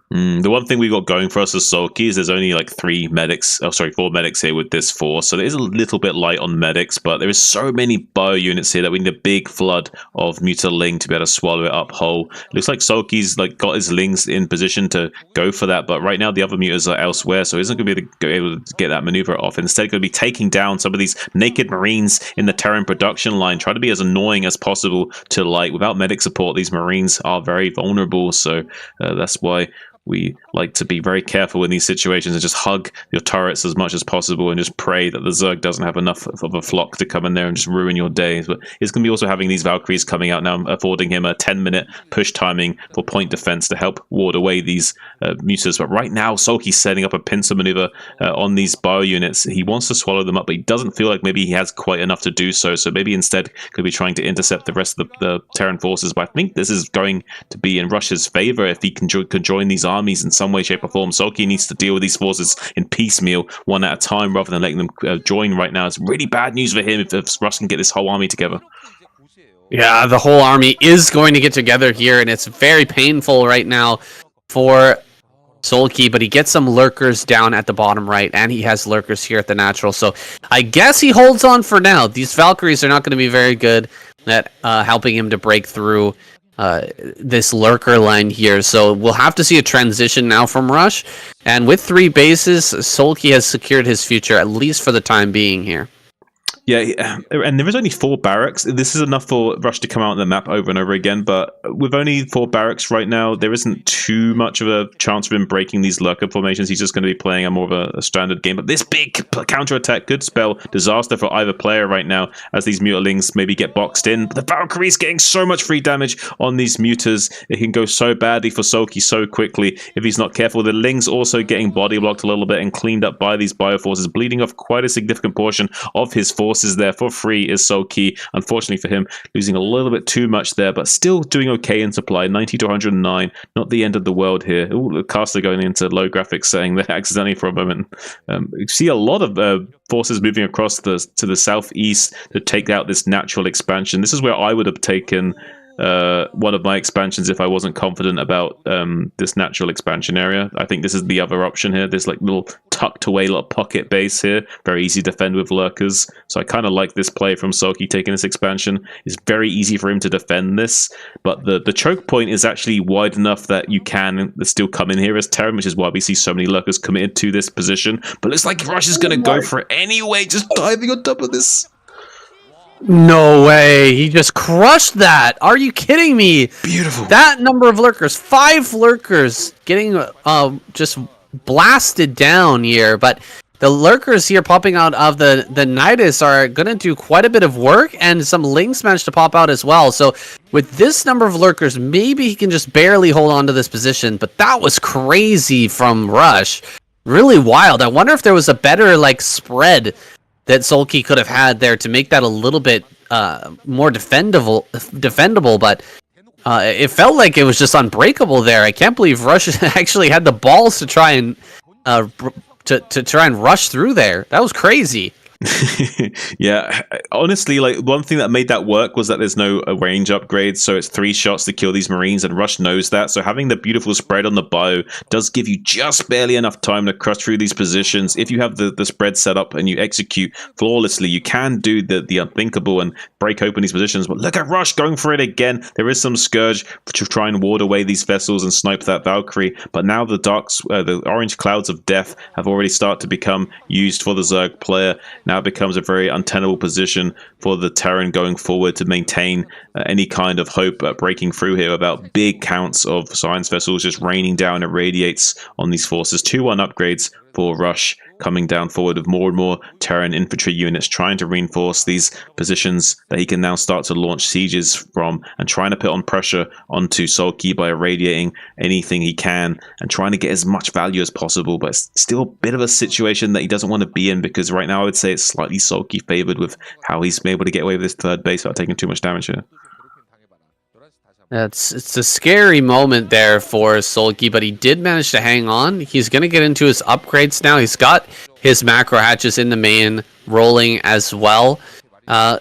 The one thing we got going for us as Sulky is there's only like 4 medics here with this force, so it is a little bit light on medics, but there is so many bio units here that we need a big flood of Mutaling to be able to swallow it up whole. It looks like Sulky's like got his Lings in position to go for that, but right now the other mutas are elsewhere, so he isn't going to be able to get that maneuver off. Instead, going to be taking down some of these naked Marines in the Terran production line, try to be as annoying as possible to light. Without medic support, these Marines are very vulnerable, so that's why we like to be very careful in these situations and just hug your turrets as much as possible and just pray that the Zerg doesn't have enough of a flock to come in there and just ruin your days. But he's going to be also having these Valkyries coming out now, affording him a 10-minute push timing for point defense to help ward away these mutas. But right now, Sulky's setting up a pincer maneuver on these bio units. He wants to swallow them up, but he doesn't feel like maybe he has quite enough to do so. So maybe instead could be trying to intercept the rest of the Terran forces. But I think this is going to be in Russia's favor if he can join these armies in some way, shape, or form. Sulky needs to deal with these forces in piecemeal, one at a time, rather than letting them join right now. It's really bad news for him if Russ can get this whole army together. Yeah, the whole army is going to get together here, and it's very painful right now for Sulky, but he gets some lurkers down at the bottom right, and he has lurkers here at the natural, so I guess he holds on for now. These Valkyries are not going to be very good at helping him to break through this lurker line here, so we'll have to see a transition now from Rush, and with 3 bases, Sulky has secured his future, at least for the time being here. Yeah, and there is only 4 barracks. This is enough for Rush to come out on the map over and over again, but with only 4 barracks right now, there isn't too much of a chance of him breaking these lurker formations. He's just going to be playing a more of a standard game, but this big counter-attack could spell disaster for either player right now, as these Mutalings maybe get boxed in. But the Valkyrie's getting so much free damage on these mutas. It can go so badly for Sulky so quickly if he's not careful. The Lings also getting body blocked a little bit and cleaned up by these Bioforces, bleeding off quite a significant portion of his force forces there for free is Sulky. Unfortunately for him, losing a little bit too much there, but still doing okay in supply. 90 to 109, not the end of the world here. Ooh, the caster going into low graphics saying that accidentally for a moment. You see a lot of forces moving across to the southeast to take out this natural expansion. This is where I would have taken one of my expansions if I wasn't confident about this natural expansion area. I think this is the other option here. There's like little tucked away little pocket base here, very easy to defend with lurkers. So I kind of like this play from Sulky taking this expansion. It's very easy for him to defend this, but the choke point is actually wide enough that you can still come in here as Terran, which is why we see so many lurkers committed to this position. But looks like Rush is going to go for it anyway, just diving on top of this. No way. He just crushed that. Are you kidding me? Beautiful. That number of lurkers, 5 lurkers getting just blasted down here. But the lurkers here popping out of the Nidus are going to do quite a bit of work, and some links managed to pop out as well. So with this number of lurkers, maybe he can just barely hold on to this position. But that was crazy from Rush. Really wild. I wonder if there was a better like spread that Sulky could have had there to make that a little bit more defendable, but it felt like it was just unbreakable there. I can't believe Rush actually had the balls to try and to try and rush through there. That was crazy. Yeah, honestly, like one thing that made that work was that there's no range upgrades, so it's 3 shots to kill these Marines, and Rush knows that. So having the beautiful spread on the bio does give you just barely enough time to crush through these positions. If you have the spread set up and you execute flawlessly, you can do the unthinkable and break open these positions. But look at Rush going for it again. There is some Scourge to try and ward away these vessels and snipe that Valkyrie, but now the orange clouds of death have already started to become used for the Zerg player. Now it becomes a very untenable position for the Terran going forward to maintain any kind of hope at breaking through here without big counts of science vessels just raining down irradiates on these forces. 2-1 upgrades for Rush coming down forward with more and more Terran infantry units trying to reinforce these positions that he can now start to launch sieges from, and trying to put on pressure onto Sulky by irradiating anything he can and trying to get as much value as possible. But it's still a bit of a situation that he doesn't want to be in, because right now I would say it's slightly Sulky favored with how he's been able to get away with this third base without taking too much damage here. It's a scary moment there for Sulky, but he did manage to hang on. He's going to get into his upgrades now. He's got his macro hatches in the main rolling as well. Going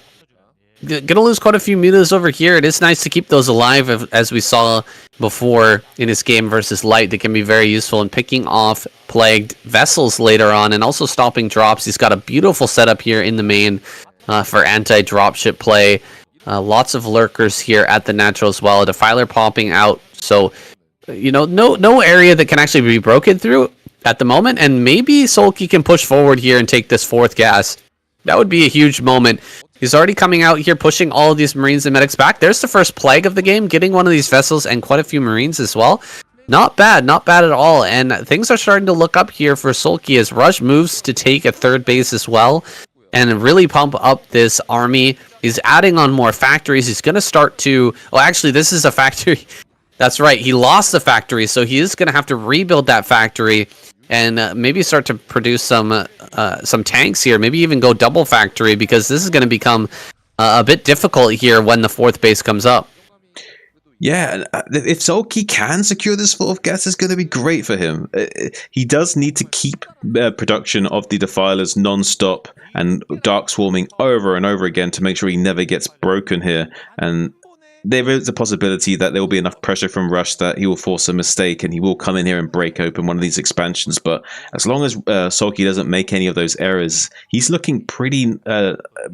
to lose quite a few mutas over here. It is nice to keep those alive, as we saw before in his game versus Light. They can be very useful in picking off plagued vessels later on and also stopping drops. He's got a beautiful setup here in the main for anti-dropship play. Lots of lurkers here at the natural as well. A defiler popping out, so you know, no area that can actually be broken through at the moment. And maybe Sulky can push forward here and take this 4th gas. That would be a huge moment. He's already coming out here, pushing all of these Marines and medics back. There's the first plague of the game, getting one of these vessels and quite a few Marines as well. Not bad at all. And things are starting to look up here for Sulky as Rush moves to take a 3rd base as well and really pump up this army. He's adding on more factories. He's going to start to... Well, actually, this is a factory. That's right. He lost the factory, so he is going to have to rebuild that factory and maybe start to produce some tanks here. Maybe even go double factory, because this is going to become a bit difficult here when the 4th base comes up. Yeah, if Sulky can secure this 4th gas, it's going to be great for him. He does need to keep production of the Defilers non-stop and Dark Swarming over and over again to make sure he never gets broken here. And there is a possibility that there will be enough pressure from Rush that he will force a mistake and he will come in here and break open one of these expansions. But as long as Sulky doesn't make any of those errors, he's looking pretty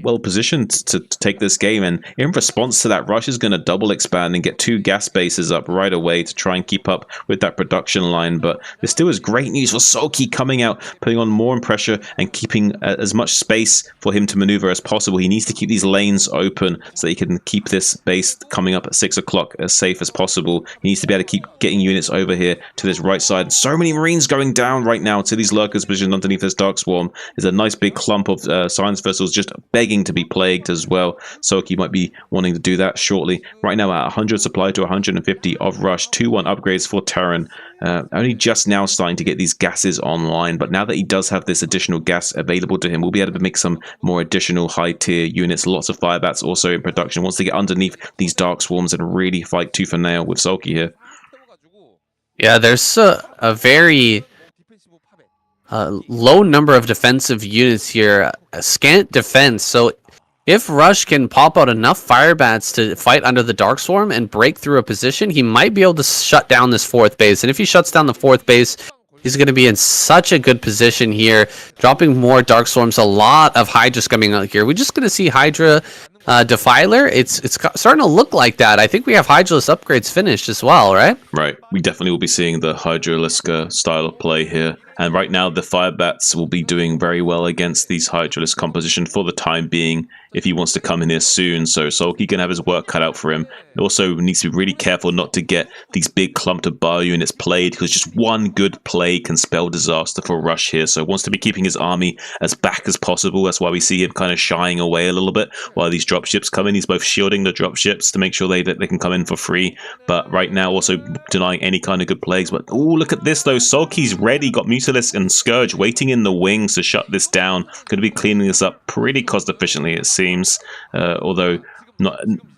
well positioned to take this game. And in response to that, Rush is going to double expand and get 2 gas bases up right away to try and keep up with that production line. But there still is great news for Sulky coming out, putting on more pressure and keeping as much space for him to maneuver as possible. He needs to keep these lanes open so that he can keep this base coming up at 6 o'clock as safe as possible. He needs to be able to keep getting units over here to this right side. So many Marines going down right now to these lurkers positioned underneath this Dark Swarm. There's a nice big clump of science vessels just begging to be plagued as well. Sulky might be wanting to do that shortly. Right now at 100 supply to 150 of Rush. 2-1 upgrades for Terran. only just now starting to get these gases online, but now that he does have this additional gas available to him, we'll be able to make some more additional high-tier units. Lots of Firebats also in production. Wants to get underneath these Dark Swarms and really fight tooth and nail with Sulky here. Yeah, there's a very low number of defensive units here. A scant defense, so if Rush can pop out enough Firebats to fight under the Dark Swarm and break through a position, he might be able to shut down this 4th base. And if he shuts down the 4th base, he's going to be in such a good position here, dropping more Dark Swarms. A lot of Hydras coming out here. We're just going to see Hydra Defiler. It's starting to look like that. I think we have Hydralisk upgrades finished as well, right? Right. We definitely will be seeing the Hydralisk style of play here. And right now, the Firebats will be doing very well against these Hydralisk composition for the time being if he wants to come in here soon. So Sulky can have his work cut out for him. He also needs to be really careful not to get these big clumped of bio units played, because just one good play can spell disaster for Rush here. So wants to be keeping his army as back as possible. That's why we see him kind of shying away a little bit while these dropships come in. He's both shielding the dropships to make sure they can come in for free, but right now also denying any kind of good plays. But oh, look at this though. Sulky's ready, got Mutalisk and Scourge waiting in the wings to shut this down. Going to be cleaning this up pretty cost efficiently, it seems, although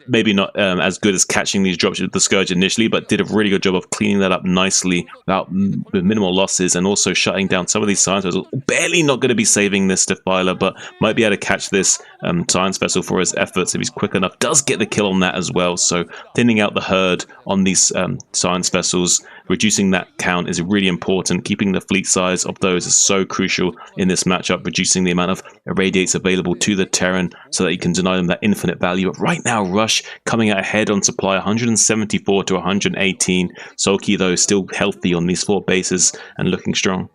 maybe not as good as catching these dropships with the Scourge initially, but did a really good job of cleaning that up nicely with minimal losses, and also shutting down some of these Science Vessels. Barely not going to be saving this Defiler, but might be able to catch this Science Vessel for his efforts if he's quick enough. Does get the kill on that as well, so thinning out the herd on these Science Vessels, reducing that count is really important. Keeping the fleet size of those is so crucial in this matchup, reducing the amount of irradiates available to the Terran so that you can deny them that infinite value. But right now, Rush coming out ahead on supply, 174 to 118. Sulky, though, still healthy on these 4 bases and looking strong.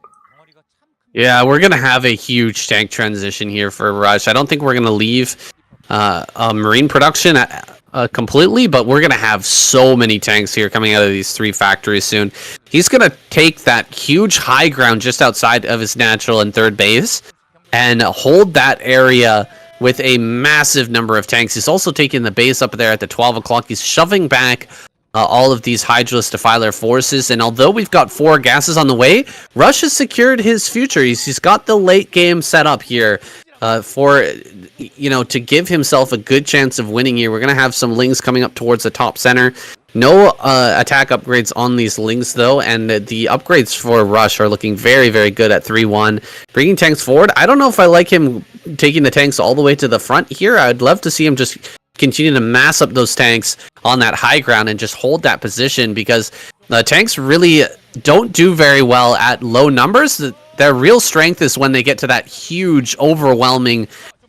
Yeah, we're going to have a huge tank transition here for Rush. I don't think we're going to leave Marine production completely, but we're going to have so many tanks here coming out of these 3 factories soon. He's going to take that huge high ground just outside of his natural and 3rd base and hold that area with a massive number of tanks. He's also taking the base up there at the 12 o'clock. He's shoving back all of these Hydralisk Defiler forces, and although we've got 4 gases on the way, Rush has secured his future. He's got the late game set up here for, to give himself a good chance of winning here. We're going to have some Lings coming up towards the top center. No attack upgrades on these Lings, though, and the upgrades for Rush are looking very, very good at 3-1. Bringing tanks forward. I don't know if I like him taking the tanks all the way to the front here. I'd love to see him just continue to mass up those tanks on that high ground and just hold that position, because the tanks really don't do very well at low numbers. Their real strength is when they get to that huge, overwhelming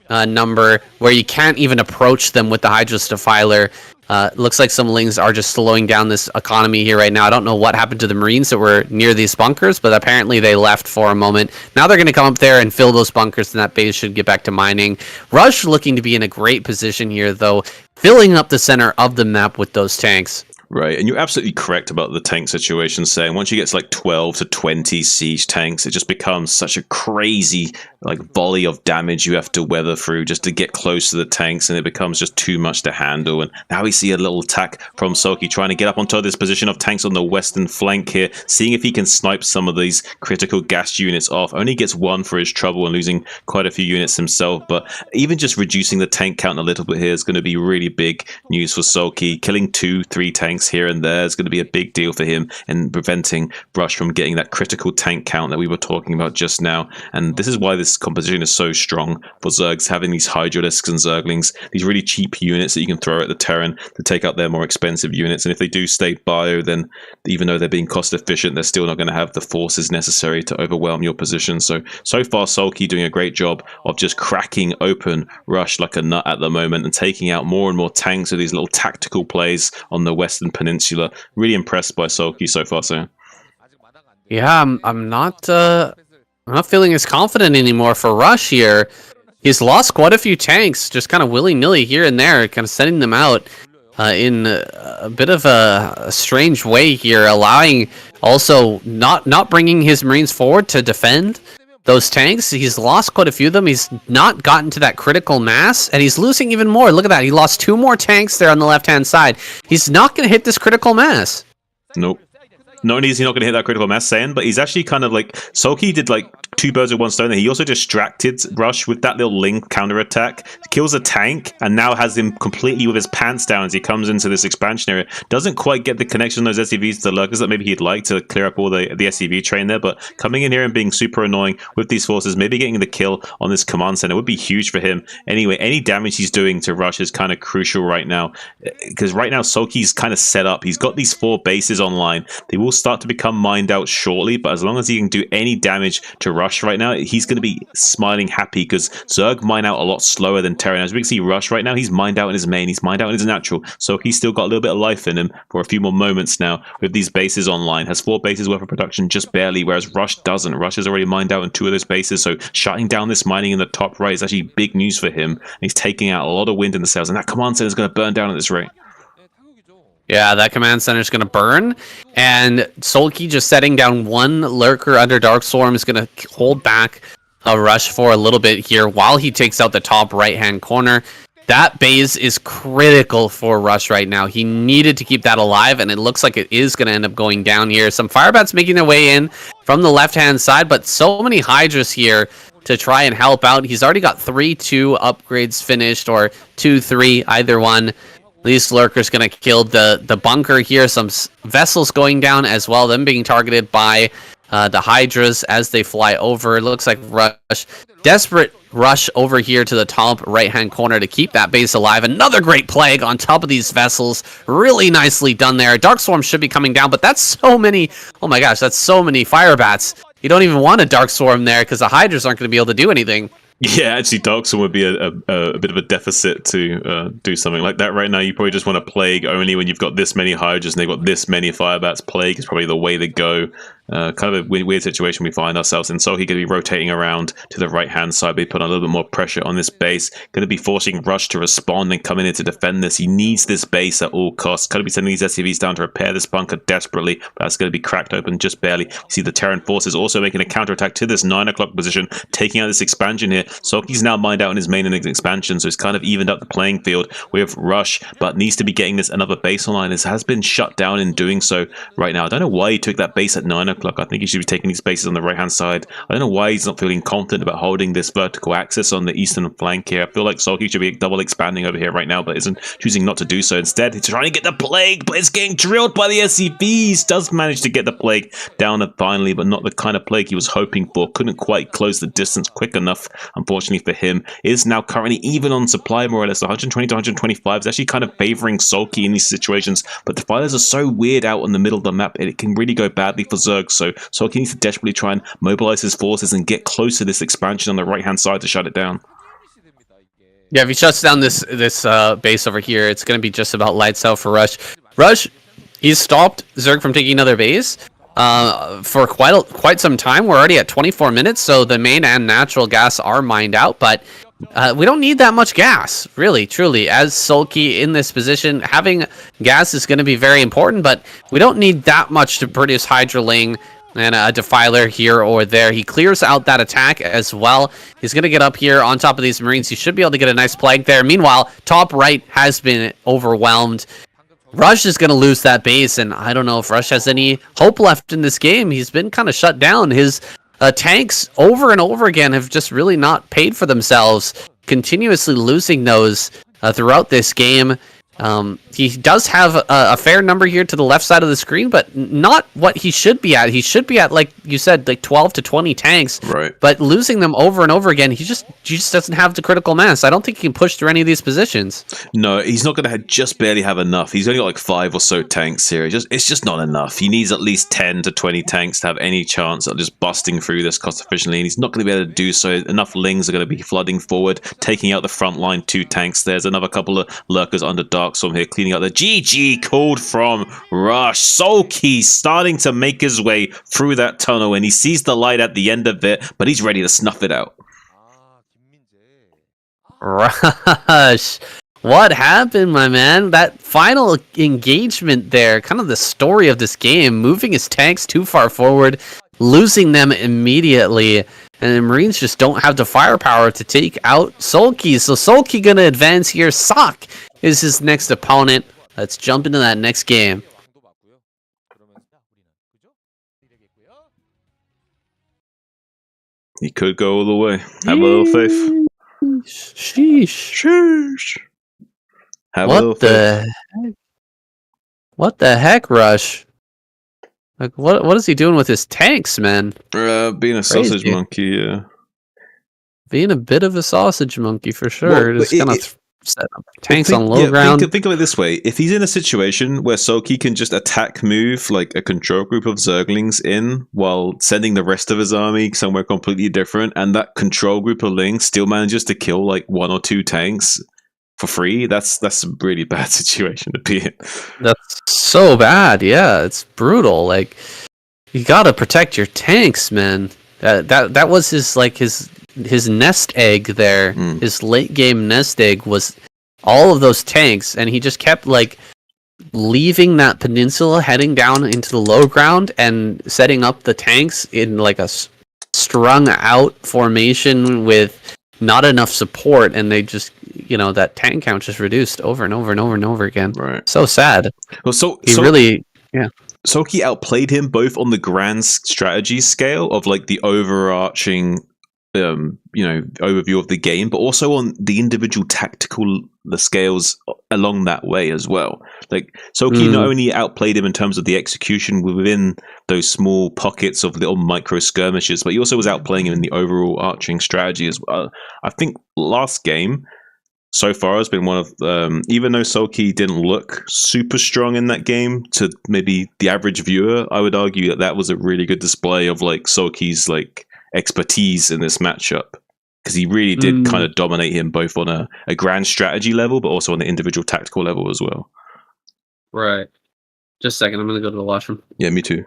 number where you can't even approach them with the Hydralisk Defiler. Looks like some Lings are just slowing down this economy here right now. I don't know what happened to the Marines that were near these bunkers, but apparently they left for a moment. Now they're going to come up there and fill those bunkers, and that base should get back to mining. Rush looking to be in a great position here, though, filling up the center of the map with those tanks. Right, and you're absolutely correct about the tank situation, saying once you get to like 12 to 20 siege tanks, it just becomes such a crazy volley of damage you have to weather through just to get close to the tanks, and it becomes just too much to handle. And now we see a little attack from Sulky trying to get up onto this position of tanks on the western flank here, seeing if he can snipe some of these critical gas units off. Only gets 1 for his trouble and losing quite a few units himself, but even just reducing the tank count a little bit here is going to be really big news for Sulky. Killing 2-3 tanks here and there is going to be a big deal for him in preventing Rush from getting that critical tank count that we were talking about just now. And this is why this composition is so strong for Zergs, having these Hydralisks and Zerglings, these really cheap units that you can throw at the Terran to take out their more expensive units. And if they do stay bio, then even though they're being cost efficient, they're still not going to have the forces necessary to overwhelm your position. So far Sulky doing a great job of just cracking open Rush like a nut at the moment and taking out more and more tanks with these little tactical plays on the western peninsula. Really impressed by Sulky so far, so. Yeah, I'm not feeling as confident anymore for Rush here. He's lost quite a few tanks, just kind of willy-nilly here and there, kind of sending them out in a bit of a strange way here, allowing also not bringing his Marines forward to defend those tanks. He's lost quite a few of them. He's not gotten to that critical mass, and he's losing even more. Look at that. He lost 2 more tanks there on the left-hand side. He's not going to hit this critical mass. Nope. not only is he not going to hit that critical mass, Saiyan, but he's actually kind of like Sulky did like 2 birds with 1 stone. He also distracted Rush with that little link counter attack, kills a tank, and now has him completely with his pants down as he comes into this expansion area. Doesn't quite get the connection on those SCVs to the lurkers that maybe he'd like to clear up all the SCV train there, but coming in here and being super annoying with these forces, maybe getting the kill on this command center would be huge for him. Anyway, any damage he's doing to Rush is kind of crucial right now, because right now Sulky's kind of set up. He's got these 4 bases online. They will start to become mined out shortly, but as long as he can do any damage to Rush right now, he's going to be smiling happy, because Zerg mine out a lot slower than Terran. As we can see, Rush right now, he's mined out in his main, he's mined out in his natural, so he's still got a little bit of life in him for a few more moments now with these bases online. Has 4 bases worth of production just barely, whereas Rush doesn't. Rush has already mined out in 2 of those bases, so shutting down this mining in the top right is actually big news for him. He's taking out a lot of wind in the sails, and that command center is going to burn down at this rate. Yeah, that command center is going to burn, and Sulky just setting down 1 lurker under Darkstorm is going to hold back a Rush for a little bit here while he takes out the top right-hand corner. That base is critical for Rush right now. He needed to keep that alive, and it looks like it is going to end up going down here. Some Firebats making their way in from the left-hand side, but so many Hydras here to try and help out. He's already got 3-2 upgrades finished, or 2-3, either one. These lurkers going to kill the bunker here. Some vessels going down as well. Them being targeted by the Hydras as they fly over. It looks like Rush. Desperate rush over here to the top right-hand corner to keep that base alive. Another great plague on top of these vessels. Really nicely done there. Darkstorm should be coming down, but that's so many... Oh my gosh, that's so many Firebats. You don't even want a Darkstorm there because the Hydras aren't going to be able to do anything. Yeah, actually, Darkstorm would be a bit of a deficit to do something like that right now. You probably just want a Plague only when you've got this many Hydras and they've got this many Firebats. Plague is probably the way to go. Kind of a weird situation we find ourselves in. So he's going to be rotating around to the right-hand side, but put a little bit more pressure on this base. Going to be forcing Rush to respond and come in to defend this. He needs this base at all costs. Going to be sending these SCVs down to repair this bunker desperately, but that's going to be cracked open just barely. You see the Terran forces also making a counterattack to this 9 o'clock position, taking out this expansion here. Soki's now mined out in his main and his expansion, so it's kind of evened up the playing field with Rush, but needs to be getting this another base online. This has been shut down in doing so right now. I don't know why he took that base at 9 o'clock. I think he should be taking these bases on the right-hand side. I don't know why he's not feeling confident about holding this vertical axis on the eastern flank here. I feel like Soki should be double expanding over here right now, but isn't choosing not to do so. Instead, he's trying to get the Plague, but it's getting drilled by the SCVs. Does manage to get the Plague down finally, but not the kind of Plague he was hoping for. Couldn't quite close the distance quick enough, unfortunately for him. Is now currently even on supply, more or less. 120 to 125 is actually kind of favoring Sulky in these situations, but the fighters are so weird out in the middle of the map, it can really go badly for Zerg, so Sulky needs to desperately try and mobilize his forces and get close to this expansion on the right-hand side to shut it down. Yeah, if he shuts down this base over here, it's going to be just about lights out for Rush. Rush, he's stopped Zerg from taking another base for quite some time. We're already at 24 minutes, so the main and natural gas are mined out, but we don't need that much gas, really, truly. As Sulky in this position, having gas is going to be very important, but we don't need that much to produce Hydraling and a Defiler here or there. He clears out that attack as well. He's going to get up here on top of these Marines. He should be able to get a nice Plague there. Meanwhile, top right has been overwhelmed. Rush is going to lose that base, and I don't know if Rush has any hope left in this game. He's been kind of shut down. His tanks over and over again have just really not paid for themselves, continuously losing those throughout this game. He does have a fair number here to the left side of the screen, but not what he should be at. He should be at, like you said, like 12 to 20 tanks. Right. But losing them over and over again, he just doesn't have the critical mass. I don't think he can push through any of these positions. No, he's not going to just barely have enough. He's only got like 5 or so tanks here. It's just not enough. He needs at least 10 to 20 tanks to have any chance of just busting through this cost efficiently, and he's not going to be able to do so. Enough Lings are going to be flooding forward, taking out the front line 2 tanks. There's another couple of lurkers under Darkstorm here, cleaning out the GG called from Rush. Sulky starting to make his way through that tunnel, and he sees the light at the end of it, but he's ready to snuff it out. Rush, what happened, my man? That final engagement there, kind of the story of this game, moving his tanks too far forward, losing them immediately, and the Marines just don't have the firepower to take out Sulky. So Sulky gonna advance here. Sock is his next opponent. Let's jump into that next game. He could go all the way. Have a little faith. Sheesh. Sheesh. Have a little faith. What the heck, Rush? Like, what is he doing with his tanks, man? Being a sausage monkey, yeah. Being a bit of a sausage monkey for sure. Well, just gonna set up tanks on low ground. Think of it this way: if he's in a situation where Soki can just attack move like a control group of Zerglings in, while sending the rest of his army somewhere completely different, and that control group of Lings still manages to kill like 1 or 2 tanks for free, that's a really bad situation to be in. That's so bad. Yeah, it's brutal. Like, you gotta protect your tanks, man. That was his nest egg there. His late game nest egg was all of those tanks, and he just kept like leaving that peninsula, heading down into the low ground, and setting up the tanks in like a strung out formation with not enough support, and they just, that tank count just reduced over and over and over and over again. Right. So sad. Well, Soki outplayed him both on the grand strategy scale of like the overarching, overview of the game, but also on the individual tactical scales along that way as well. Like Soki not only outplayed him in terms of the execution within those small pockets of little micro skirmishes, but he also was outplaying him in the overall arching strategy as well. I think last game so far has been one of, even though Soki didn't look super strong in that game to maybe the average viewer, I would argue that was a really good display of like Soki's like expertise in this matchup, because he really did kind of dominate him both on a grand strategy level, but also on the individual tactical level as well. Right. Just a second, I'm gonna go to the washroom. Yeah, me too.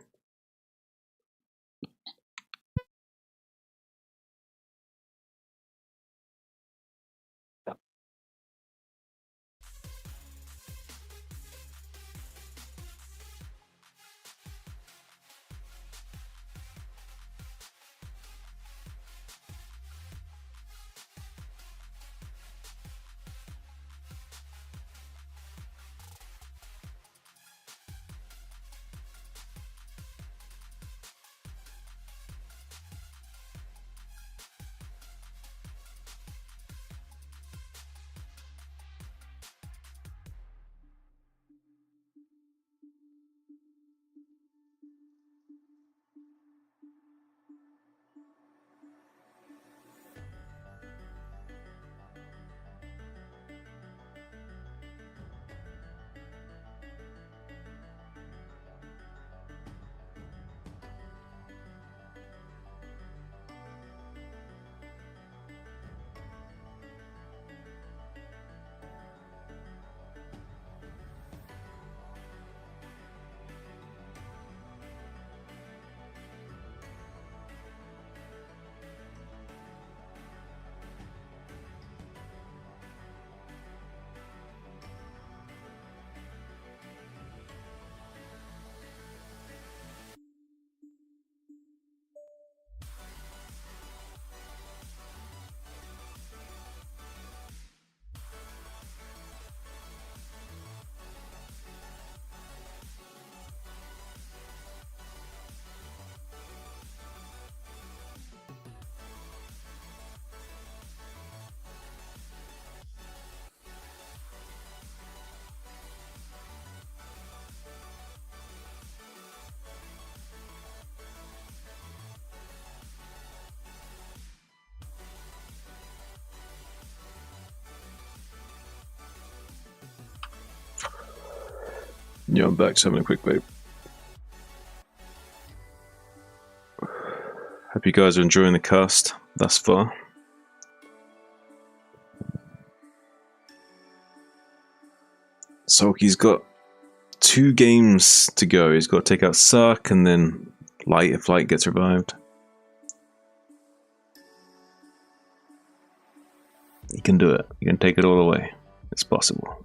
Yeah, I'm back, so having a quick vape. Hope you guys are enjoying the cast thus far. Soki's got 2 games to go. He's got to take out Sark and then Light if Light gets revived. He can do it. He can take it all away. It's possible.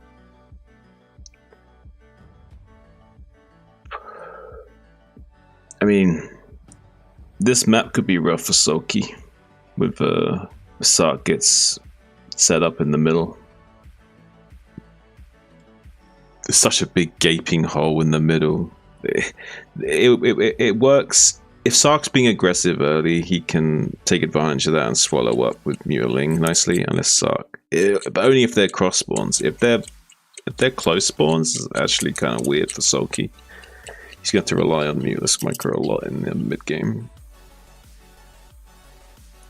I mean, this map could be rough for Soki, with Sark gets set up in the middle. There's such a big gaping hole in the middle. It works if Sark's being aggressive early, he can take advantage of that and swallow up with Mutaling nicely. Unless Sark, but only if they're cross spawns. If they're close spawns, it's actually kind of weird for Sulky. He's going to rely on Mutalist Micro a lot in the mid game.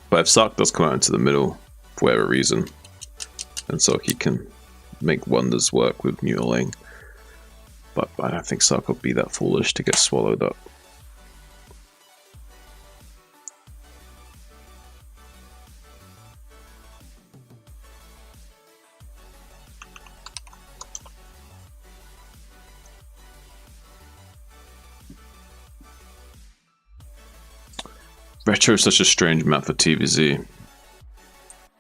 But if Sark does come out into the middle for whatever reason, then Sulky can make wonders work with Mutaling. But I don't think Sark will be that foolish to get swallowed up. Retro is such a strange map for TVZ.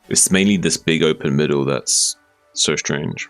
It's mainly this big open middle that's so strange.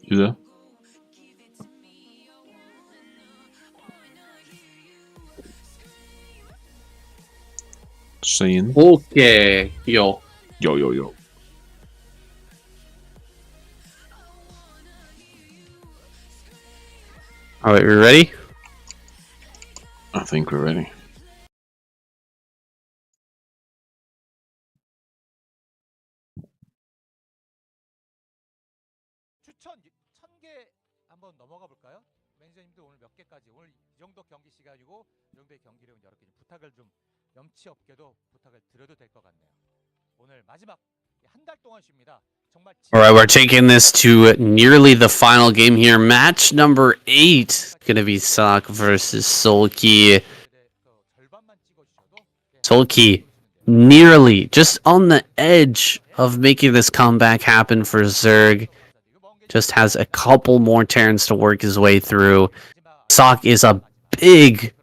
You there? Saying Okay, yo. yo. Alright, we ready? I think we're ready. 추천 1000개 한번 넘어가 볼까요? 매니저님도 오늘 몇 개까지 오늘 이 정도 경기 시간이고 이 정도의 경기력은 여러 개 부탁을 좀 염치 없게도 부탁을 드려도 될 것 같네요. 오늘 마지막 한 달 동안 쉽니다. 정말 Alright, we're taking this to nearly the final game here. Match number 8. Gonna be Sak versus Sulky. 절반만 찍어주셔도 Sulky nearly just on the edge of making this comeback happen for Zerg. Just has a couple more turns to work his way through. Sak is a big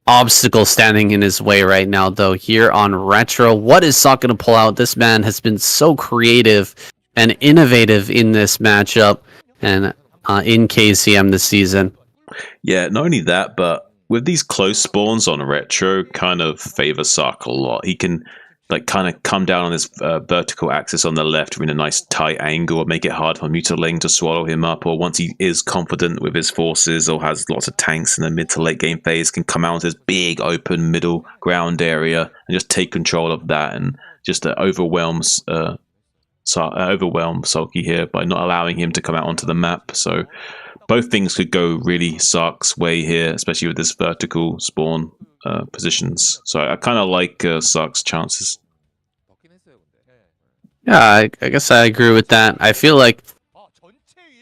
obstacle standing in his way right now, though, here on Retro. What is Sak going to pull out? This man has been so creative and innovative in this matchup and in KCM this season. Yeah, not only that, but with these close spawns on Retro, kind of favor Sark a lot. He can like kind of come down on this vertical axis on the left in a nice tight angle, or make it hard for Mutaling to swallow him up, or once he is confident with his forces or has lots of tanks in the mid to late game phase, can come out into this big open middle ground area and just take control of that and just overwhelm Sulky here by not allowing him to come out onto the map. So both things could go really Sark's way here, especially with this vertical spawn positions. So I kind of like Sark's chances. 먹긴 했어요, 근데. Yeah, I guess I agree with that. I feel like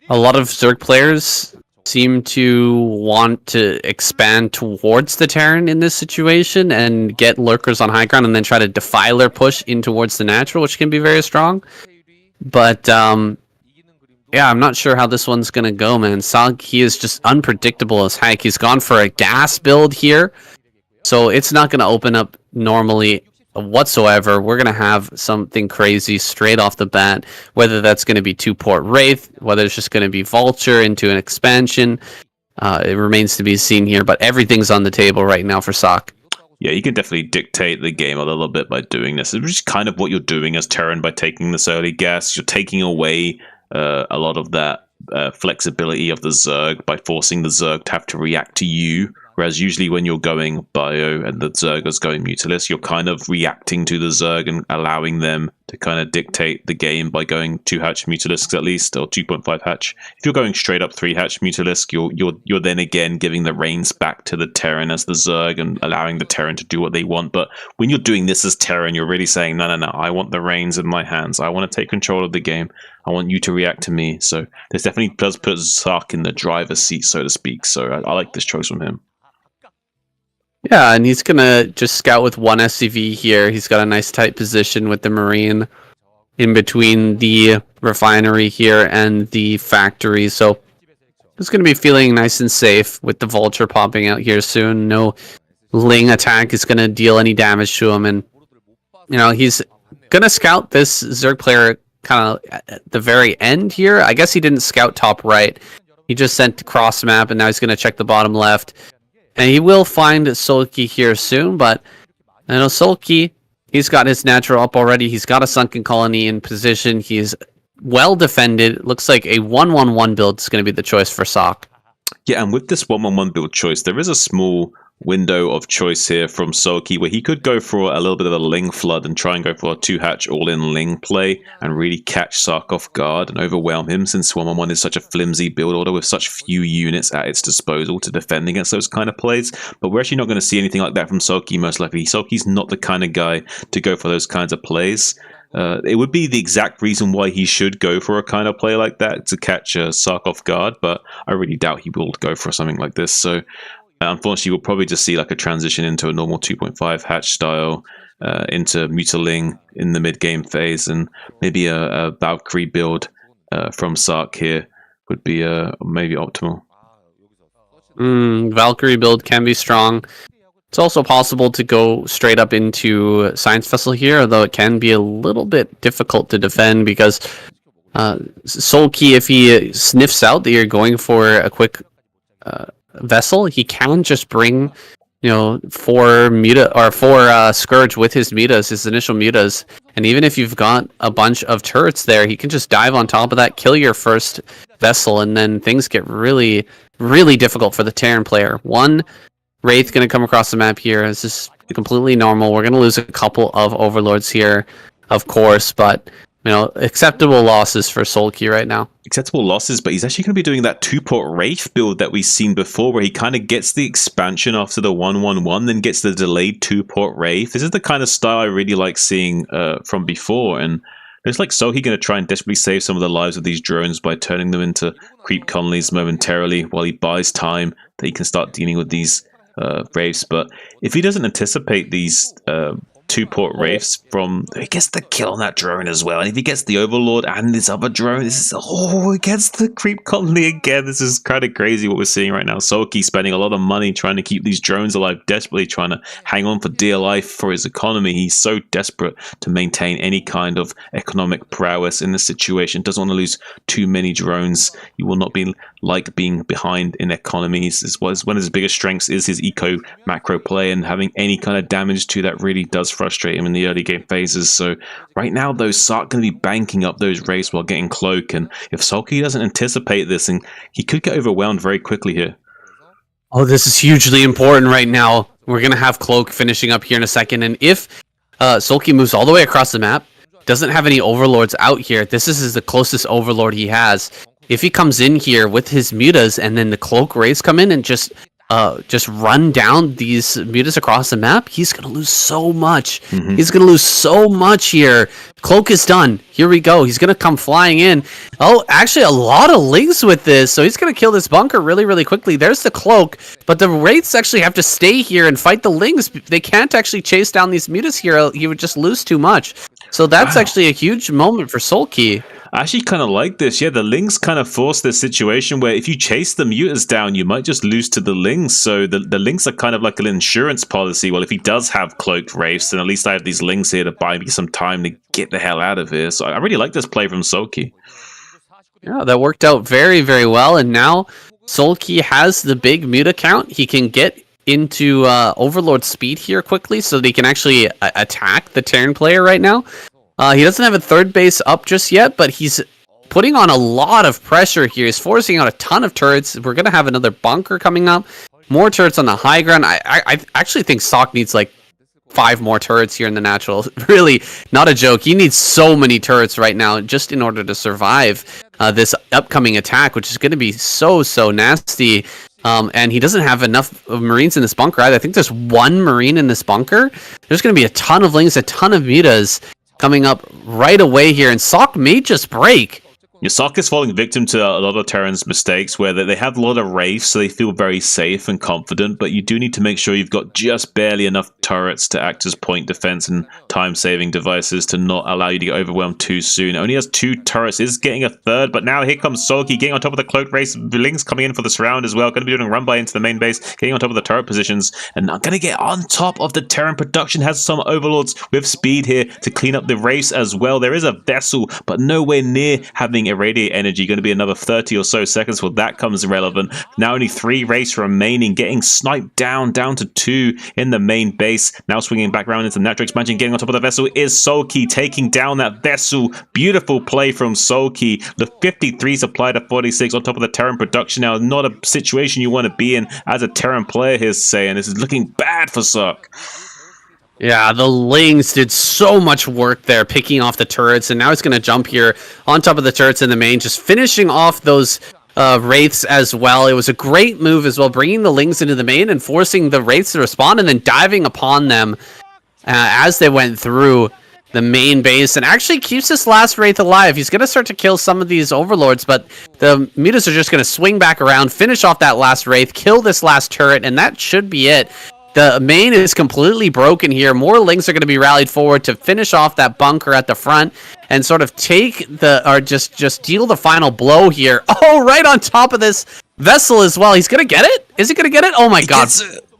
a lot of Zerg players seem to want to expand towards the Terran in this situation and get lurkers on high ground and then try to defiler push in towards the natural, which can be very strong. But 이기는 그림도 yeah, I'm not sure how this one's gonna go, man. Sog, he is just unpredictable as heck. He's gone for a gas build here, so it's not gonna open up normally whatsoever. We're gonna have something crazy straight off the bat, whether that's gonna be 2-port Wraith, whether it's just gonna be Vulture into an expansion. It remains to be seen here, but everything's on the table right now for Sock. Yeah, you can definitely dictate the game a little bit by doing this. It's just kind of what you're doing as Terran by taking this early gas. You're taking away a lot of that flexibility of the Zerg by forcing the Zerg to have to react to you. Whereas usually when you're going Bio and the Zerg is going Mutalisk, you're kind of reacting to the Zerg and allowing them to kind of dictate the game by going 2-hatch Mutalisks at least, or 2.5 hatch. If you're going straight up 3-hatch Mutalisk, you're then again giving the reins back to the Terran as the Zerg and allowing the Terran to do what they want. But when you're doing this as Terran, you're really saying, no, I want the reins in my hands. I want to take control of the game. I want you to react to me. So this definitely does put Zark in the driver's seat, so to speak. So I like this choice from him. Yeah, and he's gonna just scout with one SCV here. He's got a nice tight position with the Marine in between the refinery here and the factory. So he's gonna be feeling nice and safe with the Vulture popping out here soon. No Ling attack is gonna deal any damage to him, and you know he's gonna scout this Zerg player kind of at the very end here. I guess he didn't scout top right. He just sent cross map, and now he's gonna check the bottom left. And he will find Sulky here soon, but you know, Sulky, he's got his natural up already. He's got a sunken colony in position. He's well defended. Looks like a 1-1-1 build is going to be the choice for Sock. Yeah, and with this 1-1-1 build choice, there is a small window of choice here from Sulky where he could go for a little bit of a Ling flood and try and go for a 2-hatch all-in Ling play and really catch Sark off guard and overwhelm him, since 1-1-1 is such a flimsy build order with such few units at its disposal to defend against those kind of plays. But we're actually not going to see anything like that from Sulky, most likely. Sulky's not the kind of guy to go for those kinds of plays. It would be the exact reason why he should go for a kind of play like that to catch Sark off guard, but I really doubt he will go for something like this. So unfortunately, we'll probably just see like a transition into a normal 2.5 hatch style into Mutaling in the mid-game phase, and maybe a Valkyrie build from Sark here would be maybe optimal. Valkyrie build can be strong. It's also possible to go straight up into Science Vessel here, although it can be a little bit difficult to defend because Sulky, if he sniffs out that you're going for a quick vessel, he can just bring, you know, 4 Scourge with his mutas, his initial mutas, and even if you've got a bunch of turrets there, he can just dive on top of that, kill your first vessel, and then things get really, really difficult for the Terran player. One Wraith going to come across the map here. This is completely normal. We're going to lose a couple of Overlords here, of course, but you know, acceptable losses for Sulky right now. Acceptable losses, but he's actually going to be doing that 2-port Wraith build that we've seen before, where he kind of gets the expansion after the 1-1-1, then gets the delayed 2-port Wraith. This is the kind of style I really like seeing from before, and it's like Sulky going to try and desperately save some of the lives of these drones by turning them into creep colonies momentarily while he buys time that he can start dealing with these Wraiths. But if he doesn't anticipate these 2-port Wraiths from, he gets the kill on that drone as well, and if he gets the Overlord and this other drone, this is, he gets the creep colony again. This is kind of crazy what we're seeing right now. Sulky spending a lot of money trying to keep these drones alive, desperately trying to hang on for dear life for his economy. He's so desperate to maintain any kind of economic prowess in this situation. Doesn't want to lose too many drones. You will not be like being behind in economies. One of his biggest strengths is his eco macro play, and having any kind of damage to that really does frustrate him in the early game phases. So right now, though, Sark going to be banking up those Wraiths while getting Cloak, and if Sulky doesn't anticipate this, and he could get overwhelmed very quickly here. Oh, this is hugely important right now. We're going to have Cloak finishing up here in a second, and if Sulky moves all the way across the map, doesn't have any Overlords out here, this is the closest Overlord he has. If he comes in here with his mutas and then the Cloak Wraiths come in and just run down these mutas across the map, he's going to lose so much. He's going to lose so much here. Cloak is done. Here we go. He's going to come flying in. Oh, actually a lot of Lings with this, so he's going to kill this bunker really, really quickly. There's the Cloak, but the Wraiths actually have to stay here and fight the Lings. They can't actually chase down these mutas here. He would just lose too much. So that's Wow. actually a huge moment for Sulky. I actually kind of like this. Yeah, the Lings kind of force this situation where if you chase the Mutas down, you might just lose to the Lings. So the Lings are kind of like an insurance policy. Well, if he does have cloaked wraiths, then at least I have these Lings here to buy me some time to get the hell out of here. So I really like this play from Sulky. Yeah, that worked out very, very well. And now Sulky has the big Muta count. He can get into Overlord speed here quickly so that he can actually attack the Terran player right now. He doesn't have a third base up just yet, but he's putting on a lot of pressure here. He's forcing out a ton of turrets. We're going to have another bunker coming up. More turrets on the high ground. I actually think Sock needs like 5 more turrets here in the natural. Really, not a joke. He needs so many turrets right now just in order to survive this upcoming attack, which is going to be so nasty. And he doesn't have enough Marines in this bunker either. I think there's 1 Marine in this bunker. There's going to be a ton of Lings, a ton of Mutas coming up right away here, and Sock may just break. Your Sock is falling victim to a lot of Terran's mistakes where they have a lot of wraiths, so they feel very safe and confident, but you do need to make sure you've got just barely enough turrets to act as point defense and time-saving devices to not allow you to get overwhelmed too soon. Only has 2 turrets, is getting a third, but now here comes Sulky getting on top of the cloaked wraiths. Lings coming in for the surround as well, going to be doing a run-by into the main base, getting on top of the turret positions, and going to get on top of the Terran production. Has some overlords with speed here to clean up the wraiths as well. There is a vessel, but nowhere near having irradiate energy. Going to be another 30 or so seconds before that comes relevant. Now only 3 wraiths remaining, getting sniped down to 2 in the main base. Now swinging back around into the natural expansion, getting on top of the vessel is Sulky, taking down that vessel. Beautiful play from Sulky. The 53s applied to 46 on top of the Terran production. Now not a situation you want to be in as a Terran player here, saying this is looking bad for Suck. Yeah, the Lings did so much work there, picking off the turrets, and now it's going to jump here on top of the turrets in the main, just finishing off those wraiths as well. It was a great move as well, bringing the Lings into the main and forcing the wraiths to respond, and then diving upon them as they went through the main base, and actually keeps this last wraith alive. He's going to start to kill some of these overlords, but the Mutas are just going to swing back around, finish off that last wraith, kill this last turret, and that should be it. The main is completely broken here. More Lings are going to be rallied forward to finish off that bunker at the front and sort of take the, or just deal the final blow here. Oh, right on top of this vessel as well. He's going to get it? Is he going to get it? Oh my god.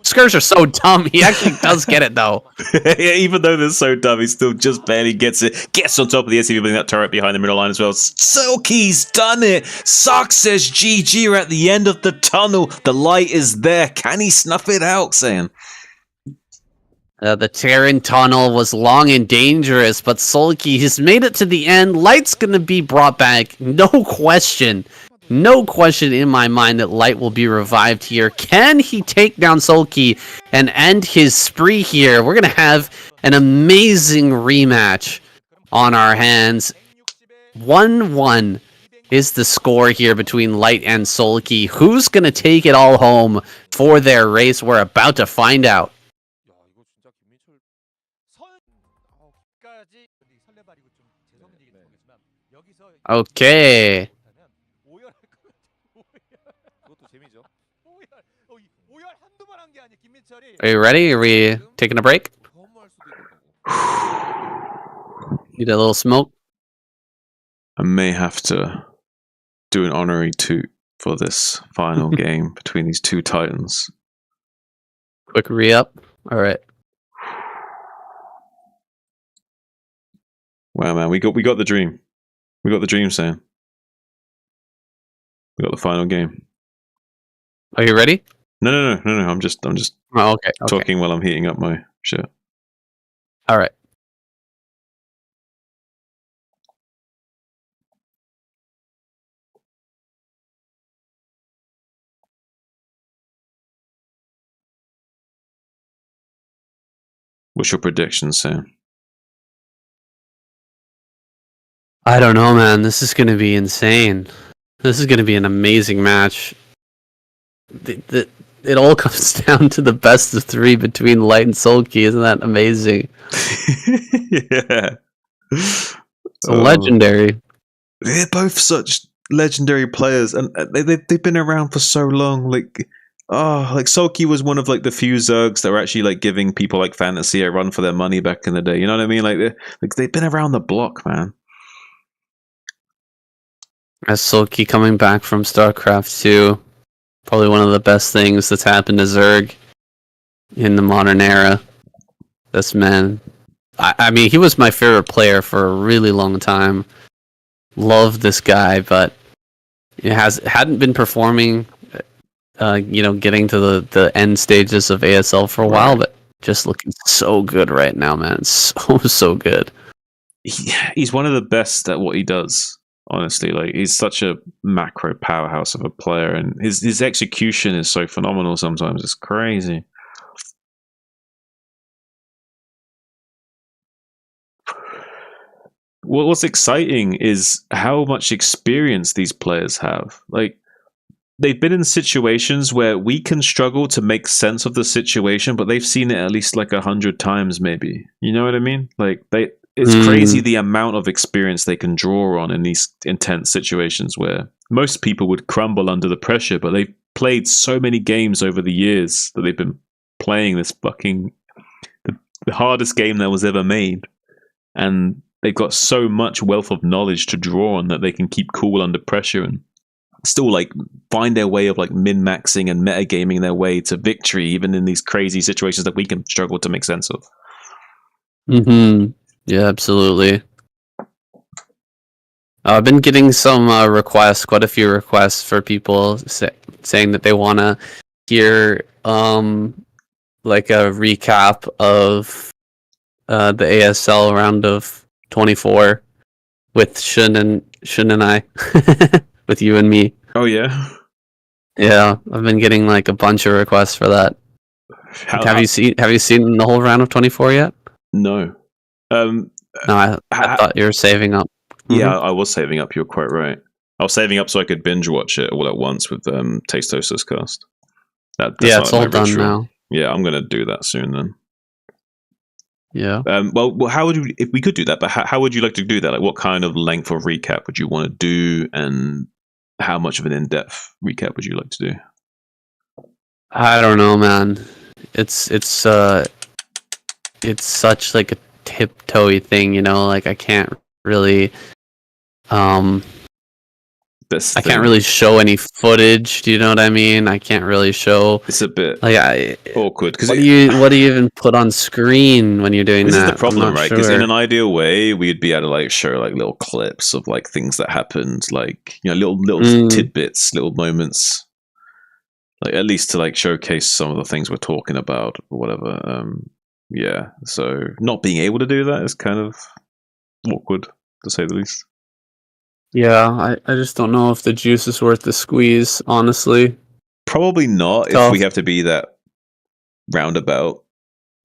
Skirts are so dumb. He actually does get it though. Yeah, even though they're so dumb, he still just barely gets it. Gets on top of the SCV, building that turret behind the middle line as well. Sulky's done it. Sock says GG. We're at the end of the tunnel. The light is there. Can he snuff it out, saying? The Terran tunnel was long and dangerous, but Sulky has made it to the end. Light's going to be brought back. No question. No question in my mind that Light will be revived here. Can he take down Sulky and end his spree here? We're going to have an amazing rematch on our hands. 1-1 is the score here between Light and Sulky. Who's going to take it all home for their race? We're about to find out. Okay. Are you ready? Are we taking a break? Need a little smoke? I may have to do an honorary toot for this final game between these 2 titans. Quick re-up. All right. Wow, man, we got the dream. We got the dream, Sam. We got the final game. Are you ready? No. I'm just Oh, okay. talking while I'm heating up my shit. All right. What's your prediction, Sam? I don't know, man. This is going to be insane. This is going to be an amazing match. It all comes down to the best of 3 between Light and Sulky. Isn't that amazing? Yeah. It's legendary. They're both such legendary players, and they've been around for so long. Like, Oh, like Sulky was one of like the few Zergs that were actually like giving people like fantasy a run for their money back in the day. You know what I mean? Like they've been around the block, man. As Sulky coming back from StarCraft 2, probably one of the best things that's happened to Zerg in the modern era. This man, I mean, he was my favorite player for a really long time. Loved this guy, but it hadn't been performing. Getting to the end stages of ASL for a while, but just looking so good right now, man. So good. He's one of the best at what he does. Honestly, like he's such a macro powerhouse of a player, and his execution is so phenomenal. Sometimes it's crazy. What's exciting is how much experience these players have. Like they've been in situations where we can struggle to make sense of the situation, but they've seen it at least like 100 times, maybe. You know what I mean? Like it's crazy the amount of experience they can draw on in these intense situations where most people would crumble under the pressure, but they've played so many games over the years that they've been playing this fucking the hardest game that was ever made, and they've got so much wealth of knowledge to draw on that they can keep cool under pressure and still like find their way of like min-maxing and metagaming their way to victory, even in these crazy situations that we can struggle to make sense of. Yeah, absolutely. I've been getting some requests, quite a few requests for people saying that they want to hear like a recap of the ASL round of 24 with Shun and I, with you and me. Oh yeah, yeah. I've been getting like a bunch of requests for that. Have you seen the whole round of 24 yet? No. No, I thought you were saving up. Yeah, I was saving up. You're quite right. I was saving up so I could binge watch it all at once with Tastosis cast. That's it's all done now. Yeah, I'm gonna do that soon then. Yeah. Well, how would you, if we could do that? But how would you like to do that? Like, what kind of length of recap would you want to do, and how much of an in-depth recap would you like to do? I don't know, man. It's such like a tiptoey thing, you know. Like I can't really, I can't really show any footage. Do you know what I mean? I can't really show. It's a bit like awkward because what do you even put on screen when you're doing that? This is the problem, right? Because sure. in an ideal way, we'd be able to like show like little clips of like things that happened, like little tidbits, little moments, like at least to like showcase some of the things we're talking about or whatever. Yeah, so not being able to do that is kind of awkward, to say the least. Yeah, I just don't know if the juice is worth the squeeze, honestly. Probably not. Tough. If we have to be that roundabout,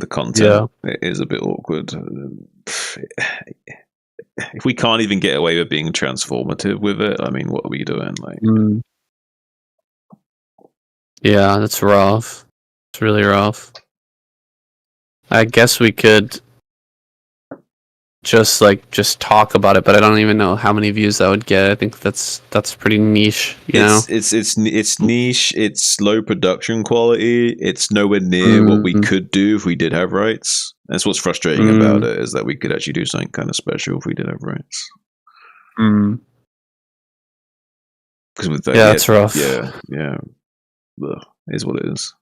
the content it is a bit awkward. If we can't even get away with being transformative with it, I mean, what are we doing? Like, yeah, that's rough. It's really rough. I guess we could just talk about it, but I don't even know how many views that would get. I think that's pretty niche. It's niche. It's low production quality. It's nowhere near what we could do if we did have rights. That's what's frustrating about it, is that we could actually do something kind of special if we did have rights. Because with that, that's rough. Yeah. Ugh, it is what it is.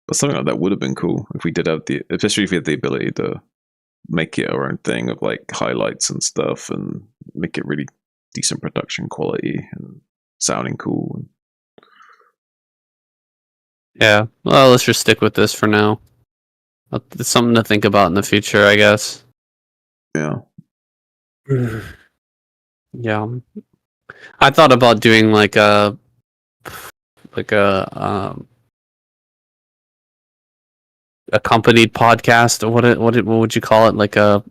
But something like that would have been cool if we did have especially if we had the ability to make it our own thing of like highlights and stuff, and make it really decent production quality and sounding cool. Yeah, well, let's just stick with this for now. It's something to think about in the future, I guess. Yeah. Yeah. I thought about doing like a accompanied podcast, or what would you call it? Like a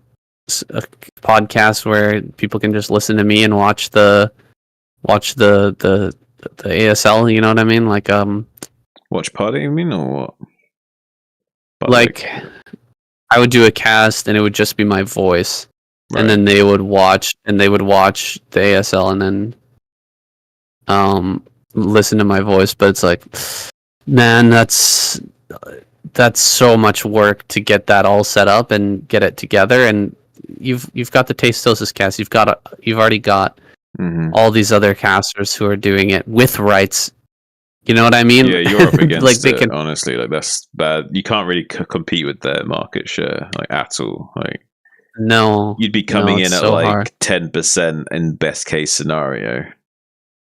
podcast where people can just listen to me and watch the ASL. You know what I mean? Like watch party, you mean, or what? Like I would do a cast and it would just be my voice, and then they would watch the ASL, and then listen to my voice, but it's like, man, that's so much work to get that all set up and get it together. And you've got the Tastosis cast. You've already got all these other casters who are doing it with rights. You know what I mean? Yeah, you're up against like they can... honestly, like that's bad. You can't really compete with their market share, like at all. Like no, you'd be coming in at so like hard. 10% in best case scenario.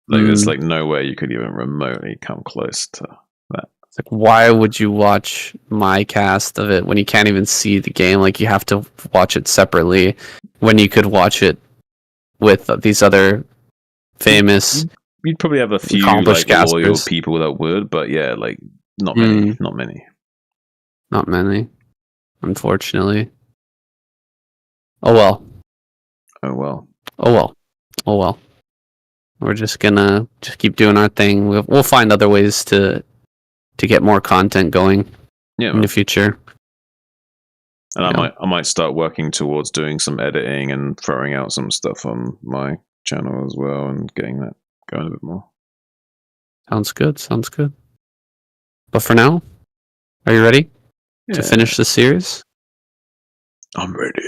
Like there's like no way you could even remotely come close to that. It's like, why would you watch my cast of it when you can't even see the game? Like you have to watch it separately when you could watch it with these other famous. You'd probably have a few like loyal people that would, but yeah, like not many, not many, unfortunately. Oh well. We're just gonna keep doing our thing. We'll find other ways to get more content going in the future. And I might start working towards doing some editing and throwing out some stuff on my channel as well and getting that going a bit more. Sounds good. But for now, are you ready to finish the series? I'm ready.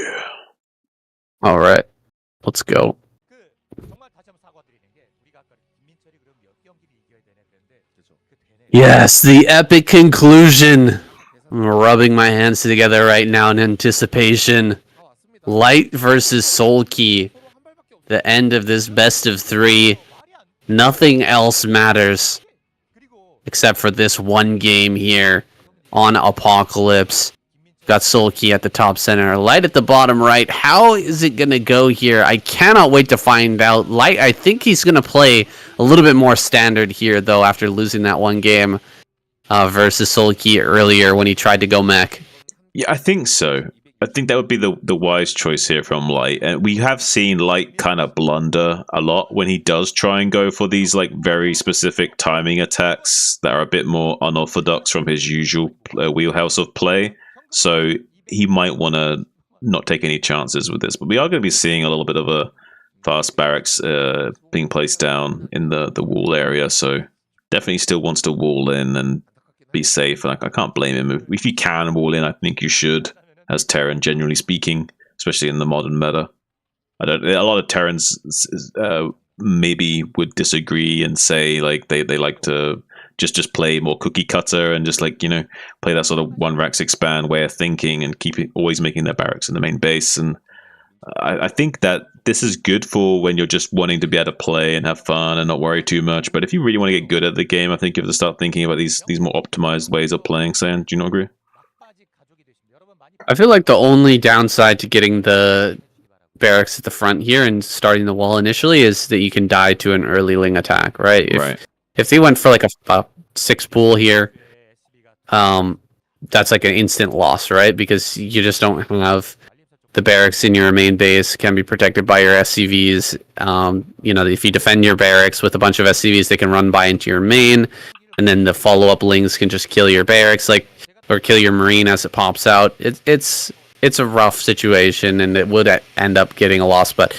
All right, let's go. Yes, the epic conclusion. I'm rubbing my hands together right now in anticipation. Light versus Soulkey. The end of this best of 3. Nothing else matters except for this one game here on Apocalypse. Got Soulkey at the top center, Light at the bottom right. How is it going to go here? I cannot wait to find out. Light, I think he's going to play a little bit more standard here, though, after losing that one game versus Soulkey earlier when he tried to go mech. Yeah, I think so. I think that would be the wise choice here from Light. And we have seen Light kind of blunder a lot when he does try and go for these like very specific timing attacks that are a bit more unorthodox from his usual wheelhouse of play. So he might want to not take any chances with this. But we are going to be seeing a little bit of a fast barracks being placed down in the wall area. So definitely still wants to wall in and be safe. And I can't blame him. If you can wall in, I think you should, as Terran, generally speaking, especially in the modern meta. A lot of Terrans maybe would disagree and say like they like to just play more cookie cutter and just like, you know, play that sort of one racks expand way of thinking and keep it always making their barracks in the main base. And I think that this is good for when you're just wanting to be able to play and have fun and not worry too much. But if you really want to get good at the game, I think you have to start thinking about these more optimized ways of playing. Saiyan, do you not agree? I feel like the only downside to getting the barracks at the front here and starting the wall initially is that you can die to an early Ling attack, right? If they went for like a 6 pool here, that's like an instant loss, right? Because you just don't have the barracks in your main base can be protected by your SCVs. You know, if you defend your barracks with a bunch of SCVs, they can run by into your main, and then the follow-up Lings can just kill your barracks, like, or kill your Marine as it pops out. It's a rough situation, and it would end up getting a loss. But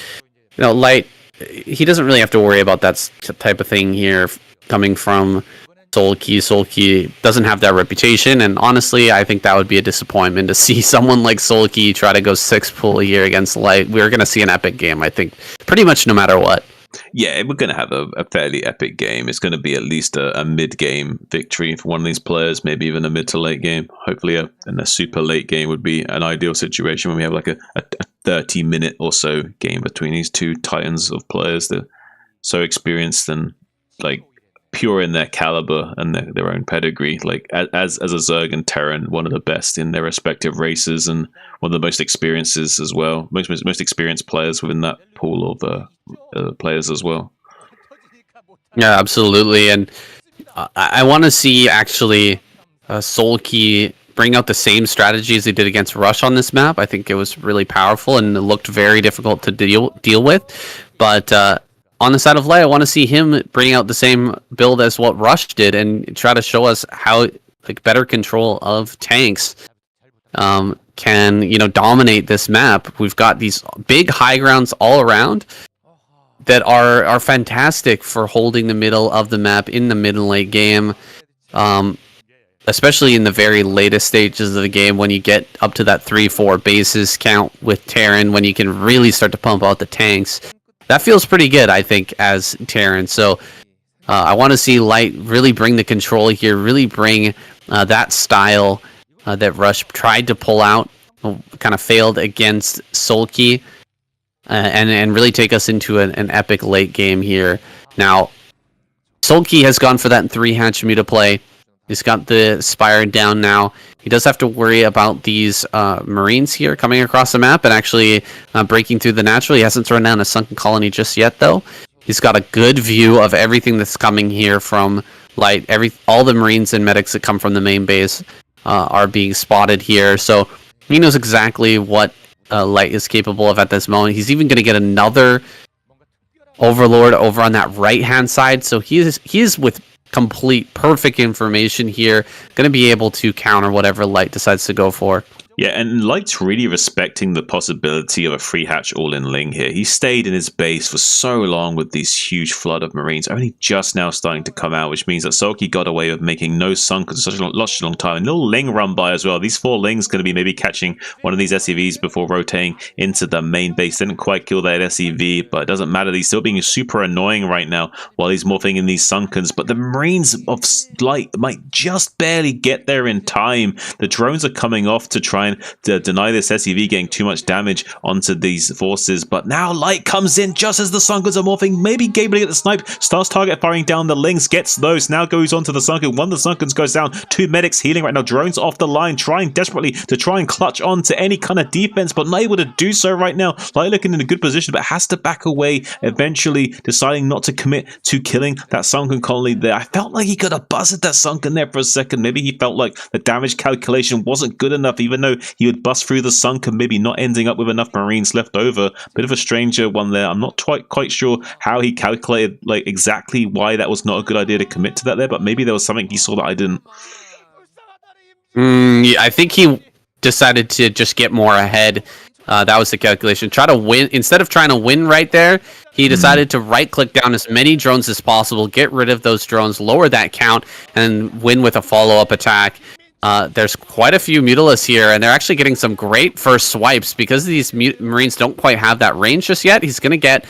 you know, Light, he doesn't really have to worry about that type of thing here. Coming from Soulkey doesn't have that reputation, and honestly, I think that would be a disappointment to see someone like Soulkey try to go 6 pool here against Light. We're going to see an epic game, I think, pretty much no matter what. Yeah, we're going to have a fairly epic game. It's going to be at least a mid-game victory for one of these players, maybe even a mid to late game. Hopefully a super late game would be an ideal situation when we have like a 30-minute or so game between these two titans of players. They're so experienced and like pure in their caliber and their own pedigree. Like as a Zerg and Terran, one of the best in their respective races and one of the most experiences as well. Most experienced players within that pool of players as well. Yeah, absolutely. And I want to see actually Soulkey bring out the same strategies they did against Rush on this map. I think it was really powerful and it looked very difficult to deal with. But on the side of Light, I want to see him bring out the same build as what Rush did and try to show us how like better control of tanks can, you know, dominate this map. We've got these big high grounds all around. that are fantastic for holding the middle of the map in the mid and late game. Especially in the very latest stages of the game when you get up to that 3-4 bases count with Terran, when you can really start to pump out the tanks. That feels pretty good, I think, as Terran. So I want to see Light really bring the control here, really bring that style that Rush tried to pull out, kind of failed against Sulky, and really take us into an epic late game here. Now, Sulky has gone for that 3-hatch muta play. He's got the Spire down now. He does have to worry about these Marines here coming across the map and actually breaking through the natural. He hasn't thrown down a Sunken Colony just yet, though. He's got a good view of everything that's coming here from Light. All the Marines and medics that come from the main base are being spotted here. So he knows exactly what Light is capable of at this moment. He's even going to get another Overlord over on that right-hand side. So he is with complete perfect information here, going to be able to counter whatever Light decides to go for. Yeah, and Light's really respecting the possibility of a 3-hatch all-in Ling here. He stayed in his base for so long with these huge flood of Marines, only just now starting to come out, which means that Sulky got away with making no Sunkens for such a long time. And little Ling run by as well. These 4 Lings going to be maybe catching one of these SCVs before rotating into the main base. Didn't quite kill that SCV, but it doesn't matter. He's still being super annoying right now while he's morphing in these Sunkens. But the Marines of Light might just barely get there in time. The drones are coming off to try to deny this SCV getting too much damage onto these forces, but now Light comes in just as the Sunkens are morphing. Maybe Gabriel at the snipe, starts target firing down the Lings, gets those, now goes on to the Sunken. One of the Sunkens goes down, 2 medics healing right now, drones off the line, trying desperately to try and clutch on to any kind of defense, but not able to do so right now. Light looking in a good position, but has to back away, eventually deciding not to commit to killing that Sunken colony there. I felt like he could have buzzed that Sunken there for a second. Maybe he felt like the damage calculation wasn't good enough, even though he would bust through the Sunken, maybe not ending up with enough Marines left over. Bit of a stranger one there. I'm not quite sure how he calculated like exactly why that was not a good idea to commit to that there, but maybe there was something he saw that I didn't. Yeah, I think he decided to just get more ahead. That was the calculation. Try to win instead of trying to win right there. He decided to right-click down as many drones as possible, get rid of those drones, lower that count, and win with a follow-up attack. There's quite a few Mutalisks here, and they're actually getting some great first swipes because these Marines don't quite have that range just yet. He's going to get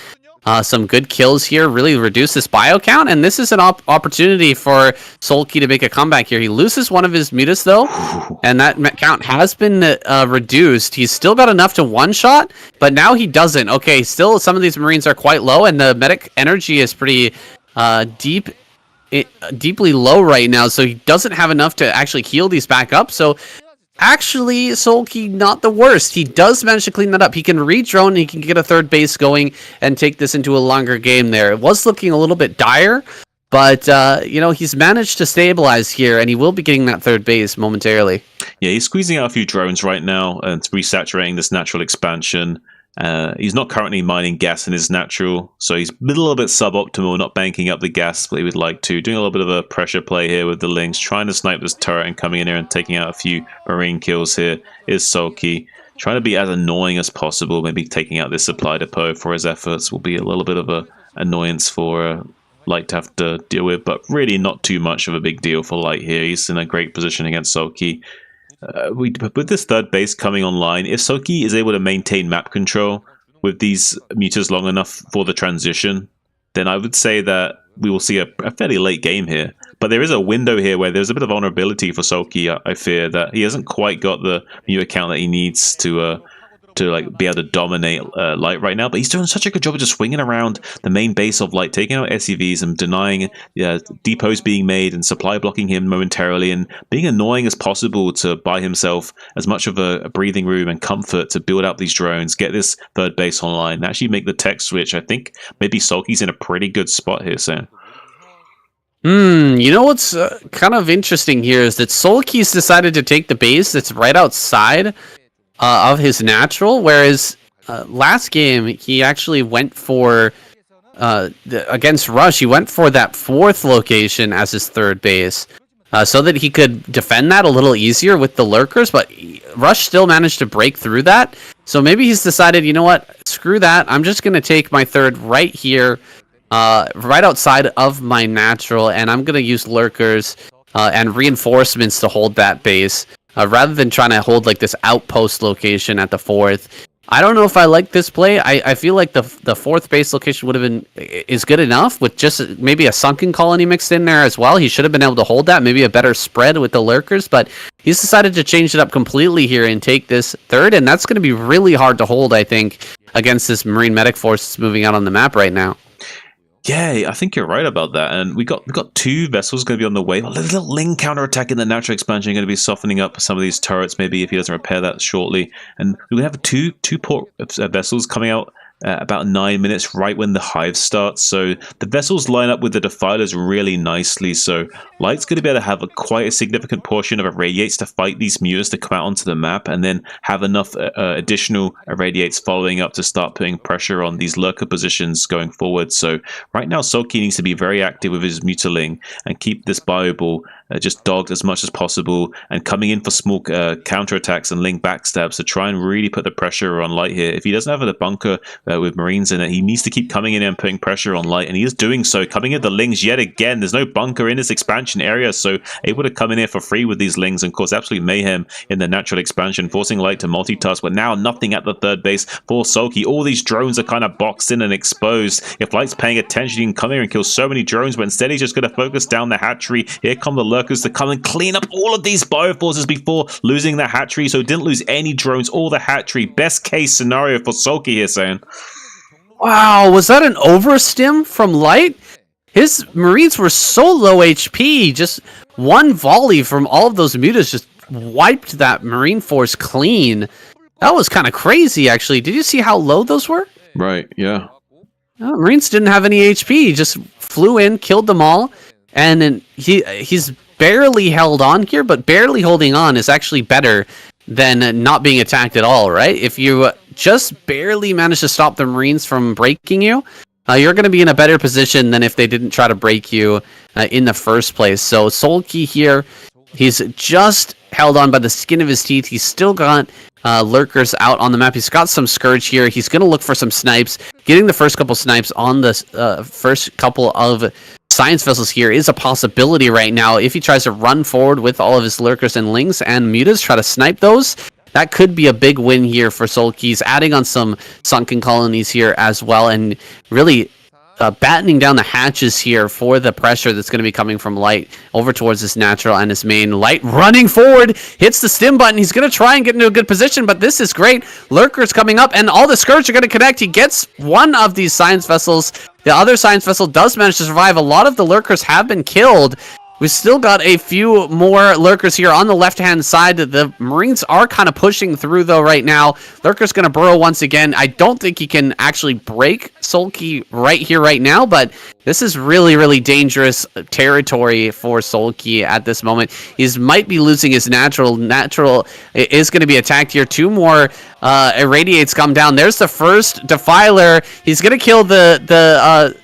some good kills here, really reduce this bio count, and this is an opportunity for Sulky to make a comeback here. He loses one of his Mutas, though, and that count has been reduced. He's still got enough to one-shot, but now he doesn't. Okay, still some of these Marines are quite low, and the medic energy is pretty deeply low right now, so he doesn't have enough to actually heal these back up. So actually, Sulky not the worst. He does manage to clean that up. He can re-drone, he can get a 3rd base going and take this into a longer game there. It was looking a little bit dire, but you know, he's managed to stabilize here, and he will be getting that 3rd base momentarily. Yeah, he's squeezing out a few drones right now and resaturating this natural expansion. He's not currently mining gas in his natural, so he's a little bit suboptimal, not banking up the gas but he would like to. Doing a little bit of a pressure play here with the Lings, trying to snipe this turret and coming in here and taking out a few Marine kills here is Sulky. Trying to be as annoying as possible, maybe taking out this supply depot for his efforts will be a little bit of a annoyance for Light to have to deal with, but really not too much of a big deal for Light here. He's in a great position against Sulky. With this 3rd base coming online, if Sulky is able to maintain map control with these mutas long enough for the transition, then I would say that we will see a fairly late game here. But there is a window here where there's a bit of vulnerability for Sulky. I fear that he hasn't quite got the muta count that he needs to like be able to dominate Light right now, but he's doing such a good job of just swinging around the main base of Light, taking out SCVs and denying depots being made and supply blocking him momentarily, and being annoying as possible to buy himself as much of a breathing room and comfort to build out these drones, get this 3rd base online, and actually make the tech switch. I think maybe Sulky's in a pretty good spot here, Sam. You know what's kind of interesting here is that Sulky's decided to take the base that's right outside of his natural, whereas last game he actually went for against Rush, he went for that 4th location as his 3rd base so that he could defend that a little easier with the lurkers, but Rush still managed to break through that. So maybe he's decided, you know what, screw that. I'm just going to take my third right here, right outside of my natural, and I'm going to use lurkers and reinforcements to hold that base, rather than trying to hold like this outpost location at the fourth. I don't know if I like this play. I feel like the fourth base location would have been is good enough with just maybe a sunken colony mixed in there as well. He should have been able to hold that, maybe a better spread with the lurkers, but he's decided to change it up completely here and take this third, and that's going to be really hard to hold, I think, against this Marine Medic force that's moving out on the map right now. Yeah, I think you're right about that. And we got 2 vessels going to be on the way. A little Ling counterattack in the natural expansion going to be softening up some of these turrets, maybe if he doesn't repair that shortly. And we have two port vessels coming out about 9 minutes right when the hive starts. So the vessels line up with the defilers really nicely. So Light's going to be able to have quite a significant portion of irradiates to fight these mutas to come out onto the map, and then have enough additional irradiates following up to start putting pressure on these lurker positions going forward. So right now Sulky needs to be very active with his mutaling and keep this bioball just dogged as much as possible, and coming in for small counterattacks and Ling backstabs to try and really put the pressure on Light here. If he doesn't have a bunker with Marines in it, he needs to keep coming in and putting pressure on Light, and he is doing so, coming in the Lings yet again. There's no bunker in this expansion area, so able to come in here for free with these Lings and cause absolute mayhem in the natural expansion, forcing Light to multitask, but now nothing at the third base for Sulky. All these drones are kind of boxed in and exposed. If Light's paying attention, he can come here and kill so many drones, but instead he's just going to focus down the hatchery. Here come the lurkers to come and clean up all of these bioforces before losing the hatchery, so didn't lose any drones or the hatchery. Best case scenario for Sulky here, saying. Wow, was that an overstim from Light? His Marines were so low HP, just one volley from all of those mutas just wiped that Marine force clean. That was kind of crazy, actually. Did you see how low those were? Right, yeah. Marines didn't have any HP. He just flew in, killed them all, and then he's barely held on here, but barely holding on is actually better than not being attacked at all, right? If you just barely manage to stop the Marines from breaking you, you're going to be in a better position than if they didn't try to break you in the first place. So Sulky here, he's just held on by the skin of his teeth. He's still got lurkers out on the map. He's got some Scourge here. He's going to look for some snipes. Getting the first couple snipes on the first couple of Science vessels here is a possibility right now. If he tries to run forward with all of his lurkers and Lings and mutas, try to snipe those, that could be a big win here for Sulky's, adding on some sunken colonies here as well, and really battening down the hatches here for the pressure that's going to be coming from Light over towards his natural and his main. Light running forward, hits the stim button. He's going to try and get into a good position, but this is great. Lurkers coming up, and all the Scourge are going to connect. He gets one of these Science vessels. The other Science vessel does manage to survive. A lot of the Lurkers have been killed. We've still got a few more Lurkers here on the left-hand side. The Marines are kind of pushing through, though, right now. Lurker's going to burrow once again. I don't think he can actually break Sulky right here, right now, but this is really, really dangerous territory for Sulky at this moment. He might be losing his natural. Natural is going to be attacked here. 2 more irradiates come down. There's the first Defiler. He's going to kill the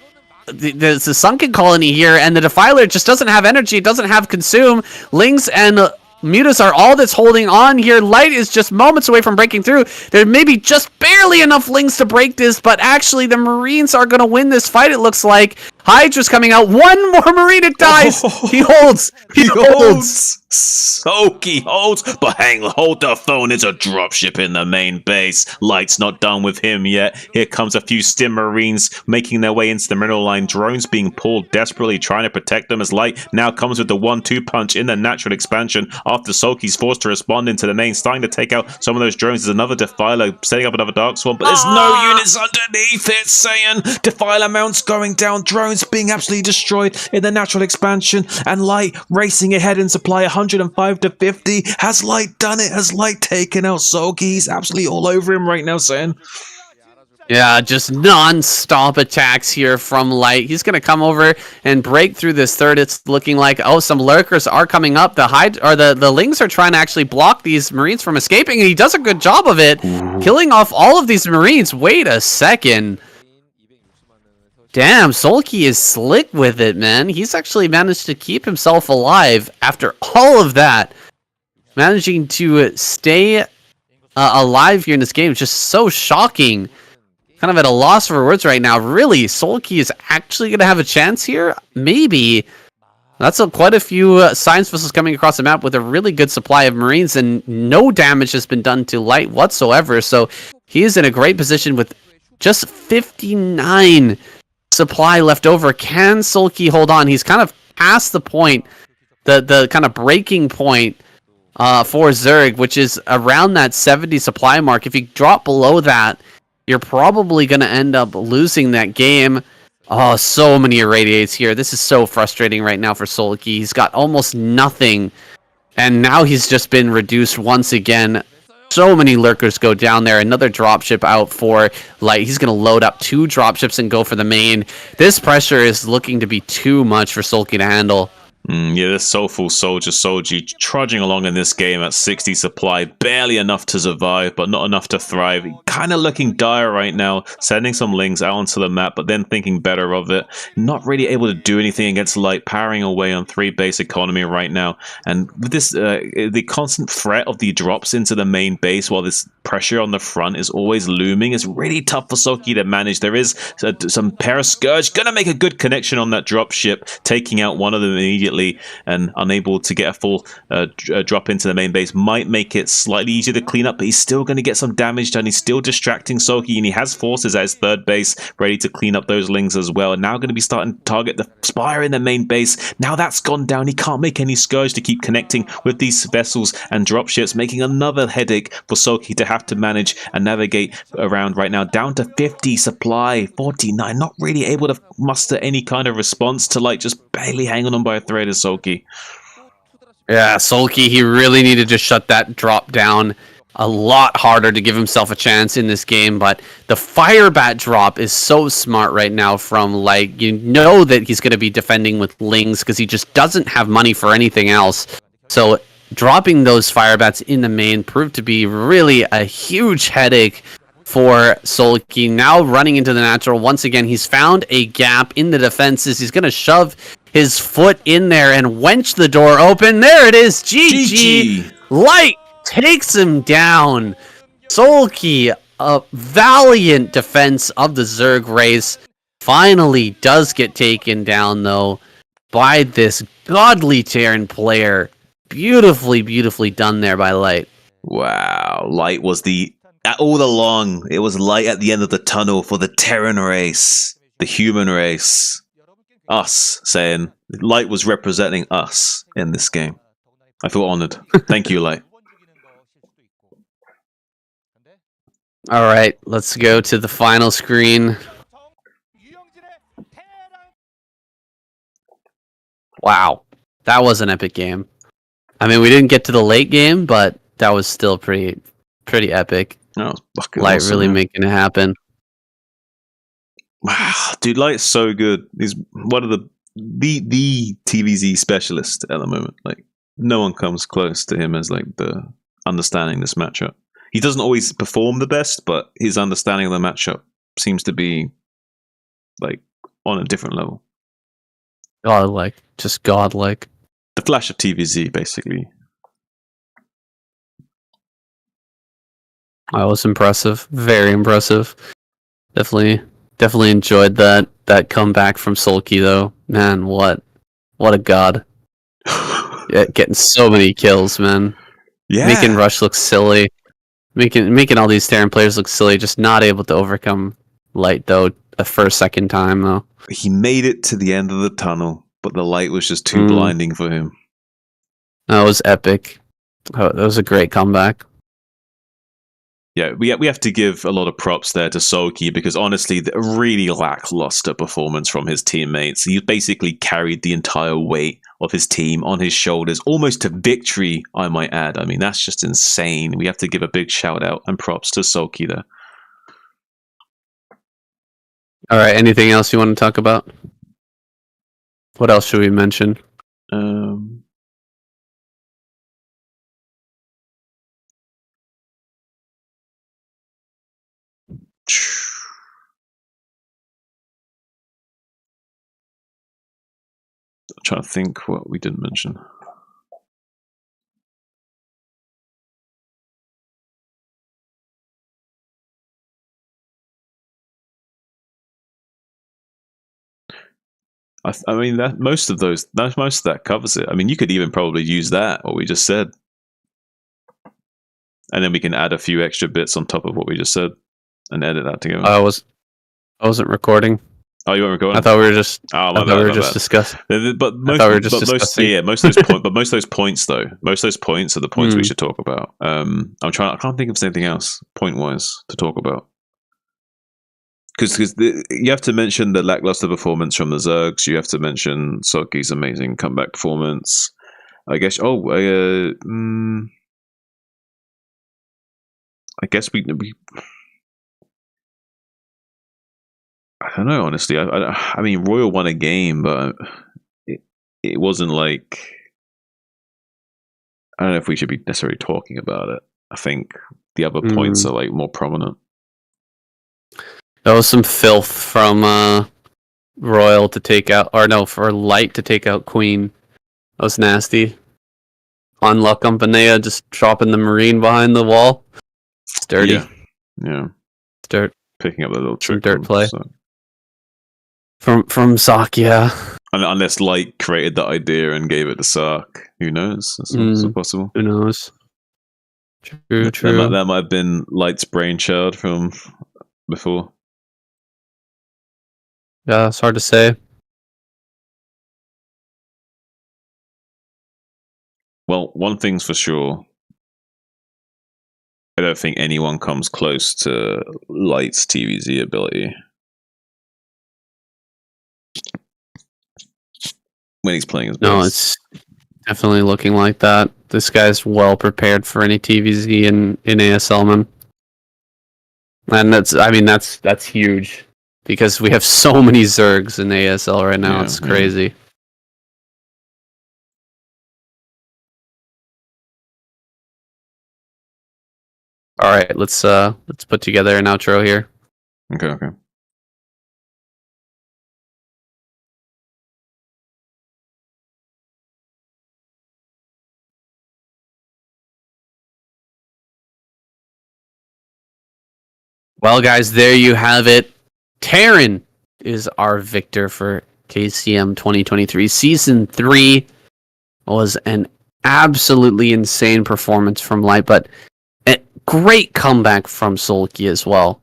sunken colony here, and the Defiler just doesn't have energy. It doesn't have consume. Lings and mutas are all that's holding on here. Light is just moments away from breaking through. There may be just barely enough Lings to break this, but actually the Marines are going to win this fight, it looks like. Hydra's coming out. One more Marine, it dies. He holds. He holds. Sulky holds, but hold the phone. It's a dropship in the main base. Light's not done with him yet. Here comes a few Stim Marines making their way into the mineral line. Drones being pulled desperately, trying to protect them, as Light now comes with the 1-2 punch in the natural expansion after Sulky's forced to respond into the main, starting to take out some of those drones. There's another Defiler setting up another Dark Swarm, but there's no units underneath it, Saiyan. Defiler mounts going down, drones being absolutely destroyed in the natural expansion, and Light racing ahead in supply 105 to 50. Has Light done it? Has Light taken out Sulky? He's absolutely all over him right now, Saiyan. Yeah, just non-stop attacks here from Light. He's going to come over and break through this third. It's looking like, oh, some lurkers are coming up. The Lings are trying to actually block these Marines from escaping, and he does a good job of it, killing off all of these Marines. Wait a second. Damn, Sulky is slick with it, man. He's actually managed to keep himself alive after all of that. Managing to stay alive here in this game is just so shocking. kind of at a loss for words right now. Really, Sulky is actually going to have a chance here? Maybe. That's quite a few science vessels coming across the map with a really good supply of Marines, and no damage has been done to Light whatsoever. So he is in a great position with just 59 supply left over. Can Sulky hold on? He's kind of past the point, the kind of breaking point for Zerg, which is around that 70 supply mark. If you drop below that, you're probably going to end up losing that game. Oh, so many irradiates here. This is so frustrating right now for Sulky. He's got almost nothing, and now he's just been reduced once again. So many lurkers go down there. Another dropship out for Light. He's going to load up 2 dropships and go for the main. This pressure is looking to be too much for Sulky to handle. Yeah, this Soulful Soldier Soji trudging along in this game at 60 supply, barely enough to survive, but not enough to thrive. Kind of looking dire right now, sending some lings out onto the map, but then thinking better of it. Not really able to do anything against Light, powering away on 3 base economy right now. And with this, the constant threat of the drops into the main base, while this pressure on the front is always looming, is really tough for Soki to manage. There is some Parascourge, gonna make a good connection on that dropship, taking out one of them immediately, and unable to get a full drop into the main base. Might make it slightly easier to clean up, but he's still going to get some damage done. He's still distracting Soki, and he has forces at his 3rd base ready to clean up those lings as well. And now going to be starting to target the Spire in the main base. Now that's gone down. He can't make any Scourge to keep connecting with these vessels and dropships, making another headache for Soki to have to manage and navigate around right now. Down to 50 supply, 49. Not really able to muster any kind of response to Light, just barely hanging on by a thread is Sulky. Yeah, Sulky, he really needed to shut that drop down a lot harder to give himself a chance in this game, but the Firebat drop is so smart right now from Light. You know that he's going to be defending with Lings because he just doesn't have money for anything else. So dropping those Firebats in the main proved to be really a huge headache for Sulky. Now running into the natural. Once again, he's found a gap in the defenses. He's going to shove his foot in there and wench the door open. There it is. GG. Light takes him down. Sulky, a valiant defense of the Zerg race, finally does get taken down, though, by this godly Terran player. Beautifully, beautifully done there by Light. Wow. Light was all along, it was Light at the end of the tunnel for the Terran race, the human race. Us, saying Light was representing us in this game. I feel honored. Thank you, Light. All right, let's go to the final screen. Wow, that was an epic game. I mean, we didn't get to the late game, but that was still pretty epic. Oh, Light awesome, really man. making it happen. Wow, dude, Light's so good. He's one of the TVZ specialist at the moment. Like, no one comes close to him as like the understanding this matchup. He doesn't always perform the best, but his understanding of the matchup seems to be like on a different level. Godlike, just godlike. The Flash of TVZ, basically. That was impressive. Very impressive. Definitely enjoyed that comeback from Sulky, though. Man, what a god. Yeah, getting so many kills, man. Yeah. Making Rush look silly. Making all these Terran players look silly, just not able to overcome Light, though, a first, second time, though. He made it to the end of the tunnel, but the light was just too blinding for him. That was epic. That was a great comeback. Yeah, we have to give a lot of props there to Soki, because honestly, a really lackluster performance from his teammates. He basically carried the entire weight of his team on his shoulders, almost to victory, I might add. I mean, that's just insane. We have to give a big shout out and props to Soki there. All right, anything else you want to talk about? What else should we mention? I'm trying to think what we didn't mention. I mean, that most of that covers it. I mean, you could even probably use that, what we just said. And then we can add a few extra bits on top of what we just said and edit that together. I wasn't recording. Oh, you weren't recording? I thought we were just. Oh, I thought we were just discussing. But most of those points, though, most of those points are the points we should talk about. I can't think of anything else point wise to talk about. Because you have to mention the lackluster performance from the Zergs. You have to mention Soki's amazing comeback performance. I guess. I guess we. I don't know, honestly. I mean, Royal won a game, but it wasn't like. I don't know if we should be necessarily talking about it. I think the other points are like more prominent. That was some filth from Royal to take out, or no, for Light to take out Queen. That was nasty. On La Compañía, just dropping the Marine behind the wall. It's dirty. Yeah. It's dirt. Picking up the little trick. Dirt play. From Sark, yeah. Unless Light created that idea and gave it to Sark. Who knows? That's also possible. Who knows? True. That might have been Light's brainchild from before. Yeah, it's hard to say. Well, one thing's for sure. I don't think anyone comes close to Light's TVZ ability. When he's playing his best. No, it's definitely looking like that. This guy's well prepared for any TVZ in ASL, man. And that's huge. Because we have so many Zergs in ASL right now, it's crazy. Yeah. All right, let's put together an outro here. Okay. Well, guys, there you have it. Terran is our victor for KCM 2023. Season 3 was an absolutely insane performance from Light, but a great comeback from Solki as well.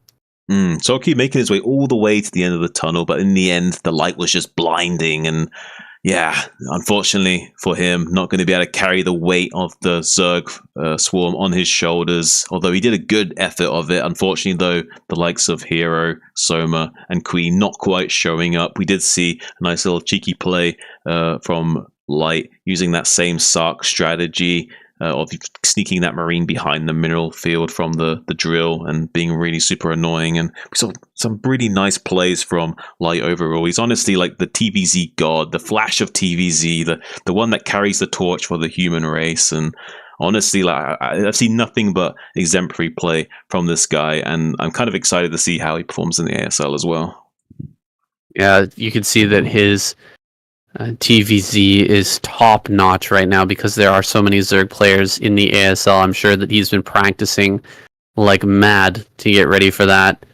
Solki making his way all the way to the end of the tunnel, but in the end, the light was just blinding. And yeah, unfortunately for him, not going to be able to carry the weight of the Zerg swarm on his shoulders, although he did a good effort of it. Unfortunately, though, the likes of Hero, Soma, and Queen not quite showing up. We did see a nice little cheeky play from Light using that same Sark strategy of sneaking that Marine behind the mineral field from the drill and being really super annoying. And we saw some really nice plays from Light overall. He's honestly like the TVZ god, the Flash of TVZ, the one that carries the torch for the human race. And honestly, like I've seen nothing but exemplary play from this guy, and I'm kind of excited to see how he performs in the ASL as well. Yeah, you can see that his TVZ is top notch right now because there are so many Zerg players in the ASL. I'm sure that he's been practicing like mad to get ready for that.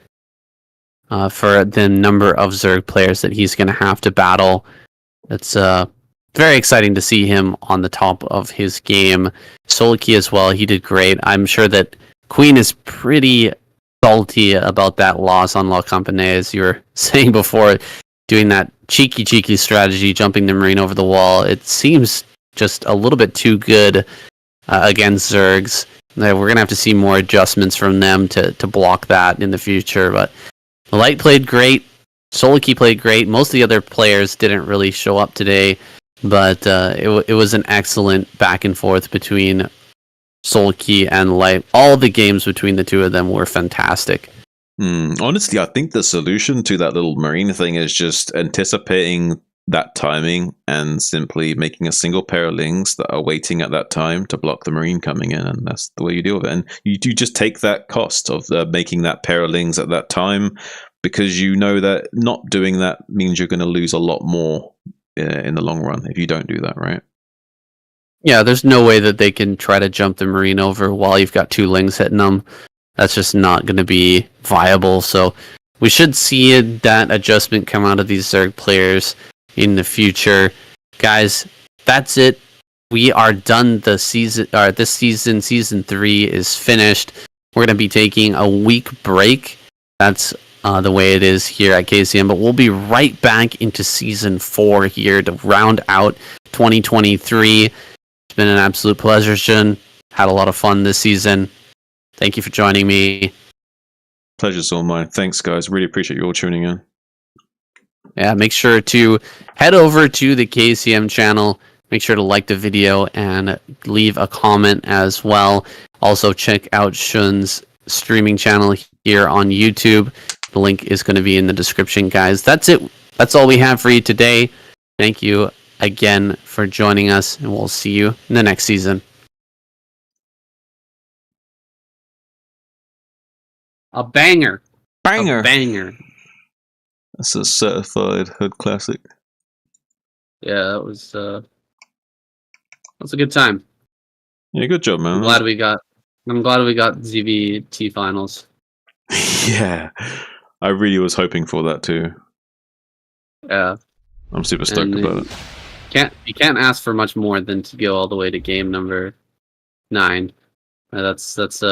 For the number of Zerg players that he's going to have to battle. It's very exciting to see him on the top of his game. Solki as well, he did great. I'm sure that Queen is pretty salty about that loss on La Compañía, as you were saying before, doing that cheeky strategy, jumping the Marine over the wall. It seems just a little bit too good against Zergs. We're going to have to see more adjustments from them to block that in the future. But Light played great. Solki played great. Most of the other players didn't really show up today. But it was an excellent back and forth between Solki and Light. All the games between the two of them were fantastic. Honestly, I think the solution to that little Marine thing is just anticipating that timing and simply making a single pair of Lings that are waiting at that time to block the Marine coming in, and that's the way you deal with it. And you just take that cost of making that pair of Lings at that time, because you know that not doing that means you're going to lose a lot more in the long run if you don't do that, right? Yeah, there's no way that they can try to jump the Marine over while you've got two Lings hitting them. That's just not going to be viable. So we should see that adjustment come out of these Zerg players. in the future. Guys, that's it. We are done. The season, this season, season 3 is finished. We're going to be taking a week break. That's the way it is here at KCM. But we'll be right back into season 4 here to round out 2023. It's been an absolute pleasure, Shun. Had a lot of fun this season. Thank you for joining me. Pleasure's all mine. Thanks, guys. Really appreciate you all tuning in. Yeah, make sure to head over to the KCM channel. Make sure to like the video and leave a comment as well. Also, check out Shun's streaming channel here on YouTube. The link is going to be in the description, guys. That's it. That's all we have for you today. Thank you again for joining us, and we'll see you in the next season. A banger. Banger. A banger. That's a certified hood classic. Yeah, that was a good time. Yeah, good job, man. I'm glad we got ZVT finals. Yeah, I really was hoping for that too. Yeah, I'm super stoked about it. You can't ask for much more than to go all the way to game number 9. That's that's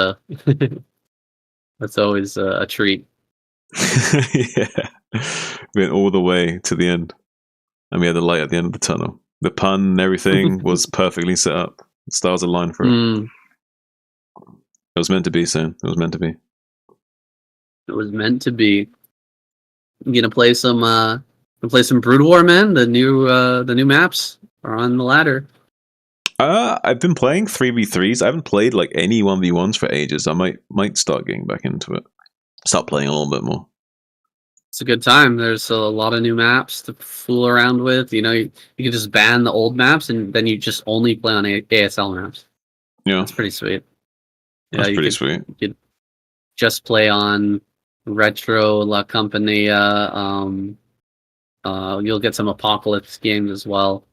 always a treat. Yeah, went all the way to the end, and we had the light at the end of the tunnel. The pun and everything was perfectly set up. The stars aligned for it. It was meant to be, Sam. It was meant to be. It was meant to be. You gonna play some Brood War, man? The new maps are on the ladder. I've been playing 3v3s. I haven't played like any 1v1s for ages. I might start getting back into it. Start playing a little bit more. It's a good time. There's a lot of new maps to fool around with. You know, you can just ban the old maps, and then you just only play on ASL maps. Yeah, that's pretty sweet. That's pretty sweet. You could just play on Retro, La Compañía. You'll get some Apocalypse games as well.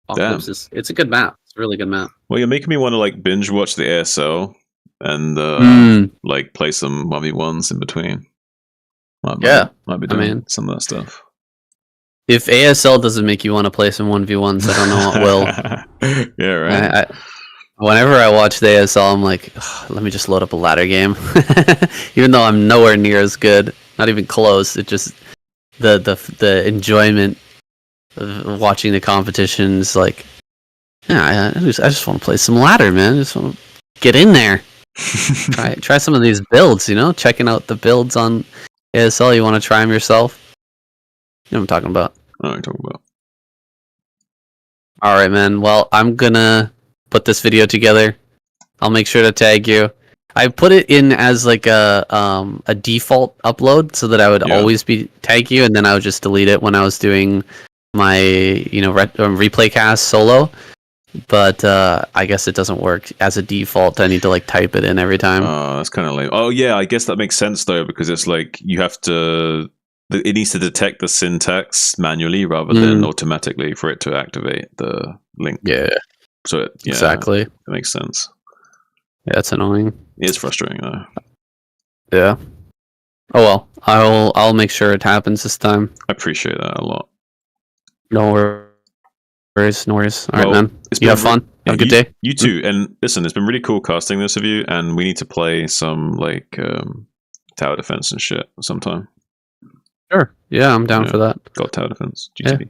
Apocalypse it's a good map. It's a really good map. Well, you're making me want to like binge watch the ASL and like play some 1v1s in between. Might be doing some of that stuff. If ASL doesn't make you want to play some 1v1s, I don't know what will. Yeah, right. Whenever I watch the ASL, I'm like, let me just load up a ladder game. Even though I'm nowhere near as good, not even close. It just the enjoyment of watching the competitions, like, yeah, I just want to play some ladder, man. I just want to get in there. Try some of these builds, you know, checking out the builds on ASL. You want to try them yourself? You know what I'm talking about. I know what you're talking about. All right, man. Well, I'm gonna put this video together. I'll make sure to tag you. I put it in as like a default upload so that I would always be tag you, and then I would just delete it when I was doing my replay cast solo. But I guess it doesn't work as a default. I need to like type it in every time. Oh, that's kind of lame. Oh yeah, I guess that makes sense though, because it's like you have to. It needs to detect the syntax manually rather than automatically for it to activate the link. Yeah. So exactly. It makes sense. Yeah, it's annoying. It's frustrating though. Yeah. Oh well, I'll make sure it happens this time. I appreciate that a lot. No worries. All right, man. You have fun. Have a good day. You too. And listen, it's been really cool casting this of you, and we need to play some like tower defense and shit sometime. Sure. Yeah, I'm down for that. Got tower defense. GTB. Yeah.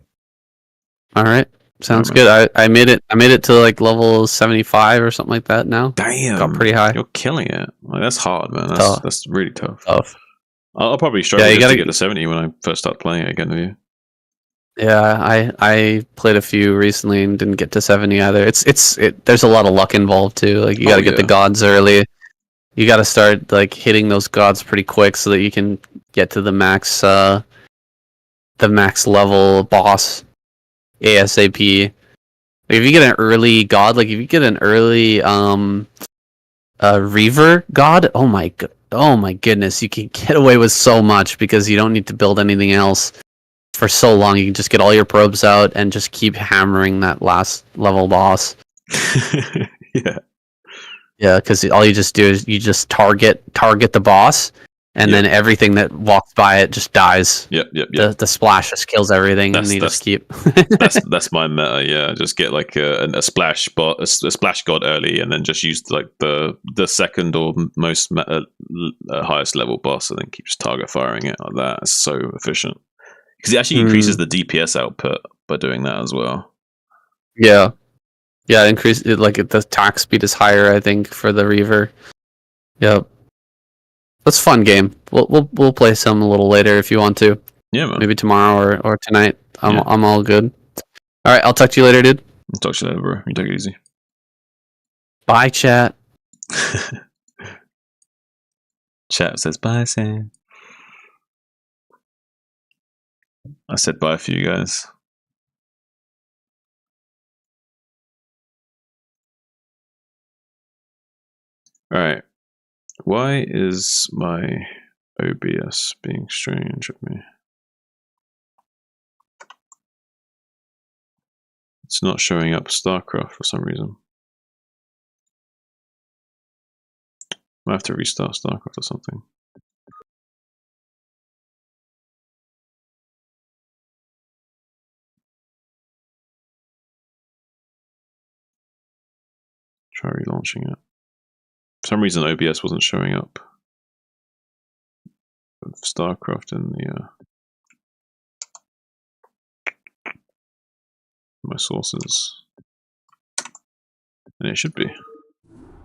All right. Sounds good. I made it to like level 75 or something like that now. Damn. Got pretty high. You're killing it. Like, that's hard, man. That's really tough. I'll probably struggle to get to 70 when I first start playing it again with you. Yeah, I played a few recently and didn't get to 70 either. There's a lot of luck involved too. Like you got to get the gods early. You got to start like hitting those gods pretty quick so that you can get to the max level boss ASAP. Like, if you get an early god, like if you get an early Reaver god, oh my goodness, you can get away with so much because you don't need to build anything else for so long. You can just get all your probes out and just keep hammering that last level boss. Yeah, because all you just do is you just target the boss, and Yep. then everything that walks by it just dies. Yep. The splash just kills everything, and you just keep. That's my meta. Yeah, just get like a splash bot, a splash god early, and then just use like the second or most highest level boss, and then keep just target firing it like that. It's so efficient because it actually increases the DPS output by doing that as well. Yeah, increase it, like the attack speed is higher, I think, for the Reaver. Yep, that's a fun game. We'll play some a little later if you want to. Yeah, man. Maybe tomorrow or tonight. I'm all good. All right, I'll talk to you later, dude. I'll talk to you later, bro. You take it easy. Bye, chat. Chat says bye, Sam. I said bye for you guys. All right. Why is my OBS being strange at me? It's not showing up StarCraft for some reason. I have to restart StarCraft or something. Try relaunching it. For some reason, OBS wasn't showing up. StarCraft in the my sources, and it should be.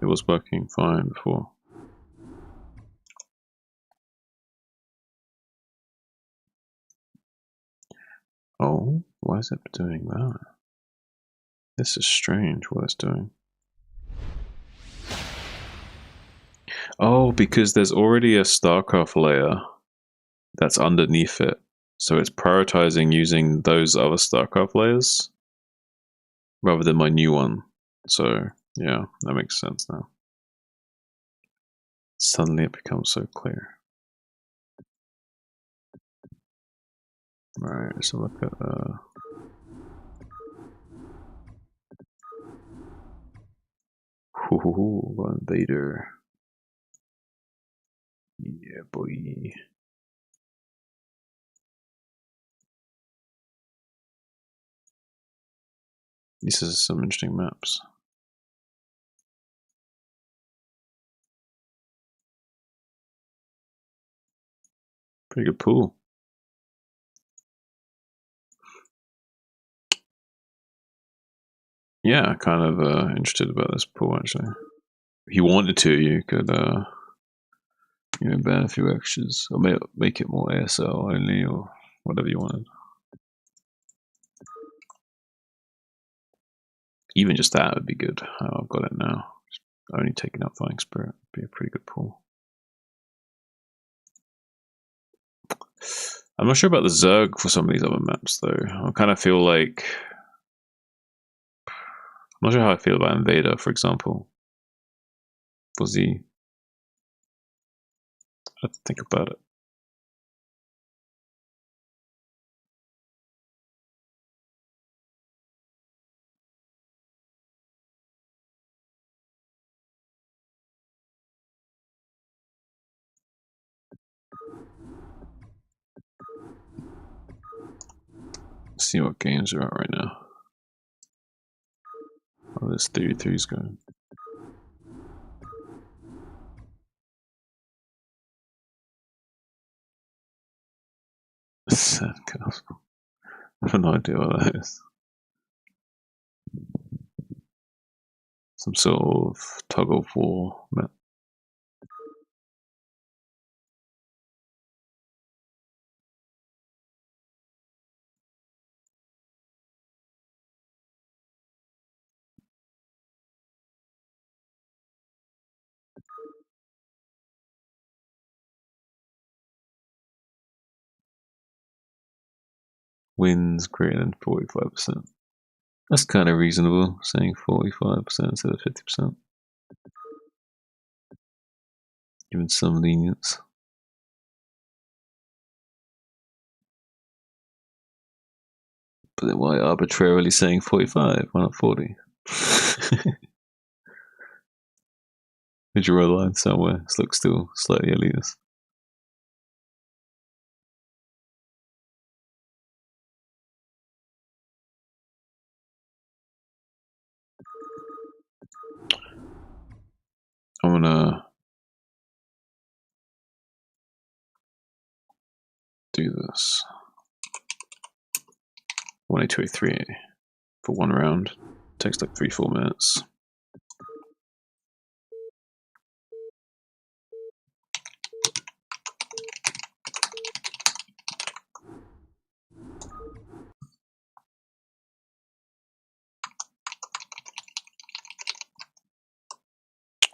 It was working fine before. Oh, why is it doing that? This is strange what it's doing. Oh, because there's already a StarCraft layer that's underneath it. So it's prioritizing using those other StarCraft layers rather than my new one. So yeah, that makes sense now. Suddenly it becomes so clear. Alright, let's look at Invader. Yeah, boy. These are some interesting maps. Pretty good pool. Yeah, kind of interested about this pool actually. If you wanted to, you could ban a few extras or make it more ASL only or whatever you wanted. Even just that would be good. Oh, I've got it now. Only taking out Flying Spirit would be a pretty good pool. I'm not sure about the Zerg for some of these other maps though. I kind of feel like I'm not sure how I feel about Invader, for example. For Z. I have to think about it. Let's see what games are out right now. Oh, this 33 is going. Sandcastle. I have no idea what that is. Some sort of tug of war map. Wins greater than 45%. That's kind of reasonable, saying 45% instead of 50%. Given some lenience. But then why arbitrarily saying 45? Why not 40? Did you draw a line somewhere? This looks still slightly elitist. I'm gonna do this. 1A2A3A for one round. Takes like 3-4 minutes.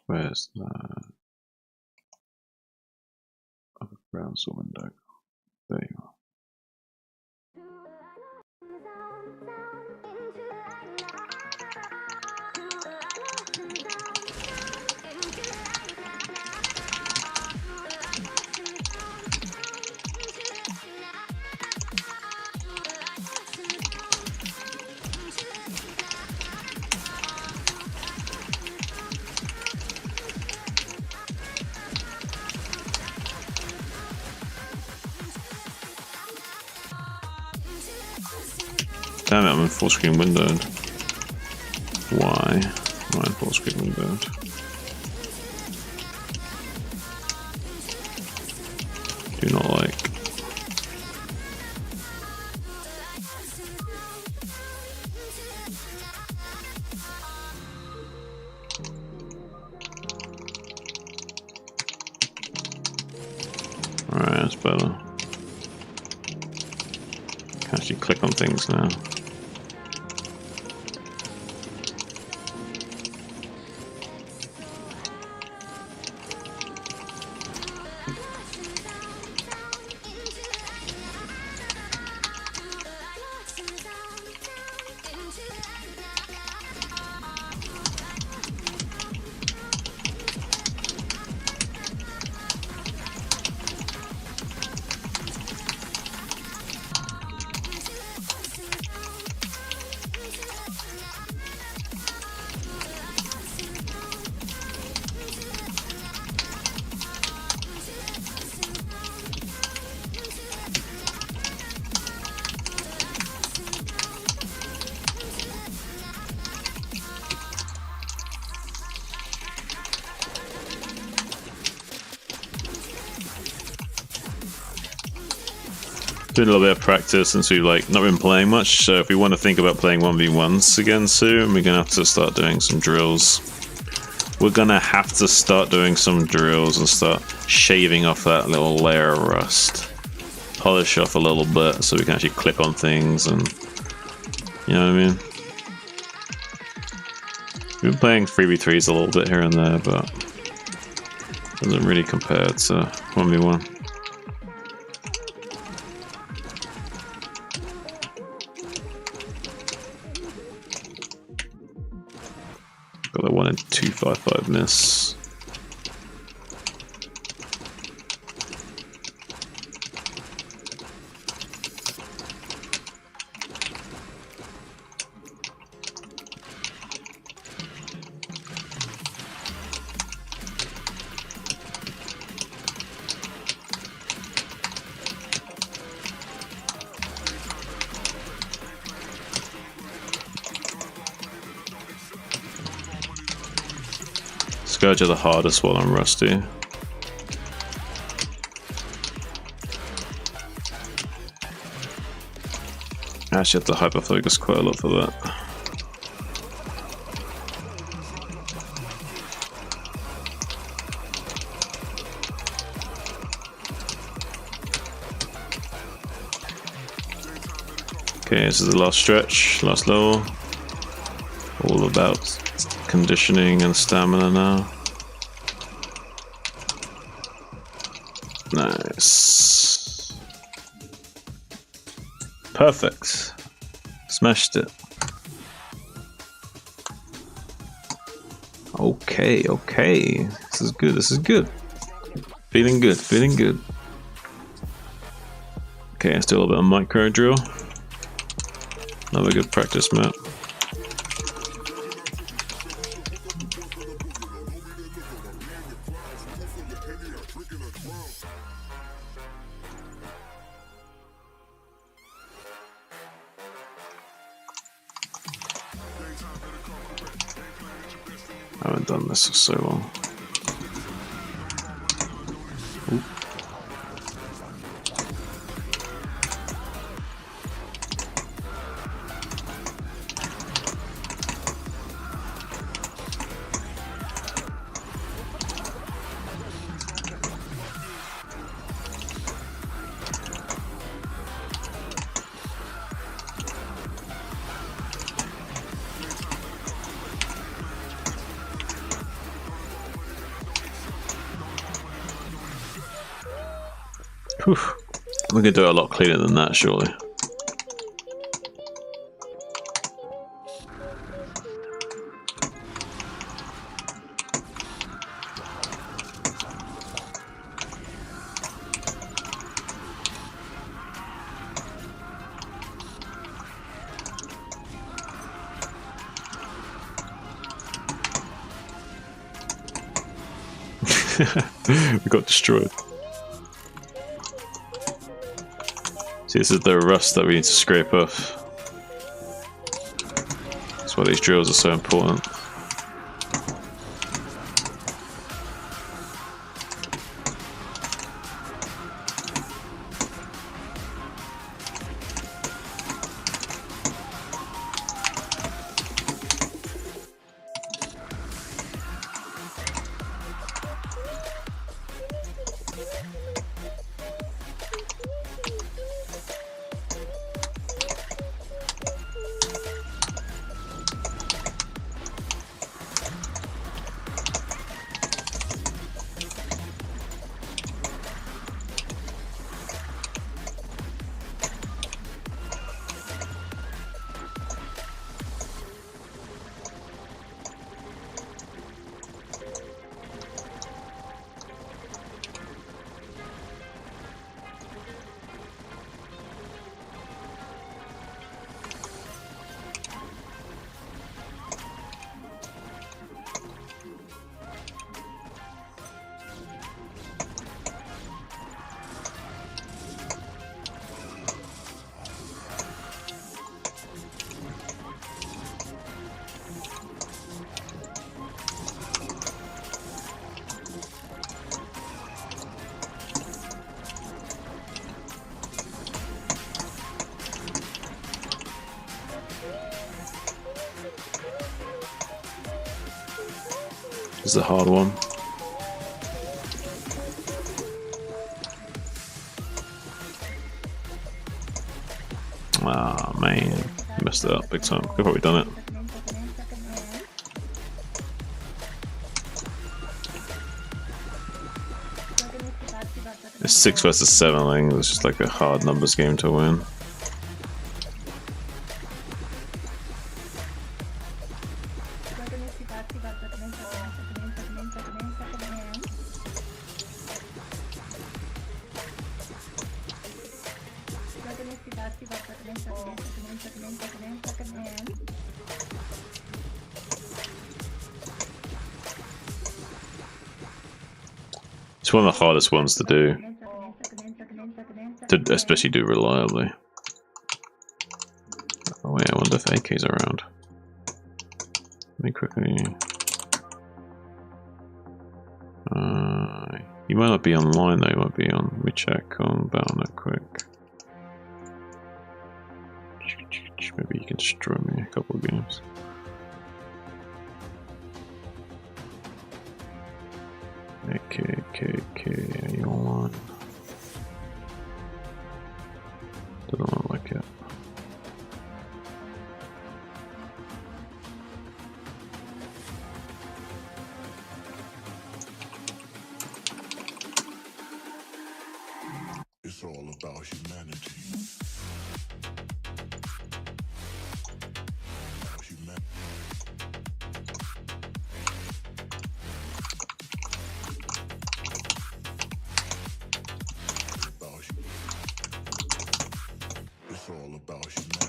Where's the browser window? There you are. Damn it, I'm in full screen windowed. Why am I in full screen windowed? Do not like. Alright, that's better. Can actually click on things now. Doing a little bit of practice since we've like not been playing much, so if we want to think about playing 1v1s again soon, we're gonna have to start doing some drills. We're gonna have to start doing some drills and start shaving off that little layer of rust. Polish off a little bit so we can actually click on things and you know what I mean? We've been playing 3v3s a little bit here and there, but it doesn't really compare to 1v1. Got a 1 in 255 miss. Scourge are the hardest while I'm rusty. I actually have to hyper focus quite a lot for that. Okay, this is the last stretch, last level. All about conditioning and stamina now. Nice. Perfect. Smashed it. Okay, okay. This is good, this is good. Feeling good, feeling good. Okay, let's do a little bit of micro drill. Another good practice map. I haven't done this for so long. Whew. We could do it a lot cleaner than that, surely. We got destroyed. See, this is the rust that we need to scrape off. That's why these drills are so important. This is a hard one. Ah, man. Messed it up big time. We've probably done it. It's 6 versus 7, I think. It's just like a hard numbers game to win. It's one of the hardest ones to do, to especially do reliably. Oh wait, I wonder if AK's around. Let me quickly... you might not be online though, you might be on... Let me check on Battle.net quick. Maybe you can destroy me a couple of games. Okay, are you on? Doesn't look like it. It's all about humanity. It's all about humanity.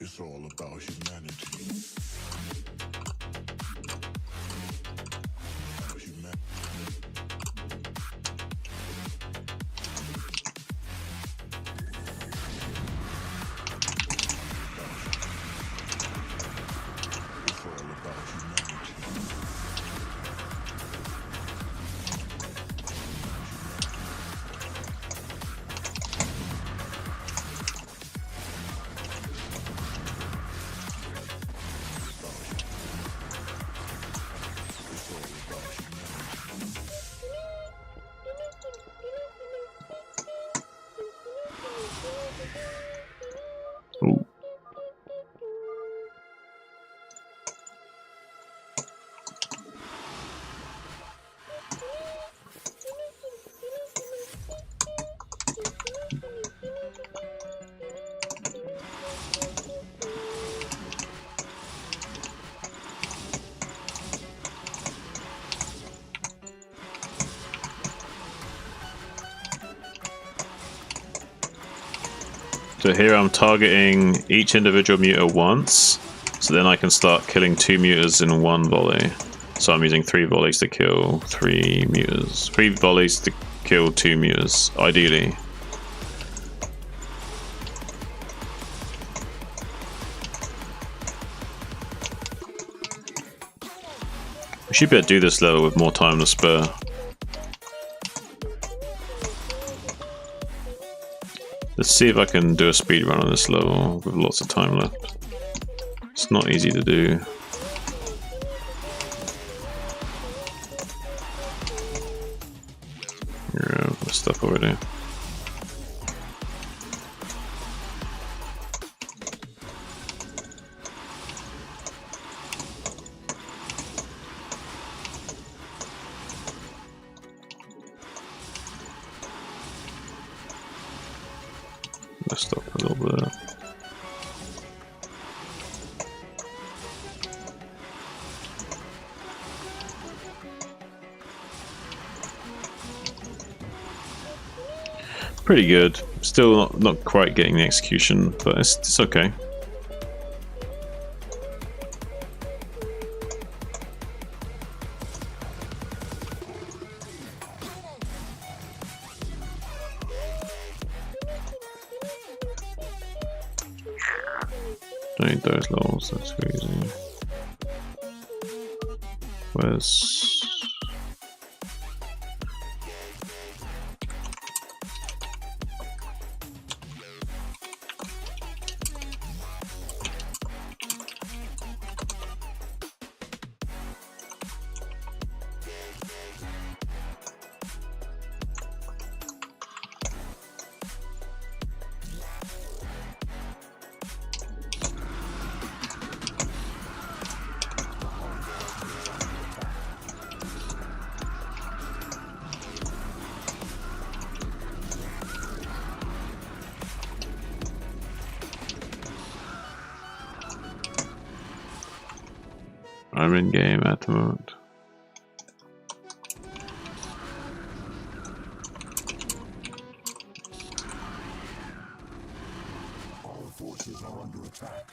It's all about humanity. Ooh. So here I'm targeting each individual muter once, so then I can start killing 2 muters in one volley. So I'm using 3 volleys to kill 3 muters. 3 volleys to kill 2 muters, ideally. We should be able to do this level with more time to spare. Let's see if I can do a speed run on this level with lots of time left. It's not easy to do. Yeah, I've got stuff already. Messed up a little bit. Pretty good. Still not quite getting the execution, but it's okay. Don't need those levels, that's too easy. Where's... I'm in game at the moment. Our forces are under attack.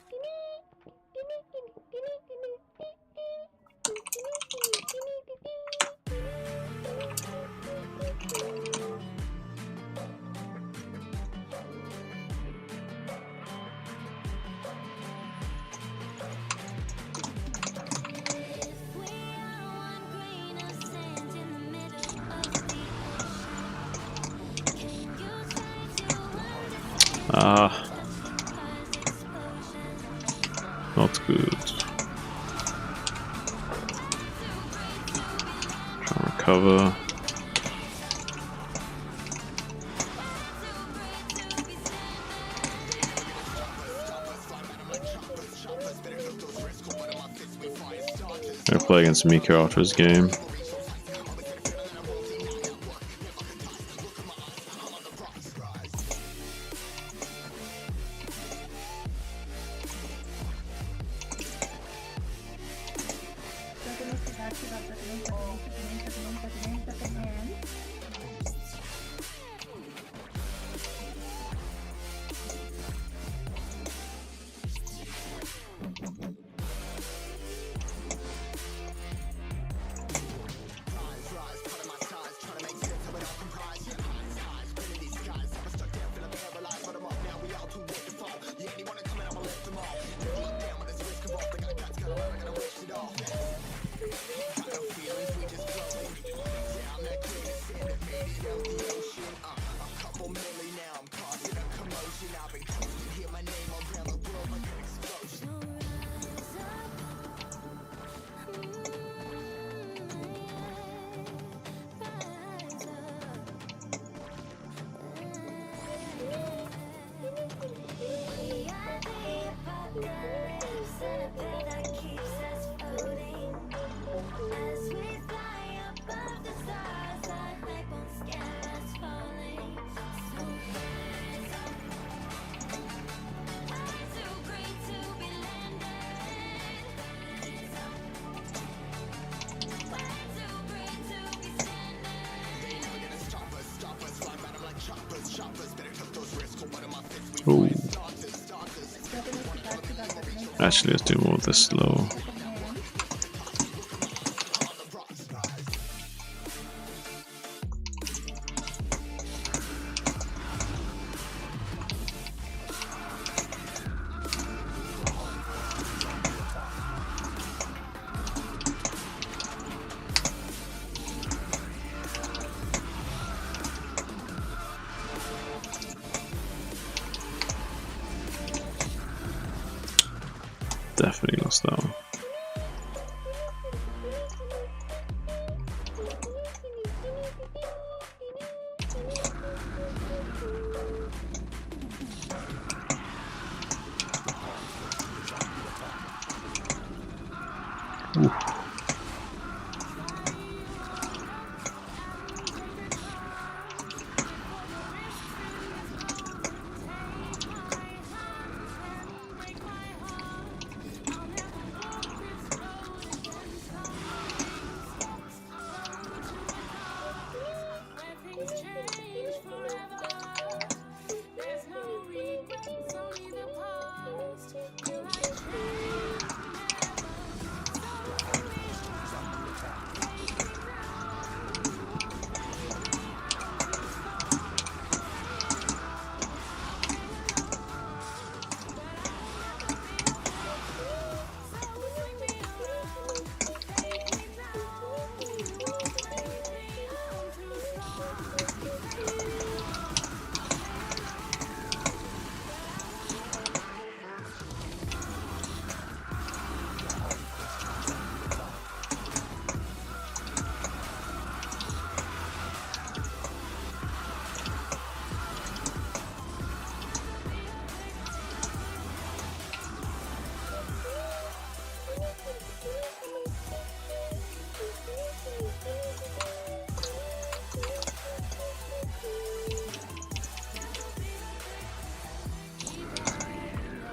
Ah, not good. Try and recover. I'm gonna play against Miko after his game. Ooh. Actually, let's do more of this slow. Definitely lost that one. Ooh.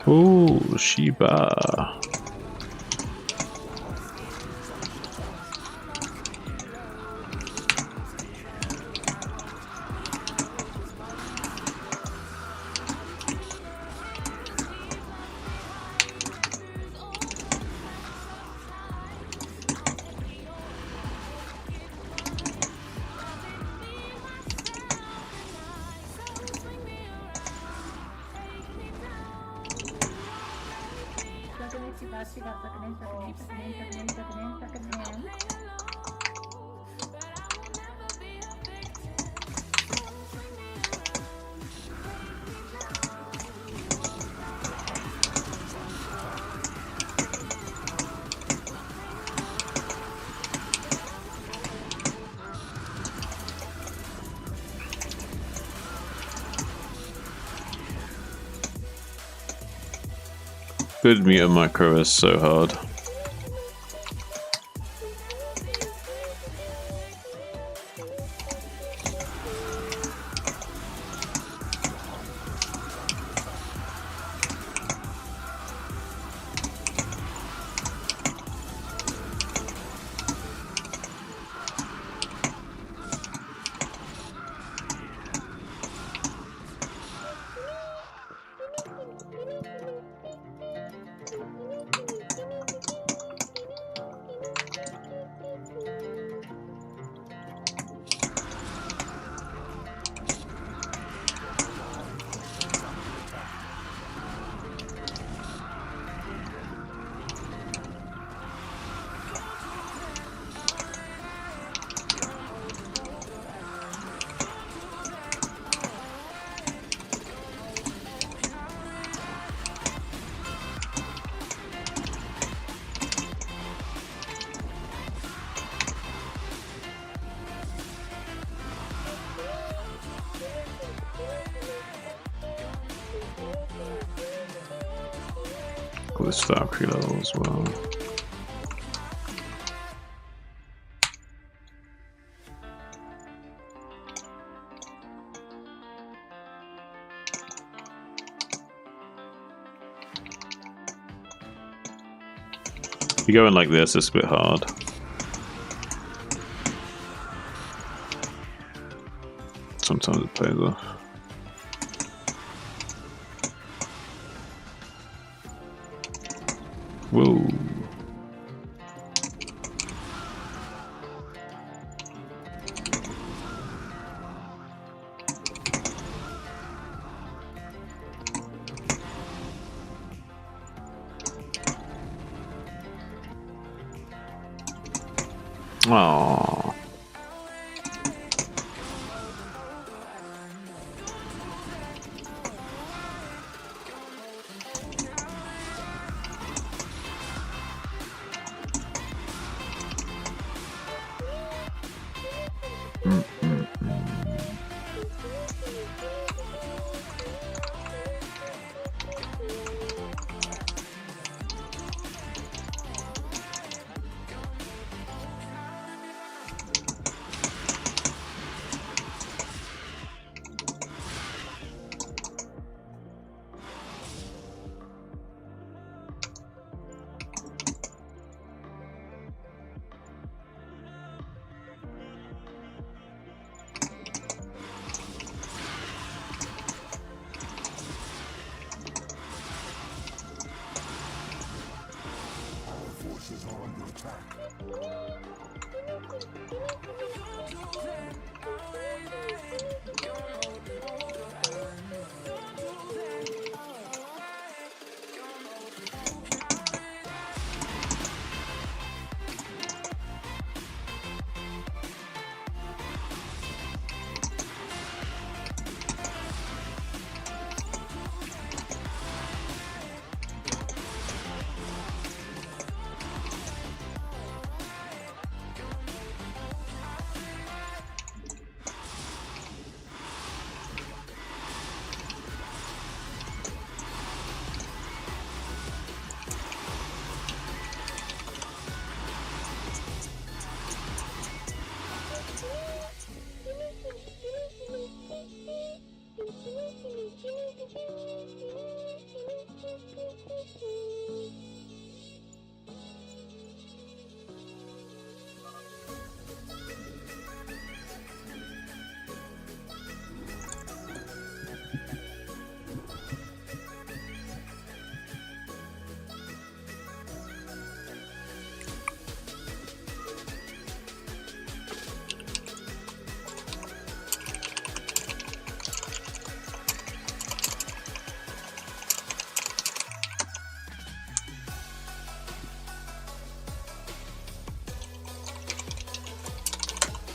Ooh, Shiba. Good meter micro is so hard. Got this Valkyrie level as well. If you go in like this, it's a bit hard. Sometimes it plays off. Whoa. Aww. Forces are under attack.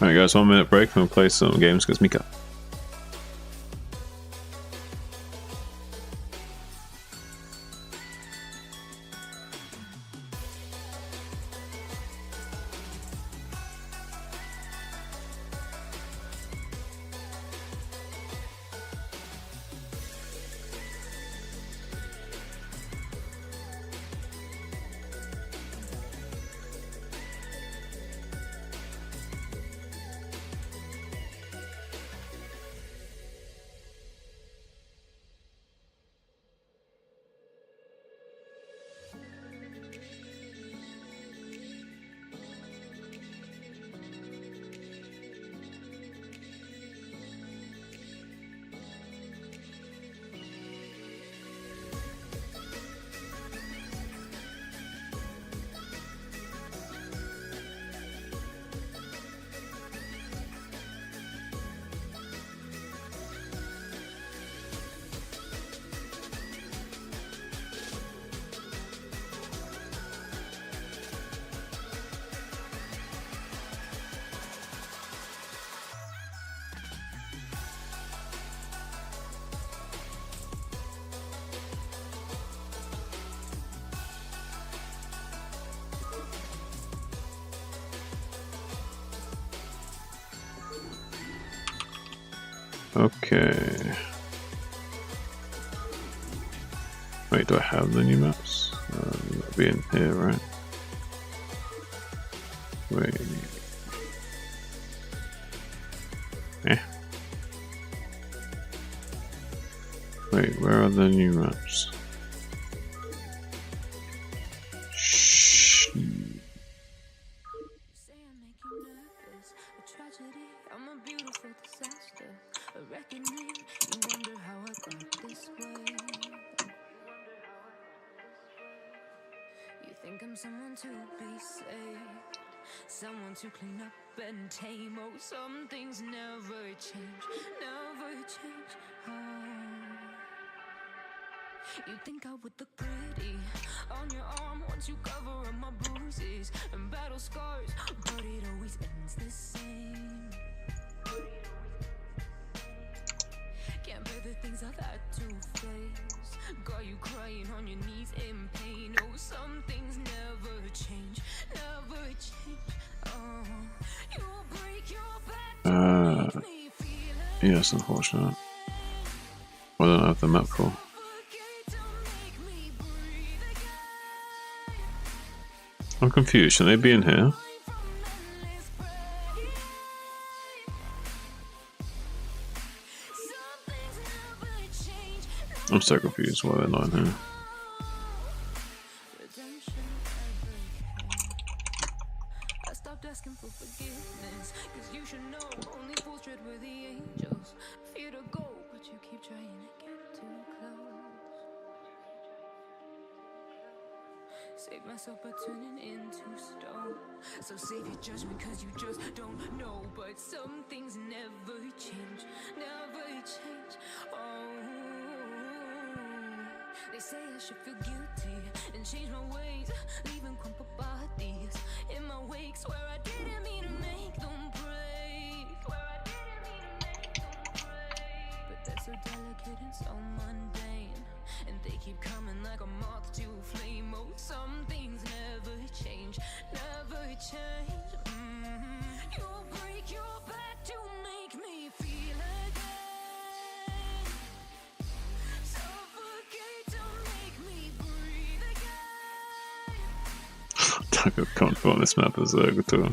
Alright guys, 1 minute break and we'll play some games because Mika. Okay. Wait, do I have the new maps? That'll be in here, right? Wait. Wait, where are the new maps? Shh. Say I make you nervous, a tragedy, I'm a beautiful disaster, a reckoning, you wonder how I got this way. Think I'm someone to be saved, someone to clean up and tame. Oh, some things never change, never change. Oh. You think I would look pretty on your arm once you cover up my bruises and battle scars, but it always ends the same. Can't bear the things I've had to face. Got you crying on your knees in pain. Oh, some things never change, never change. Oh, you break your back to make me feel it. Yeah, it's unfortunate. I don't have the map for. I'm confused. Should they be in here? I'm so confused why they're not in here. I stopped asking for forgiveness, 'cause you should know only fools tread where the angels fear to go, but you keep trying to get too close. Save myself by turning into stone. So save your judgment, 'cause you just don't know. But some things never change, never change. Oh, they say I should feel guilty and change my ways, leaving crumpled bodies in my wake. Swear I didn't mean to make them break. Swear I didn't mean to make them break. But they're so delicate and so mundane, and they keep coming like a moth to a flame. Oh, some things never change, never change. You break your back to make me feel again. Suffocate to make me breathe again. I feel comfortable on this map as a guitar.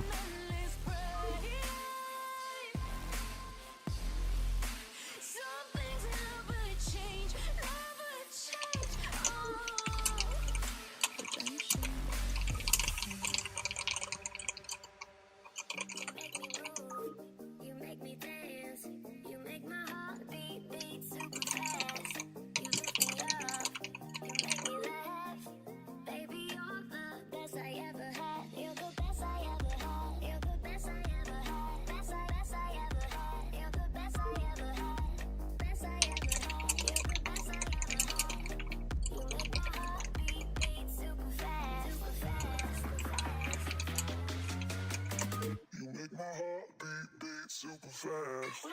Super fast.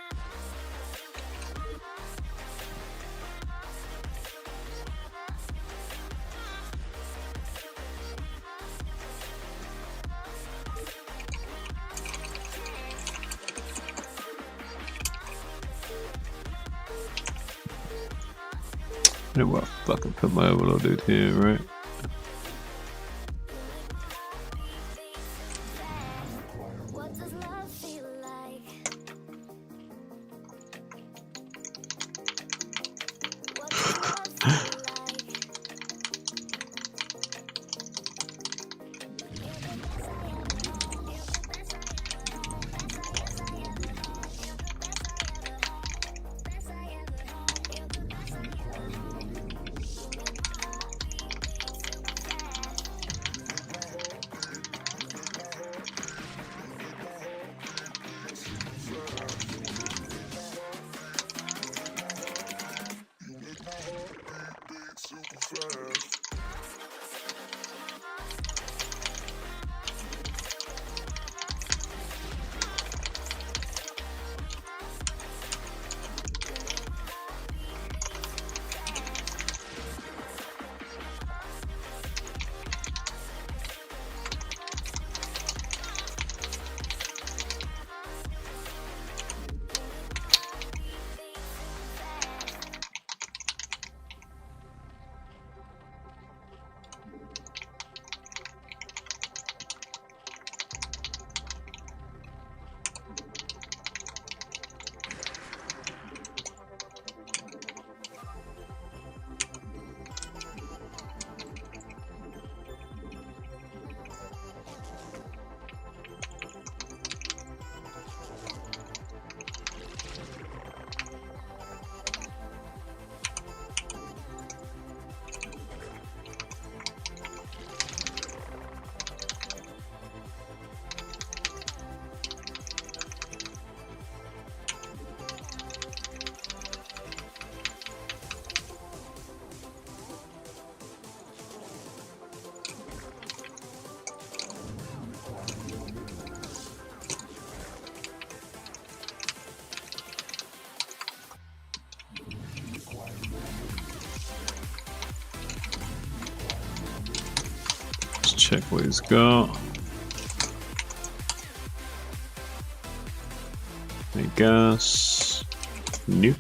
I know what fucking put my overlord dude here, right? What does love feel like? What does love feel like? check what he's got. I guess. Nope.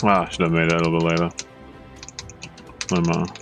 Ah, should have made it a little bit later. No matter.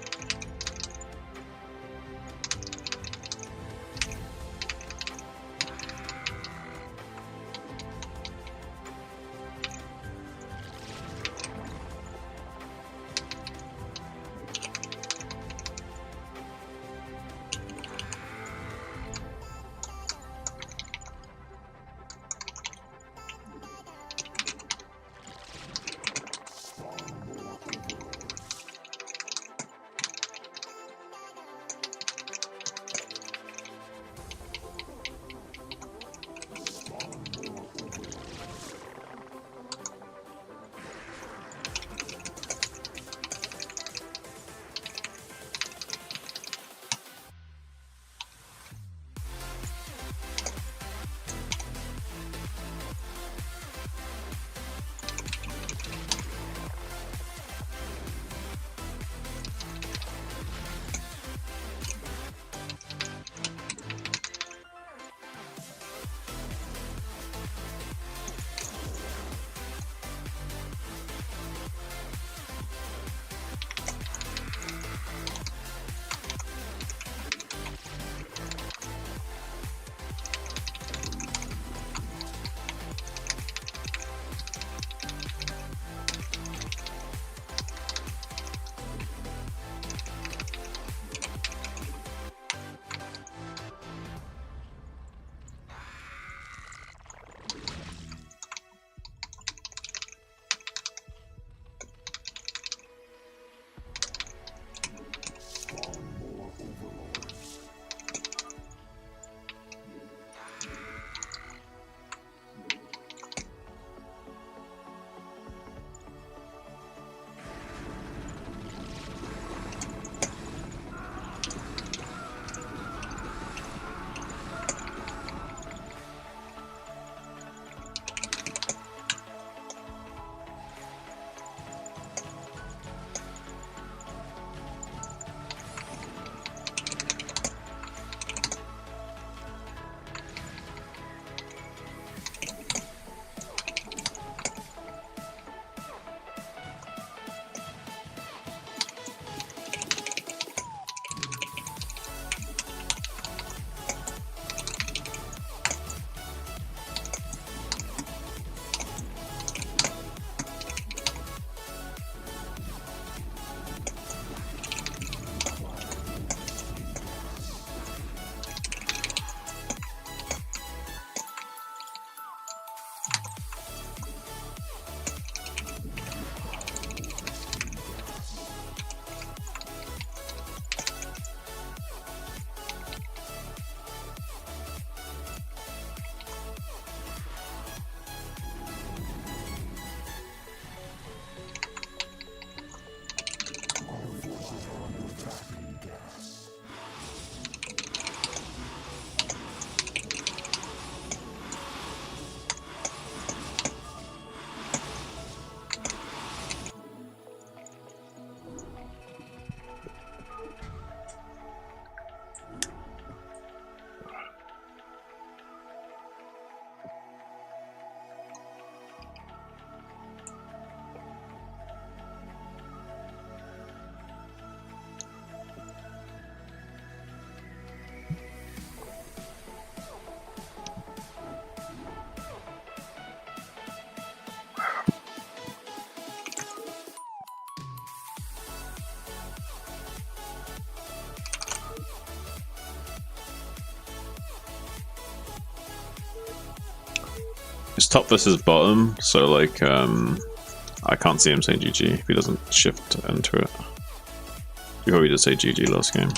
It's top versus bottom, so like I can't see him saying GG if he doesn't shift into it. You probably just say GG last game.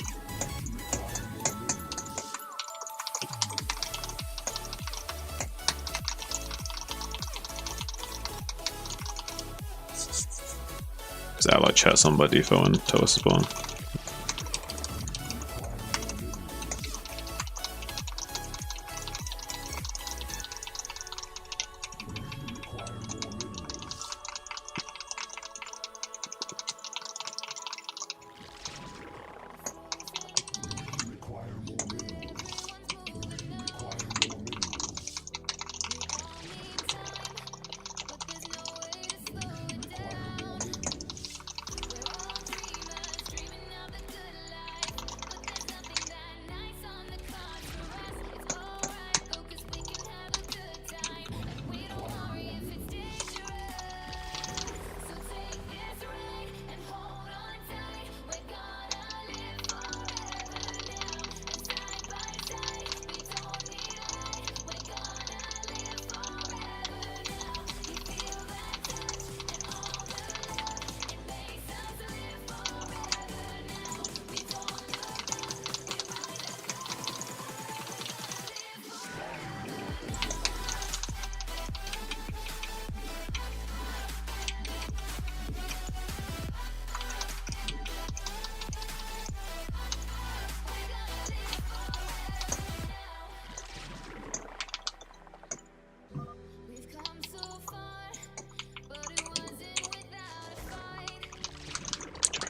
Because ally chat's on by default and tell us as well.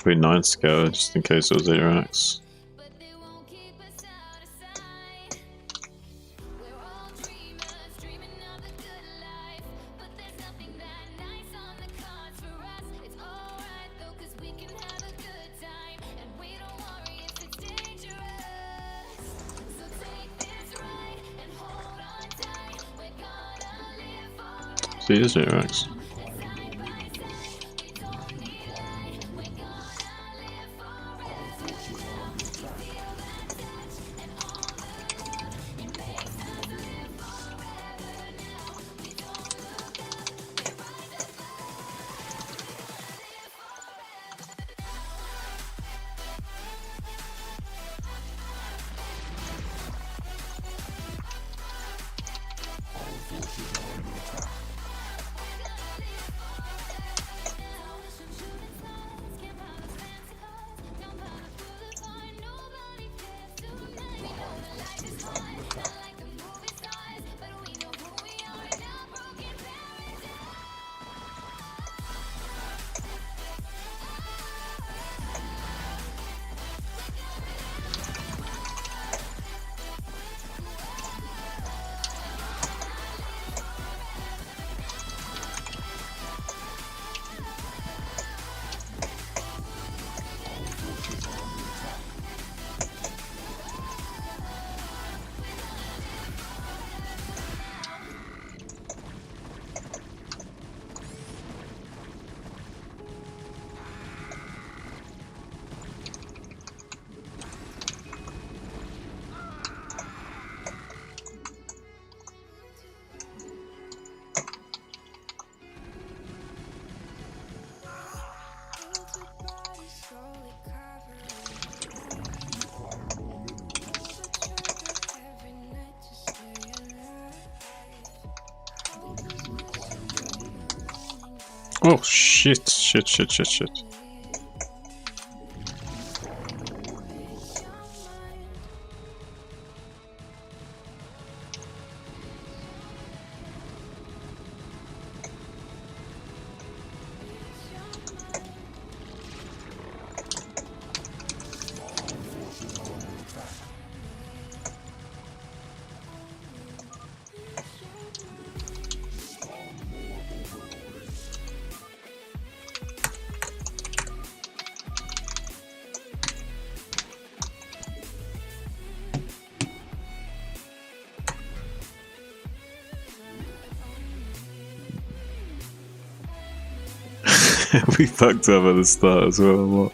Probably 9 scale just in case it was 8x. So he is 8x. Oh shit, shit. We fucked up at the start as well a lot.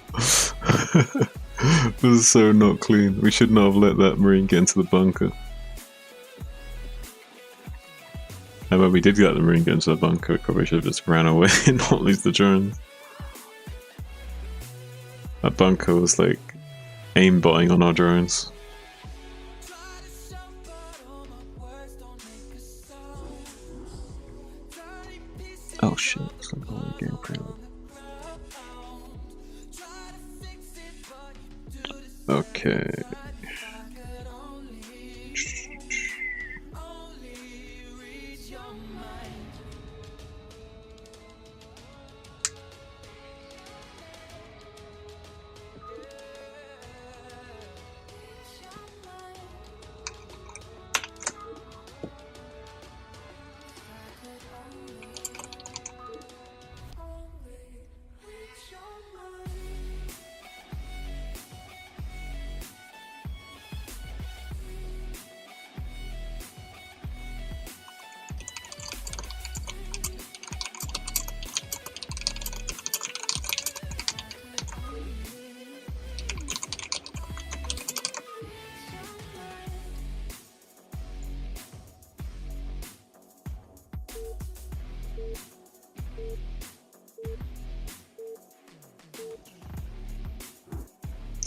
This is so not clean. We should not have let that Marine get into the bunker. And when we did let the Marine get into the bunker, we probably should have just ran away and not lose the drones. That bunker was like aimbotting on our drones. Oh shit, it's like all the game preview. Okay.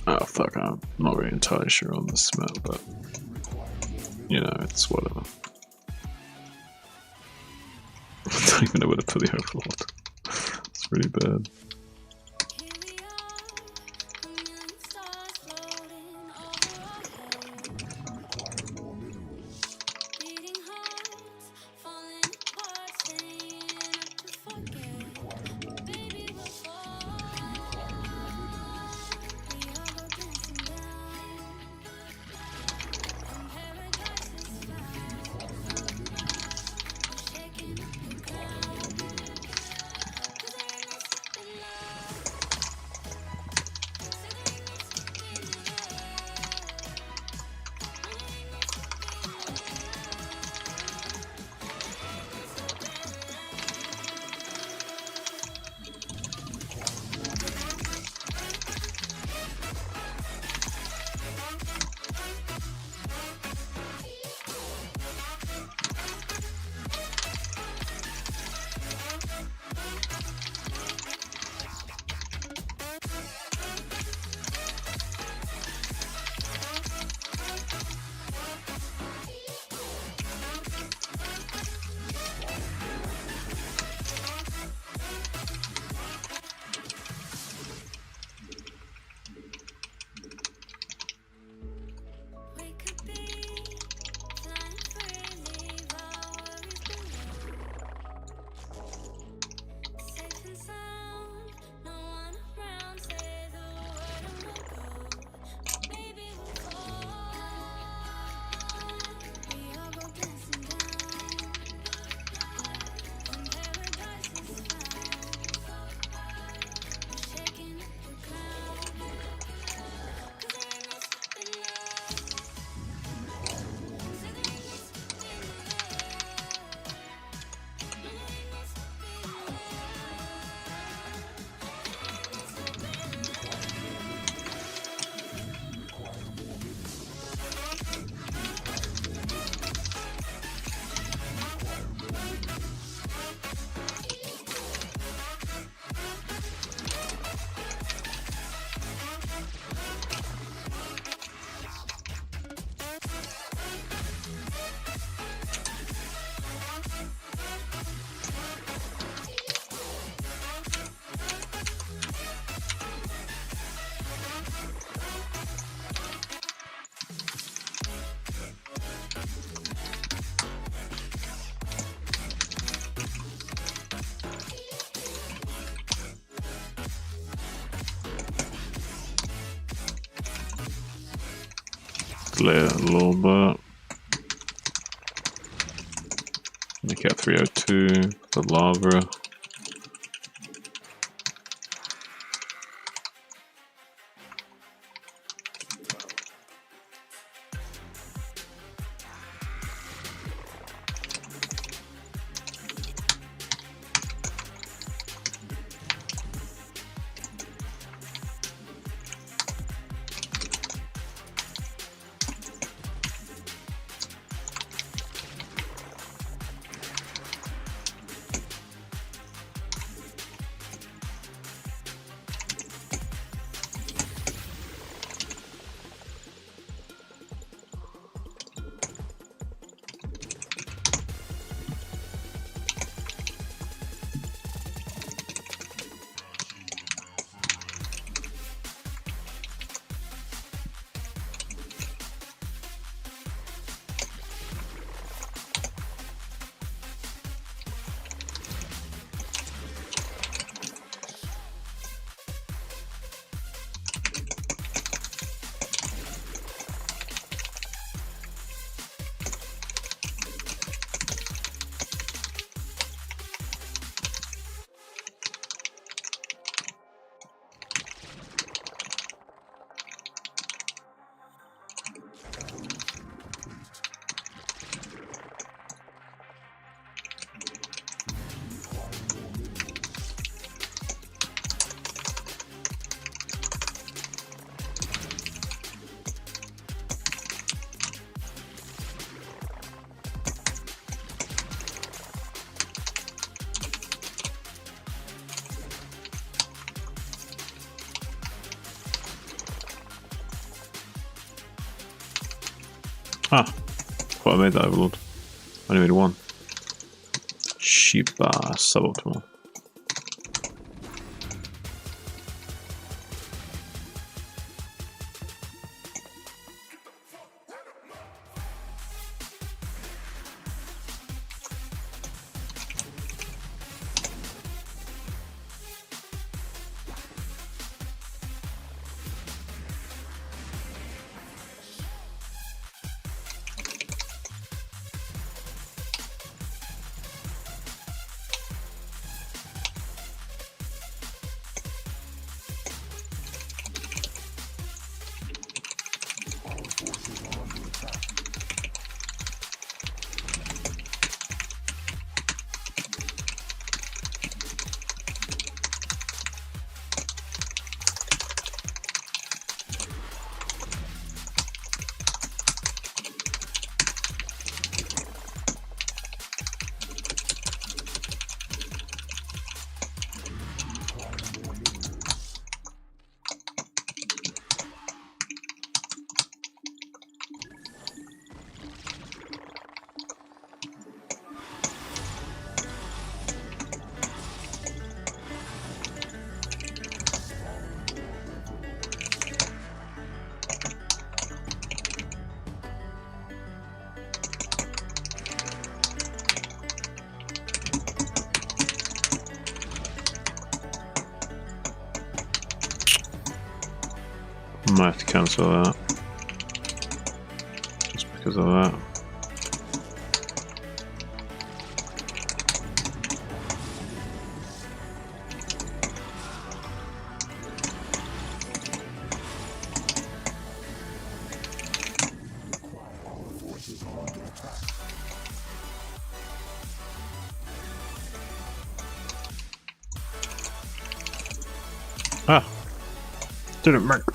Oh fuck, I'm not really entirely sure on this map, but you know, it's whatever. I don't even know where to put the overlord. It's really bad. Clear a little bit. Make it 302, the lava. Ah, thought I made that overlord. I only made one. Shiba suboptimal. I might have to cancel that. Just because of that. Ah! Didn't work.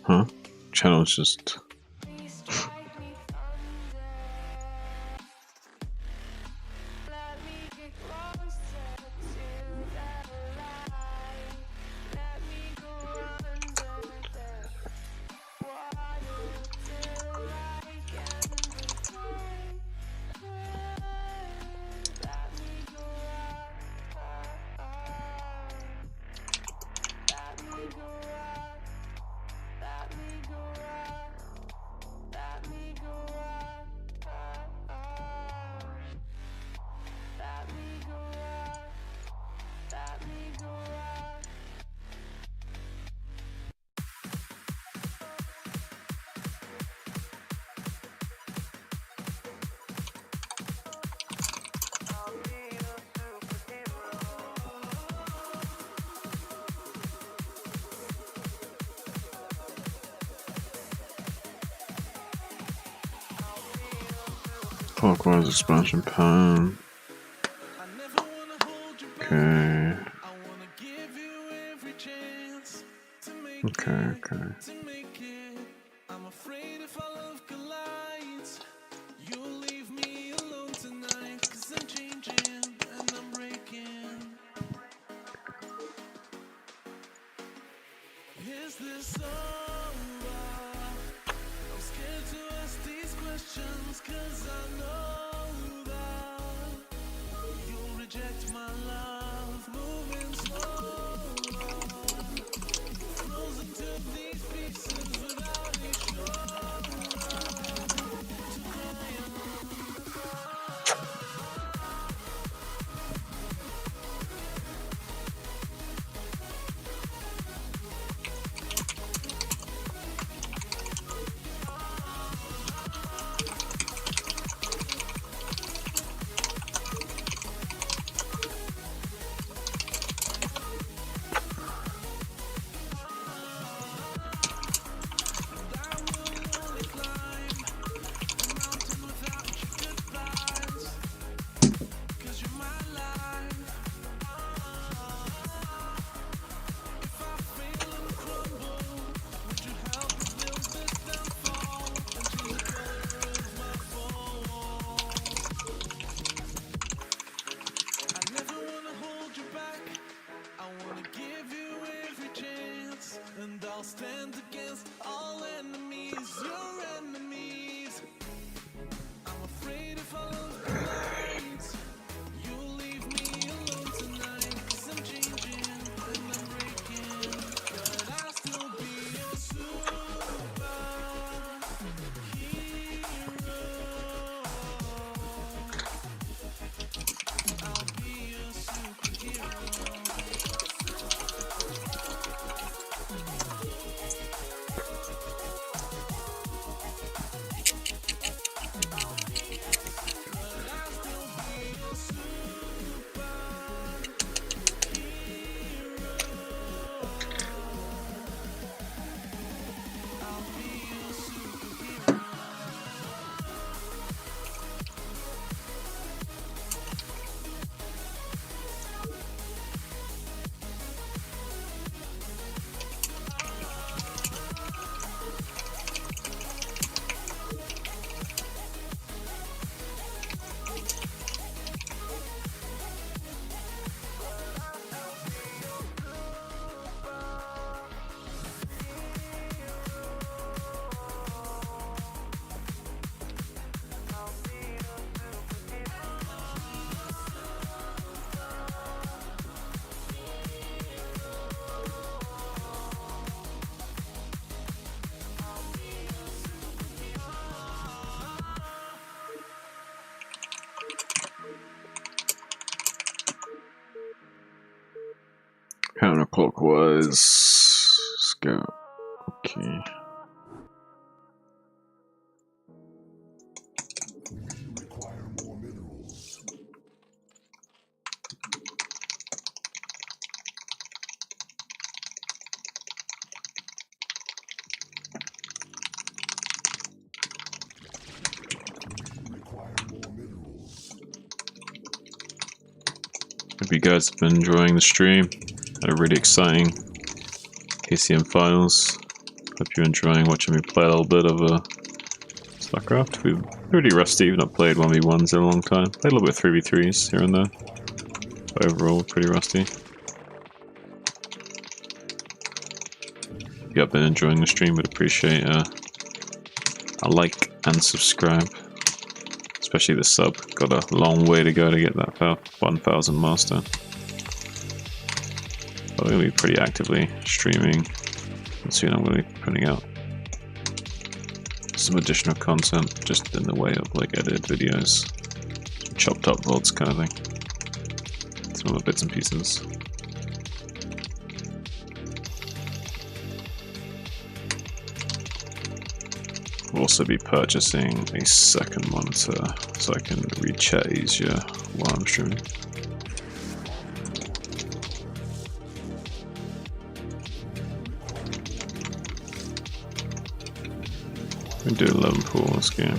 Huh? Channel's just. Clockwise expansion pan. Okay. Okay. I'm afraid if our love collides, you'll leave me alone tonight. 'Cause I'm changing and I'm breaking. Is this over? I'm scared to ask these questions, 'cause I know that you'll reject my love. Moving slow, frozen to these pieces without a and I'll stand against all enemies, your enemies. I'm afraid if our love collides, you'll leave me alone tonight. 'Cause I'm changing and I'm breaking, but I'll still be your superhero. I'll be your superhero. Counterclockwise. Let's go. Okay. Hope you guys have been enjoying the stream. Had a really exciting KCM finals. Hope you're enjoying watching me play a little bit of StarCraft. We're pretty rusty. We've not played 1v1s in a long time. Played a little bit of 3v3s here and there. But overall, pretty rusty. If you have been enjoying the stream, would appreciate a like and subscribe. Especially the sub. Got a long way to go to get that 1000 master. But we're going to be pretty actively streaming. And soon I'm going to be putting out some additional content just in the way of like edited videos. Chopped up VODs kind of thing. Some other bits and pieces. We'll also be purchasing a second monitor so I can read chat easier while I'm streaming. We do 11 pool this game.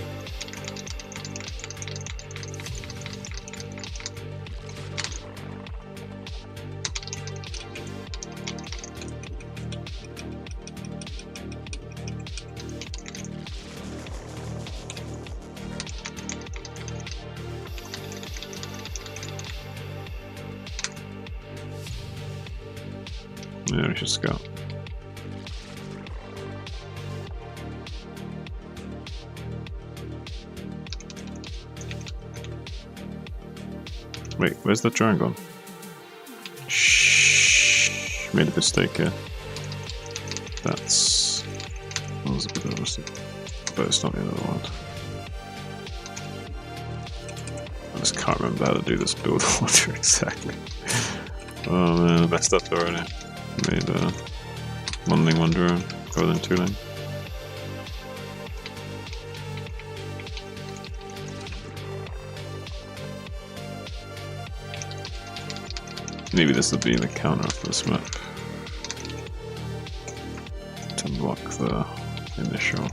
Yeah, we should scout. Wait, where's the drone gone? Shh, made a mistake here. That was a bit of a mistake. But it's not the end of the world. I just can't remember how to do this build order exactly. Oh man, I messed up already. Made one lane, one drone, rather than 2 lane. Maybe this will be the counter for this map. To unlock the initial.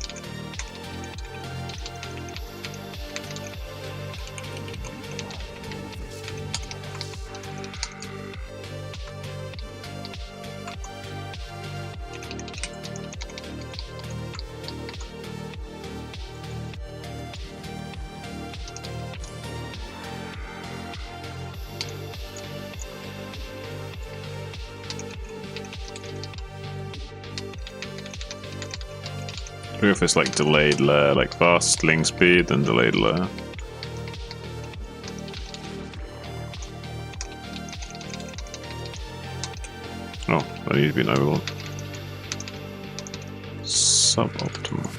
I wonder if it's like delayed layer, like fast link speed, then delayed layer. Oh, I need to be an overlord. Suboptimal.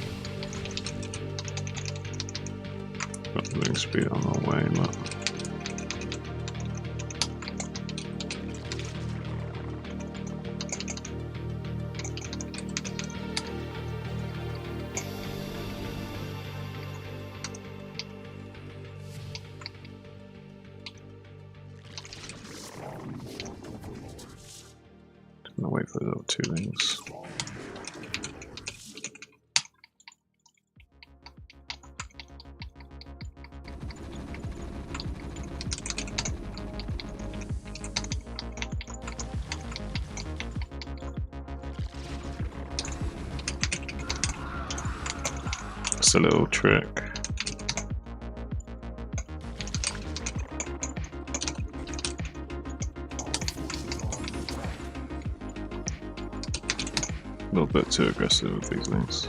Got link speed on the way, but. Gonna wait for the little 2 things. It's a little trick. A little bit too aggressive with these things.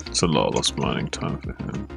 It's a lot of lost mining time for him.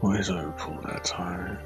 Why is I pull that time?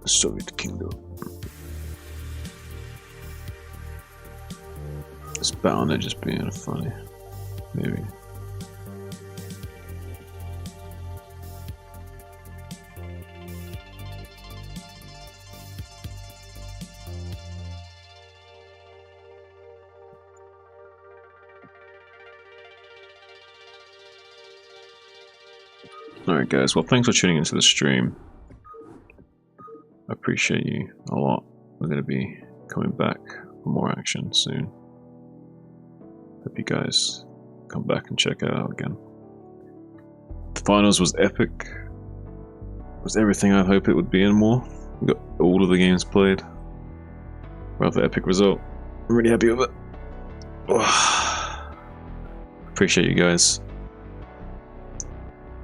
Soviet Kingdom. It's bound to just being funny, maybe. Alright guys, well thanks for tuning into the stream. I appreciate you a lot. We're going to be coming back for more action soon. Hope you guys come back and check it out again. The finals was epic. It was everything I'd hope it would be and more. We got all of the games played. Rather epic result. I'm really happy with it. Appreciate you guys.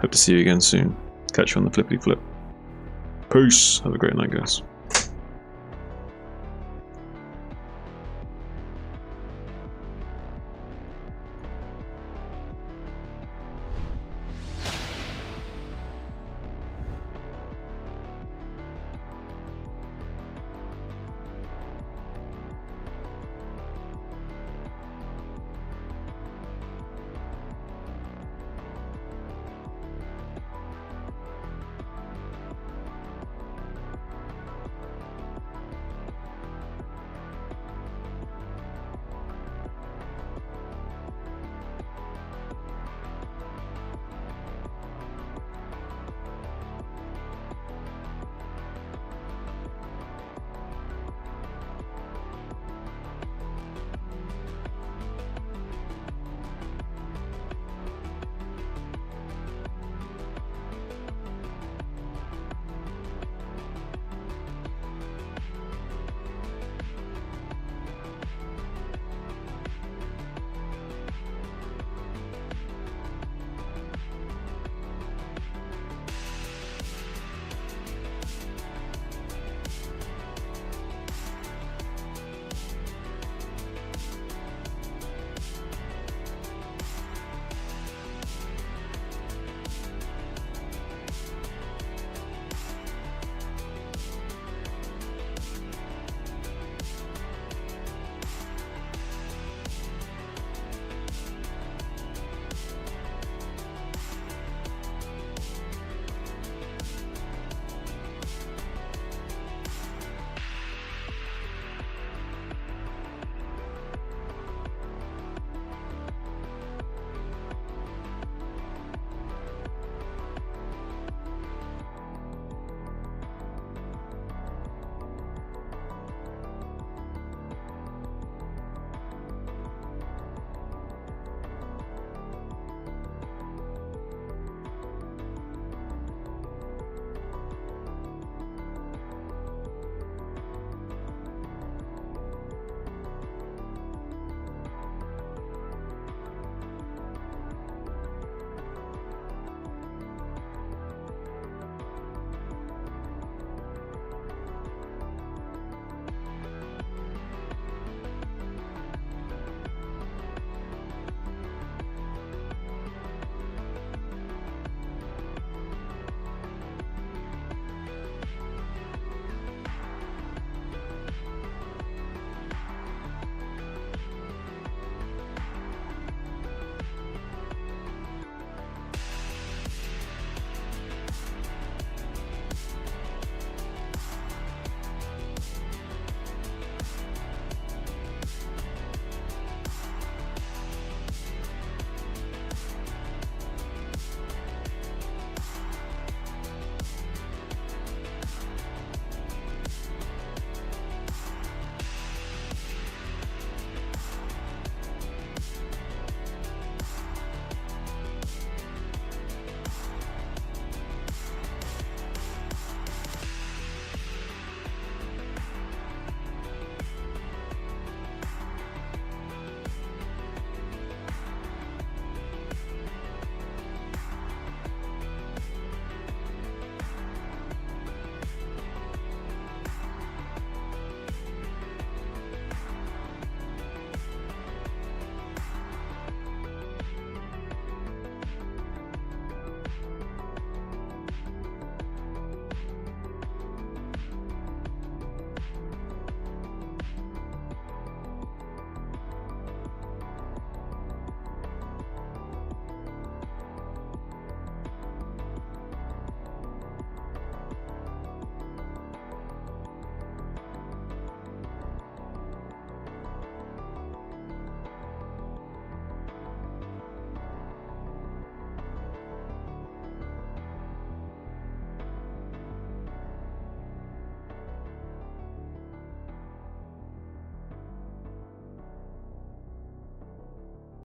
Hope to see you again soon. Catch you on the flippity flip. Peace. Have a great night, guys.